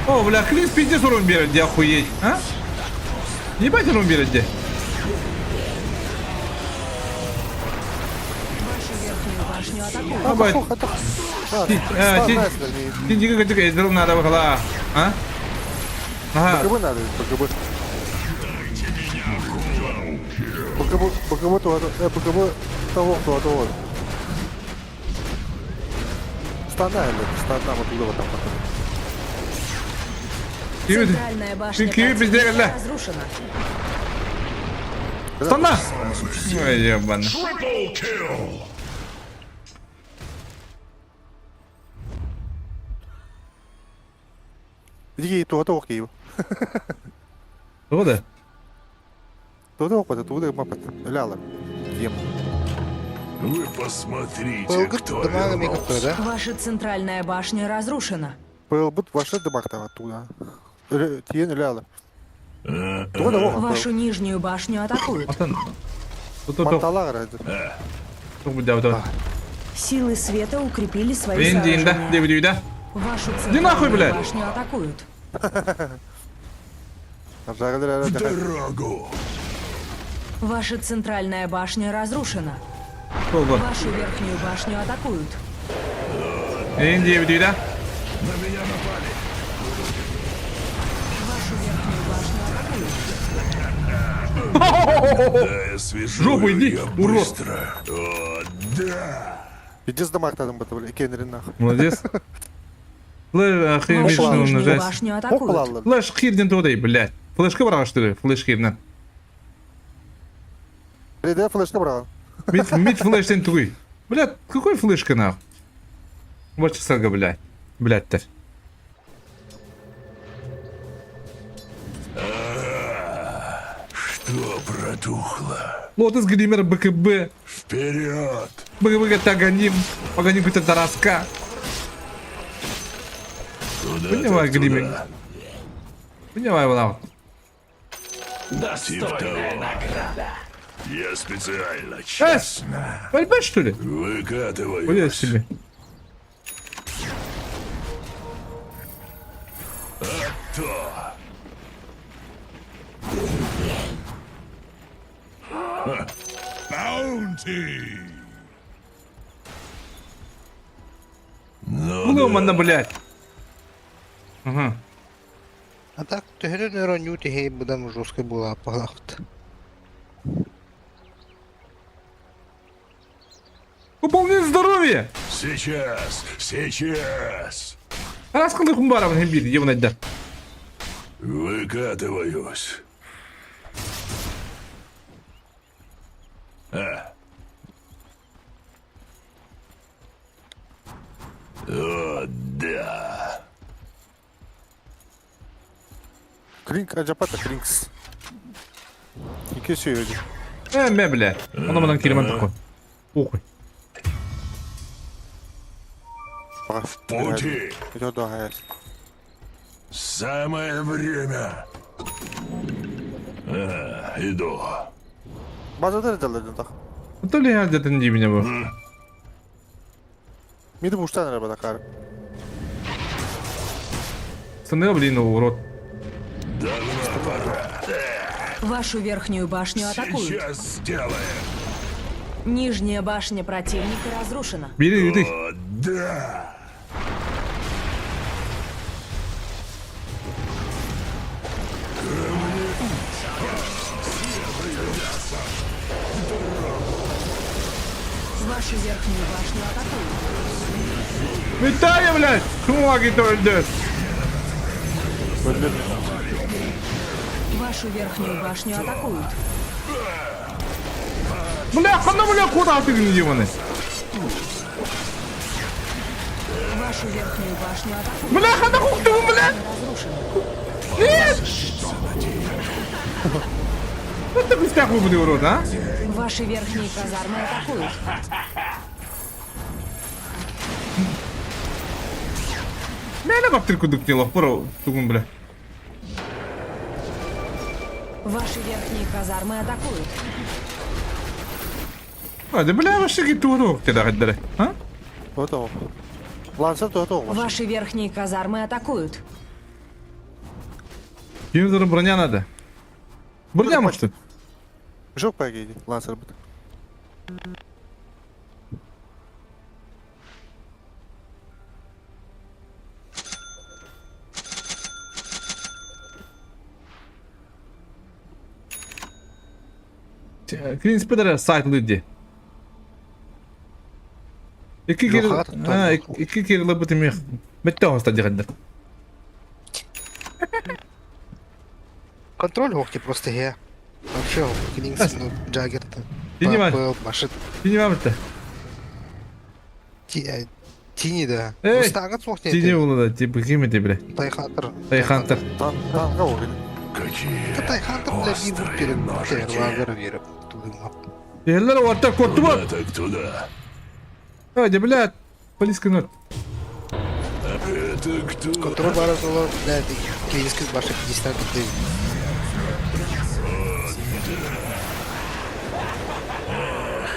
О, бля, Клинс пиздец урон берет, де охуеть, а? Ебать урон берет, де. Башню атакуют. Абай. Тинжиге көтік Эзерал надо бақала, а? Ага. БКБ надо, БКБ. БКБ то, БКБ того, кто. Стана вот туда вот там. Центральная башня Киви пиздец, противника бля. разрушена. Стана! Ой, ебано. Иди туда окей. Что да? Туда опыт, туда мапа. Ляла. Ем. Вы посмотрите, Пылгыт кто дымагами вернулся. какой, да? Ваша центральная башня разрушена. Пылбут ваши дымакта оттуда. Тиен ляла. Туда Вашу нижнюю башню атакуют. Atan. Tuh. Мантала ради. Tuh betul. Силы света укрепили свои Бензин, да? сооружения. Где да? Вашу нахуй, центральную блядь! башню атакуют. В дорогу. Ваша центральная башня разрушена. Сколько? Вашу верхнюю башню атакуют. Где да? На меня напали. Вашу верхнюю башню атакуют. Да, я свяжу Жопу иди, её урод. быстро. О, да. Иди с дымакта там батали. Кенри нахуй. Молодец. Флэш, охренеть, Вашу что нижнюю нажать. башню Оп, атакуют. ладно. Флэш хирден туда, блядь. Флешка брала, что ли? Флэш хирден. Реда флешка брал. Мид флэштен тугой. Блядь, какой флешка нахуй? Вот сага, блядь. Блядь-то. Что протухло? Лотос Гример БКБ. Вперед! БКБ это Аганим. Аганим это Тараска. Поднимай, Гримик. Поднимай, Влад. Достойная награда. Я специально, Пальбать, что ли? выкатываю. Хуя себе. То. Баунти. Ломано, блядь. Ага. А так, ти не ронюти, гей, будемо жорстко була погавт. Пополнить здоровье. Сейчас. Раз коли хумбаров не бід, є вона йде. Выкатываюсь. О, да. Кринг, Аджапата, Крингс. İki şey öyle. Be, блядь. Воно мене кілемент такой. Похуй. Bak. В пути. Gidiyor daha hayal. Самое время. Иду. Bazıları da dedi tak. То ли я где-то не меня был. Midi bu uçtan arabada kar. Станел, блин, урод. Давно пора. Вашу верхнюю башню атакуют. Сейчас сделаем. Нижняя башня противника разрушена. Бери, иди. О, да. Вашу верхнюю башню атакуют. Витаю, блядь! Чуваки, то йдеш. Вашу верхнюю башню атакуют. Бляха, ну бля, куда ти гніваний? Вашу верхнюю башню атакуют. Бляха, нахуй ти, блядь! Разрушена. Нет! Ну ти без тяху буде, урод, а? Ваши верхние казармы атакуют. Мене бабтирку дукніло, пору, тугун, бля. Ваши верхние казармы атакуют. Hadi bля, ваши гитуру, ти да гаддере, а? Готово. Lancer готово. Ваши верхние казармы атакуют. Юнидору броня надо. Броня может тут? Жоқ пойди, Lancer бит. Клин спидере сайт лиді. Які Ну, кіри... хата то. А, які кіри лебити міг. Без того стаді гаддер. Контроль гохті просто ге. Вообще, Кінгс, ну, Джаггер, Піднімай. машин. Ти не мамте. Тіні, да. Ей, Стагат смохне. Ти не волода, типу кимити, бля. Тайхантер. Тайхантер. Танка вогін. Какие Та Тайхантер, бля, бігу перед Тервагер вірив. Туди мап. Еллер ватта кортума. куда так туда? Хadi, блядь. Полиска нот. Это кто? Контроль баразоло, бля, Київський башня 50 днів.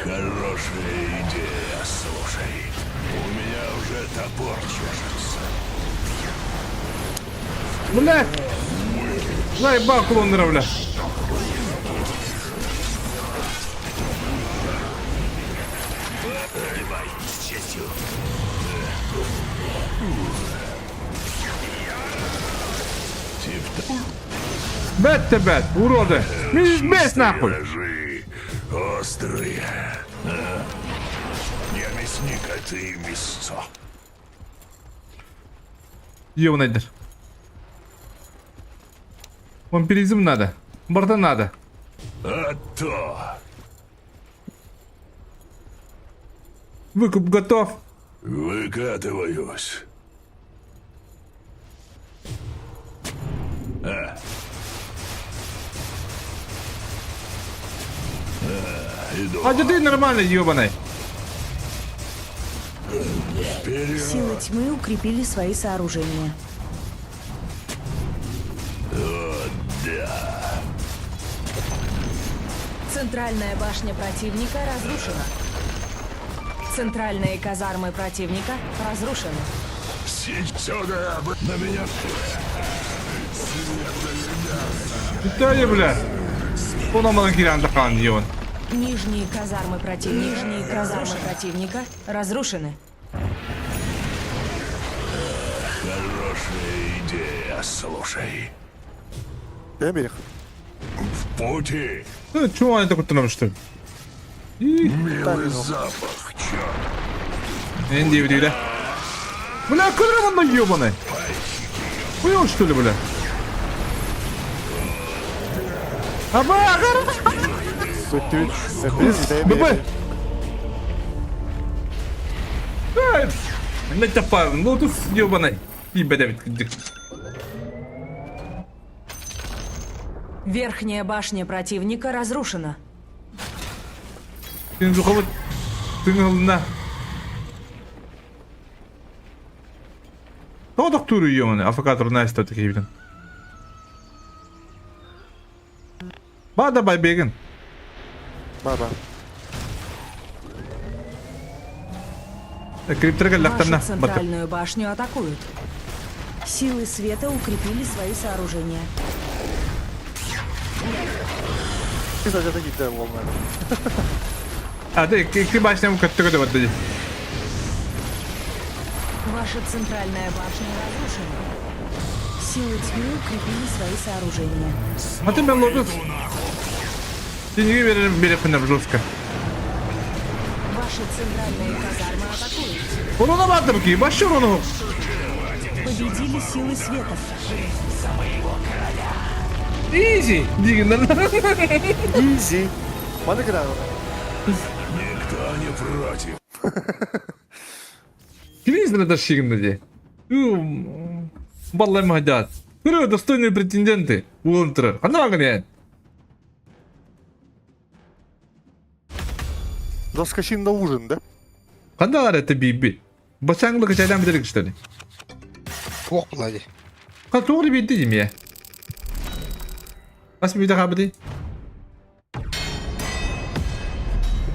Хорошая идея, слушай. У меня уже топор чешется. Блядь. Заебал клонера, бля. С честью. Бет тебе, уроди. Без нахуй. Ножи острые. Я мясник, а ты мясцо. Его найдешь. Вампиризм надо. Борта надо. А то. Выкуп готов. Выкатываюсь. Иду. А ты нормальный, ебаный. Силы тьмы укрепили свои сооружения. Центральная башня противника разрушена. Центральные казармы противника разрушены. Сюда, на меня. Вітаю, бля. Поломана кирянда хан дiyон. Нижние казармы противника разрушены. Хорошая идея, слушай. Я берег. В пути. Ну, чего они так утонули, что ли? Милый запах, черт. Энди, бля. Бля, куда он наебаный? Хуёл, что ли, бля? Абагар! ББ! Не топа, ну тут ёбаный. Ебать, Давид. Верхняя башня противника разрушена. Сен жухабыт. Тыңылына. Тоодық туру ёбаный. Афакатор найста такие виден. Бада байбеген. Баба. Криптерга лахтарна. Вашу центральную башню атакуют. Силы света укрепили свои сооружения. Kısaca da gitti onlar. А, да, ты башня каттыга да бадди. Ваша центральная башня разрушена. Силы тьмы укрепили свои сооружения. А ты мен лодус. Ты не берешь на жестко. Ваши центральные казармы атакуют. Onu da battım ki. Başlıyor onu. Победили силы света. Easy. Дигнан. Easy. Bana kadar. Никто не против. Квизна тащим ди. Баллай мадят. Куры достойные претенденты. Улунтра. Она гонят. Доскочин на ужин, да? Когда это биби? Башанглы качайдан бедерик что ли? Тоқ бұлады. Как тоғры бейді дейм я. Ас бейді қабыды?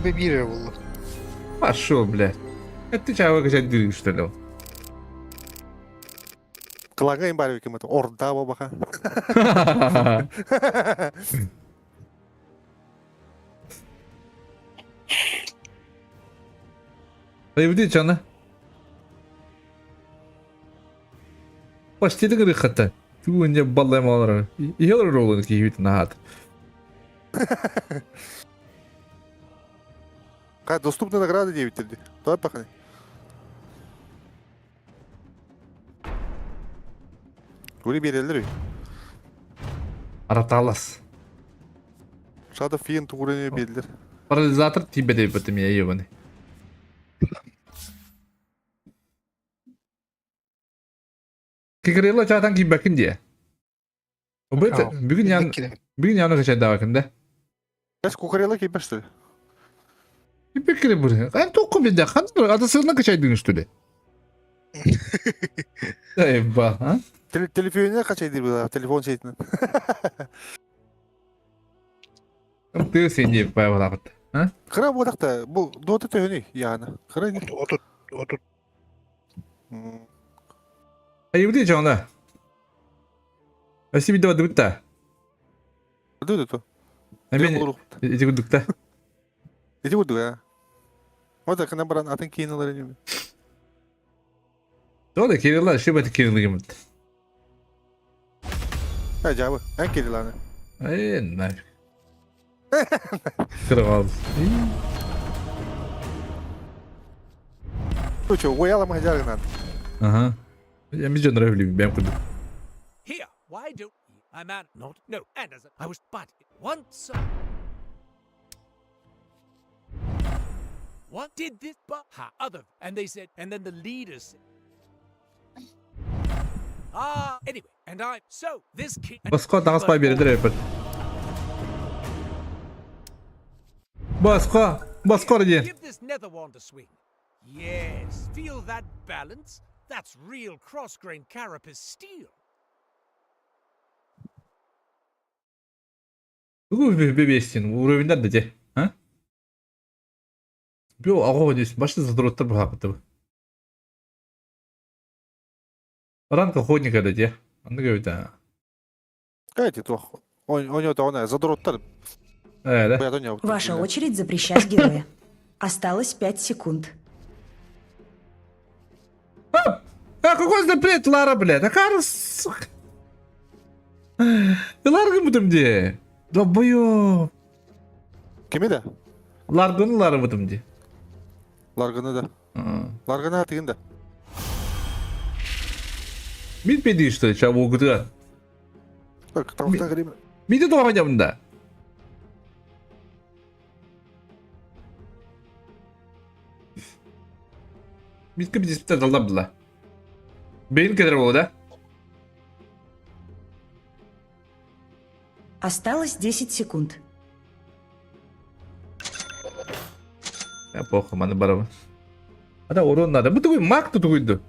Бе бирер болды. Пошел, блядь. Это чего качайдан что ли? Кылагайын бар екен мына орда бабаха. Hayır canı. Почти так рыхата. Ты у меня баллай малара. И хелер роллы такие вид на хат. Ка доступны награды 9 dedi. Давай пахани. Гури берелер. Араталас. Шада фин тугурene берилер. Парализатор тебе дай потом я ебаный. Кикарелла чатан ки бакин диye. O böyle bugün yanına kaçay daha bakın da. Kaç kukarela kıyma что ли? Bir bekle buraya. Ben tokum bir dakika. Adasına kaçay dün üstüne. Eyvah ha? Telefonuna kaç aydır bu telefon şeyinden. Ты синий поймал. Ha? Kıra bu dakta bu Dota tövni yani. Kıra ne? Отут. Ay bu diyeceğim ona. Asi bir de var da. Dur dur. Ben iди gudukta. İdi vurdu ya. O da kana baran atın kiyinaları gibi. Doğru Kirill'lar şu batı Kirill'ı gibi. Ha cevabı. En kedi lan. Ay ne? Kırık Ну что, уяла махаджар надо. Ага. Я bir canı revli ben kurdum. Here, why do I man not? No, Anderson. I was but once. What did this? But other, and they said, and then the leaders said. Anyway, and I so this kid. Basko dağız pay biridir yapar. Basko diye. Give this nether wand a swing. Yes, feel that balance? That's real cross-grain carapace steel. Какой бебестин? Уровень да те? А? Бё, ого, здесь башты задроттар бір хақыты. Ранг охотника да те? Аны көйті. Кайти то. Он это он задроттар. Да? Ваша очередь запрещать героя. Осталось 5 секунд. А какой запрет, Лара, блядь? А кара, сука. Ларга бұтым де. Долбоёб. Кеме де? Ларганы Лара бұтым де. Ларганы да. Ларганы атыгында. Мен педи что ли, ча оқыдыға. Так, тауықта кіремін. Менде доған жабында. Менде бедеспіттер жалдап бұла. Бейін кедір болды, да? Осталось 10 секунд. Я похуй, маны барабы. Ада орон надо. Бұты қой, мақ тұты қойды.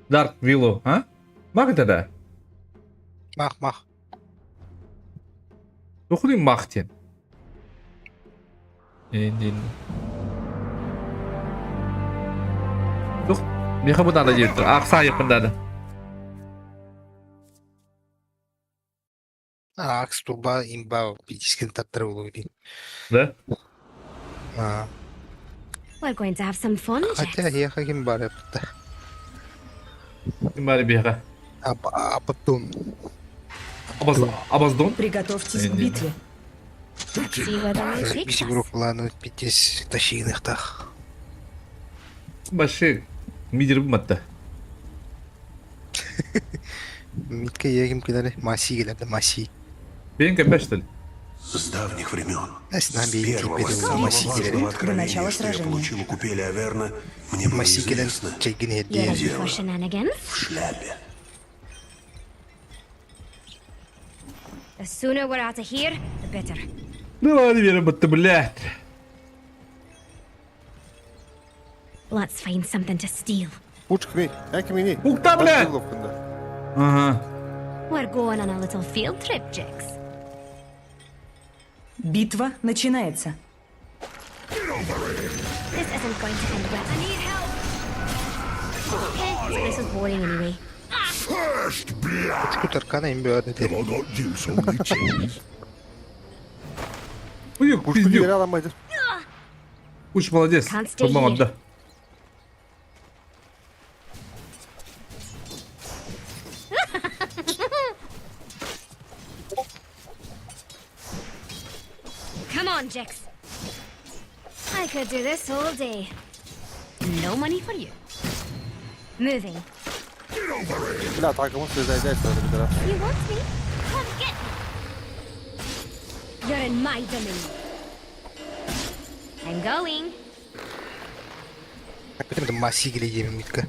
Дарк Вилло, а? Мақ это да? Мах. Оқыды мақ тен. Енді. Жоқ, меха бұдан да жеп тұр. Ақса епында да. Акс туба имба пическен таттыр болу дейін. Да? We're going to have some fun, Хотя еха кем бар епті. Бәрі беға. Апаттун. Абаздон? Приготовьтесь к битве. Биси группаланы питес тащигнықтақ. Башы мидер бұматты. Митке егім кедалі маси келеді, маси. Бейін кәпәш тіл. С давних времен. С первого самого До начала что я сражения. получил у Купеля Аверна, мне было известно. Дело в шляпе. The sooner we're out of here, the better. Давай, Вера, будто, блядь. Let's find something to steal. Уч кемей, кемей. Уқта, блядь! Ага. We're going on a little field trip, Jax. Битва начинается. Get over it. This isn't going to end well. I need help. Okay, so this is boring anyway. First blood. Скутеркана им бьет. Have I got you some riches? Уйық, Пушку пиздюк. бере аламайды. Уж молодец. Can't stay Помогам, here. да. Come on, Jax. I could do this all day. No money for you. Moving. Бля, takımın sözlerinde şöyle bir taraf. You want me? Come get me. You're in my domain. I'm going. Какой-то маси келеді митке.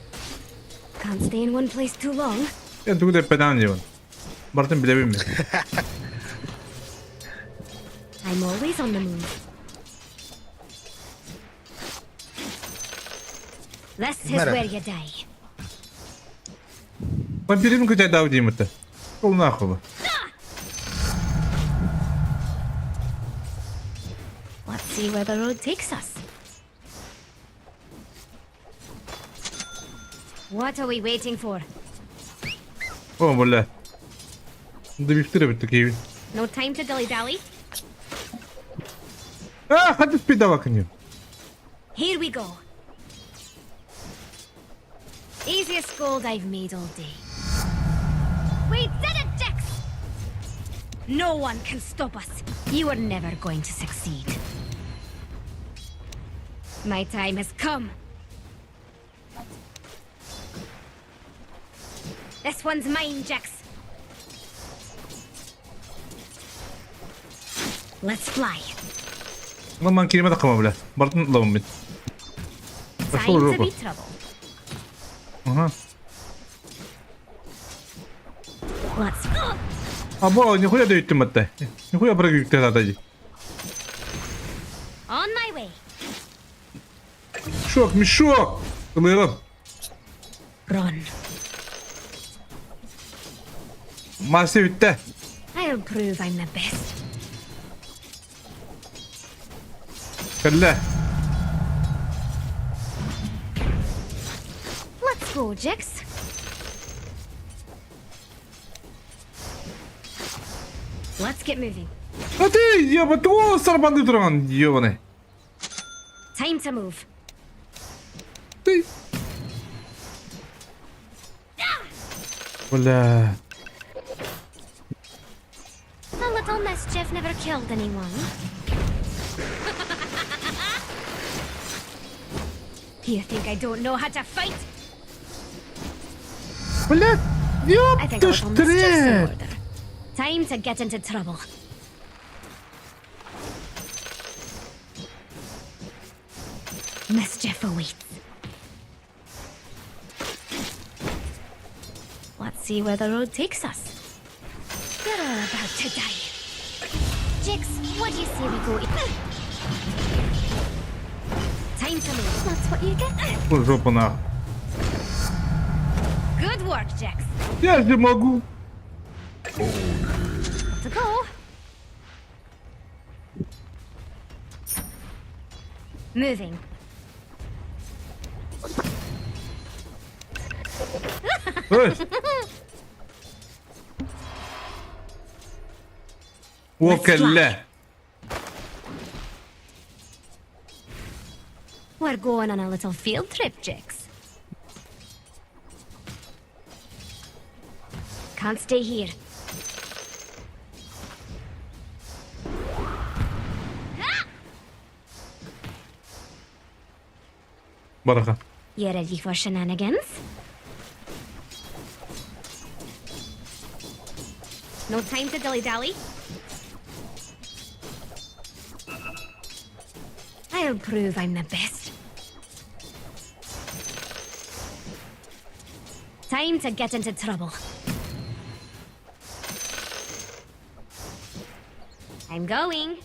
Can't stay in one place too long. Енді түгіде пәдан деймін. Бартын білебім мен. I'm always on the move. This is Merhaba. where you die. Вампирин көте дау деймін өтті. Ол нақылы. Let's see where the road takes us. What are we waiting for? О, бля. Да бифтіре бітті кейвін. No time to dilly-dally. А, хады спидава көнем. Here we go. Easiest gold I've made all day. We did it, Jax! No one can stop us. You are never going to succeed. My time has come. This one's mine, Jax. Let's fly. Lan kelime takama bile. Bartın lavım ben. Time Başka olur to bu. be trouble. Aha. Let's. Або, нихуя да үттім атта. Нихуя бұры күйікті атады. On my way. Шок, мешок! Кылырым. Run. Маси үтті. I'll prove I'm the best. Kelle. Let's go, Jix. Let's get moving. Hadi ya betul sarbandı duran yövane. Time to move. Valla. A little mischief never killed anyone. You think I don't know how to fight? Valla. I think a little mischief's in Yaptıştırı. order. Time to get into trouble. Mischief awaits. Let's see where the road takes us. You're all about to die. Jix, what do you say we go? Time to move. That's what you get. Bu жопана. Good work, Jix. Я же могу. To go. Moving. Ой. О, кelle. We're going on a little field trip, Jix. Can't stay here. Baraka. You ready for shenanigans? No time to dilly-dally. I'll prove I'm the best. Time to get into trouble. I'm going.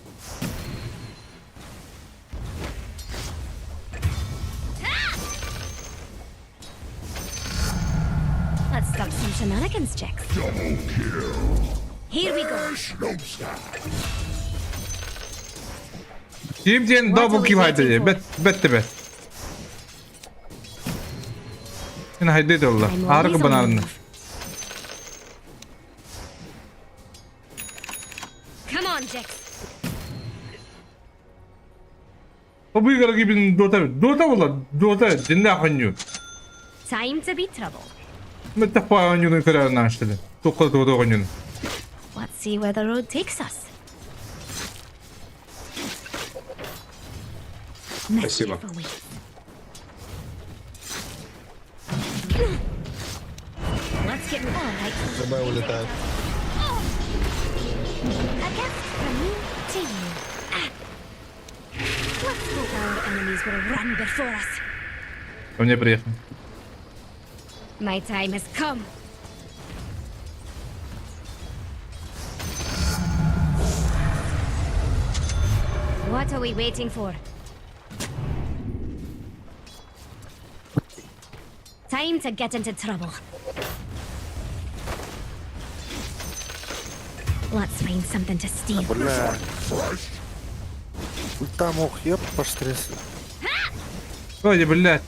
Let's stop some shenanigans, Jix. Double kill. Here we go. Kimden double kill haydi. Bette be. Yine haydi de Allah. I'm Harika always on the banarını. move. Come on, Jix. Bu yıkara gibi dota valla. Dota dinle akınıyor. Time to be trouble. Metafa oynuyorsun kararını açtı. Çok kadar dota oynuyorsun. Let's see where the road takes us. Спасибо. Mischief awaits. Let's get moving. All right. Забавно улетает. A gift from me to you. Let's hope our enemies will run before us. Ко мне приехал. My time has come. What are we waiting for? Time to get into trouble. Let's find something to steal. Бля. Ульта мог, еб, постресс. Ходи, блядь.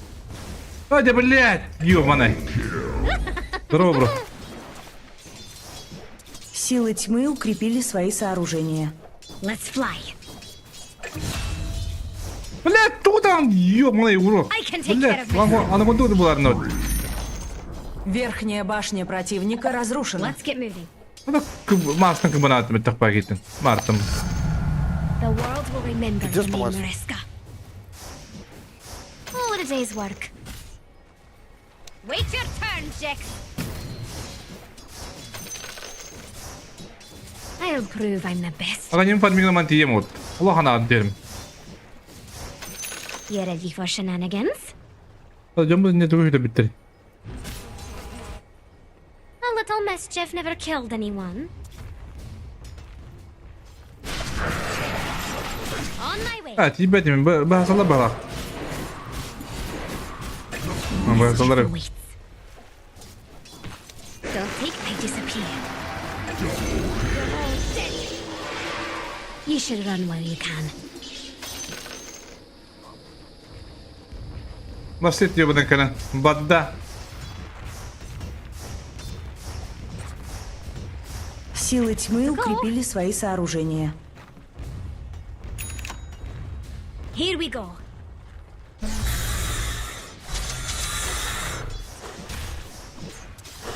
Ходи, блядь. Ёбаный. Здорово, бро. Силы тьмы укрепили свои сооружения. Let's fly. Блядь, кто там? Ёбаный урод. I can take care Блядь, of myself. она вот тут была одна. Верхняя башня противника разрушена. Let's get moving. Mars'tan kıbana bir takpa gittin. Mars'tan. The world will remember Just the name pause. Mariska. Oh, what a day's work. Wait your turn, Jix. I'll prove I'm the best. Aga farming naman tiye mod. Allah hana derim. You ready for shenanigans? Hocam ne duruyor da bitti. A little mischief never killed anyone. On my way. Evet, iyi betim. Bahasalar bak. Bahasalar. Waits. Don't think I disappear. You're all dead. You should run while you can. Басит ебаный канал. Бадда. Силы тьмы укрепили свои сооружения. Here we go.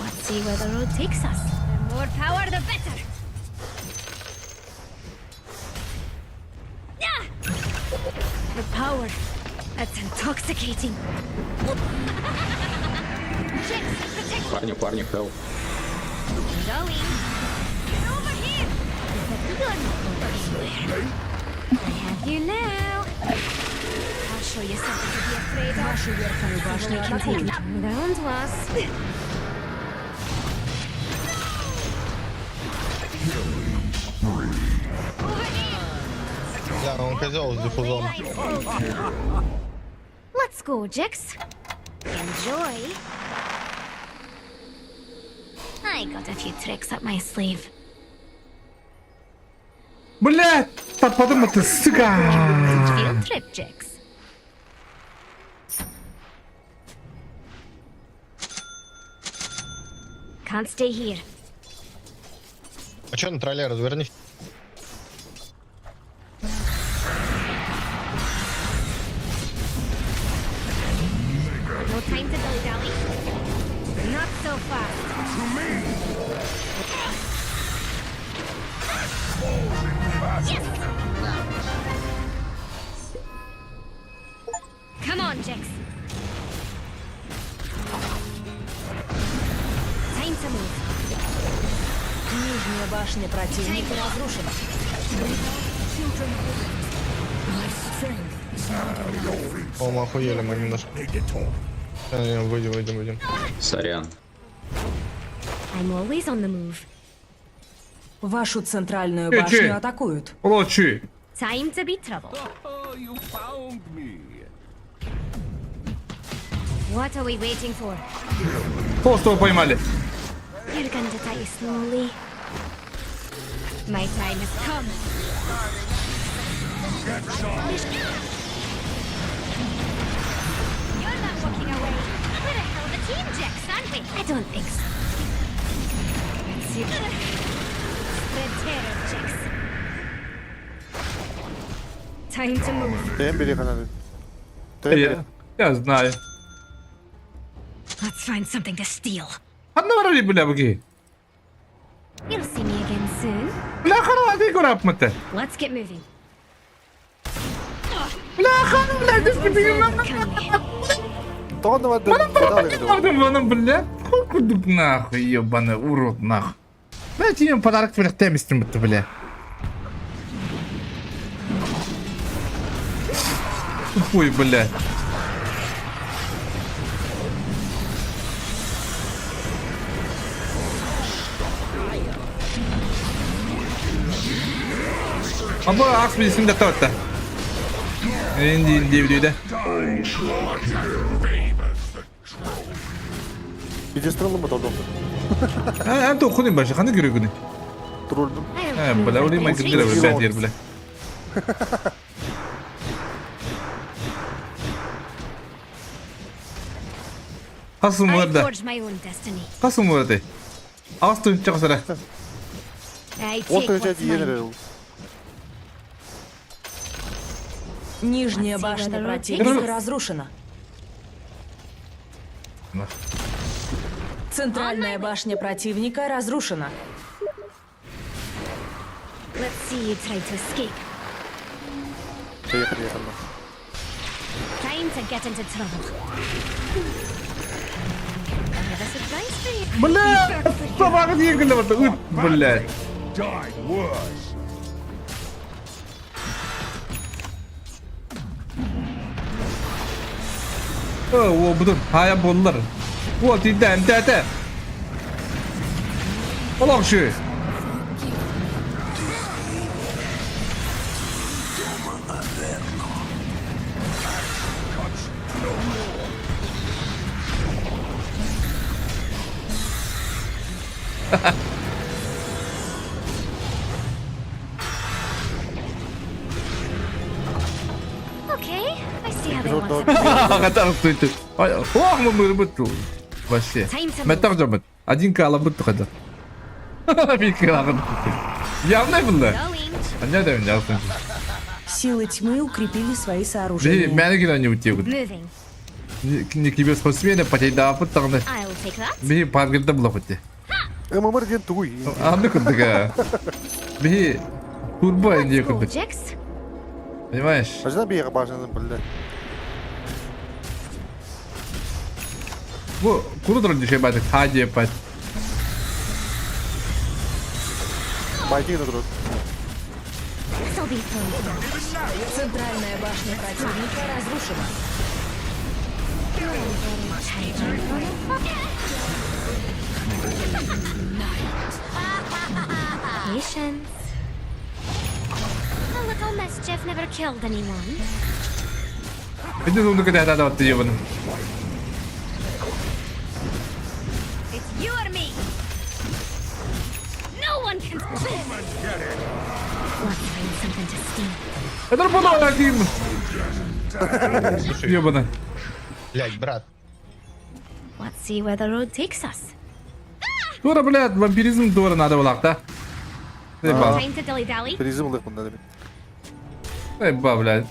Let's see where the road takes us. The more power, the better. Yeah! The power. That's intoxicating. Jix, protect. Парни, help. Going. Get over here. I have you now. I'll show you something to be afraid of. Нашу верхнюю башню I can take атакуют. down to us. Он хотел с диффузом. Let's go, Jix. Enjoy. I got a few tricks up my sleeve. Блядь! Так подумай ты, сука! Field trip, Jix. Can't stay here. А чё на тролле, развернись? No time to dilly-dally. Not so fast. Yes! Come on, Jix. Time to move. Нижняя башня противника разрушена. О, мы охуели, мы немножко. Выйдем. Сорян. I'm always on the move. Вашу центральную Че? башню атакуют. Лучи. Time to be trouble. Oh, you found me. What are we waiting for? Толстого поймали. You're going to die slowly. My time has come. You're not walking away. We're a hell of a team, Jix, aren't we? I don't think so. Let's see. Spread terror, Jix. Time to move. Дембели канады. Дембели. Я знаю. Let's find something to steal. Одно вроде, бля, бги. You'll see me again soon. Бля, хана, ты курап мата. Let's get moving. Бля, хана, бля, ты спидил. Can we? Тонного Ладно, бля. Кудук нахуй, ебаный урод, нахуй. Бля, тебе подарок твоих темистим, бля. Тупой, бля. Ama aks birisini de torta. İndi videoda. Иди стрелу толдum. Ha, tu okudun başı. Kanı görüyor günü. Тролльдum. Ha, bala orayı mı gidiyor böyle ben yer bile. Kasım I orada. forged my own destiny. Kasım orada. Ağustos'un çok sıra. I take Orta what's öcedi mine. yenir. Нижняя башня противника разрушена. Центральная башня противника разрушена. Let's see you try to escape. Приехали. Time to get into trouble. I have a surprise for you. Бля, собака не гнала. Блядь. Died worse. O budur. Haya bollar. O tidden tete. Oğlum şu. Okay, I see how they want it. Катар стоит. Ох, мы быту. Вообще. Метар жабыт. Один кала быту кадар. Bir kala. Явно было. Anya da yaptın. Силы тьмы укрепили свои Bir сооружения. beni giren yutuyordun. Moving. Не тебе спортсмены потейда апыттагны. I'll take that. Bir паргырда булакыты. ММР ден тугуй. Анды кындыга. Bir турбо инде Let's go, кындык. Jix. Понимаешь? Ажна бейга башаны білді. Bu kurudur düşe batık. Hadi yapat. Байдигі тұрады. This'll be fun. Центральная башня противника разрушена. Patience. A little mischief never killed anyone. Bir de sonunda kadar hata attı yabanım. It's you or me. No one can. Let's find something to steal. Это работа таким. Ебана. Блядь, брат. Let's see where the road takes us. Doğru блядь, vampirizm doğru nada bulakta. Eba. Time to dilly dally. Призым лых бұнда деме. Eba блядь.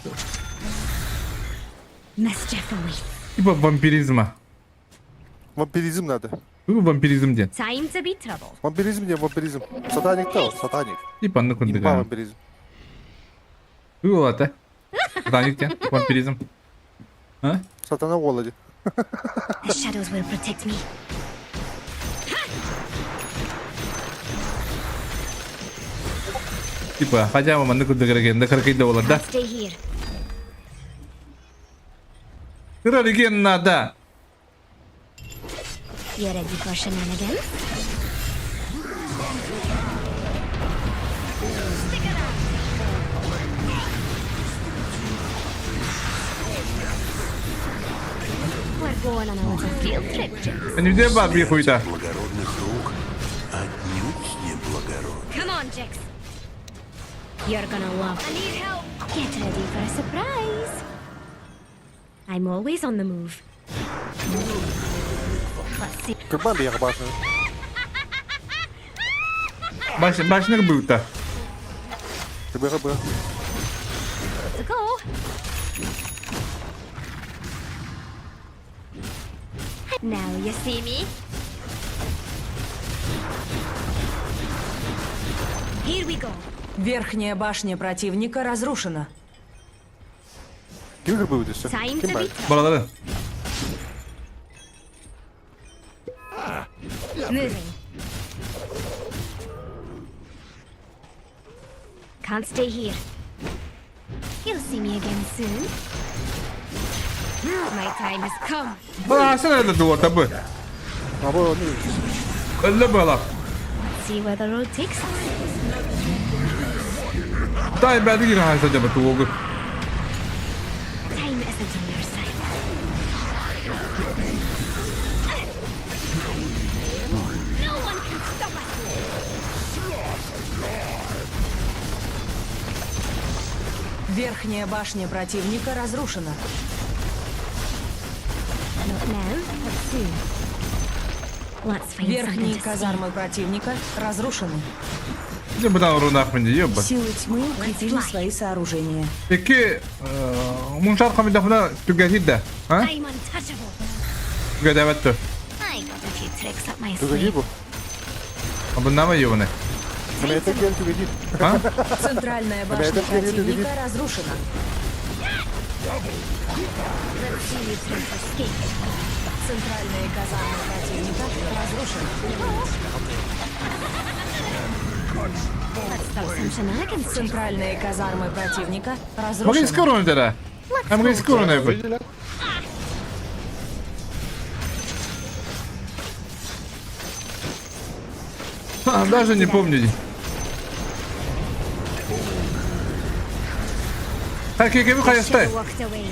Mischief awaits. Типа вампиризма. Вампиризм надо. Bu vampirizm diyen. Time to be troubled. Вампиризм не вампиризм. Сатаник та, сатаник. Типа anlık Имба kındık. вампиризм. Bu ata. Satanik diyen. Vampirizm. Ha? Сатана в голоде. The shadows will protect me. Типа хотя бы anlık kındık erken de kırkıydı olur da. Stay here. Kırar erken nada. You ready for shenanigans? Stick around. We're going on a little field trip, Jix. Hani bir de var bir huyda. Благородных рук отнюдь не благород. Come on, Jix. You're gonna love. I need help. Get ready for a surprise. I'm always on the move. Let's see. Кырбан бейга башаны. Başını büyüttü. Кырбега быга. To go. Now you see me. Here we go. Верхняя башня противника разрушена. Ким кырбы өтесі? Time to Ким be бай? Buraları. moving. Can't stay here. You'll see me again soon. My time has come. Bana sen öyle duvarda bu. Abo ne ötesi? Öyle böyle. Let's see where the road takes us. Dayı ben de yine hayır acaba tuğu. Time isn't on your side. No one can stop us. Верхняя башня противника разрушена. Not now, but soon. Let's find Верхние something to steal. казармы противника разрушены. Ne bu da runak mı diyor bu. Силы тьмы укрепили свои сооружения. Peki Munşar kamidafına tüketir de. Ha? I'm untouchable. Tüketemetti. I got a few tricks up my Тугади sleeve. бу. Bundan mı yiyor bunu? На это ген тугади. Ha? Центральная башня это перед противника увидит. разрушена. Let's see you try to escape. Центральные казармы противника разрушены. Let's stop some shenanigans. Центральные казармы противника Bakın разрушены. skorunu tere. Hem bakın skorunu yapın. Даже не помню. Herkes gibi kayasтай. Walked away.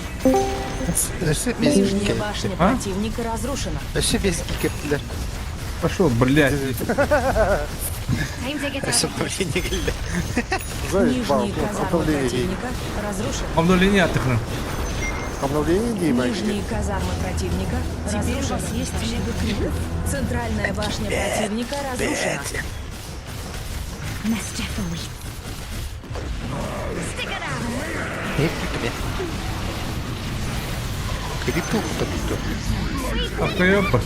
Öse Нижняя башня А? противника разрушена. bezgi keptiler. Пошел, блядь. Time to get out Öse of here. buraya geldi. Знаешь, бау, Нижние казармы отправление ей. противника разрушены. Обновление attığını. Обновление Дима. Нижние казармы противника разрушены. У вас есть много. Центральная башня противника разрушена. Mischief awaits. Stick it out. Бля. Крипто-то что? Охуёпа.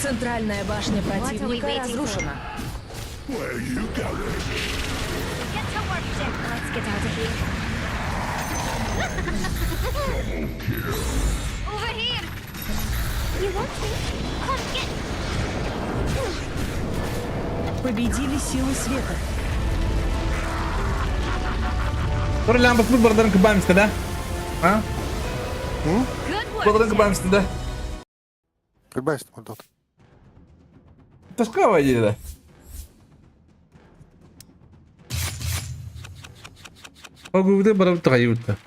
Центральная башня противника разрушена. Get to work, Jim. Let's get out of here. Over here. You want me? Come get. Победили силы света. Buradan bakıp buradan kıbamiste de. Ha? Good work. Buradan kıbamiste de. Прибавь, что тут. Таскава иди. Погоди, бараб троют-то.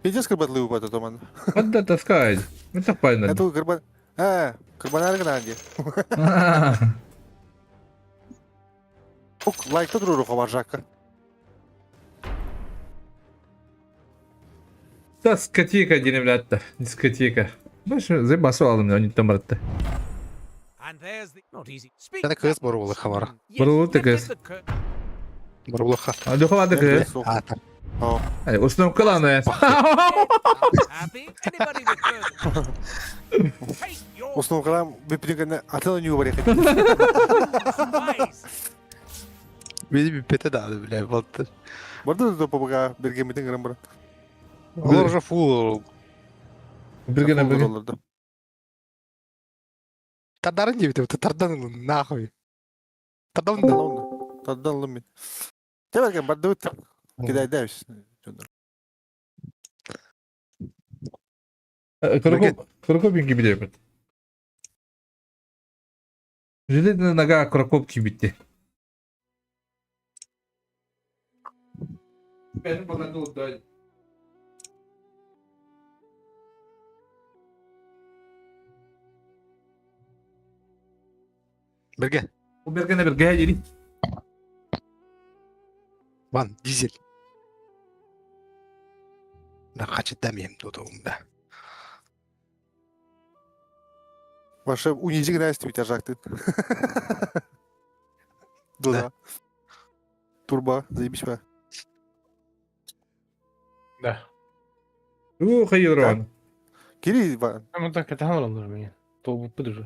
Иди с карбатлы упад, это man. Отда таскает. Это правильно. Это карбан... карбонар гранди. Лайк тут руру хаваржака. Дискотека дейін біләтті. Дискотека. Больше зайбасы алдым, не там братты. And there's the not easy. Speak. Yana kız borulu xabar. Borulu lift kız. the cur- Borulu xa. Духовады кы. А, так. Ай, уснув кыланы. Happy? Anybody with further? Take your Уснул калам, бипнигана атала не убарек. wise. Beni bir pete dağıldı bile. Battı. Burada da побага бергемитин грамбар. Onlar уже full. Біргені біргені. Olurdu. Tardarın gibi de. Tardan nahуй. Tardan da. Тадан луми. Тебе бардут. Кидай дайс. Крокопин gibi de. Железная нога крокоп gibi. Benim bana da oldu. Birge. Bu birgene birge yeri. Van dizel. Да хочет дамем тут да. Ваша унизительность ведь ажакты. Да. Турба, заебись ба. Да. Hayır Ron. Кири, Иван. Ama так это hamurlanır mı ya? Doğu budur.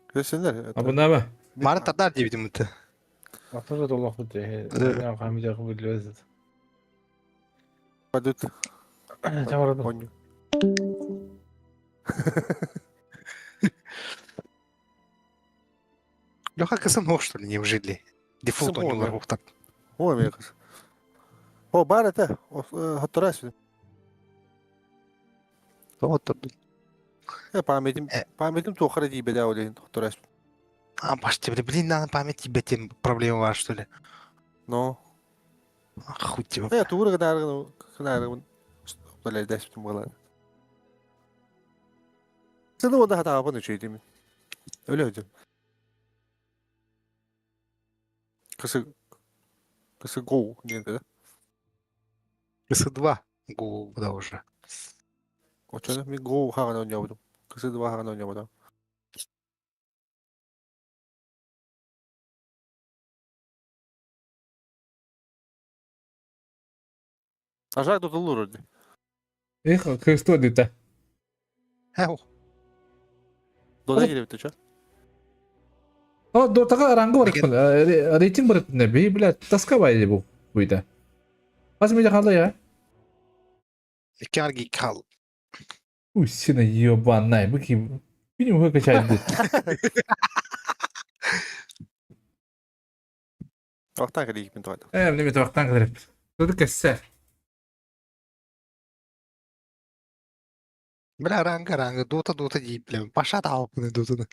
Красенler. Abi ne be? Mara tardar diye bitim mutlu. Atır da Allah budur. Ya kamide kabul ediyoruz. Падут. Tamam. Поню. Леха Казанов, что ли, неужели? Дефолт у него рух так. О, мекас. О, бар это. Хатарас. Вот тут. Памятим то хради беда олин. Хатарас. А, баште, блин, надо память тебе тем проблема ваша, что ли? Но. Хуй тебе. Тура кадар. Блядь, дай что было. Sen de orada hata yapın şey değil mi? Öyle hocam. Кысы гоу, нет, да? КС-2. Гу, да уже. 어쩌나? 미 гоу 하가 나오냐 보다. 그스2 하가 나오냐 보다. Ажак тут лур. Эх, Христо дita. Хау. Дода келip ча? О, дотага рангы бар екен. Рейтинг бар екен. Бей, блядь, таскавай bu buyda. Аз менде қалды я? Карги кал. Уй, сені ебаный, быки. Фильм выкачайды. Вақтан келейік мен туады. Неме табақтан кідіріп. Туды кәссе. Бля, ранга, дота дейіп, бля. Паша тауып мұны дотаны.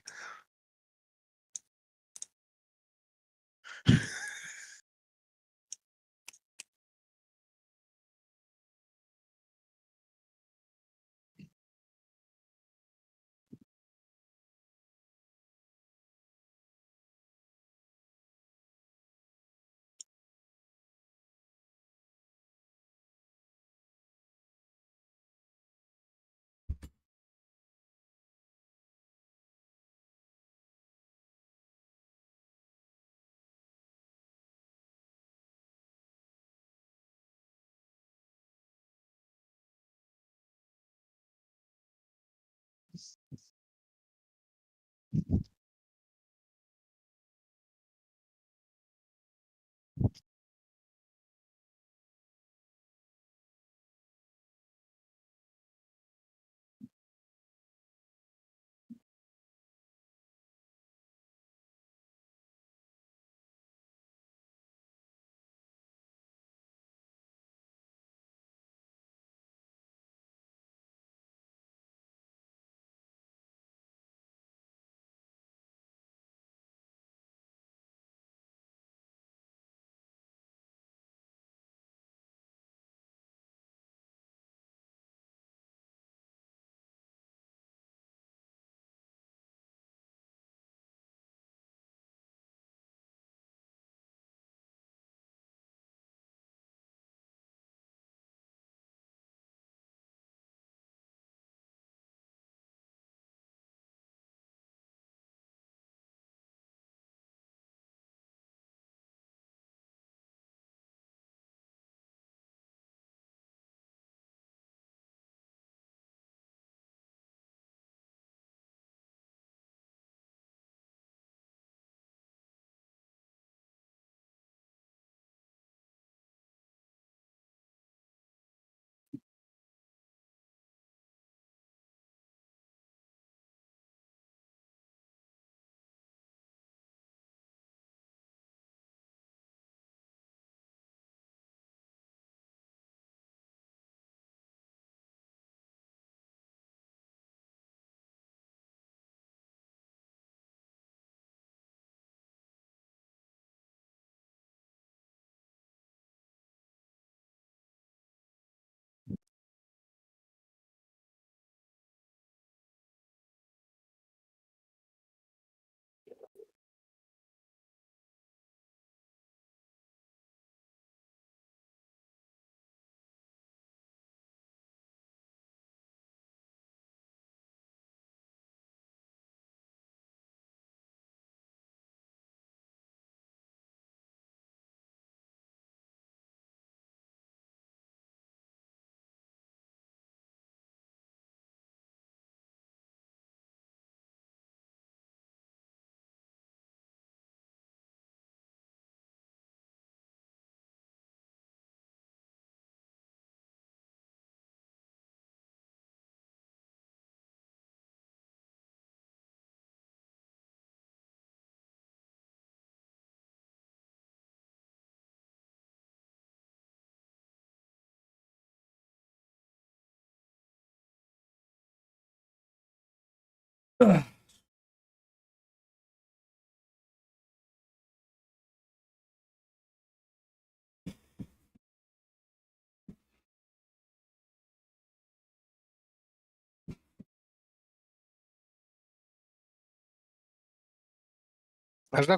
Ажда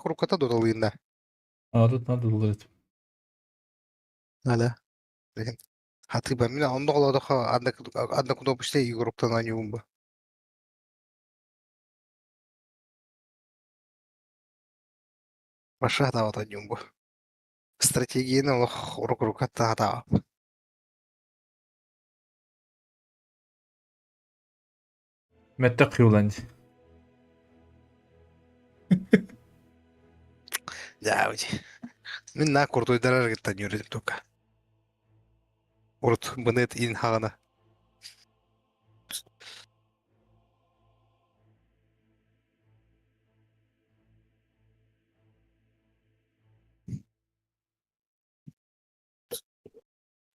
курукката додалыында. Тут надо ловить. Ала. Деген. Хатыба мен ондо колодоха адна кудопуште игоруктан анюмба. Баша да вот анюмба. Стратегияны олох урукуруката да. Мette кыюланды. Да, уди. Мен на курдой дарар геттан юредим тока. Урут бынет ин хагана.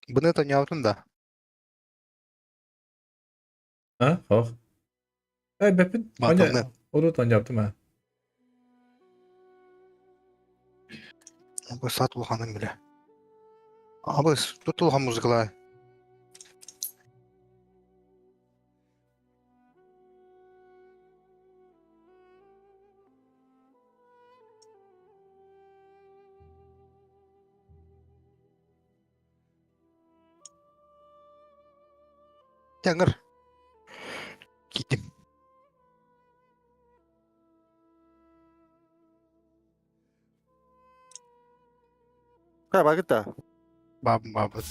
Бынет оняутун да. Ha? Hoş. Bepin. Батылны. Onu da yaptım ha. Абы сат булганым биле. Абы тутулган музыкалар. Тәңір. Китим. Кай, багытта. Бабы.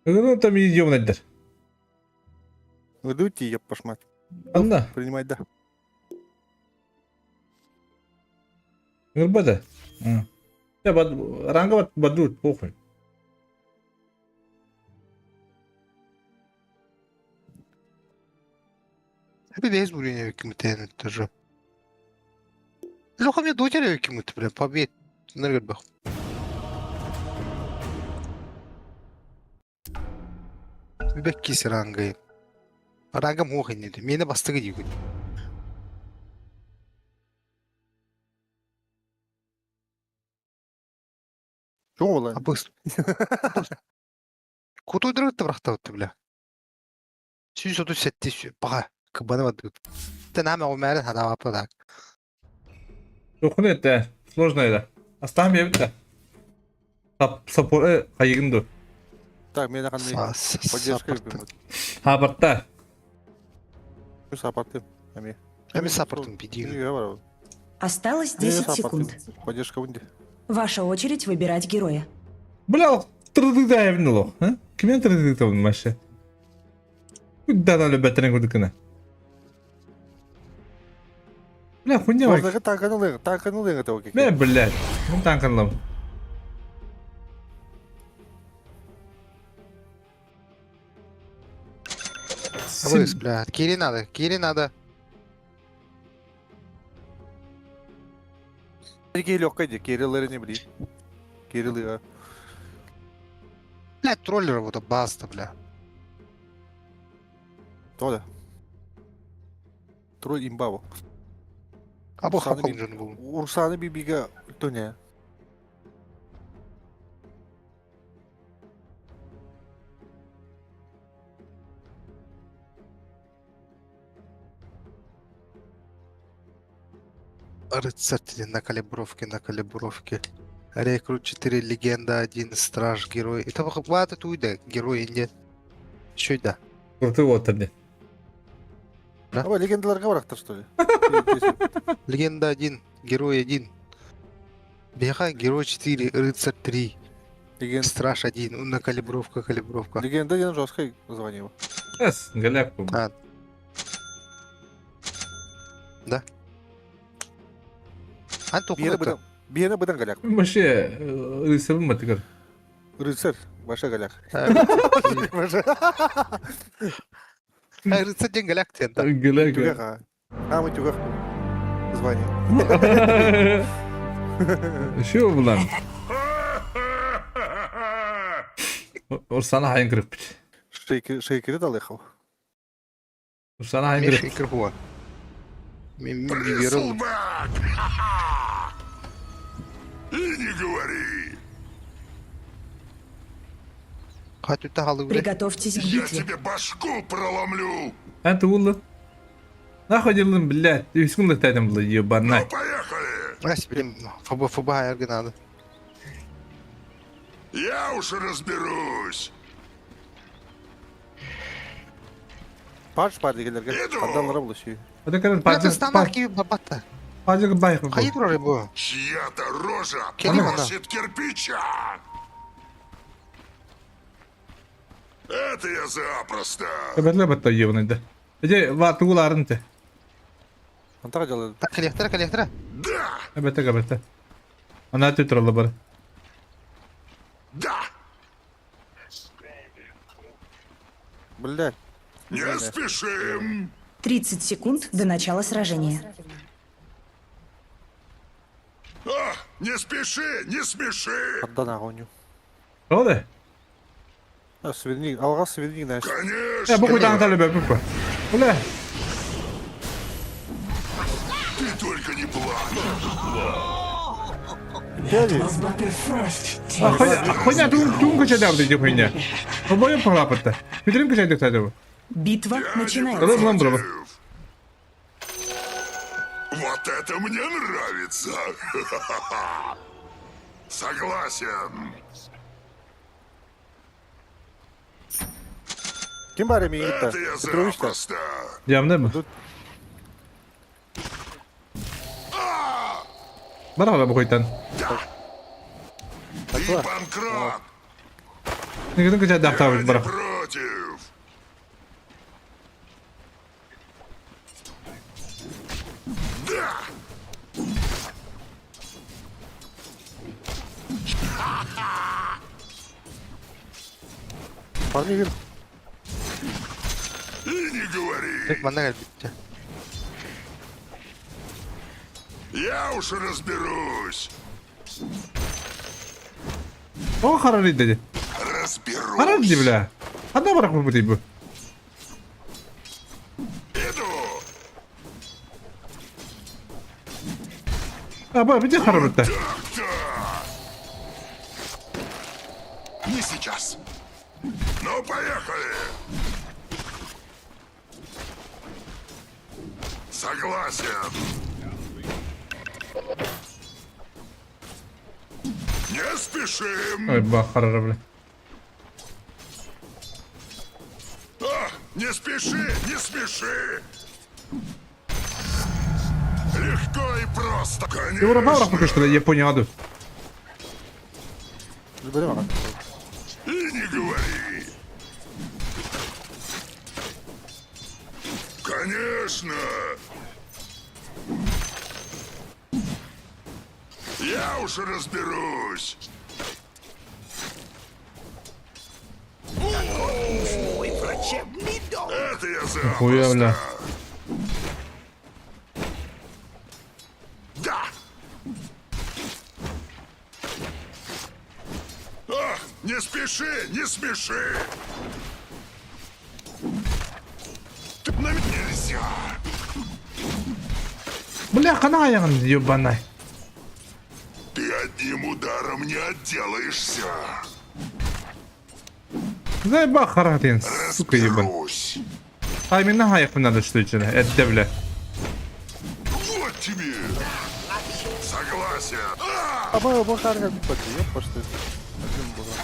Ну там идем надер. Выдуйте, еб пошмат. Anda. Принимать, да. Гырбада. Ya ranga bat badut pokой. Bir de buraya hükümeten тоже. Лёха мне дотеря hükümeti бля, побед. Nerede bak. Bir bekkisi rangayı. Rangam hoş inedi. Mene bastığı gibi. Чего было? Абы. Кутой дырықты бірақта өтті бля. Сүйіс өту сәтте баға. Кыбаны бады. Ты нами умәрін хада вапы да. Çok net de. Сложно это. Оставим я это. Сапоры кайгынды. Так, мне на ханды. Поддержка. Хабарта. Саппорты. Ами. Ами саппортын бидигі. Осталось 10 секунд. Поддержка вынди. Ваша очередь выбирать героя. Бля, тырдыда evnilo. Ha? Kimin tırdıda bunun maşı? Kuddan öyle betene kudukuna. Бля, хуйня. Можно танканул этого как. Не, блядь. Ну танканлам. Абыс, бля. Кири надо. Такие легкие, Кириллы не блин. Кириллы. Бля, троллер вот баста, бля. Толя. Тролль имбаво. Абы хапам жын бұл. Урсаны бибига төне. Рыцарь на калибровке. Рекрут 4, легенда 1, страж, герой. Это хватит туйда, герой нет. Чё да? Крутой вот тогда. Да? А легендаларға барақтар, что ли? Легенда 1, герой 1. Беха, герой 4, рыцарь 3. Страж 1, на калибровка. Легенда 1 жесткое название его. Эс, галяпку. А. Да. Антон, Бена быдан галяк. Вообще, рыцарь матыгар. Рыцарь, ваша галяк. Рыцарь ден галяк тен. Галяк. Тюгаха. А мы тюгах. Звание. Şu bulan. Ursana hayın kırıp. Шейкери далеко. Ursana hayın Миша kırıp. и Крыхова. Миверл. И не говори. Хоть это головы. Приготовьтесь к Я битве. тебе башку проломлю. Antu ulan. Нахуй делаем, блядь. Ты секунду тайдем было, ебаная. Поехали. Ась, блин, ФБ Эрго надо. Я уж разберусь. Парш парdigillerge. Adamlara bulaşıyor. Hadi kadar Нет, pazar. остановки, бабата. Pazar bayık. Hayır oraya bu. Чья-то рожа Келим она. просит кирпича. Это я запросто. Kabetler battı yevne de. Ece var tuğuların te. Антага делает. Так, коллектора. Да, Kabette kabette. Ana tütrolü bari. да. Блядь. Не спешим. 30 секунд до начала сражения. Не спеши, не смеши. Отда нахуй. Ne oldu? Сверни. Алга сверни, знаешь. Конечно. Ya bu kuyudan talep yapıp bu. Ula. Ты только не плачь. Хуйня тун kaça devdi diye хуйня. Bu boyu palapatta. Bitirim kaça devdi acaba? Битва начинается. Adam lan bravo. Вот это мне нравится. Согласен. Kim bari mi gitti? Это я Петрович-то. запросто. Yamda mı? Bana bak bu kuyudan. И Панкрат. Ne kadar kaça devdi abi bırak. Против. Да. Parmi bir. И не говори. Tek bana gel bitti. Я уж разберусь. O kararı dedi. Разберусь. Kararı dedi bile. Hadi bırak bu bu. Иду. Ha bu bir de kararı bitti. Так-то. Не сейчас. Ну, поехали. Согласен. Не спешим. Ay bak kararı bile. Не спеши, не смеши. Легко и просто. Europa bırak bu kışta Japonya adı. Böyle bak. И не говори. Конечно. Я уж разберусь. Мой врачебный дом. Это я Хуя, запросто. бля. Да. Не спеши, не смеши. Ты на меня нельзя. Bля kana ayağın diyor bana. Ты одним ударом не отделаешься. Zay bak karatın. Suka yiban. Разберусь. Tayminle hayak bunlar da şu içine. Edde bile. Вот тебе. Согласен. Ama bu harika bir bakıyor. Yok başta.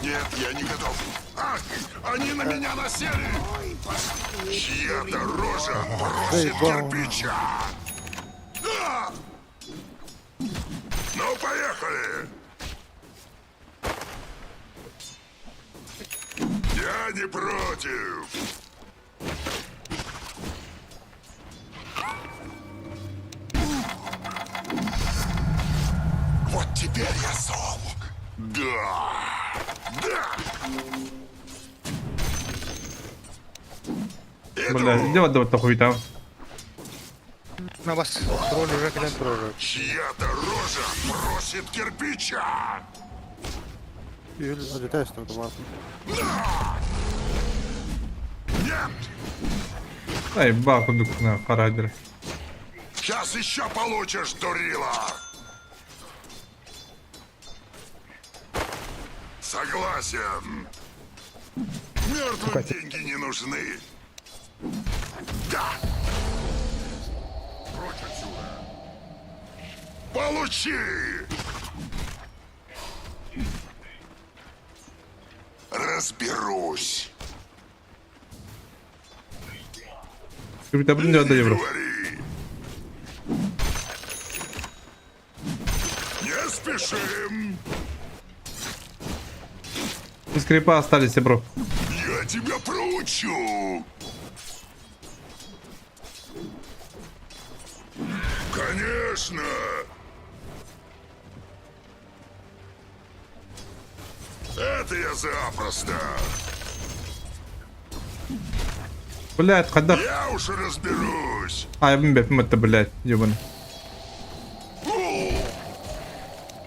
Нет, я не готов. Они на меня насели. Чья-то рожа просит кирпича. Ну, поехали. Я не против. Вот теперь я зол. Да. Да. Bля, де вот хуй там. На вас тролль уже кидает тролль. Чья-то рожа просит кирпича! Юль, отлетаешь там, ладно. Нет! Ай, баку на харайдер. Сейчас еще получишь, дурила! Согласен. Мертвым деньги не нужны. Да! Прочь отсюда! Получи! Разберусь. Скрипт определенно до евро. Говори. Не спешим. И скрипа остались, бро. Я тебя проучу. Конечно. Это я запросто. Блядь, когда... Я уж разберусь. А, я бомбим это, блядь, ёбаный.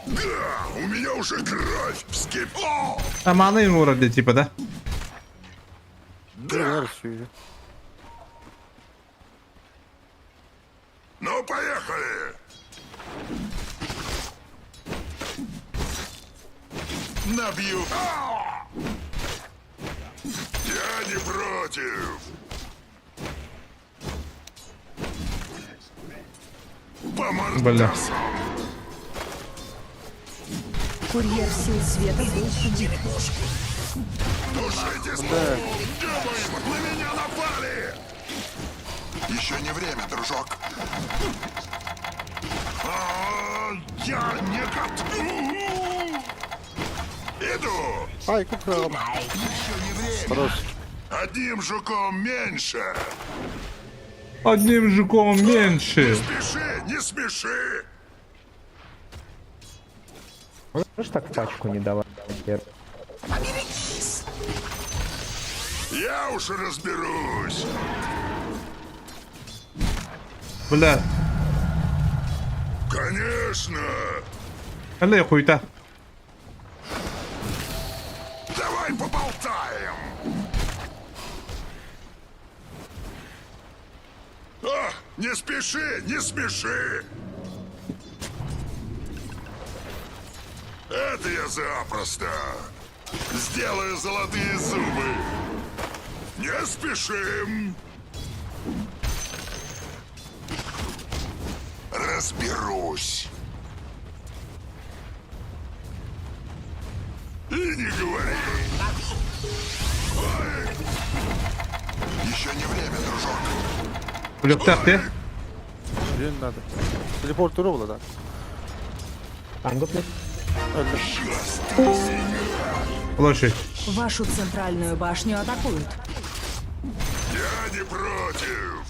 Да, у меня уже кровь вскипела. А маны ему вроде, типа, да? Да. Ну, поехали. Набью. Я не против. По мордасам. Курьер сил света был убит. Тушите смогу! На меня напали! Еще не время, дружок. Я не готов. Иду. Ай, как хорошо. Еще не время. Одним жуком меньше. Одним жуком меньше. Не спеши, не спеши. Можешь так пачку не давать? Я уж разберусь. Бля. Конечно. Алле, хуйта. Давай поболтаем. Не спеши, не спеши. Это я запросто. Сделаю золотые зубы. Не спешим. Разберусь. И не говори. Ой. Еще не время, дружок. Блядь, так ты? Не надо. Телепорт ровно, да. Площадь. Вашу центральную башню атакуют. Я не против.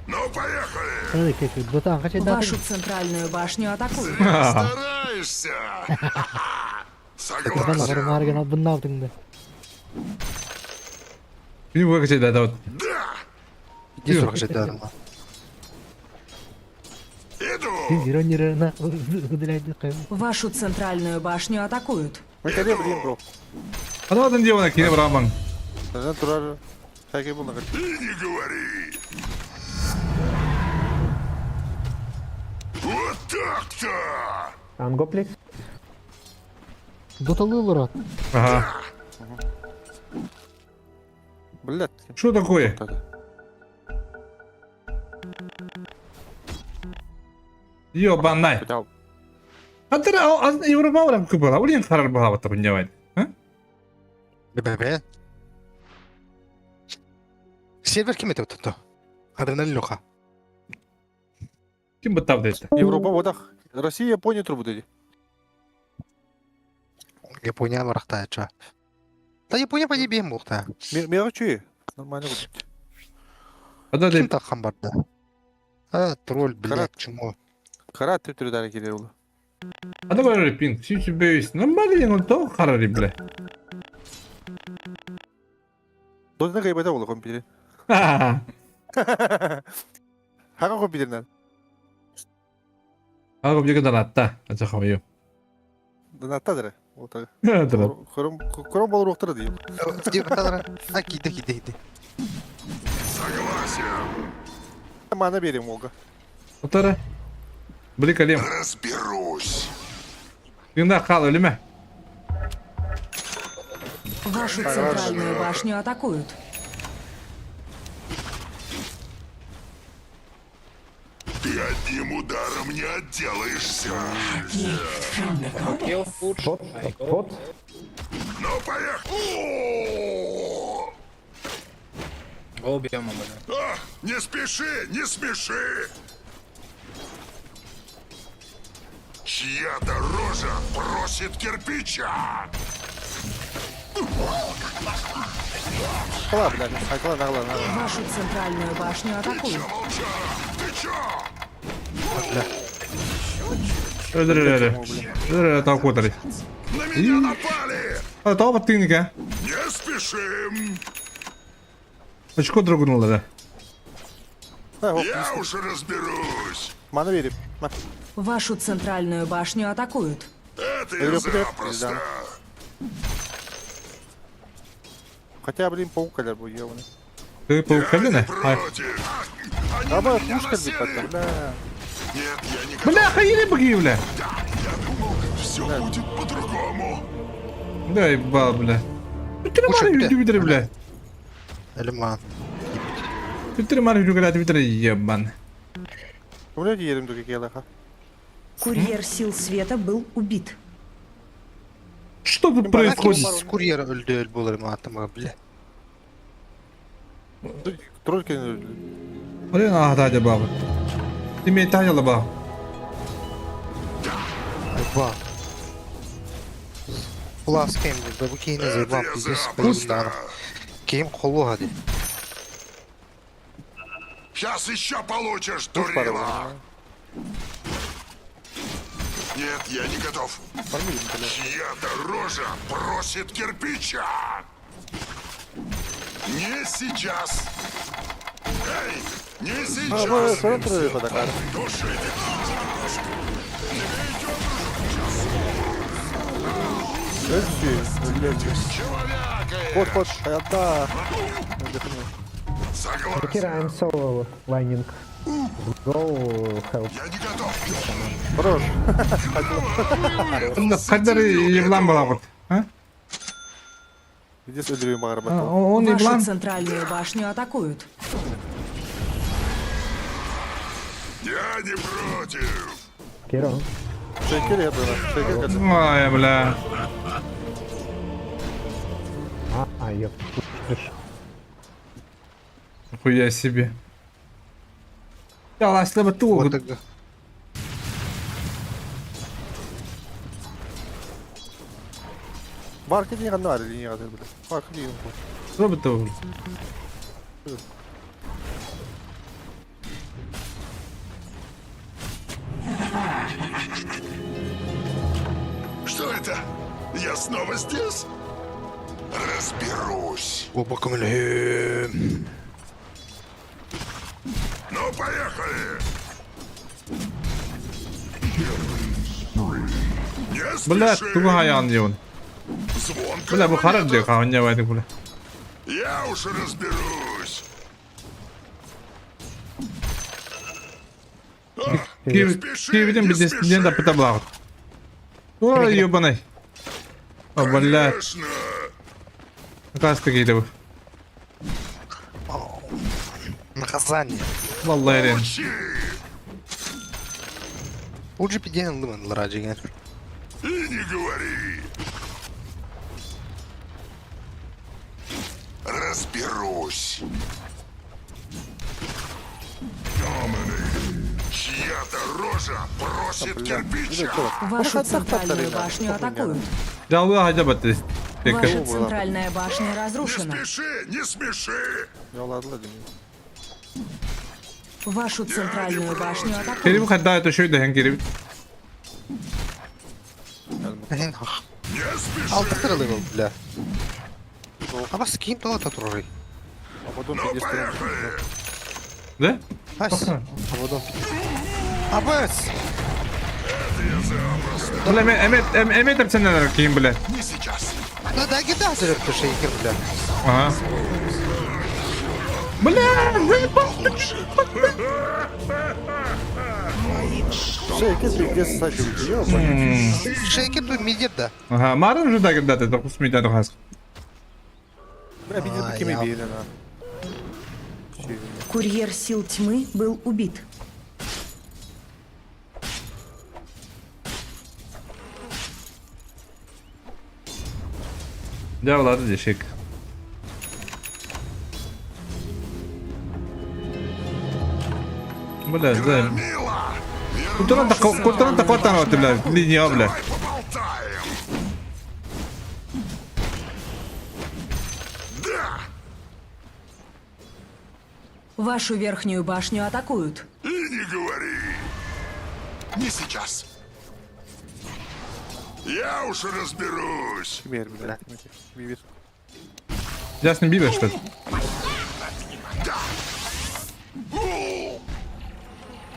Ну, поехали. Вашу центральную башню атакуют. Зря стараешься. Согласен. Не выкатить, да, вот. Да. Иди сюда, Жидарма. Иду. Вашу центральную башню атакуют. Мы коли блин, бро. А ну один дело накинем раман. Да, тура. Всякий был на И не говори. Вот так-то. Ангоплик? Ага. Блядь. Что такое? Ёбанай. А ты Европа олем купила, улин харар бахава та понимать. ББ. Сервер кем это вот-то? Адреналинуха. Ким бы там это? Европа водах. Россия, Япония трубы. Япония варахтая, ча. Да Япония по тебе мухта. Мелочи. Нормально будет. А да ты... Кем-то хамбарда. А, тролль, блядь, чему? Карат ты туда кидал. А давай пинг, все у тебя есть. Нормально, он то харари, бля. Дозна кайбата болу компьютер. Ха-ха-ха. Хага компьютернен. Алгып жеге данатта. Ача хабайым. Донаттадыр. Отыр. Дырат. Кором болур оқтыры дейм. Где баталара? А, киде. Мана берем, Олга. Отара. Били калем. Разберусь. Юнда кал өлеме. Вашу центральную башню атакуют. Ты одним ударом не отделаешься. Ну, поехали. Не спеши, не смеши. Чья-то рожа просит кирпича. Кала, блядь. Кала, нагла. Вашу центральную башню атакуют. Ты чё? Öldür tavuk otarı. На меня напали. Tavuk battın ki. Не спешим. Açık dragon onlara. Я уже разберусь. Мана берем. Вашу центральную башню атакуют. Это я запросто. Хотя, блин, паук-калер был ебаный. Ты tavuk geldi ne? Hayır. Ama пушка бит, бля. Нет, я не Бля, hayır bakayım bля. Все будет по-другому. Да ебал бля. Bitir bля. Элеман. Bitir bitir ебан. У меня едем до какие-то. Курьер сил света был убит. Что тут происходит? Курьер öldü болар матыма, бля. Тройка. Oraya ne hadi baba. Dime tayala baba. Айба. Класс кемди, да bu кейне заебал, пиздец, поездан. Кейм холу хади. Сейчас еще получишь, дурила. Нет, я не готов. Чья-то рожа просит кирпича. Не сейчас. Эй, не сейчас. Душите. Вот, это... Согласен. соло лайнинг. Go help. Я не готов. Хорош. Kadir yılan bana bak. Ha? Иди с Эдрием Марбатом. Он Вашу yılan. центральную башню атакуют. Я не против. Киро. Шейкер я был. Vay bля. Ёп. Хуя себе. Ya aslında bu Вот tuğ. это. Маркетинг одна линия, блядь. Маркетинг. Что bu tuğ? Что это? Я снова здесь? Разберусь. Оба камелем. Ну, поехали! Не Bля, спеши! tuğ hayal diyorsun. Звонко Bля bu монета. karar diyor kahvenya verdik bля. Я уже разберусь. Кивиден bir destinden de pıta bırak. Ой, ебаный. О, бля. Конечно. Каска giydi bu. Наказание. Vallahi eren. Учи. Лучше пиден лыман лараджиген. И не говори. Разберусь. Чья-то рожа просит кирпича. Вашу центральную башню атакуют. Canlı hacı battı. Ваша Tekrar. центральная башня Не разрушена. спеши, не смеши. Я ладно, Вашу центральную башню атакуют. Kerim kadar eto şöyle hen kerim. Не спеши. Алтı kırılıyor bля. Ama скин то ата трори. Потом 50 стрим. Да? Ась. Водом. Абес! Бля, Эмет sen neler bakayım bile. Ну да, гида зовет шейкер, бля. Ага. Бля, Шейкер пиздец садил. Шейкер тут мидет, да. Ага, Марын же да, ты только смейтен тухас. Бля, видел, А, какими я- били, на. Курьер сил тьмы был убит. Devladı deşik. Бля, займ. Культурно такой там вот, бля, линия, бля. Вашу верхнюю башню атакуют. И не говори. Не сейчас. Я уж разберусь. Химер, бля. Вивит. Ясный Бибер, что ли?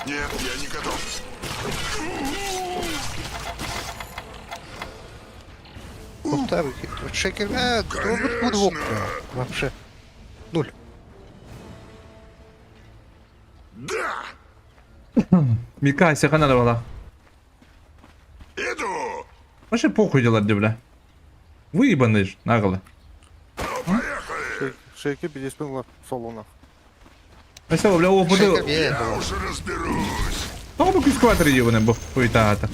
Нет, я не готов. Куда выкидывать? Шейкер, двух. Вообще. 0. Да, Мика, канал вала. иду. Вообще похуй делать, бля. Выебанный ж, нагло. Шейкер пиздец был солона. А все, бля, о, буду... Шейкер бьет. Я уже разберусь. Того бы кискватер ебаный был, хуй-та-та.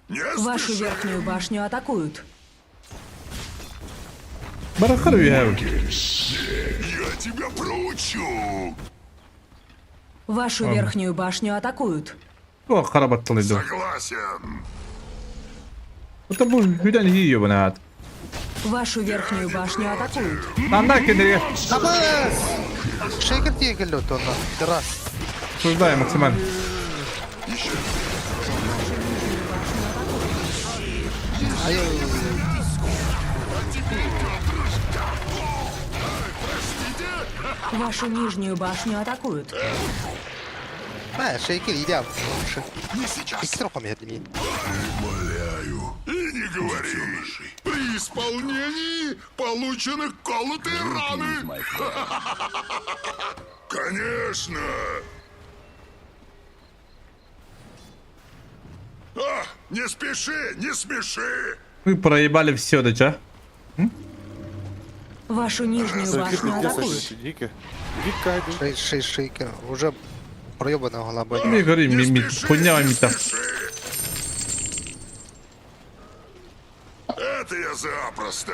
Не Вашу спеши. верхнюю башню атакуют. Барахару я. Я тебя проучу. Вашу верхнюю башню атакуют. О, харабаттал иду. Согласен. Это был виден ебаный ад. Вашу верхнюю башню атакуют. Анда кедере. Абес! Шейкер тебе галет, он на. Раз. Суждаем максимально. Вашу нижнюю башню атакуют. Шейкер идеал. Не сейчас. Шейкер помедленнее. Умоляю. И не говори. При исполнении получены колотые раны. Конечно. Не спеши, не смеши. Вы проебали все, да чё? Вашу нижнюю Шейкер башню пиздец атакуют. садил. Дико. Дико иду. Шейкер. Уже проебанная голова. Не говори, хуйня мита. Это я запросто.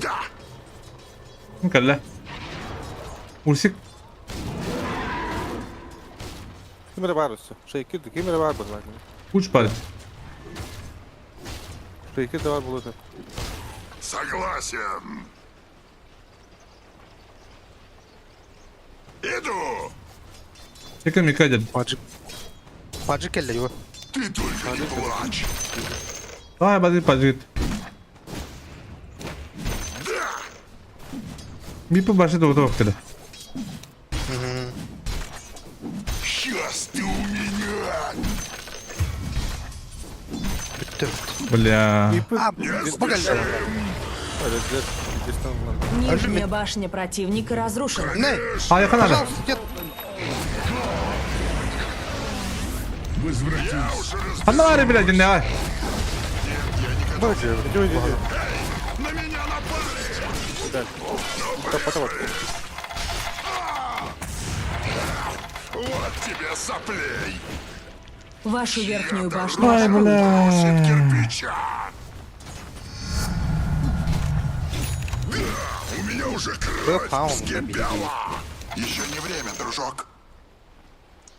Да. Калля. Урсик. Кимere bağırıyorsun? Şeyker de kimere bağır bak. Уч палец. Şeyker de var burada. Согласен. Иду. Чекай мика дед. Паджи келли его. Ты только не плачь. Давай, бази паджит. Да. Мипа башит вот вахтеда. Сейчас ты у меня. Бля. Нижняя башня противника разрушена. А, я ханада. Ханада, блядь, не ай. На меня напали. Вот тебе соплей. Вашу верхнюю башню Ай, атакуют. бля. Кирпича. У меня уже кровь вскипела. Еще не время, дружок.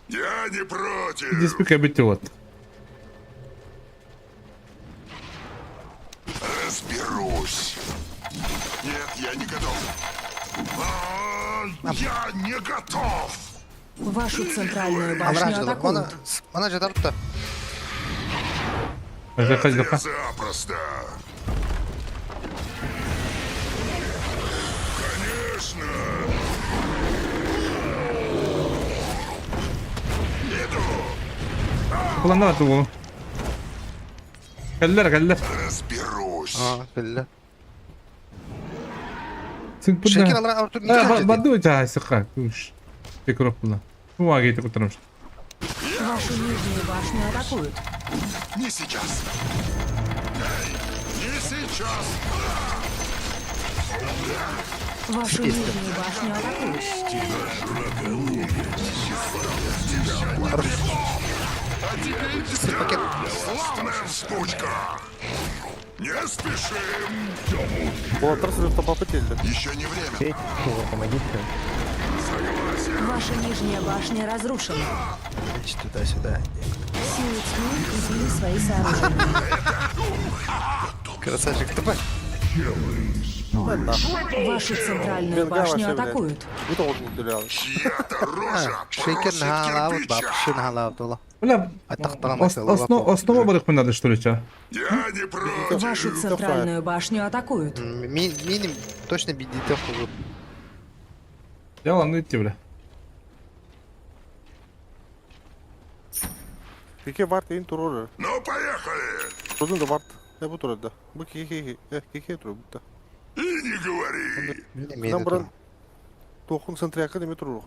Я не против. Здесь пикай быть вот. Разберусь. Нет, я не готов. Я не готов. Вашу центральную башню Она атакуют. же дарта. Kaç Это dakika? запросто. Конечно. Иду. Ulan ne yaptı oğlum? Geldiler. Разберусь. Aa belli. Sık burada. Şekil alarak Artur niye Ha, harcadı? badu ucağı sıkar. Duş. Mikrop bunlar. Bu vagiyeti kurtarmış. Вашу нижнюю башню атакуют. Не сейчас. Эй, не сейчас. Вашу нижнюю башню атакуют. А теперь славная штучка. Не спешим. Болоттар сыртта попытелді. Еще не время. Ваша нижняя башня разрушена. Туда-сюда. Силы тьмы укрепили свои сооружения. Красавчик, давай. Вашу центральную башню атакуют. Bu da onun dülüyor. Чья-то рожа Shaken просит halal, кирпича. babşın halal dola. Ulan основа balık mı nerede stolica? Я не против. Вашу центральную башню атакуют. Миним точно бедит автобус. Yalan etti bile. Kiki var deyin turur. Ну, поехали. Uzun da var. Ne bu turda? Bu kiki turur bu da. И не говори. Ben buranın Tokun sentriyakı demi turur.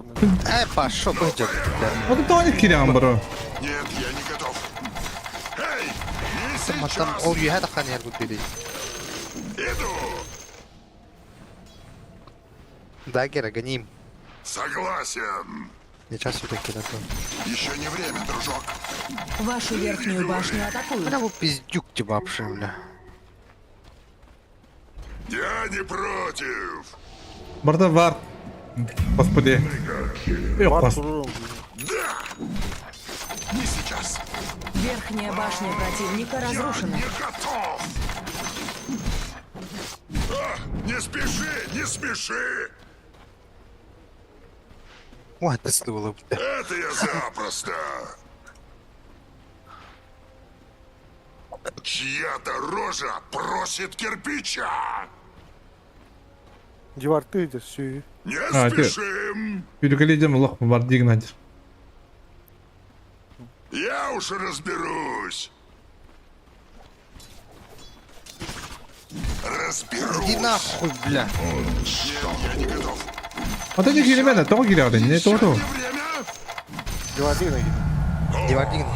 Пошел, пойдет. O da tane kiram bro. Нет, я не готов. Эй, не Там сейчас. all you had a yer good dedi. Иду. Дагера гоним. Согласен. Я час сюда кидаю. Еще не время, дружок. Вашу верхнюю башню атакуют. Бля, вы пиздюк тебе вообще, бля. Я не против. Burada var. Господи. Yok Var bas. tururum. Да. Не сейчас. Верхняя башня противника разрушена. Не готов. Не спеши, не спеши. Ой, ты слыла, бля. Это я запросто. Чья-то рожа просит кирпича. Civartı suyu. Не А, спешим. Yürükeleyeceğim Allah mı var diye nadir. Я уж разберусь. Разберусь. Иди нахуй, бля. Нет, я не готов. Hadi ne gireyim ben Doğru giriyor ne Еще doğru. не время. Civartı yine git. Девардин.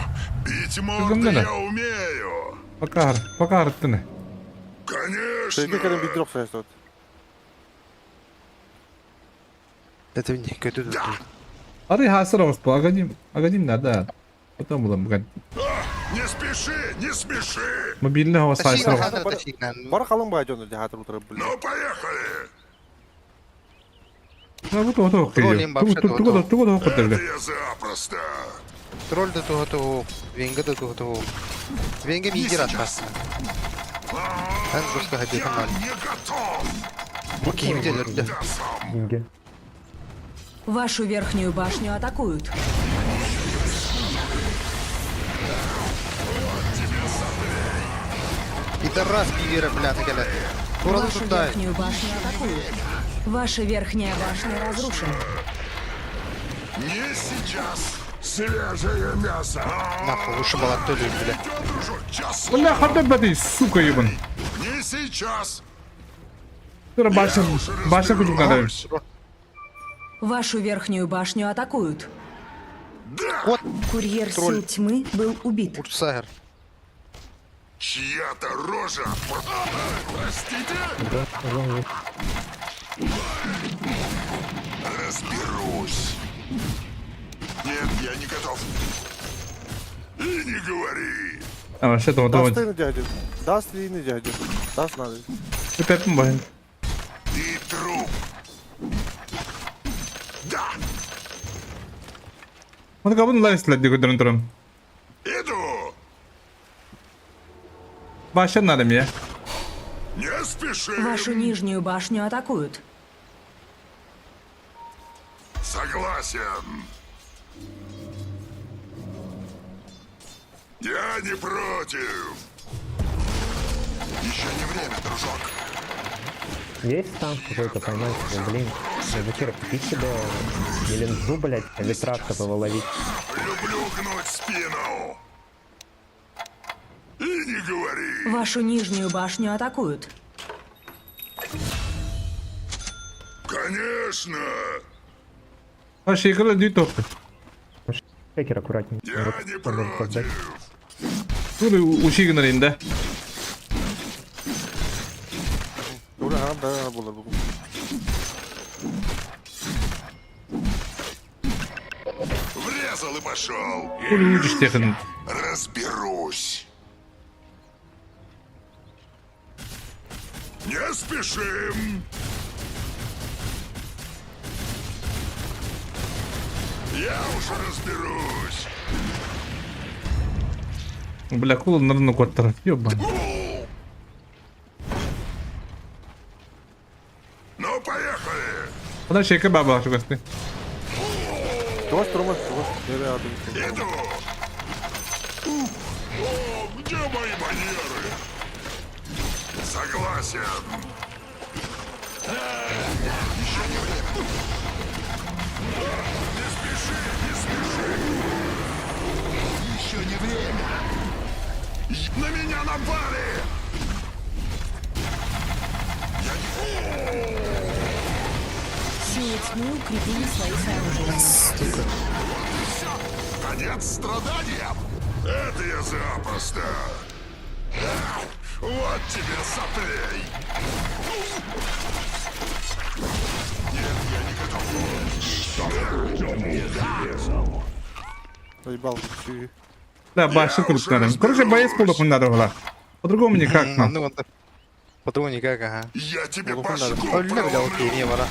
Бить Kızım морды ne? я умею. Bakar attı ne? Sevgi kadın bir Конечно. drop sayısı. Это не kötü de. Arayı hasır olsun bu agadim nerede? Otan bulan bu kadar. Не спеши, не спеши. Mobilini hava Тащи sayısı на olsun. хатер, тащи на. Bara kalın bayacağını cihatır oturup Ну, bile. поехали. Ha bu da okuyor. Троллим вообще Tu da okuyor Это bile. я запросто. Тролль до того, Венга до того. Венга Не мидер сейчас. атасы. Ben Ruska hadi Я kanal. не готов. Bakayım gidelim de. Да сам. Вашу верхнюю башню атакуют. Пидорас бивера, бля, на галет. Ураду Вашу туда. верхнюю башню атакуют. Ваша верхняя башня разрушена. Не сейчас. Свежее мясо. Нахуй, лучше молотолю, бля. Идет, дружок, час. Ulan hadi badi suka yubun. Не сейчас. Sonra başla kucuklarım. Вашу верхнюю башню атакуют. Да. Вот, Курьер Тролль. сил тьмы был убит. Урсагер. Чья-то рожа. Простите. Разберусь. Нет, я не готов. И не говори. Ama şey doğru doğru. Dast'ı yine cihatır. Dast yine cihatır. Dast nadir. Öpepim bayım. Ты труп. Да. Onu kabul lan istedi götürün durum. Иду. Başlanalım ya. Не спеши. Вашу нижнюю башню атакуют. Согласен. Я не против. Еще не время, дружок. Есть там какой-то, понимаете, блин, Закира, купить себе линзу, блядь, ветрак, чтобы ловить. Люблю гнуть спину. И не говори. Вашу нижнюю башню атакуют. Конечно. Ha Shaker'la düğü toplu. Шейкер аккуратнее. Я не против. Dur uşiğin arayında. Doğru hanım da bulur bugün. Врезал и пошел. Dur ucuş yakın. Разберусь. Не спешим. Я уже разберусь. Бля, kullanırını kottara. Ёбан. Ну, поехали. Bana Shaker baba şu gasti. Давай строма, я рядом. Иду. О, где мои манеры? Согласен. Еще не время. Не спеши, не спеши. Еще не время. На меня напали. Я не... Силы тьмы укрепили свои сооружения. Конец страданиям? Это я запросто. Ах, вот тебе соплей. Нет, я не готов. Заебал ты. Да, башни kurup надо. Короче, боец кулак надо было. По-другому никак. По-другому никак, ага. Я тебе Öyle башку bile o teniye var ha.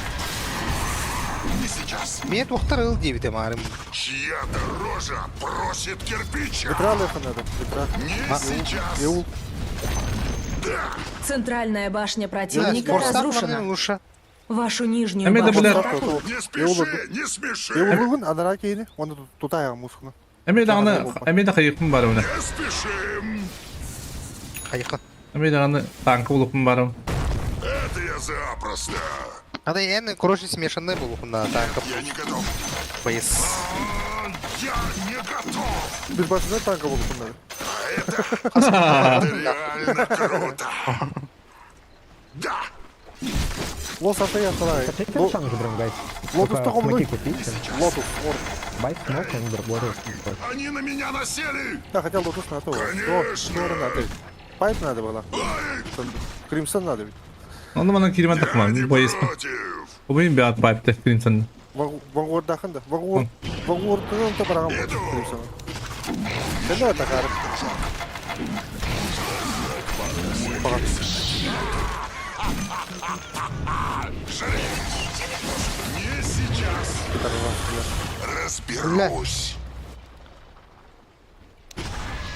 Не сейчас. Мен тоқтар ыл дейбі те марым. Чья-то рожа просит кирпича. Ветра леха надо. Ветра. Не сейчас. Еул. Да. Центральная башня противника Борстак разрушена. лучше. Вашу нижнюю Эми да, башню бля. атакуют. Не спеши, не спеши. Еул бugün adara keyini. Onu tutayım muskunu. Emi de kayıkım var ona. Не спешим. Hayıkı. Emi de tankı bulupum var ona. Это я запросто. Ада yani короче смешанный был на танков. Я не готов. Боец. Я не готов. Biz başında tanka bulduk bunları. Это реально круто. Да. Лос атая аталай. Хотите сам же прям, гайс? Лотус Только таком смоки ну. купите. Лотус. Байк смог, он другой. Они на меня насели. Да, хотел лотус на то. Что надо? Пайп надо было. Кримсон надо ведь. Onu bana kirime takma. Bu boyası. Против. Bu benim bir at pipe'te Crimson'ın. Вагор дахында. Вагор кырын то бараган Кримсон. Sen de takarım. Не сейчас. Разберусь.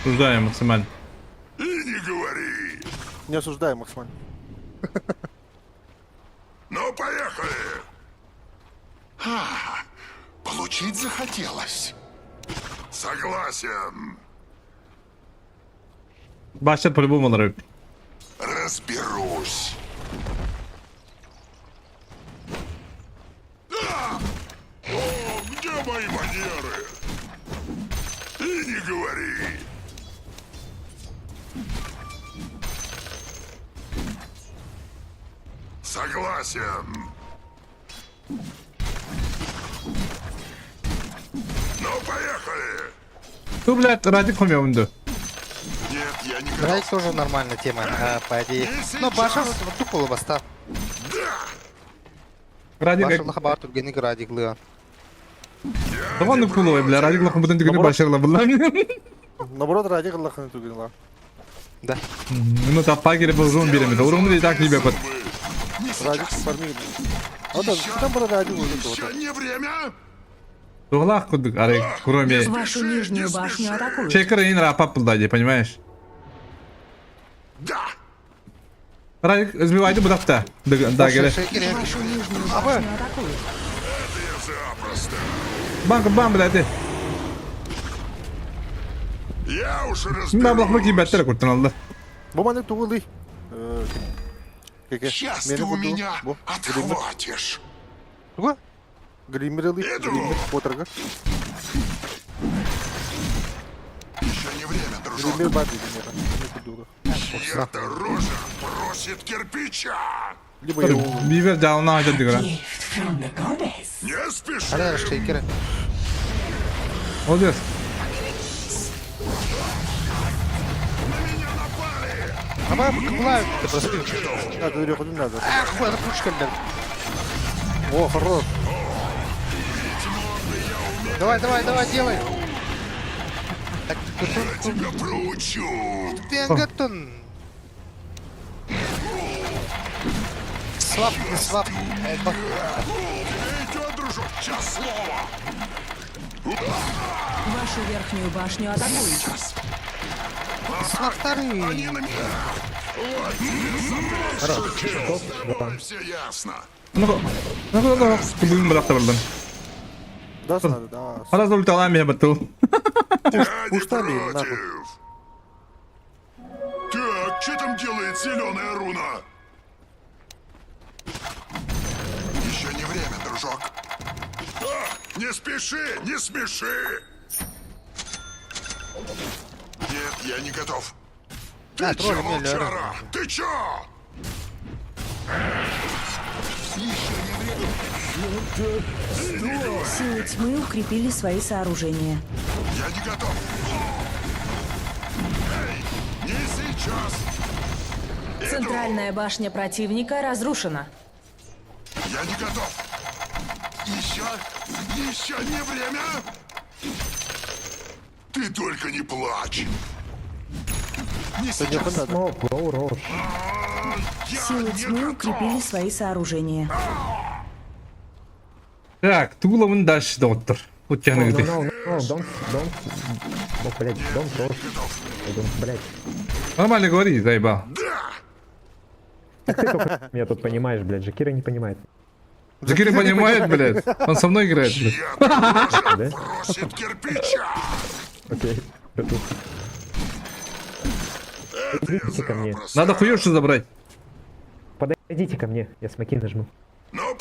Uzaya максимально. И не говори. Не осуждаем максимально. Ну, поехали. Получить захотелось. Согласен. Başlat по-любому olarak. Разберусь. Да! О, где мои манеры? И не говори. Согласен. Ну, поехали. Dur блядь, ради комьюнду. Нет, я не готов. Райк тоже нормальная тема, по идее. Но Баша вот тупо баста. Ради Баша как... лахабар тургеник ради глыа. Doğanlı kulu var bile. Radik lakın bütün tükünü başarılı bunlar. Наоборот, ради Аллаха тугинла. Да. Ну тапа girip uzun birimi. Doğru mu değil tak gibi yapar. Ради фармил. А да, там было ради уже Еще не время. Doğru kuduk arayı kuruyor. Вашу нижнюю башню атакуют. Shaker in rapap buldadı, понимаешь? Да. Radik sбивайте будапта. Да, гере. Вашу нижнюю башню атакуют. Это я запросто. Bam блядь. Я уж Ben разберусь. bakmak gibi better kurtun aldı. Bu bana tuğulu. Счастье у меня отхватишь. Кого? Глиммеры, глиммер, потрога. Еще не время, дружок. Глиммер бади, глиммера. Чья-то рожа просит кирпича. Либо я его... Бивер жалына айтат дигара. Не спеши. Алер шейкеры. Молодец. Ама кыплают. Ты просто... Надо, Лёха, не надо. Ах, хуй, это пушка, блядь. О, хорош. Давай, давай, давай, делай. Так, Я тебя проучу. Пенгатон. Свап, не свап. Идет, дружок, час слова. Вашу верхнюю башню атакуют. Свап вторые. Они на меня. Все ясно. Ну-ка, блин, брат, блин. Да, надо, да. Раз ультала меня батл. Я не Пуштали, нахуй. против. Так, что там делает зеленая руна? Еще не время, дружок. А, не спеши, не смеши. Нет, я не готов. Ты чё, волчара? Ты чё? Силы тьмы укрепили свои сооружения. Я не готов. Эй, не сейчас. Центральная башня противника разрушена. Я не готов. Еще не время. Ты только не плачь. Не сейчас. Смоук, гоу, рош. Силы тьмы укрепили свои сооружения. Так, Туловын дальше, доктор. Утягнуты. Don't, ну, блядь, don't рош. Блядь. Нормально говори, заебал. Так ты только меня тут понимаешь, блядь, Жакира не понимает. Жакир понимает, блядь. Он со мной играет, блядь. Да? Просит кирпича. Окей. Я тут. Идите ко мне. Надо хуёши забрать. Подойдите ко мне, я смоки нажму.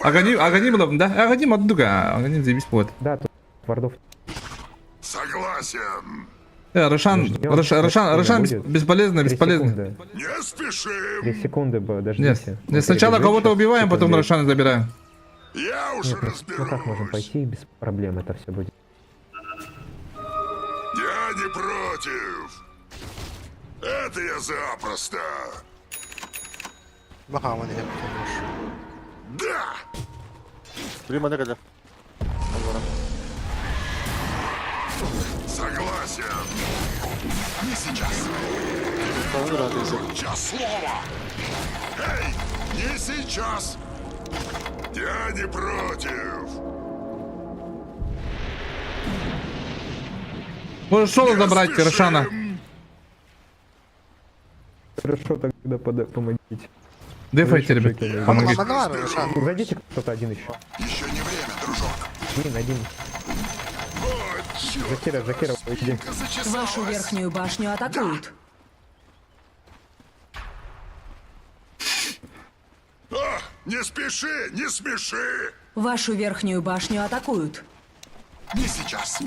Аганим, да? Аганим от дуга. Аганим заебись повод. Да, тут вардов. Согласен. Рошан бесполезно, бесполезно. Не спеши. 3 секунды, подождите. Нет, сначала кого-то убиваем, потом Рошана забираем. Я уже Ну разберусь. как можем пойти, без проблем это все будет. Я не против. Это я запросто. Бахаман, я Да. Блин, Манекаля. Согласен. Не сейчас. Час слова. Эй, не сейчас. Я не против. Можешь шоу забрать, Рошана. Хорошо, тогда помогите. Дефайте, ребят. Помогите. Зайдите кто-то один еще. Еще не время, дружок. Один. Жакира, иди. Вашу верхнюю башню атакуют. Не спеши, не смеши. Вашу верхнюю башню атакуют. Не сейчас.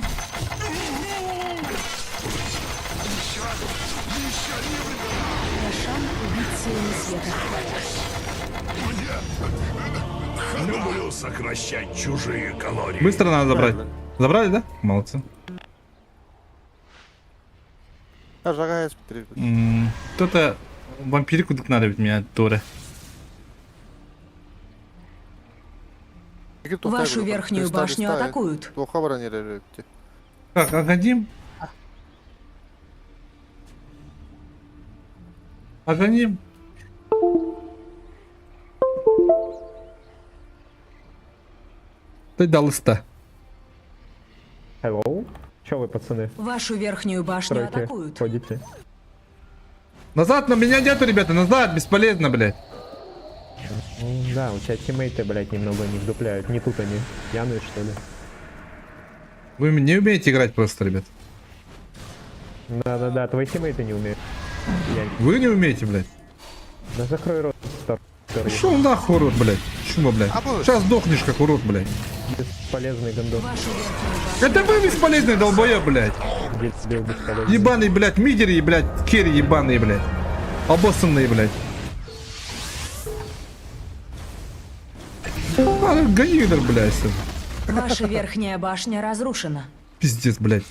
Рошан убит силами света. Люблю сокращать чужие калории. Быстро надо забрать. Забрали, да? Молодцы. А, жара, смотри. Кто-то вампирику тут надо ведь меня, Торе. Вашу верхнюю башню атакуют. Как, Аганим? Аганим? Ты дал листа. Hello? Че вы, пацаны? Вашу верхнюю башню Тройки атакуют. ходите. Назад, но меня нету, ребята, назад, бесполезно, блядь. Да, у тебя тиммейты, блядь, немного не вдупляют. Не тут они. Пьяные, что ли? Вы не умеете играть просто, ребят. Да, твои тиммейты не умеют. Вы не умеете, блядь. Да закрой рот, стар. Шел нахуй, урод, блядь. Чума, блядь. Сейчас сдохнешь, как урод, блядь. Бесполезный гондон. Это вы бесполезный долбоеб, блядь. Ебаный, блядь, мидеры, блядь, керри ебаные, блядь. Обоссанные, блядь. Гаидер, блядь. Ваша верхняя башня разрушена. Пиздец, блядь.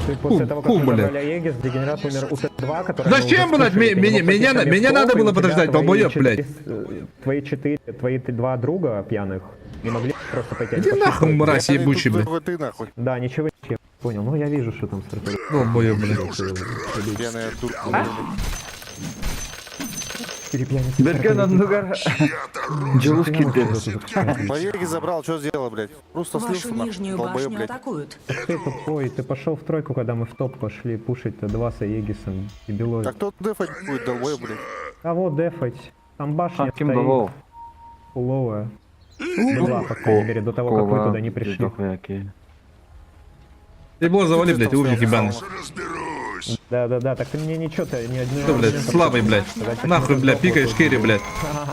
Ты после того, как мы забрали Аегис, дегенерат умер у Т2, который... Зачем, блядь? Меня надо было подождать, долбоеб, блядь. Твои два друга пьяных не могли просто пойти. Иди нахуй, мразь ебучий, блядь. Ты нахуй. Да, ничего не понял. Ну, я вижу, что там стратегия. Долбоеб, блядь. Пьяная дурка. Берген Андугар. Джелушки, Поеги забрал, что сделал, блядь? Просто Вашу слился, нижнюю долбоеб, башню блядь. атакуют. Ты тупой, ты пошел в тройку, когда мы в топ пошли пушить Т2 с Аегисом и Белой. Так кто дефать будет, долбоеб, блядь? Кого дефать? Там башня Ким стоит Бавов? фуловая. Была, по крайней мере, до того, как вы туда не пришли. Ты было завали, блядь, умник ебаный. Да, так ты мне ничего-то ни одной... Что, блядь, слабый, блядь. Нахуй, блядь, пикаешь керри, блядь.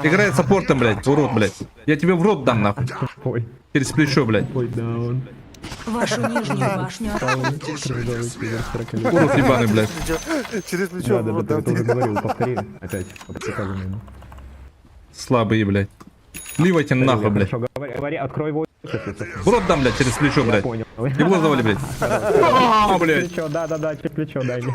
Играет саппортом, блядь, урод, блядь. Я тебе в рот дам, нахуй. Ой. Через плечо, блядь. Ой, да, он. Вашу нижнюю башню атакуют. Урод ебаный, блядь. Через плечо. Да, ты уже говорил, повтори опять. Показано ему. Слабые, блядь. Ливайте нахуй, блядь. Говори, открой его. В рот дам, блядь, через плечо, блядь. Понял. Ебло завали, блядь. Блядь. Плечо, да, через плечо дай мне.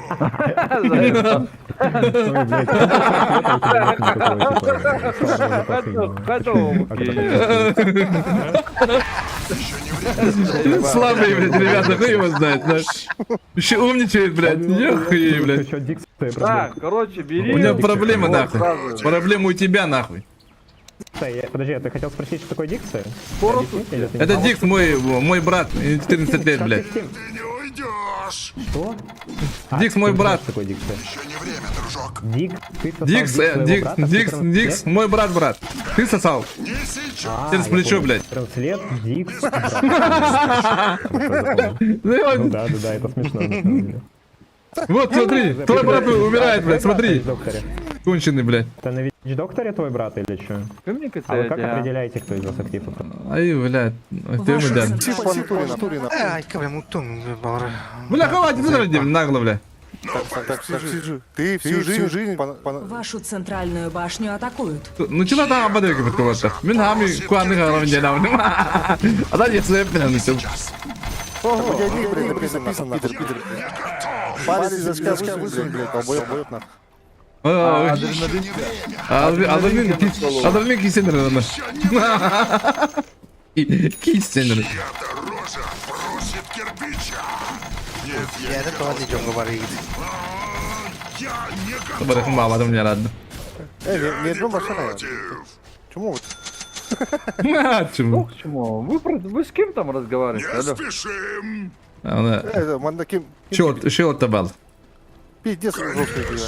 Слабые, блядь, ребята, кто его знает, знаешь. Еще умничает, блядь. Ехуй, блядь. Так, короче, бери. У меня проблема, нахуй. Проблема у тебя, нахуй. Подожди, а ты хотел спросить, что такое дикция? Это Дикс, мой брат, 14 лет, блядь. Ты не уйдешь. Что? Дикс, мой брат. Что такое дикция? Еще не время, дружок. Дикс, мой брат. Ты сосал? Не сейчас. Через плечо, блядь. 14 лет, Дикс. Ну да, это смешно, на самом деле. Вот, смотри, твой брат умирает, блядь, смотри. Конченый, блядь. Это на ВИЧ-докторе твой брат или что? А вы как определяете, кто из вас актив? Ай, блядь, ты ему дан. Ай, кавемутун, бара. Бля, хватит, выдради, нагло, бля. Так, сижу. Ты всю жизнь... Вашу центральную башню атакуют. Ну чего там ободок вот кого-то? Мен хами куанны харам делал. А дальше все прям все. Ого, я не, блядь, написано, пидор. Парень из очка высунь, блядь, долбоеб нахуй. Адреналин кисендер надо. Кисендер. Эта рожа просит кирпича. Нет, Я это тоже о чем говорит. я не готов. Барах мама там не ладно. Не одну машину. Чему вот? Чему? Почему? Вы с кем там разговариваете? Не Алло. спешим. Это, мандаким... Чего ты бал? Пиздец, жесткий пиво.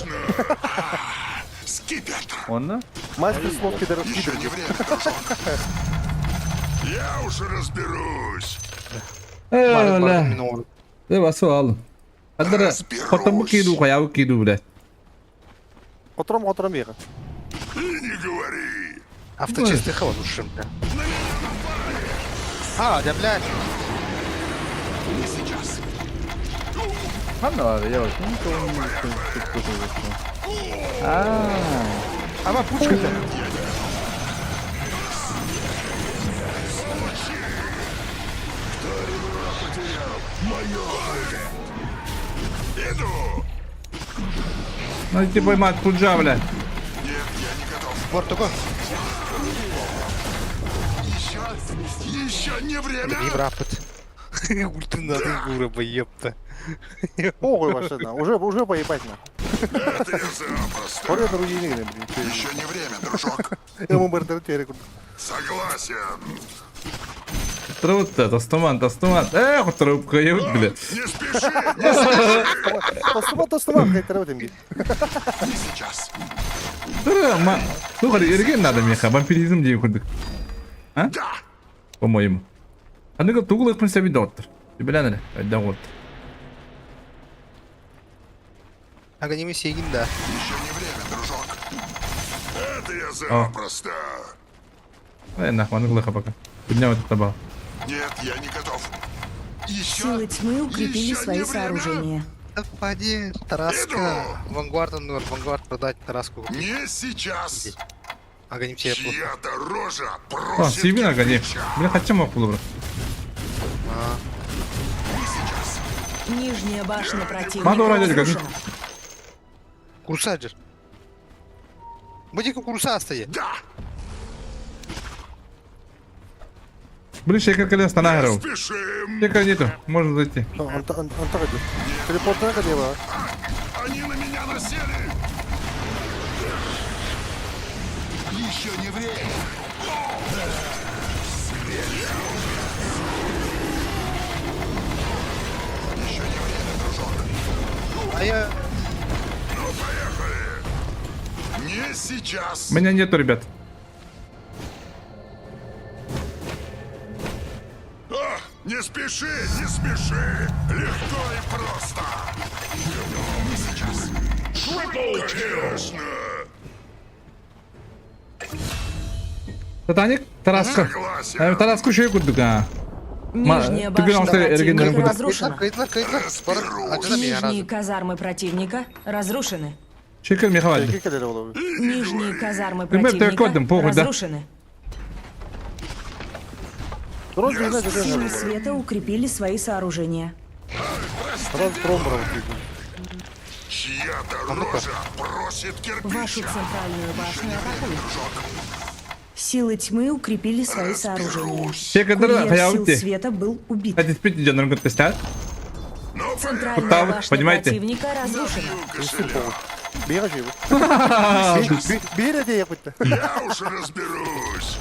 Скипетр. Он, да? Мастер слов пидор. Еще не время, дружок. Я уже разберусь. Det var så all. Потом киду, я киду, блядь. Утром ехать. И не говори. Авточистый холод ушим, бля. А, да, блядь. Не сейчас. Надо, я вообще никого не вижу. А пучка-то. Иду. Ну ты поймать пуджа, блядь. Нет, я не готов. Португал. Еще не время. Не брапот. Ульты надо гура, епта. Похуй машина. Уже поебать нахуй. Это запросто. Поряд руины, блин. Еще не время, дружок. Ему бардертерику. Согласен. Трут-то, тостоман. Эх, трубка, ебать, блядь. Не спеши. Тостоман, хай травотим. Не сейчас. Слухай, ерген надо меха, вампиризм дей курдык. А? Да. По-моему. А ну-ка, тугул их принципе доктор. Ты, бля, надо? Отдам вот. Аганими Сегин, да. Еще не время, дружок. Это я О. запросто. Ай, нахуй, он глыха пока. Поднял этот табал. Нет, я не готов. Еще? Силы тьмы укрепили Еще свои не время? сооружения. Поди, Тараска. Вангард, Вангард продать Тараску. Не сейчас. Аганим тебе плохо. Чья-то рожа А, просит Сивин Агани. кирпича. Бля, хотя мог было. Нижняя башня противника Надо уронить, как- разрушена. Курсаджер. Будь-ка курса стоит. Да, Блин, шейкер колес нагрел. спешим. Шейкер нету, можно зайти. Он так идет. Телепорт на дело. Они на меня насели. Еще не время. Еще не время, дружок. А я... Ну, поехали. Не сейчас. Меня нету, ребят. А, не спеши, не спеши. Легко и просто. Не сейчас. Конечно. Татаник? Тараска. Согласен. Тараску еще и кудыга. Нижняя ты говорил, башня что оригинальный противника будет. разрушена. Кайдла. Нижние казармы противника разрушены. Шейкер Михаил. Нижние казармы Ребят, противника кодом, похуй, да? разрушены. Силы света укрепили свои сооружения. Чья-то рожа просит Вашу кирпича. центральную башню атакуют. Силы тьмы укрепили свои сооружения. Шейкер Курьер дыра, сил хаявте. света был убит. Хотите спить, идет на тестят? Центральная Путал, башня понимаете? противника разрушена. Бери его. Бери где-нибудь. Я уж разберусь.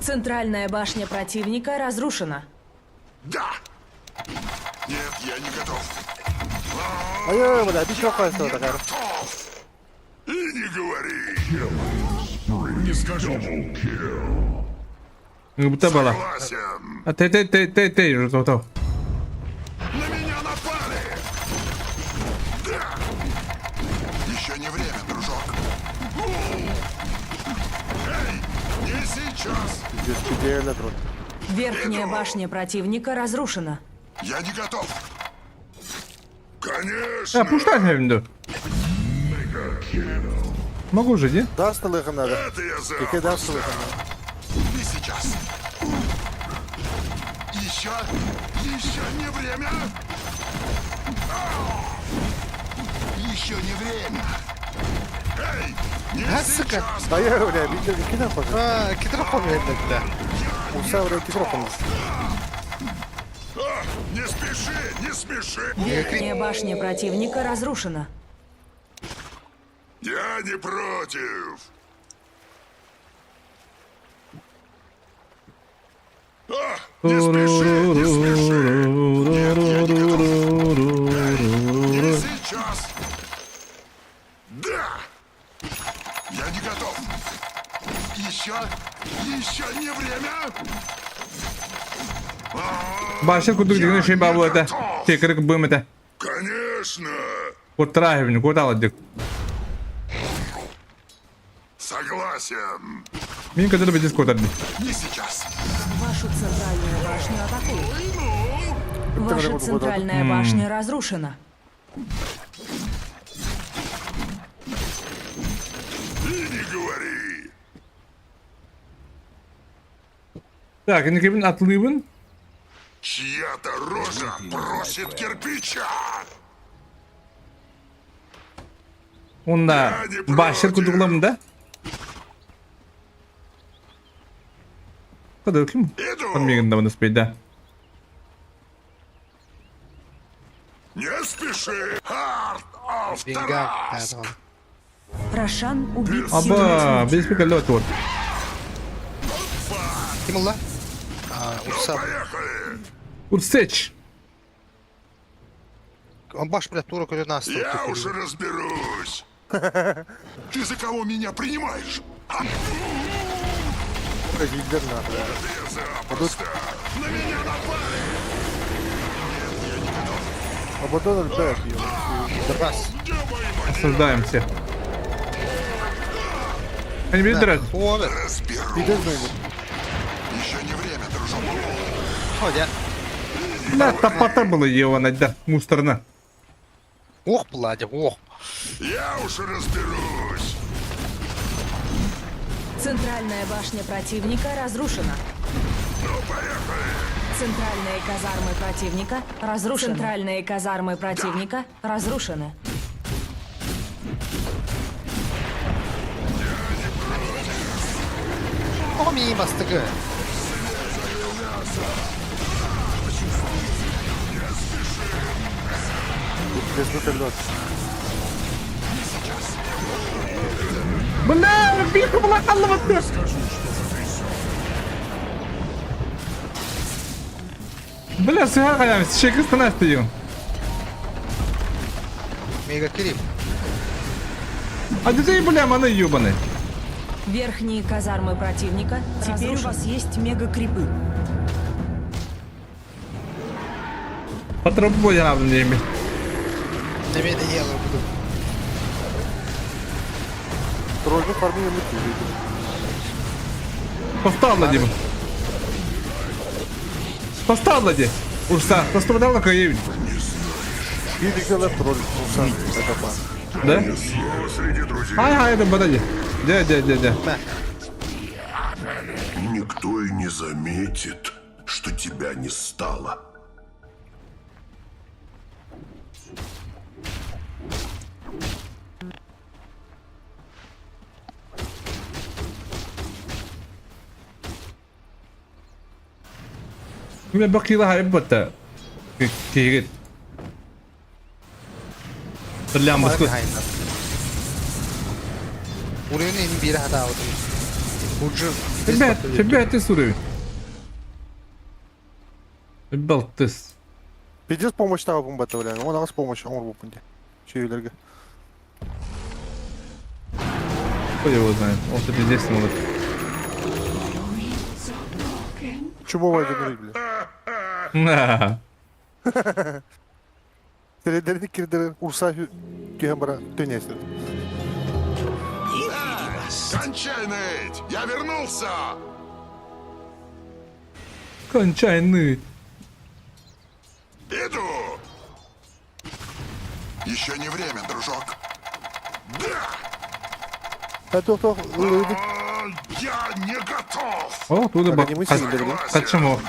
Центральная башня противника разрушена. Да. Нет, я не готов. Ай, бля, бичок такая. Готов. И не говори. Не скажу. Как будто было. Согласен. А ты, уже готов. На меня напали. Да. Еще не время, дружок. Эй, не сейчас. Идеально, дрон. Верхняя башня противника разрушена. Я не готов. Конечно. А, пуштай, наверное. Могу же, не? Да, столыха надо. Это я Какие да, запросто. столыха надо. Не сейчас. Еще не время. Еще не время. Эй, не сука. сейчас. А я, бля, видел, кида похоже. А, китрофон, да. Уса, бля, китрофон. Не спеши, не спеши. Верхняя башня противника разрушена. Я не против. Не спеши, не спеши. Нет, я не готов. Не сейчас. Да. Я не готов. Еще не время. Башня кудык дегенде şey бабу это. Шейкер будем это. Конечно. Вот травим, куда ладик. Согласен. Мне когда бы дискот отбить. Не сейчас. Вашу центральную башню атакуют. Ваша центральная башня разрушена. И не говори. Так, Никибин отлывын. Чья-то рожа просит кирпича. Onda başlar kuduklamında. Kadar kim? Подмиган давно спеть, да. Не спеши. Heart of Деньга. Taras. Рошан убит Аба, силы без пикалет вот. Кимулла. Урса. Поехали. Урсеч. Он баш, блядь, турок или нас. Я уже разберусь. Ты за кого меня принимаешь? Видер нахуй. Я запросто. На меня напали. Нет, я не готов. Абадон альбек, Раз. Осуждаем всех. Они меня драть. Овер. Пидешь знайду. Еще не время, дружок. Ходя. Бля, топота было ебаная, да, мусорно. Ох, Владя, ох. Я уж разберусь. Центральная башня противника разрушена. Центральные казармы противника разрушены. Центральные казармы противника разрушены. О, мимо стыка. Без лед. Бля, бирка была халва. Бля, сыграем, сейчас станешь ты. Мега крип. А ты, бля, маны ебаный. Верхние казармы противника. Теперь у вас есть мега-крипы. По трубу я надо не иметь. Не меня делаю буду. Тролльный фарминг не видит. Поставь, Дима. Поставь, Лади. Урса, пострадал на каеве. Видите, тролль. Это пан. Да? Среди друзей. Ай, это подойди. Дядя. Никто и не заметит, что тебя не стало. У меня бакила хайбата. Кирит. Стрелям баскут. 우리는 인비를 하다 오더니 우주 Ребят, ты суровый. Ребят, ты. Пиздец помощь того бомбата, бля. Он нас помощь, он рубунде. Чуйлерге. Кто его знает? Он тут здесь смотрит. Чумовая генерит, бля. На. Тередерни кирдер урса кембра төнесер. Кончай ныть! Я вернулся! Кончайный. Иду! Еще не время, дружок. Да! Это кто? Я не готов! О, туда Aga niimoodi siin Почему?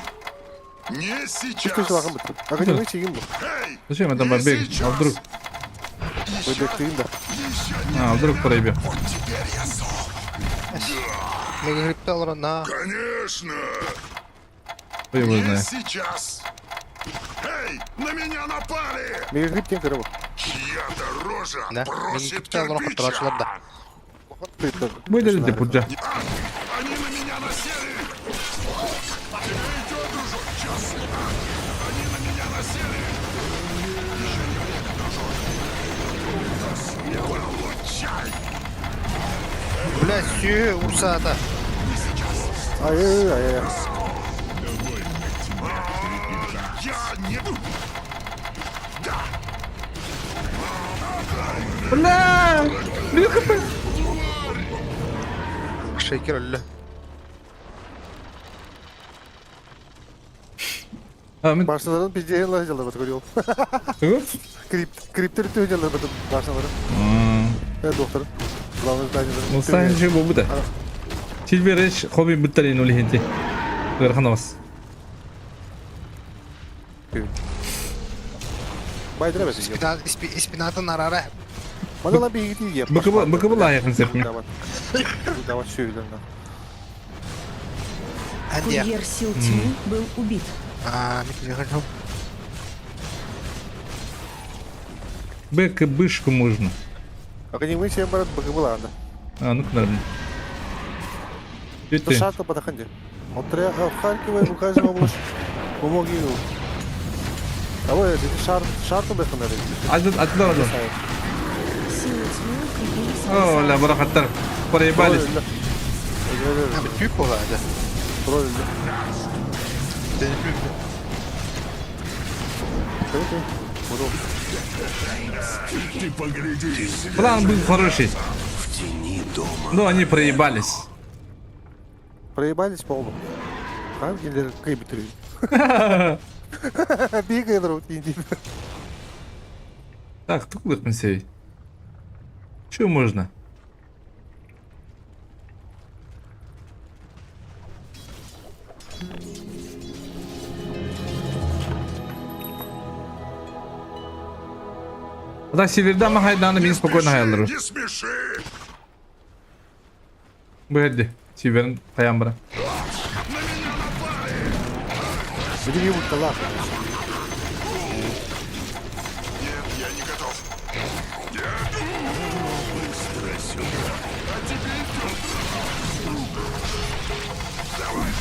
Не Mis te сейчас! seda hakkate? Aga nii võiks hinda. Зачем это бабек? А вдруг? Või teete hinda? А, вдруг проебе. Мега криптал на. Конечно! Кто его Не знает? сейчас! Эй, на меня напали! Мегагрип тен кірі Чья-то рожа Да, мега просит криптал кирпича! катырашылар да. Выйдет ты, пуджа. Они на меня насели! Идет, дружок, час! Они на меня насели! Еще не время, дружок! Получай! Бля, сё, урсата. Ай-яй-яй-яй. Я не... Да! Бля! Бля, хп! Шейкер ölü. Başlaların bir cehil lajyalar batı görüyor. Kriptleri tüyeceğler batı başlaları. Evet doktor. Kulağınız lajyaları. Ну, сайн шиг бобуда. Tilberesh хобби бүттарийн үл хинти. Гэрханаас. Baydıra basın. İspinatın arara. Bana lan bir iyi değil yap. Быкыбы лайыкын серпин. Давай şöyle. Hadi ya. Курьер сил тьмы был убит. Не хочу. Бэк бышку можно. А не мы себе брат бакабуланда. А, ну-ка, наверное. Это шата подоходи. Вот в Харькове указываем область. Помоги ему. А вы это шарту бэконали. Оттуда. Силы тьмы укрепились. О, ля, барахаттар. Проебались. Tüp o hadi. Тролль. Seni tüp. Ты погляди. План был хороший. Но они проебались. Проебались полно. Ангелер кайбитри. Бегай, друг, иди. Так, туклых мансей. Че можно? Да, северда махайданы мен спокойно хаялдыру. Не смеши. Бэдди, северн таямбра. Где его талак? Нет, я не готов. Быстро сюда. А теперь давай.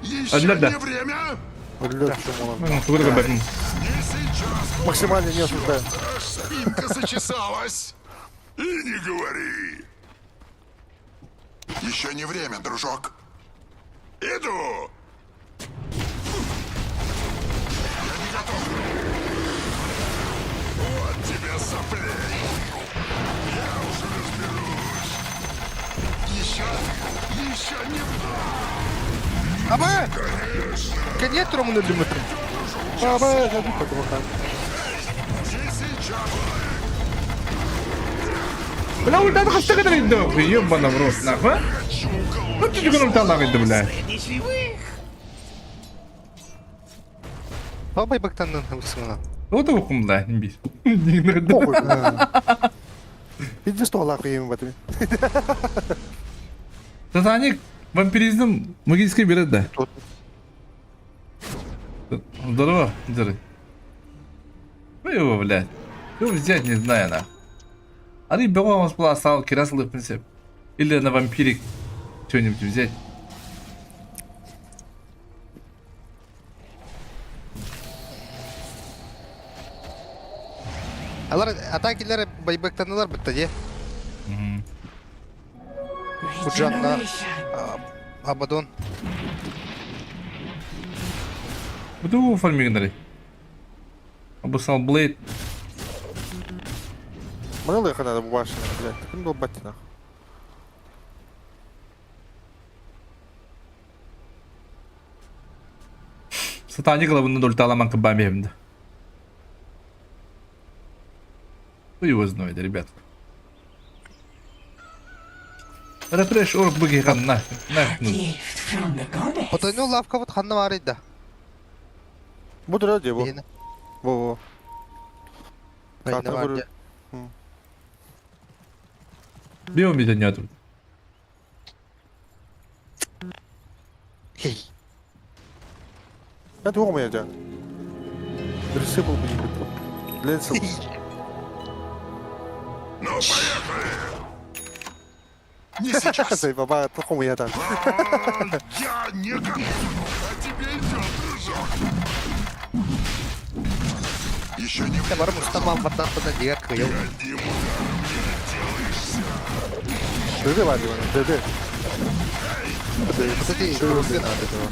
Еще Одна, да. не время. Блядь, что можно. Туклых Не сейчас. Максимально не осуждаю. Аж спинка зачесалась. И не говори. Еще не время, дружок. Иду. Я не готов. Вот тебе соплей. Я уже разберусь. Еще не... Абе! Конец Роману Дмитрий. Абе, я не хочу пока. Бля, ультаны қашта қадар еді? Ебана в рот, нахуй. Ну ты жүгін ульталақ еді, бля. Абай бактаннан хавсына. Вот его кум, бля, не бейся. Похуй. Иди стол лапы ему в этом. Сатаник вампиризм магической берет, да? Здорово, Джерри. Ну его, блядь. Его взять не знаю, нахуй. А ты бегал, у нас была осталась кирасл, в принципе. Или на вампирик что-нибудь взять. Алар атакилер байбактанылар бітті де. Буджанна Абадон. Буду фармигнери. Обуссал Блейд. Мало их надо башня, блядь. Кем долбать нахуй? Сатаник лавын дольта аламан кабами hem de. Кто его знает, ребят. Рефреш орг быги хан нахуй. Потайну лавка вот ханна var idi. Буду ради bu. Yeni. Во-во. Yeni Kartı var vurur. diye. Бьем меня нету. Hey. Ben doğmayacağım. Birisi bu benim. Lensil. Ну, поехали. Не сейчас. Say baba doğmayacağım. Я не готов. А тебе идет, дружок. Еще не Ya varım ustamam vatandaşına diğer kıyıl. Dede var diyor. Dede. Кстати, не надо этого.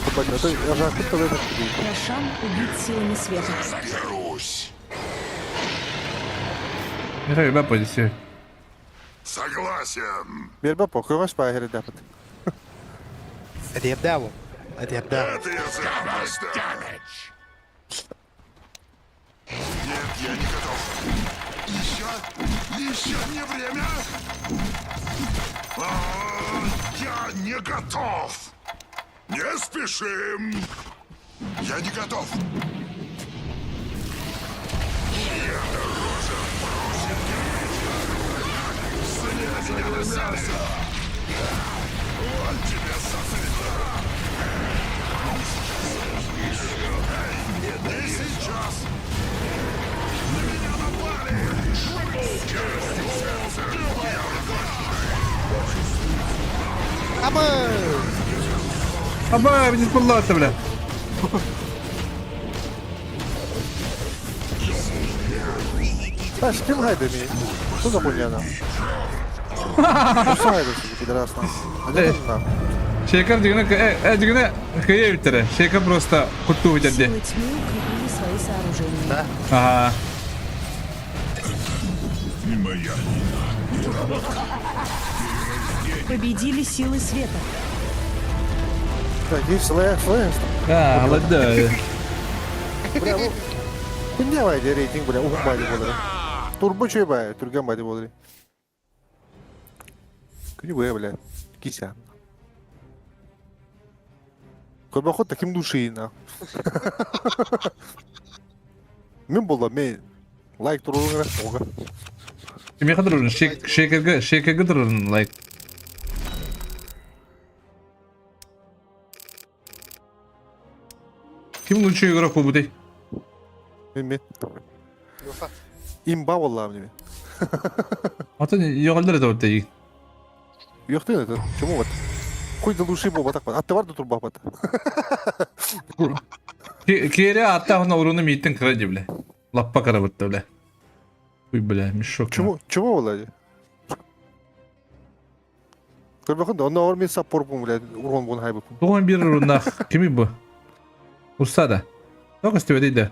Бабаня, ты я же охотно в этом тебе. Рошан убит силами света. Заберусь. Не ребят, позиция. Согласен. Bir bak bakıyor baş bayağı herhalde yaptı. Hadi yapda bu. Hadi yapda. Это я запросто. Нет, я не готов. Еще не время. Я не готов. Не спешим. Я не готов. Я дороже бросил. Снять мясо. Вот тебе сосредо. Не сейчас. На меня напали. Ama. Аба, не спаллаться, бля. Та с кем гайда ми? Что за хуйня нам? Что гайда себе пидорас нам? А где он нам? Шейкар дегене кая биттері. Шейкар просто құтту бітеді. Силы тьмы укрепили свои сооружения. Да. Ага. Победили силы света. Так, есть слэш. А, ладно. Бля, ну... Хуйня вайде рейтинг, бля, ухум байде болдыры. Турбо чөй бай, түрген байде болдыры. Күні бай, бля, кися. Көрбақот та кім душиын, Мен болда, мен лайк тұрудың рас, оға. Кеме қадыр ұрын? Шейкерге тұрын лайк. Кім лучший игрок бұл бұдай? Мен. Имба болла, мен. Атын еғалдар еді өтті егін. Yo'qda edi, kim o'tdi? Qo'ydi lushi bo'lib ataq. Atta barda turib baqat. Kere atta ona urunu mitin kırıcı bile. Lappa kara bitti bile. Uy bile, mişok. Kim bo'ladi? Ko'rmoqda, onda ormen support bo'ladi. Urg'on bo'lgan hayb. Doğan bir urunda kimi bu? Ursa da. Yok istiyor dedi.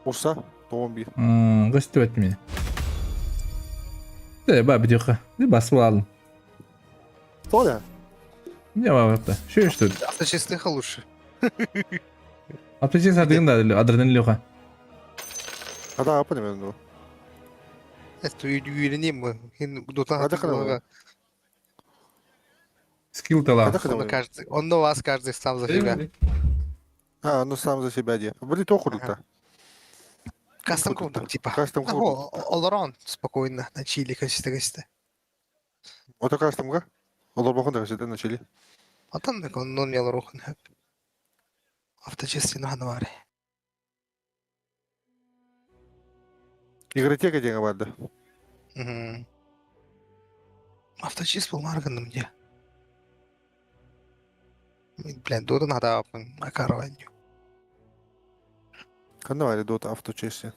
Ursa, doğan bir. Göster etmedi. De bak bir dakika. Bir basıp alalım. Toda. Ne var orada? Şu işte. Авточистых лучше. Atlayacağız adını da adrenalin yok ha. Ada apa demek bu? Это үйренейін мы. Hadi kadar. Скилл тала. Он на вас каждый сам за себя. А, ну сам за себя де. Блин, то хули-то. Кастом круто, типа. Кастом круто. All around спокойно, на чили, качество. Ото кастомга? Олар бақын да на чили. Атан да он не лорухан. Авточистый на ханваре. Игротека деген бар да. Авточист был марганым где? Блин, додан хада апын акарванью. Қандай бар дота авточистый?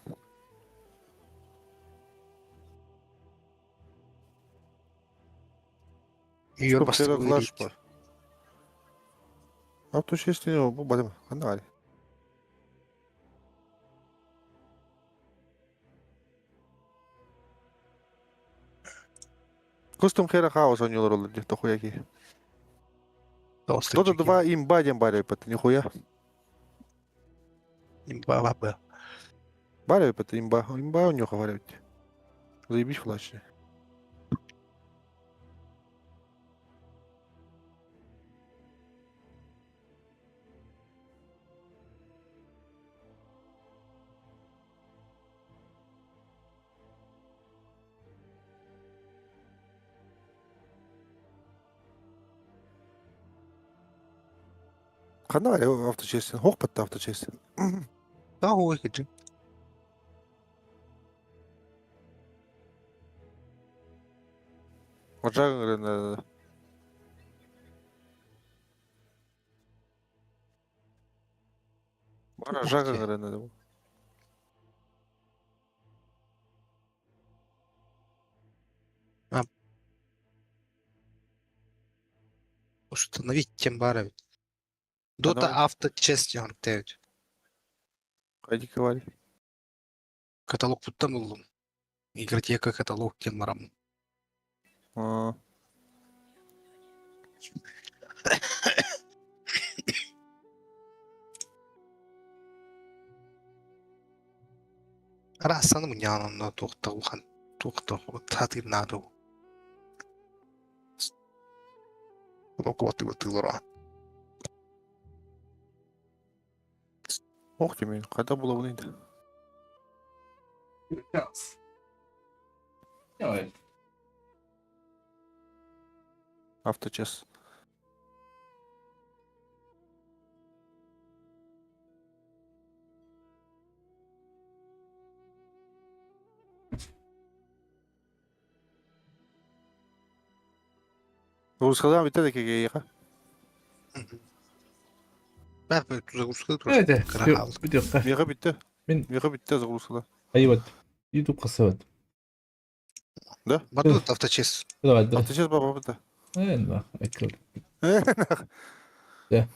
Үйір басты флаш бар. Авточистый не бұл бадым. Қандай бар? Кустом хера хаос он не ролит, где-то хуяки. Дота 2 имба дем баре пот, нихуя. Имба баба. Баре пот имба у него говорят. Заебись флаш. Қандай авточистый? Хоқ бітті авточистый. Да, ой, хиджи. Отжағын ғырын. Бара жағын ғырын. Установить тем баровить. Дота авточест яңыртайд. Қайди кавали? Каталог бұттан ұлым. Игротека каталог кен барам. Арасаны мұн яңымна тоқтауған. Тоқтауға татыр наду. Локоваты лора. Ох ты, қайда бола бұнайды? Авточес. Русқадан бітеді кеге еға? Бәрі загрузка Evet, bir dakika. Меға бітті. Мен Меға бітті загрузкада. ayıbat. YouTube kısa var. Да? Бардут авточест. Давай, давай. Авточес баба бітті. Envah, ekkel. Enää. Ja.